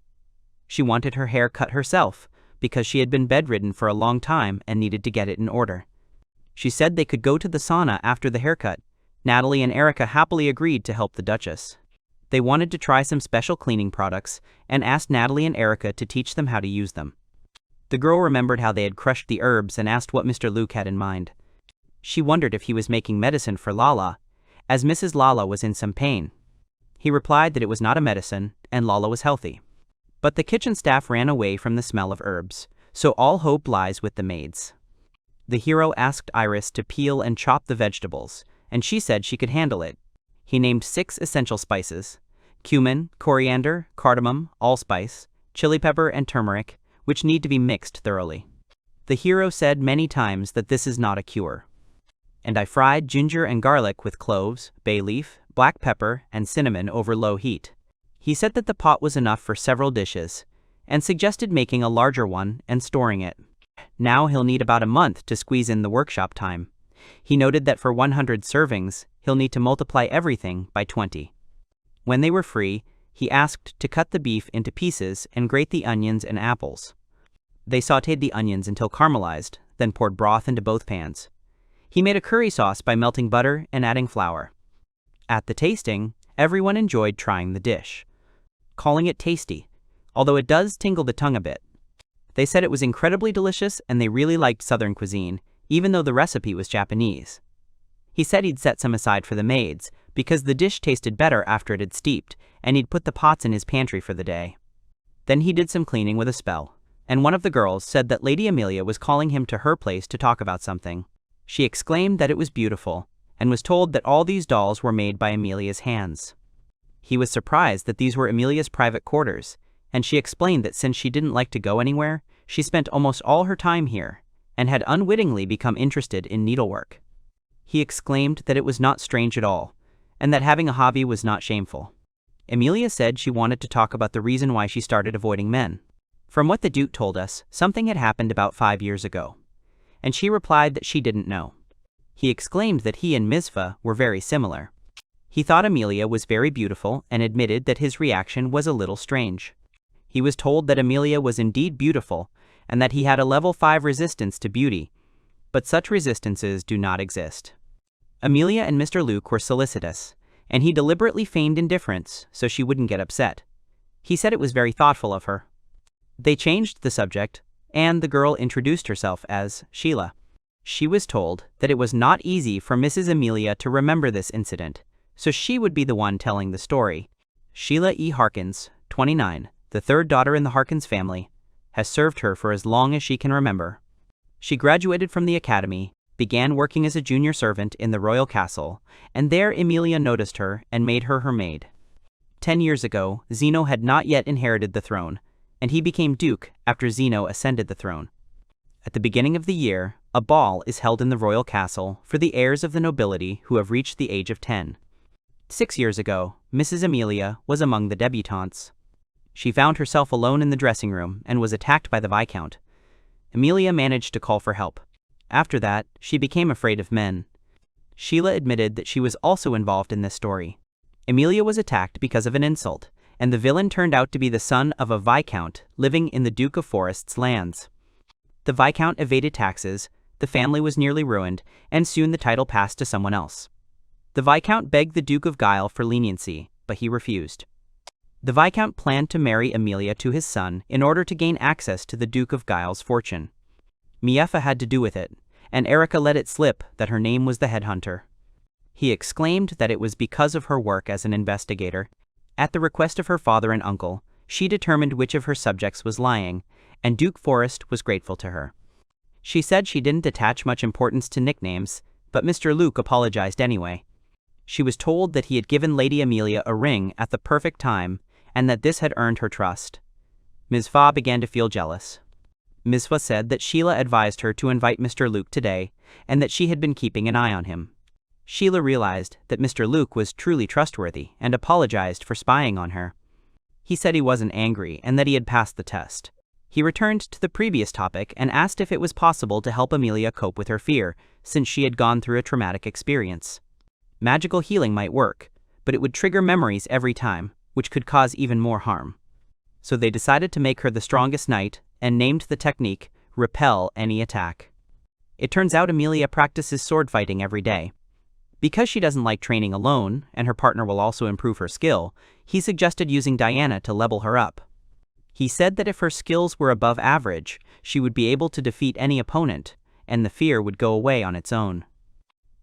She wanted her hair cut herself, because she had been bedridden for a long time and needed to get it in order. She said they could go to the sauna after the haircut. Natalie and Erica happily agreed to help the Duchess. They wanted to try some special cleaning products, and asked Natalie and Erica to teach them how to use them. The girl remembered how they had crushed the herbs and asked what Mr. Luke had in mind. She wondered if he was making medicine for Lala, as Mrs. Lala was in some pain. He replied that it was not a medicine, and Lala was healthy. But the kitchen staff ran away from the smell of herbs, so all hope lies with the maids. The hero asked Iris to peel and chop the vegetables, and she said she could handle it. He named 6 essential spices: cumin, coriander, cardamom, allspice, chili pepper, and turmeric, which need to be mixed thoroughly. The hero said many times that this is not a cure. And I fried ginger and garlic with cloves, bay leaf, black pepper, and cinnamon over low heat. He said that the pot was enough for several dishes, and suggested making a larger one and storing it. Now he'll need about a month to squeeze in the workshop time. He noted that for 100 servings, he'll need to multiply everything by 20. When they were free, he asked to cut the beef into pieces and grate the onions and apples. They sautéed the onions until caramelized, then poured broth into both pans. He made a curry sauce by melting butter and adding flour. At the tasting, everyone enjoyed trying the dish, calling it tasty, although it does tingle the tongue a bit. They said it was incredibly delicious and they really liked Southern cuisine, even though the recipe was Japanese. He said he'd set some aside for the maids, because the dish tasted better after it had steeped, and he'd put the pots in his pantry for the day. Then he did some cleaning with a spell, and one of the girls said that Lady Amelia was calling him to her place to talk about something. She exclaimed that it was beautiful, and was told that all these dolls were made by Amelia's hands. He was surprised that these were Amelia's private quarters, and she explained that since she didn't like to go anywhere, she spent almost all her time here, and had unwittingly become interested in needlework. He exclaimed that it was not strange at all, and that having a hobby was not shameful. Amelia said she wanted to talk about the reason why she started avoiding men. From what the Duke told us, something had happened about 5 years ago, and she replied that she didn't know. He exclaimed that he and Mizfa were very similar. He thought Amelia was very beautiful and admitted that his reaction was a little strange. He was told that Amelia was indeed beautiful and that he had a level 5 resistance to beauty, but such resistances do not exist. Amelia and Mr. Luke were solicitous, and he deliberately feigned indifference so she wouldn't get upset. He said it was very thoughtful of her. They changed the subject, and the girl introduced herself as Sheila. She was told that it was not easy for Mrs. Amelia to remember this incident, so she would be the one telling the story. Sheila E. Harkins, 29, the third daughter in the Harkins family, has served her for as long as she can remember. She graduated from the academy, began working as a junior servant in the royal castle, and there Amelia noticed her and made her maid. 10 years ago, Zeno had not yet inherited the throne, and he became duke after Zeno ascended the throne. At the beginning of the year, a ball is held in the royal castle for the heirs of the nobility who have reached the age of 10. 6 years ago, Mrs. Amelia was among the debutantes. She found herself alone in the dressing room and was attacked by the Viscount. Amelia managed to call for help. After that, she became afraid of men. Sheila admitted that she was also involved in this story. Amelia was attacked because of an insult, and the villain turned out to be the son of a Viscount living in the Duke of Forest's lands. The Viscount evaded taxes, the family was nearly ruined, and soon the title passed to someone else. The Viscount begged the Duke of Guile for leniency, but he refused. The Viscount planned to marry Amelia to his son in order to gain access to the Duke of Guile's fortune. Miefa had to do with it, and Erica let it slip that her name was the headhunter. He exclaimed that it was because of her work as an investigator. At the request of her father and uncle, she determined which of her subjects was lying, and Duke Forest was grateful to her. She said she didn't attach much importance to nicknames, but Mr. Luke apologized anyway. She was told that he had given Lady Amelia a ring at the perfect time, and that this had earned her trust. Ms. Fa began to feel jealous. Ms. Fa said that Sheila advised her to invite Mr. Luke today, and that she had been keeping an eye on him. Sheila realized that Mr. Luke was truly trustworthy and apologized for spying on her. He said he wasn't angry and that he had passed the test. He returned to the previous topic and asked if it was possible to help Amelia cope with her fear, since she had gone through a traumatic experience. Magical healing might work, but it would trigger memories every time, which could cause even more harm. So they decided to make her the strongest knight, and named the technique, Repel Any Attack. It turns out Amelia practices sword fighting every day. Because she doesn't like training alone, and her partner will also improve her skill, he suggested using Diana to level her up. He said that if her skills were above average, she would be able to defeat any opponent, and the fear would go away on its own.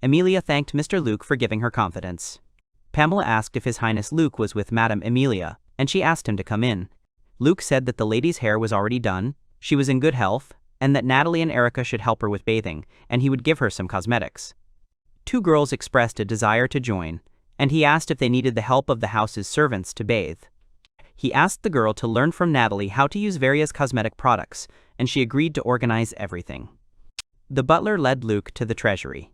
Amelia thanked Mr. Luke for giving her confidence. Pamela asked if His Highness Luke was with Madame Amelia, and she asked him to come in. Luke said that the lady's hair was already done, she was in good health, and that Natalie and Erica should help her with bathing, and he would give her some cosmetics. 2 girls expressed a desire to join, and he asked if they needed the help of the house's servants to bathe. He asked the girl to learn from Natalie how to use various cosmetic products, and she agreed to organize everything. The butler led Luke to the treasury.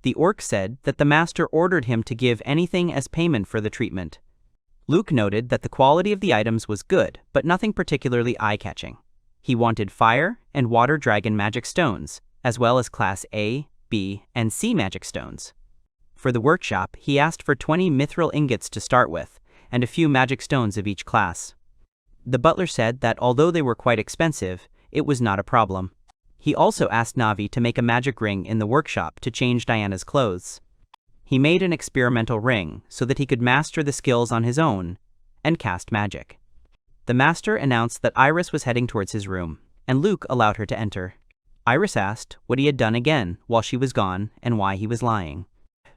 The orc said that the master ordered him to give anything as payment for the treatment. Luke noted that the quality of the items was good, but nothing particularly eye-catching. He wanted fire and water dragon magic stones, as well as class A, B, and C magic stones. For the workshop, he asked for 20 mithril ingots to start with, and a few magic stones of each class. The butler said that although they were quite expensive, it was not a problem. He also asked Navi to make a magic ring in the workshop to change Diana's clothes. He made an experimental ring so that he could master the skills on his own and cast magic. The master announced that Iris was heading towards his room, and Luke allowed her to enter. Iris asked what he had done again while she was gone and why he was lying.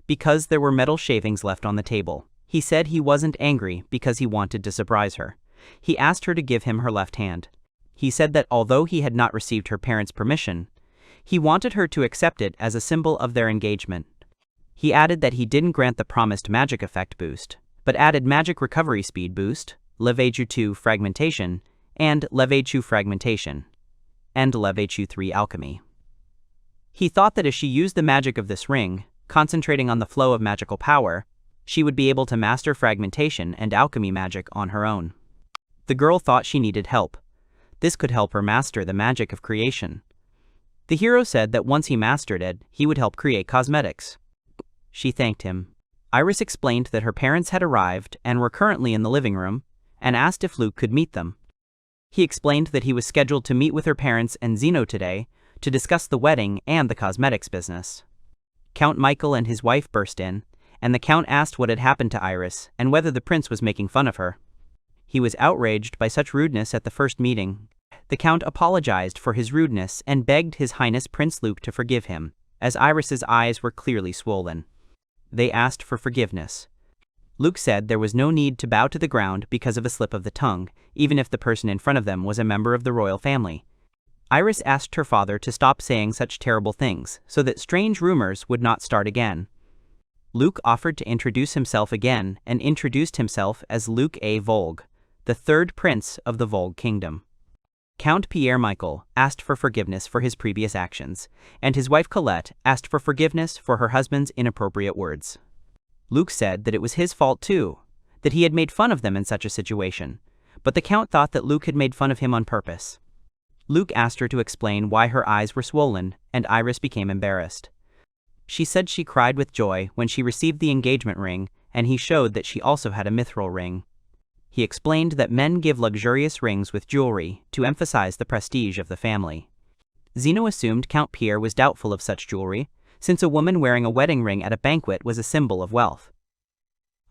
Because there were metal shavings left on the table. He said he wasn't angry because he wanted to surprise her. He asked her to give him her left hand. He said that although he had not received her parents' permission, he wanted her to accept it as a symbol of their engagement. He added that he didn't grant the promised magic effect boost, but added magic recovery speed boost, Leveju 2 fragmentation, and Leveju fragmentation, and Leveju 3 alchemy. He thought that if she used the magic of this ring, concentrating on the flow of magical power, she would be able to master fragmentation and alchemy magic on her own. The girl thought she needed help. This could help her master the magic of creation. The hero said that once he mastered it, he would help create cosmetics. She thanked him. Iris explained that her parents had arrived and were currently in the living room, and asked if Luke could meet them. He explained that he was scheduled to meet with her parents and Zeno today to discuss the wedding and the cosmetics business. Count Michael and his wife burst in, and the Count asked what had happened to Iris and whether the prince was making fun of her. He was outraged by such rudeness at the first meeting. The Count apologized for his rudeness and begged His Highness Prince Luke to forgive him, as Iris's eyes were clearly swollen. They asked for forgiveness. Luke said there was no need to bow to the ground because of a slip of the tongue, even if the person in front of them was a member of the royal family. Iris asked her father to stop saying such terrible things so that strange rumors would not start again. Luke offered to introduce himself again and introduced himself as Luke A. Volg, the third prince of the Volg kingdom. Count Pierre Michael asked for forgiveness for his previous actions, and his wife Colette asked for forgiveness for her husband's inappropriate words. Luke said that it was his fault too, that he had made fun of them in such a situation, but the Count thought that Luke had made fun of him on purpose. Luke asked her to explain why her eyes were swollen, and Iris became embarrassed. She said she cried with joy when she received the engagement ring, and he showed that she also had a mithril ring. He explained that men give luxurious rings with jewelry to emphasize the prestige of the family. Zeno assumed Count Pierre was doubtful of such jewelry, since a woman wearing a wedding ring at a banquet was a symbol of wealth.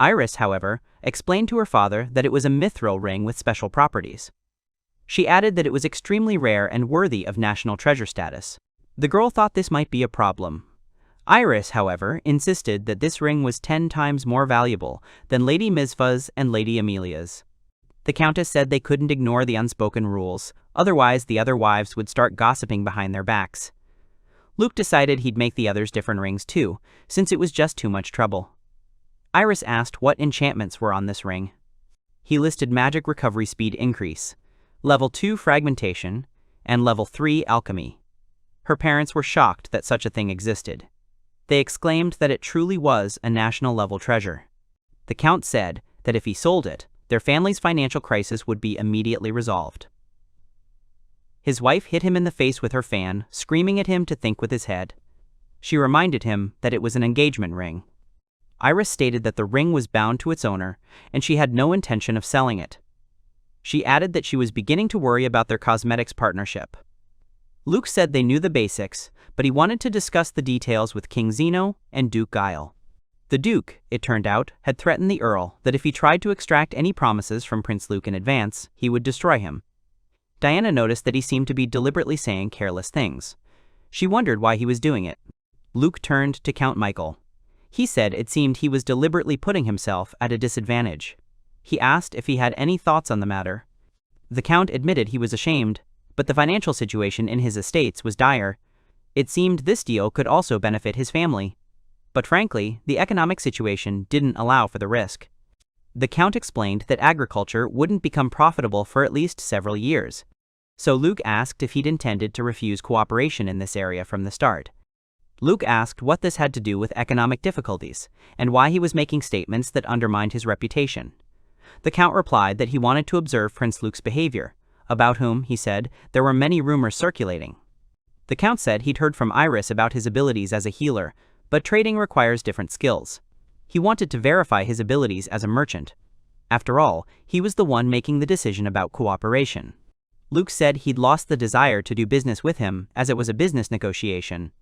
Iris, however, explained to her father that it was a mithril ring with special properties. She added that it was extremely rare and worthy of national treasure status. The girl thought this might be a problem. Iris, however, insisted that this ring was 10 times more valuable than Lady Mizfa's and Lady Amelia's. The Countess said they couldn't ignore the unspoken rules, otherwise the other wives would start gossiping behind their backs. Luke decided he'd make the others different rings too, since it was just too much trouble. Iris asked what enchantments were on this ring. He listed magic recovery speed increase, level 2 fragmentation, and level 3 alchemy. Her parents were shocked that such a thing existed. They exclaimed that it truly was a national-level treasure. The Count said that if he sold it, their family's financial crisis would be immediately resolved. His wife hit him in the face with her fan, screaming at him to think with his head. She reminded him that it was an engagement ring. Iris stated that the ring was bound to its owner, and she had no intention of selling it. She added that she was beginning to worry about their cosmetics partnership. Luke said they knew the basics, but he wanted to discuss the details with King Zeno and Duke Guile. The Duke, it turned out, had threatened the Earl that if he tried to extract any promises from Prince Luke in advance, he would destroy him. Diana noticed that he seemed to be deliberately saying careless things. She wondered why he was doing it. Luke turned to Count Michael. He said it seemed he was deliberately putting himself at a disadvantage. He asked if he had any thoughts on the matter. The Count admitted he was ashamed, but the financial situation in his estates was dire. It seemed this deal could also benefit his family. But frankly, the economic situation didn't allow for the risk. The Count explained that agriculture wouldn't become profitable for at least several years. So Luke asked if he'd intended to refuse cooperation in this area from the start. Luke asked what this had to do with economic difficulties, and why he was making statements that undermined his reputation. The Count replied that he wanted to observe Prince Luke's behavior, about whom, he said, there were many rumors circulating. The Count said he'd heard from Iris about his abilities as a healer, but trading requires different skills. He wanted to verify his abilities as a merchant. After all, he was the one making the decision about cooperation. Luke said he'd lost the desire to do business with him as it was a business negotiation.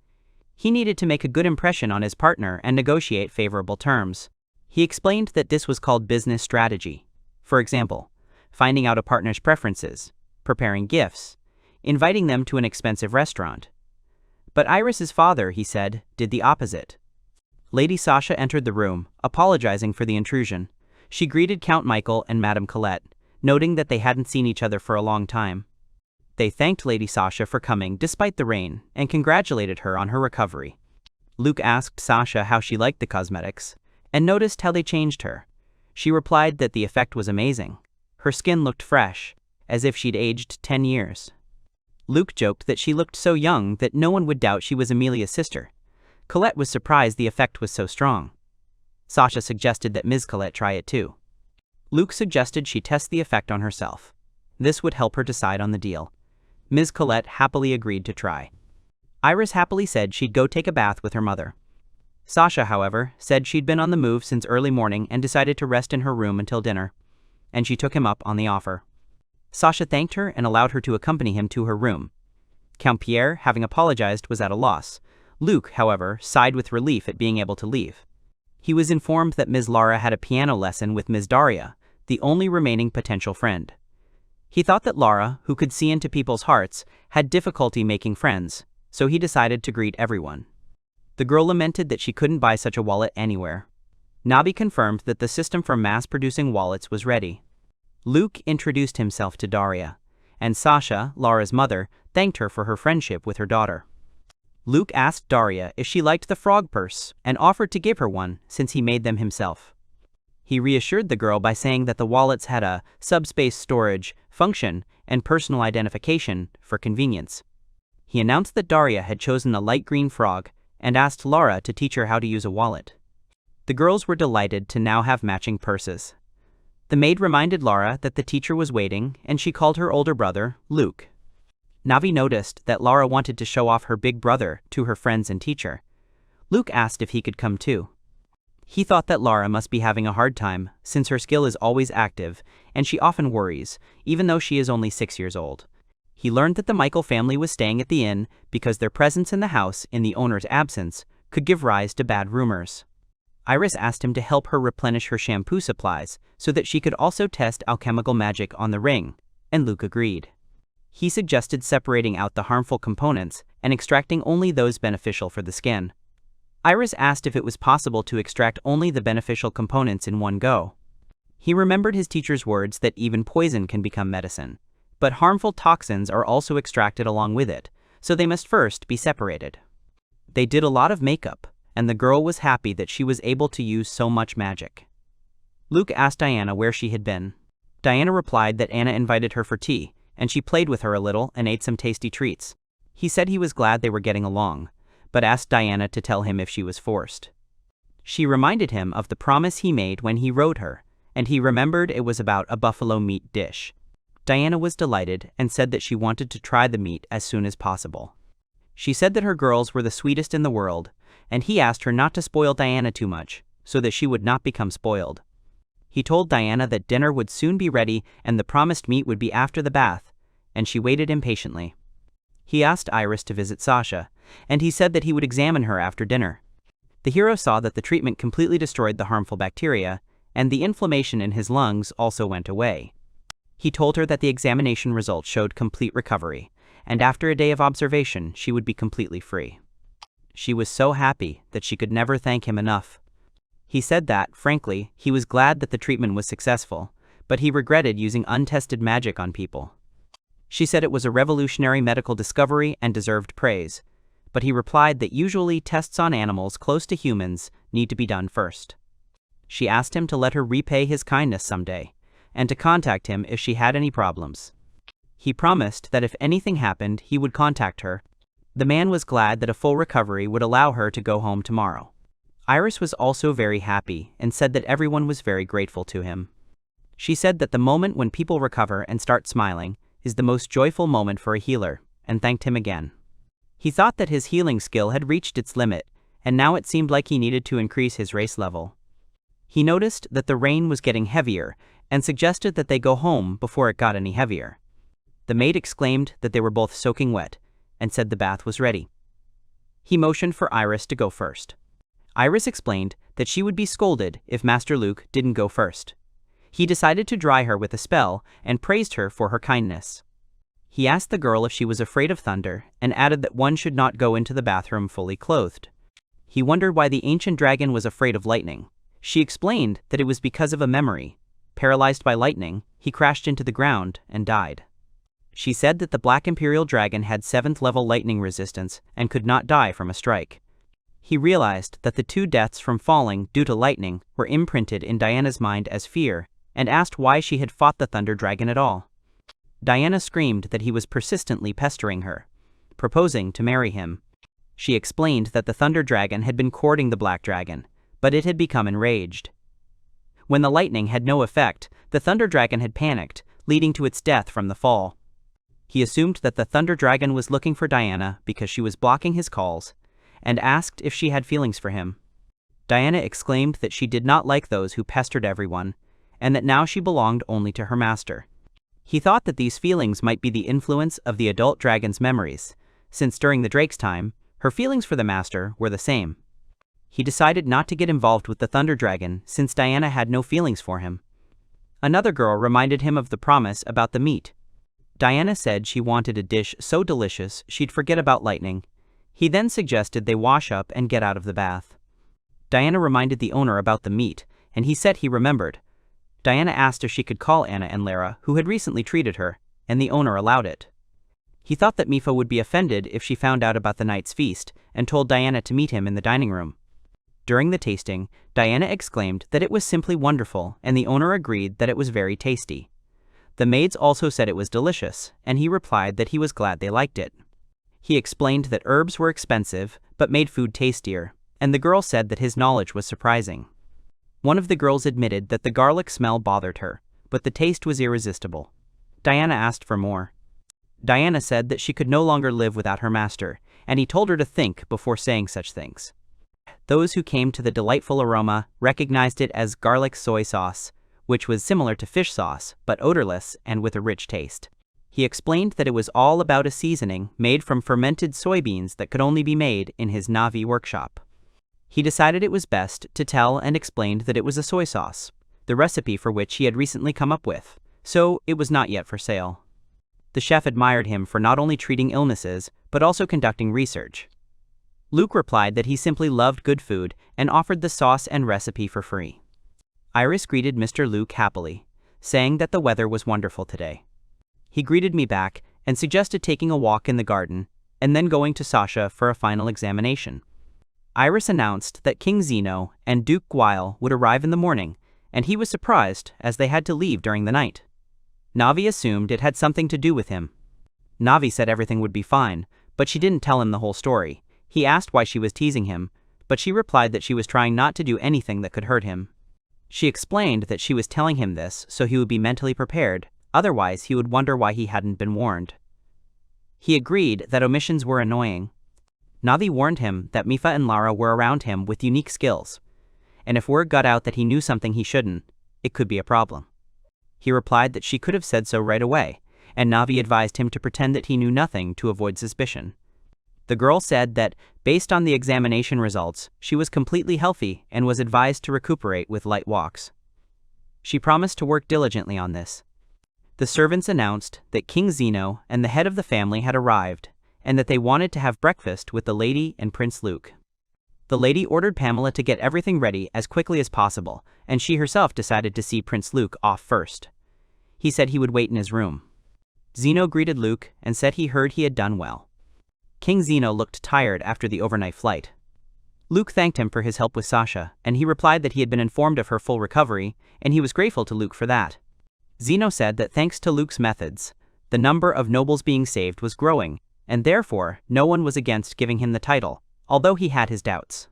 He needed to make a good impression on his partner and negotiate favorable terms. He explained that this was called business strategy. For example, finding out a partner's preferences, preparing gifts, inviting them to an expensive restaurant. But Iris's father, he said, did the opposite. Lady Sasha entered the room, apologizing for the intrusion. She greeted Count Michael and Madame Colette, noting that they hadn't seen each other for a long time. They thanked Lady Sasha for coming despite the rain and congratulated her on her recovery. Luke asked Sasha how she liked the cosmetics and noticed how they changed her. She replied that the effect was amazing. Her skin looked fresh, as if she'd aged 10 years. Luke joked that she looked so young that no one would doubt she was Amelia's sister. Colette was surprised the effect was so strong. Sasha suggested that Ms. Colette try it too. Luke suggested she test the effect on herself. This would help her decide on the deal. Ms. Colette happily agreed to try. Iris happily said she'd go take a bath with her mother. Sasha, however, said she'd been on the move since early morning and decided to rest in her room until dinner, and she took him up on the offer. Sasha thanked her and allowed her to accompany him to her room. Count Pierre, having apologized, was at a loss. Luke, however, sighed with relief at being able to leave. He was informed that Ms. Lara had a piano lesson with Ms. Daria, the only remaining potential friend. He thought that Lara, who could see into people's hearts, had difficulty making friends, so he decided to greet everyone. The girl lamented that she couldn't buy such a wallet anywhere. Nabi confirmed that the system for mass-producing wallets was ready. Luke introduced himself to Daria, and Sasha, Lara's mother, thanked her for her friendship with her daughter. Luke asked Daria if she liked the frog purse and offered to give her one since he made them himself. He reassured the girl by saying that the wallets had a subspace storage function and personal identification for convenience. He announced that Daria had chosen a light green frog and asked Lara to teach her how to use a wallet. The girls were delighted to now have matching purses. The maid reminded Lara that the teacher was waiting and she called her older brother, Luke. Navi noticed that Lara wanted to show off her big brother to her friends and teacher. Luke asked if he could come too. He thought that Lara must be having a hard time since her skill is always active and she often worries, even though she is only 6 years old. He learned that the Michael family was staying at the inn because their presence in the house in the owner's absence could give rise to bad rumors. Iris asked him to help her replenish her shampoo supplies so that she could also test alchemical magic on the ring, and Luke agreed. He suggested separating out the harmful components and extracting only those beneficial for the skin. Iris asked if it was possible to extract only the beneficial components in one go. He remembered his teacher's words that even poison can become medicine, but harmful toxins are also extracted along with it, so they must first be separated. They did a lot of makeup, and the girl was happy that she was able to use so much magic. Luke asked Diana where she had been. Diana replied that Anna invited her for tea, and she played with her a little and ate some tasty treats. He said he was glad they were getting along, but asked Diana to tell him if she was forced. She reminded him of the promise he made when he rode her, and he remembered it was about a buffalo meat dish. Diana was delighted and said that she wanted to try the meat as soon as possible. She said that her girls were the sweetest in the world, and he asked her not to spoil Diana too much, so that she would not become spoiled. He told Diana that dinner would soon be ready and the promised meat would be after the bath, and she waited impatiently. He asked Iris to visit Sasha, and he said that he would examine her after dinner. The hero saw that the treatment completely destroyed the harmful bacteria, and the inflammation in his lungs also went away. He told her that the examination results showed complete recovery, and after a day of observation she would be completely free. She was so happy that she could never thank him enough. He said that, frankly, he was glad that the treatment was successful, but he regretted using untested magic on people. She said it was a revolutionary medical discovery and deserved praise, but he replied that usually tests on animals close to humans need to be done first. She asked him to let her repay his kindness someday, and to contact him if she had any problems. He promised that if anything happened, he would contact her. The man was glad that a full recovery would allow her to go home tomorrow. Iris was also very happy and said that everyone was very grateful to him. She said that the moment when people recover and start smiling is the most joyful moment for a healer, and thanked him again. He thought that his healing skill had reached its limit, and now it seemed like he needed to increase his race level. He noticed that the rain was getting heavier, and suggested that they go home before it got any heavier. The maid exclaimed that they were both soaking wet, and said the bath was ready. He motioned for Iris to go first. Iris explained that she would be scolded if Master Luke didn't go first. He decided to dry her with a spell and praised her for her kindness. He asked the girl if she was afraid of thunder and added that one should not go into the bathroom fully clothed. He wondered why the ancient dragon was afraid of lightning. She explained that it was because of a memory. Paralyzed by lightning, he crashed into the ground and died. She said that the Black Imperial Dragon had 7th level lightning resistance and could not die from a strike. He realized that the 2 deaths from falling due to lightning were imprinted in Diana's mind as fear, and asked why she had fought the Thunder Dragon at all. Diana screamed that he was persistently pestering her, proposing to marry him. She explained that the Thunder Dragon had been courting the Black Dragon, but it had become enraged. When the lightning had no effect, the Thunder Dragon had panicked, leading to its death from the fall. He assumed that the Thunder Dragon was looking for Diana because she was blocking his calls, and asked if she had feelings for him. Diana exclaimed that she did not like those who pestered everyone, and that now she belonged only to her master. He thought that these feelings might be the influence of the adult dragon's memories, since during the Drake's time, her feelings for the master were the same. He decided not to get involved with the Thunder Dragon since Diana had no feelings for him. Another girl reminded him of the promise about the meat. Diana said she wanted a dish so delicious she'd forget about lightning. He then suggested they wash up and get out of the bath. Diana reminded the owner about the meat, and he said he remembered. Diana asked if she could call Anna and Lara, who had recently treated her, and the owner allowed it. He thought that Mifa would be offended if she found out about the night's feast, and told Diana to meet him in the dining room. During the tasting, Diana exclaimed that it was simply wonderful, and the owner agreed that it was very tasty. The maids also said it was delicious, and he replied that he was glad they liked it. He explained that herbs were expensive, but made food tastier, and the girl said that his knowledge was surprising. One of the girls admitted that the garlic smell bothered her, but the taste was irresistible. Diana asked for more. Diana said that she could no longer live without her master, and he told her to think before saying such things. Those who came to the delightful aroma recognized it as garlic soy sauce, which was similar to fish sauce, but odorless and with a rich taste. He explained that it was all about a seasoning made from fermented soybeans that could only be made in his Navi workshop. He decided it was best to tell and explained that it was a soy sauce, the recipe for which he had recently come up with, so it was not yet for sale. The chef admired him for not only treating illnesses, but also conducting research. Luke replied that he simply loved good food and offered the sauce and recipe for free. Iris greeted Mr. Luke happily, saying that the weather was wonderful today. He greeted me back and suggested taking a walk in the garden, and then going to Sasha for a final examination. Iris announced that King Zeno and Duke Guile would arrive in the morning, and he was surprised as they had to leave during the night. Navi assumed it had something to do with him. Navi said everything would be fine, but she didn't tell him the whole story. He asked why she was teasing him, but she replied that she was trying not to do anything that could hurt him. She explained that she was telling him this so he would be mentally prepared, otherwise he would wonder why he hadn't been warned. He agreed that omissions were annoying. Navi warned him that Mifa and Lara were around him with unique skills, and if word got out that he knew something he shouldn't, it could be a problem. He replied that she could have said so right away, and Navi advised him to pretend that he knew nothing to avoid suspicion. The girl said that, based on the examination results, she was completely healthy and was advised to recuperate with light walks. She promised to work diligently on this. The servants announced that King Zeno and the head of the family had arrived, and that they wanted to have breakfast with the lady and Prince Luke. The lady ordered Pamela to get everything ready as quickly as possible, and she herself decided to see Prince Luke off first. He said he would wait in his room. Zeno greeted Luke and said he heard he had done well. King Zeno looked tired after the overnight flight. Luke thanked him for his help with Sasha, and he replied that he had been informed of her full recovery, and he was grateful to Luke for that. Zeno said that thanks to Luke's methods, the number of nobles being saved was growing, and therefore no one was against giving him the title, although he had his doubts.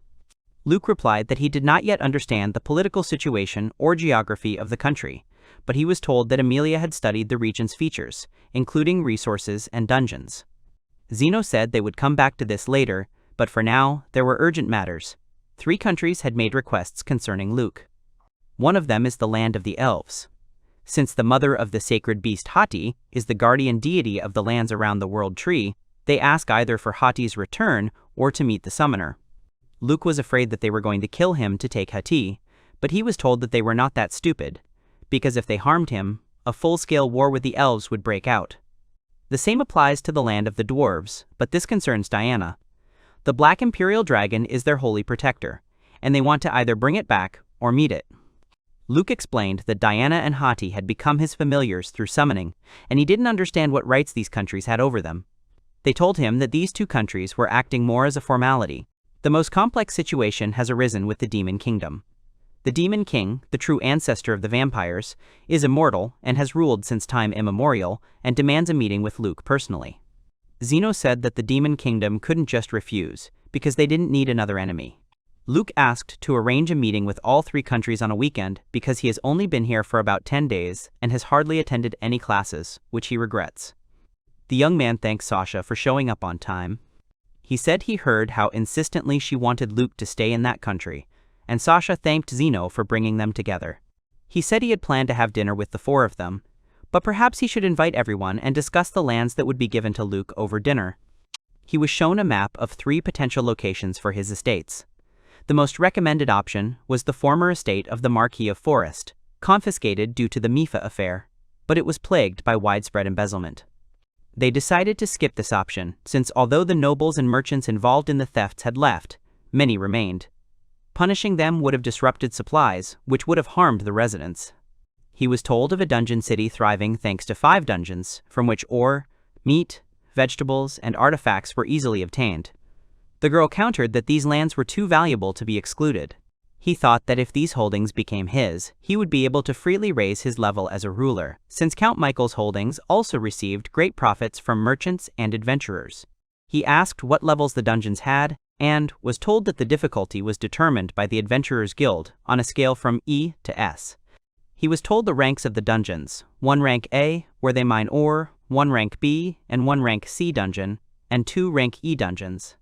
Luke replied that he did not yet understand the political situation or geography of the country, but he was told that Amelia had studied the region's features, including resources and dungeons. Zeno said they would come back to this later, but for now, there were urgent matters. 3 countries had made requests concerning Luke. One of them is the land of the elves. Since the mother of the sacred beast Hati is the guardian deity of the lands around the world tree, they ask either for Hati's return or to meet the summoner. Luke was afraid that they were going to kill him to take Hati, but he was told that they were not that stupid, because if they harmed him, a full-scale war with the elves would break out. The same applies to the land of the dwarves, but this concerns Diana. The Black Imperial Dragon is their holy protector, and they want to either bring it back or meet it. Luke explained that Diana and Hati had become his familiars through summoning, and he didn't understand what rights these countries had over them. They told him that these two countries were acting more as a formality. The most complex situation has arisen with the Demon Kingdom. The Demon King, the true ancestor of the vampires, is immortal and has ruled since time immemorial and demands a meeting with Luke personally. Zeno said that the Demon Kingdom couldn't just refuse, because they didn't need another enemy. Luke asked to arrange a meeting with all three countries on a weekend because he has only been here for about 10 days and has hardly attended any classes, which he regrets. The young man thanked Sasha for showing up on time. He said he heard how insistently she wanted Luke to stay in that country, and Sasha thanked Zeno for bringing them together. He said he had planned to have dinner with the four of them, but perhaps he should invite everyone and discuss the lands that would be given to Luke over dinner. He was shown a map of 3 potential locations for his estates. The most recommended option was the former estate of the Marquis of Forest, confiscated due to the Mifa affair, but it was plagued by widespread embezzlement. They decided to skip this option, since although the nobles and merchants involved in the thefts had left, many remained. Punishing them would have disrupted supplies, which would have harmed the residents. He was told of a dungeon city thriving thanks to 5 dungeons, from which ore, meat, vegetables, and artifacts were easily obtained. The girl countered that these lands were too valuable to be excluded. He thought that if these holdings became his, he would be able to freely raise his level as a ruler, since Count Michael's holdings also received great profits from merchants and adventurers. He asked what levels the dungeons had, and was told that the difficulty was determined by the Adventurers Guild on a scale from E to S. He was told the ranks of the dungeons: 1 rank A, where they mine ore, 1 rank B, and 1 rank C dungeon, and 2 rank E dungeons.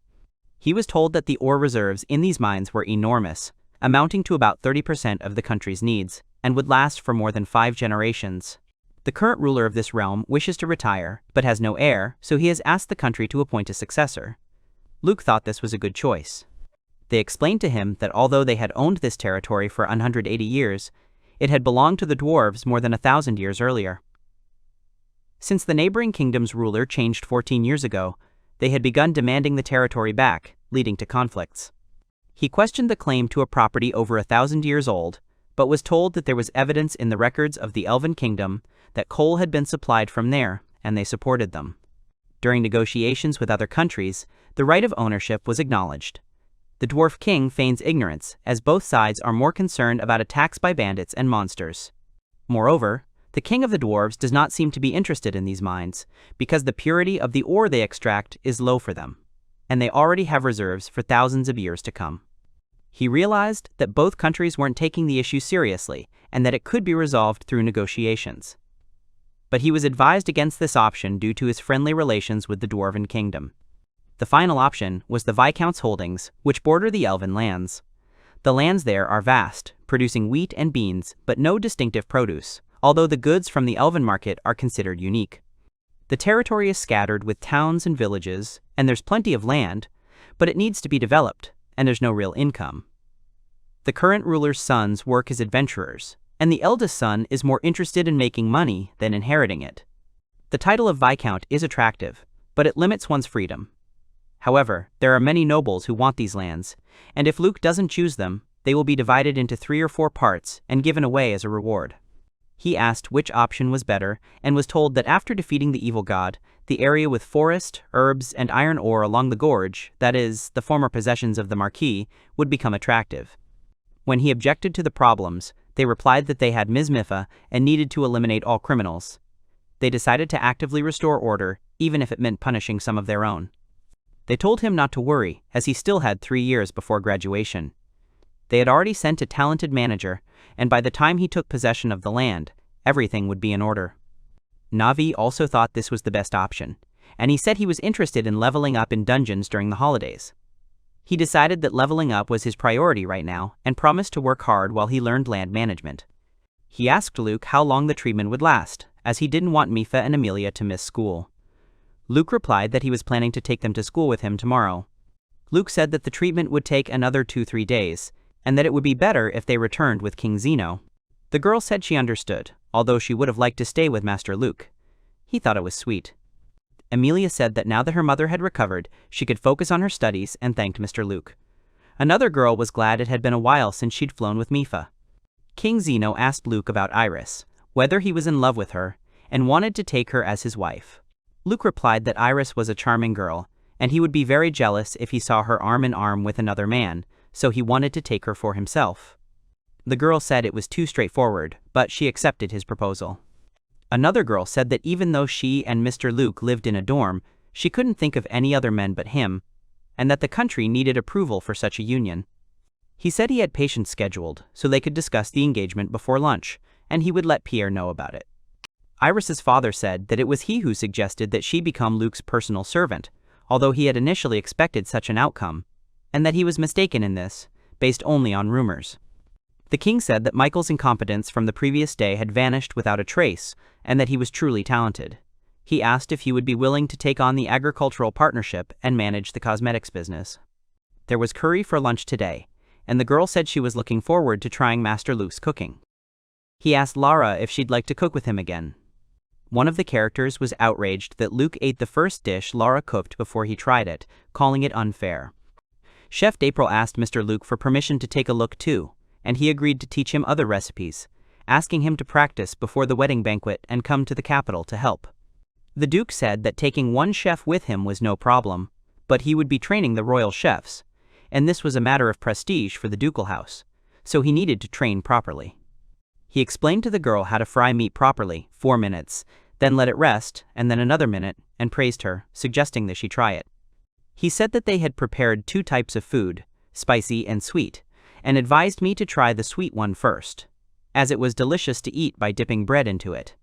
He was told that the ore reserves in these mines were enormous, amounting to about 30% of the country's needs, and would last for more than 5 generations. The current ruler of this realm wishes to retire, but has no heir, so he has asked the country to appoint a successor. Luke thought this was a good choice. They explained to him that although they had owned this territory for 180 years, it had belonged to the dwarves more than 1,000 years earlier. Since the neighboring kingdom's ruler changed 14 years ago, they had begun demanding the territory back, leading to conflicts. He questioned the claim to a property over 1,000 years old, but was told that there was evidence in the records of the Elven Kingdom that coal had been supplied from there, and they supported them. During negotiations with other countries, the right of ownership was acknowledged. The dwarf king feigns ignorance, as both sides are more concerned about attacks by bandits and monsters. Moreover, the king of the dwarves does not seem to be interested in these mines, because the purity of the ore they extract is low for them, and they already have reserves for thousands of years to come. He realized that both countries weren't taking the issue seriously, and that it could be resolved through negotiations. But he was advised against this option due to his friendly relations with the Dwarven Kingdom. The final option was the Viscount's holdings, which border the Elven lands. The lands there are vast, producing wheat and beans, but no distinctive produce, although the goods from the Elven market are considered unique. The territory is scattered with towns and villages, and there's plenty of land, but it needs to be developed, and there's no real income. The current ruler's sons work as adventurers, and the eldest son is more interested in making money than inheriting it. The title of Viscount is attractive, but it limits one's freedom. However, there are many nobles who want these lands, and if Luke doesn't choose them, they will be divided into 3 or 4 parts and given away as a reward. He asked which option was better and was told that after defeating the evil god, the area with forest, herbs, and iron ore along the gorge, that is, the former possessions of the Marquis, would become attractive. When he objected to the problems, they replied that they had Ms. Mifa and needed to eliminate all criminals. They decided to actively restore order, even if it meant punishing some of their own. They told him not to worry, as he still had 3 years before graduation. They had already sent a talented manager, and by the time he took possession of the land, everything would be in order. Navi also thought this was the best option, and he said he was interested in leveling up in dungeons during the holidays. He decided that leveling up was his priority right now and promised to work hard while he learned land management. He asked Luke how long the treatment would last, as he didn't want Mipha and Amelia to miss school. Luke replied that he was planning to take them to school with him tomorrow. Luke said that the treatment would take another 2-3 days, and that it would be better if they returned with King Zeno. The girl said she understood, although she would have liked to stay with Master Luke. He thought it was sweet. Amelia said that now that her mother had recovered, she could focus on her studies and thanked Mr. Luke. Another girl was glad it had been a while since she'd flown with Mipha. King Zeno asked Luke about Iris, whether he was in love with her, and wanted to take her as his wife. Luke replied that Iris was a charming girl, and he would be very jealous if he saw her arm in arm with another man, so he wanted to take her for himself. The girl said it was too straightforward, but she accepted his proposal. Another girl said that even though she and Mr. Luke lived in a dorm, she couldn't think of any other men but him, and that the country needed approval for such a union. He said he had patients scheduled, so they could discuss the engagement before lunch, and he would let Pierre know about it. Iris's father said that it was he who suggested that she become Luke's personal servant, although he had initially expected such an outcome, and that he was mistaken in this, based only on rumors. The king said that Michael's incompetence from the previous day had vanished without a trace, and that he was truly talented. He asked if he would be willing to take on the agricultural partnership and manage the cosmetics business. There was curry for lunch today, and the girl said she was looking forward to trying Master Luke's cooking. He asked Lara if she'd like to cook with him again. One of the characters was outraged that Luke ate the first dish Lara cooked before he tried it, calling it unfair. Chef April asked Mr. Luke for permission to take a look too, and he agreed to teach him other recipes, asking him to practice before the wedding banquet and come to the capital to help. The Duke said that taking one chef with him was no problem, but he would be training the royal chefs, and this was a matter of prestige for the ducal house, so he needed to train properly. He explained to the girl how to fry meat properly, 4 minutes, then let it rest, and then another minute, and praised her, suggesting that she try it. He said that they had prepared 2 types of food, spicy and sweet, and advised me to try the sweet one first, as it was delicious to eat by dipping bread into it.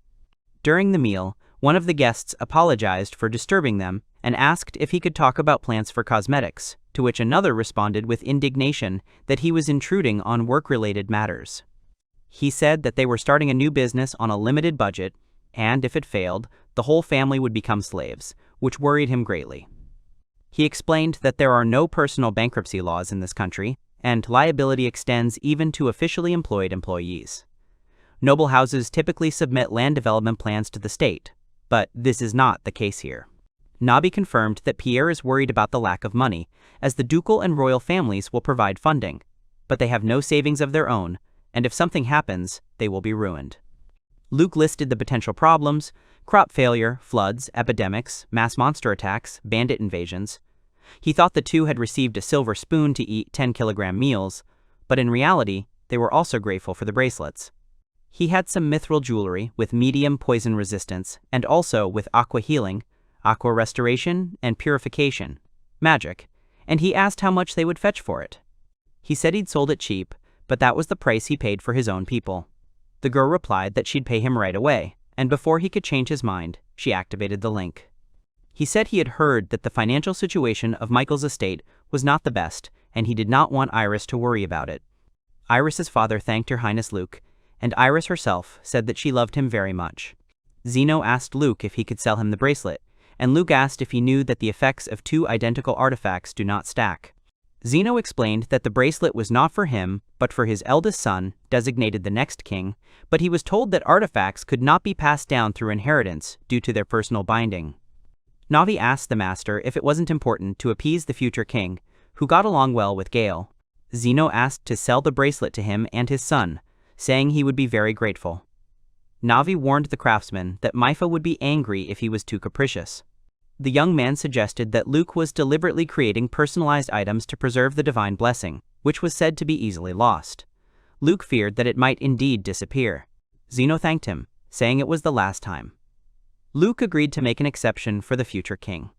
During the meal, one of the guests apologized for disturbing them and asked if he could talk about plants for cosmetics, to which another responded with indignation that he was intruding on work-related matters. He said that they were starting a new business on a limited budget, and if it failed, the whole family would become slaves, which worried him greatly. He explained that there are no personal bankruptcy laws in this country, and liability extends even to officially employed employees. Noble houses typically submit land development plans to the state, but this is not the case here. Nabi confirmed that Pierre is worried about the lack of money, as the ducal and royal families will provide funding, but they have no savings of their own, and if something happens, they will be ruined. Luke listed the potential problems: crop failure, floods, epidemics, mass monster attacks, bandit invasions. He thought the two had received a silver spoon to eat 10-kilogram meals, but in reality, they were also grateful for the bracelets. He had some mithril jewelry with medium poison resistance, and also with aqua healing, aqua restoration, and purification, magic, and he asked how much they would fetch for it. He said he'd sold it cheap, but that was the price he paid for his own people. The girl replied that she'd pay him right away, and before he could change his mind, she activated the link. He said he had heard that the financial situation of Michael's estate was not the best, and he did not want Iris to worry about it. Iris's father thanked Her Highness Luke, and Iris herself said that she loved him very much. Zeno asked Luke if he could sell him the bracelet, and Luke asked if he knew that the effects of 2 identical artifacts do not stack. Zeno explained that the bracelet was not for him, but for his eldest son, designated the next king, but he was told that artifacts could not be passed down through inheritance due to their personal binding. Navi asked the master if it wasn't important to appease the future king, who got along well with Gale. Zeno asked to sell the bracelet to him and his son, saying he would be very grateful. Navi warned the craftsman that Mipha would be angry if he was too capricious. The young man suggested that Luke was deliberately creating personalized items to preserve the divine blessing, which was said to be easily lost. Luke feared that it might indeed disappear. Zeno thanked him, saying it was the last time. Luke agreed to make an exception for the future king.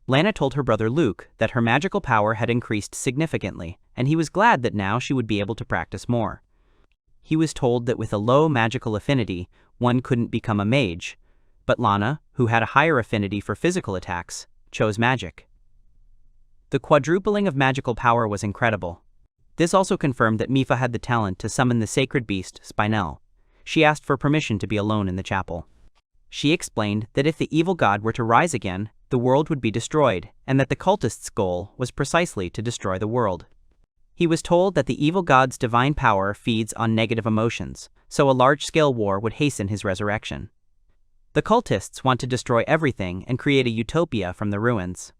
Lana told her brother Luke that her magical power had increased significantly, and he was glad that now she would be able to practice more. He was told that with a low magical affinity, one couldn't become a mage, but Lana, who had a higher affinity for physical attacks, chose magic. The quadrupling of magical power was incredible. This also confirmed that Mipha had the talent to summon the sacred beast, Spinel. she asked for permission to be alone in the chapel. She explained that if the evil god were to rise again, the world would be destroyed, and that the cultist's goal was precisely to destroy the world. He was told that the evil god's divine power feeds on negative emotions, so a large-scale war would hasten his resurrection. The cultists want to destroy everything and create a utopia from the ruins.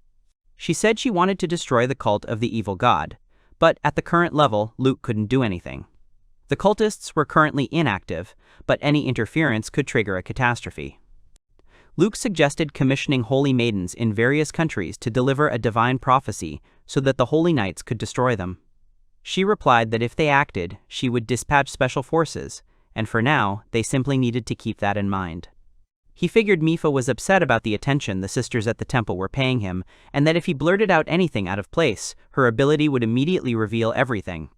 She said she wanted to destroy the cult of the evil god, but at the current level, Luke couldn't do anything. The cultists were currently inactive, but any interference could trigger a catastrophe. Luke suggested commissioning holy maidens in various countries to deliver a divine prophecy so that the holy knights could destroy them. She replied that if they acted, she would dispatch special forces, and for now, they simply needed to keep that in mind. He figured Mipha was upset about the attention the sisters at the temple were paying him, and that if he blurted out anything out of place, her ability would immediately reveal everything.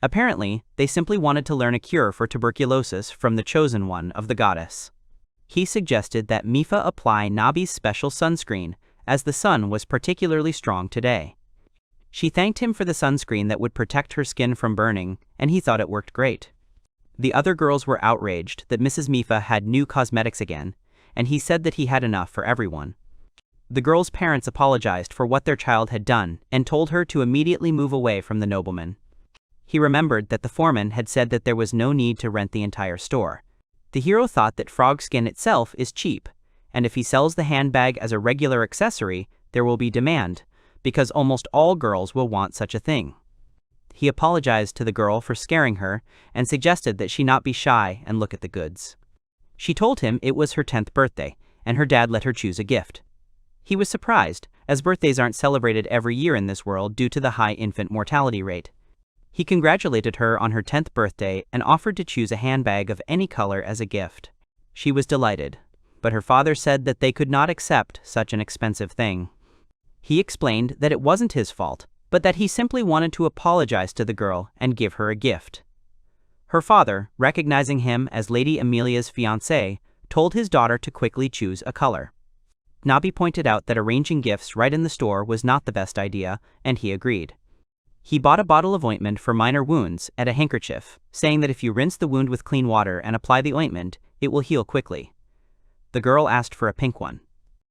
Apparently, they simply wanted to learn a cure for tuberculosis from the chosen one of the goddess. He suggested that Mipha apply Nabi's special sunscreen, as the sun was particularly strong today. She thanked him for the sunscreen that would protect her skin from burning, and he thought it worked great. The other girls were outraged that Mrs. Mipha had new cosmetics again, and he said that he had enough for everyone. The girls' parents apologized for what their child had done and told her to immediately move away from the nobleman. He remembered that the foreman had said that there was no need to rent the entire store. The hero thought that frog skin itself is cheap, and if he sells the handbag as a regular accessory, there will be demand, because almost all girls will want such a thing. He apologized to the girl for scaring her and suggested that she not be shy and look at the goods. She told him it was her 10th birthday, and her dad let her choose a gift. He was surprised, as birthdays aren't celebrated every year in this world due to the high infant mortality rate. He congratulated her on her 10th birthday and offered to choose a handbag of any color as a gift. She was delighted, but her father said that they could not accept such an expensive thing. He explained that it wasn't his fault, but that he simply wanted to apologize to the girl and give her a gift. Her father, recognizing him as Lady Amelia's fiancé, told his daughter to quickly choose a color. Nabi pointed out that arranging gifts right in the store was not the best idea, and he agreed. He bought a bottle of ointment for minor wounds and a handkerchief, saying that if you rinse the wound with clean water and apply the ointment, it will heal quickly. The girl asked for a pink one.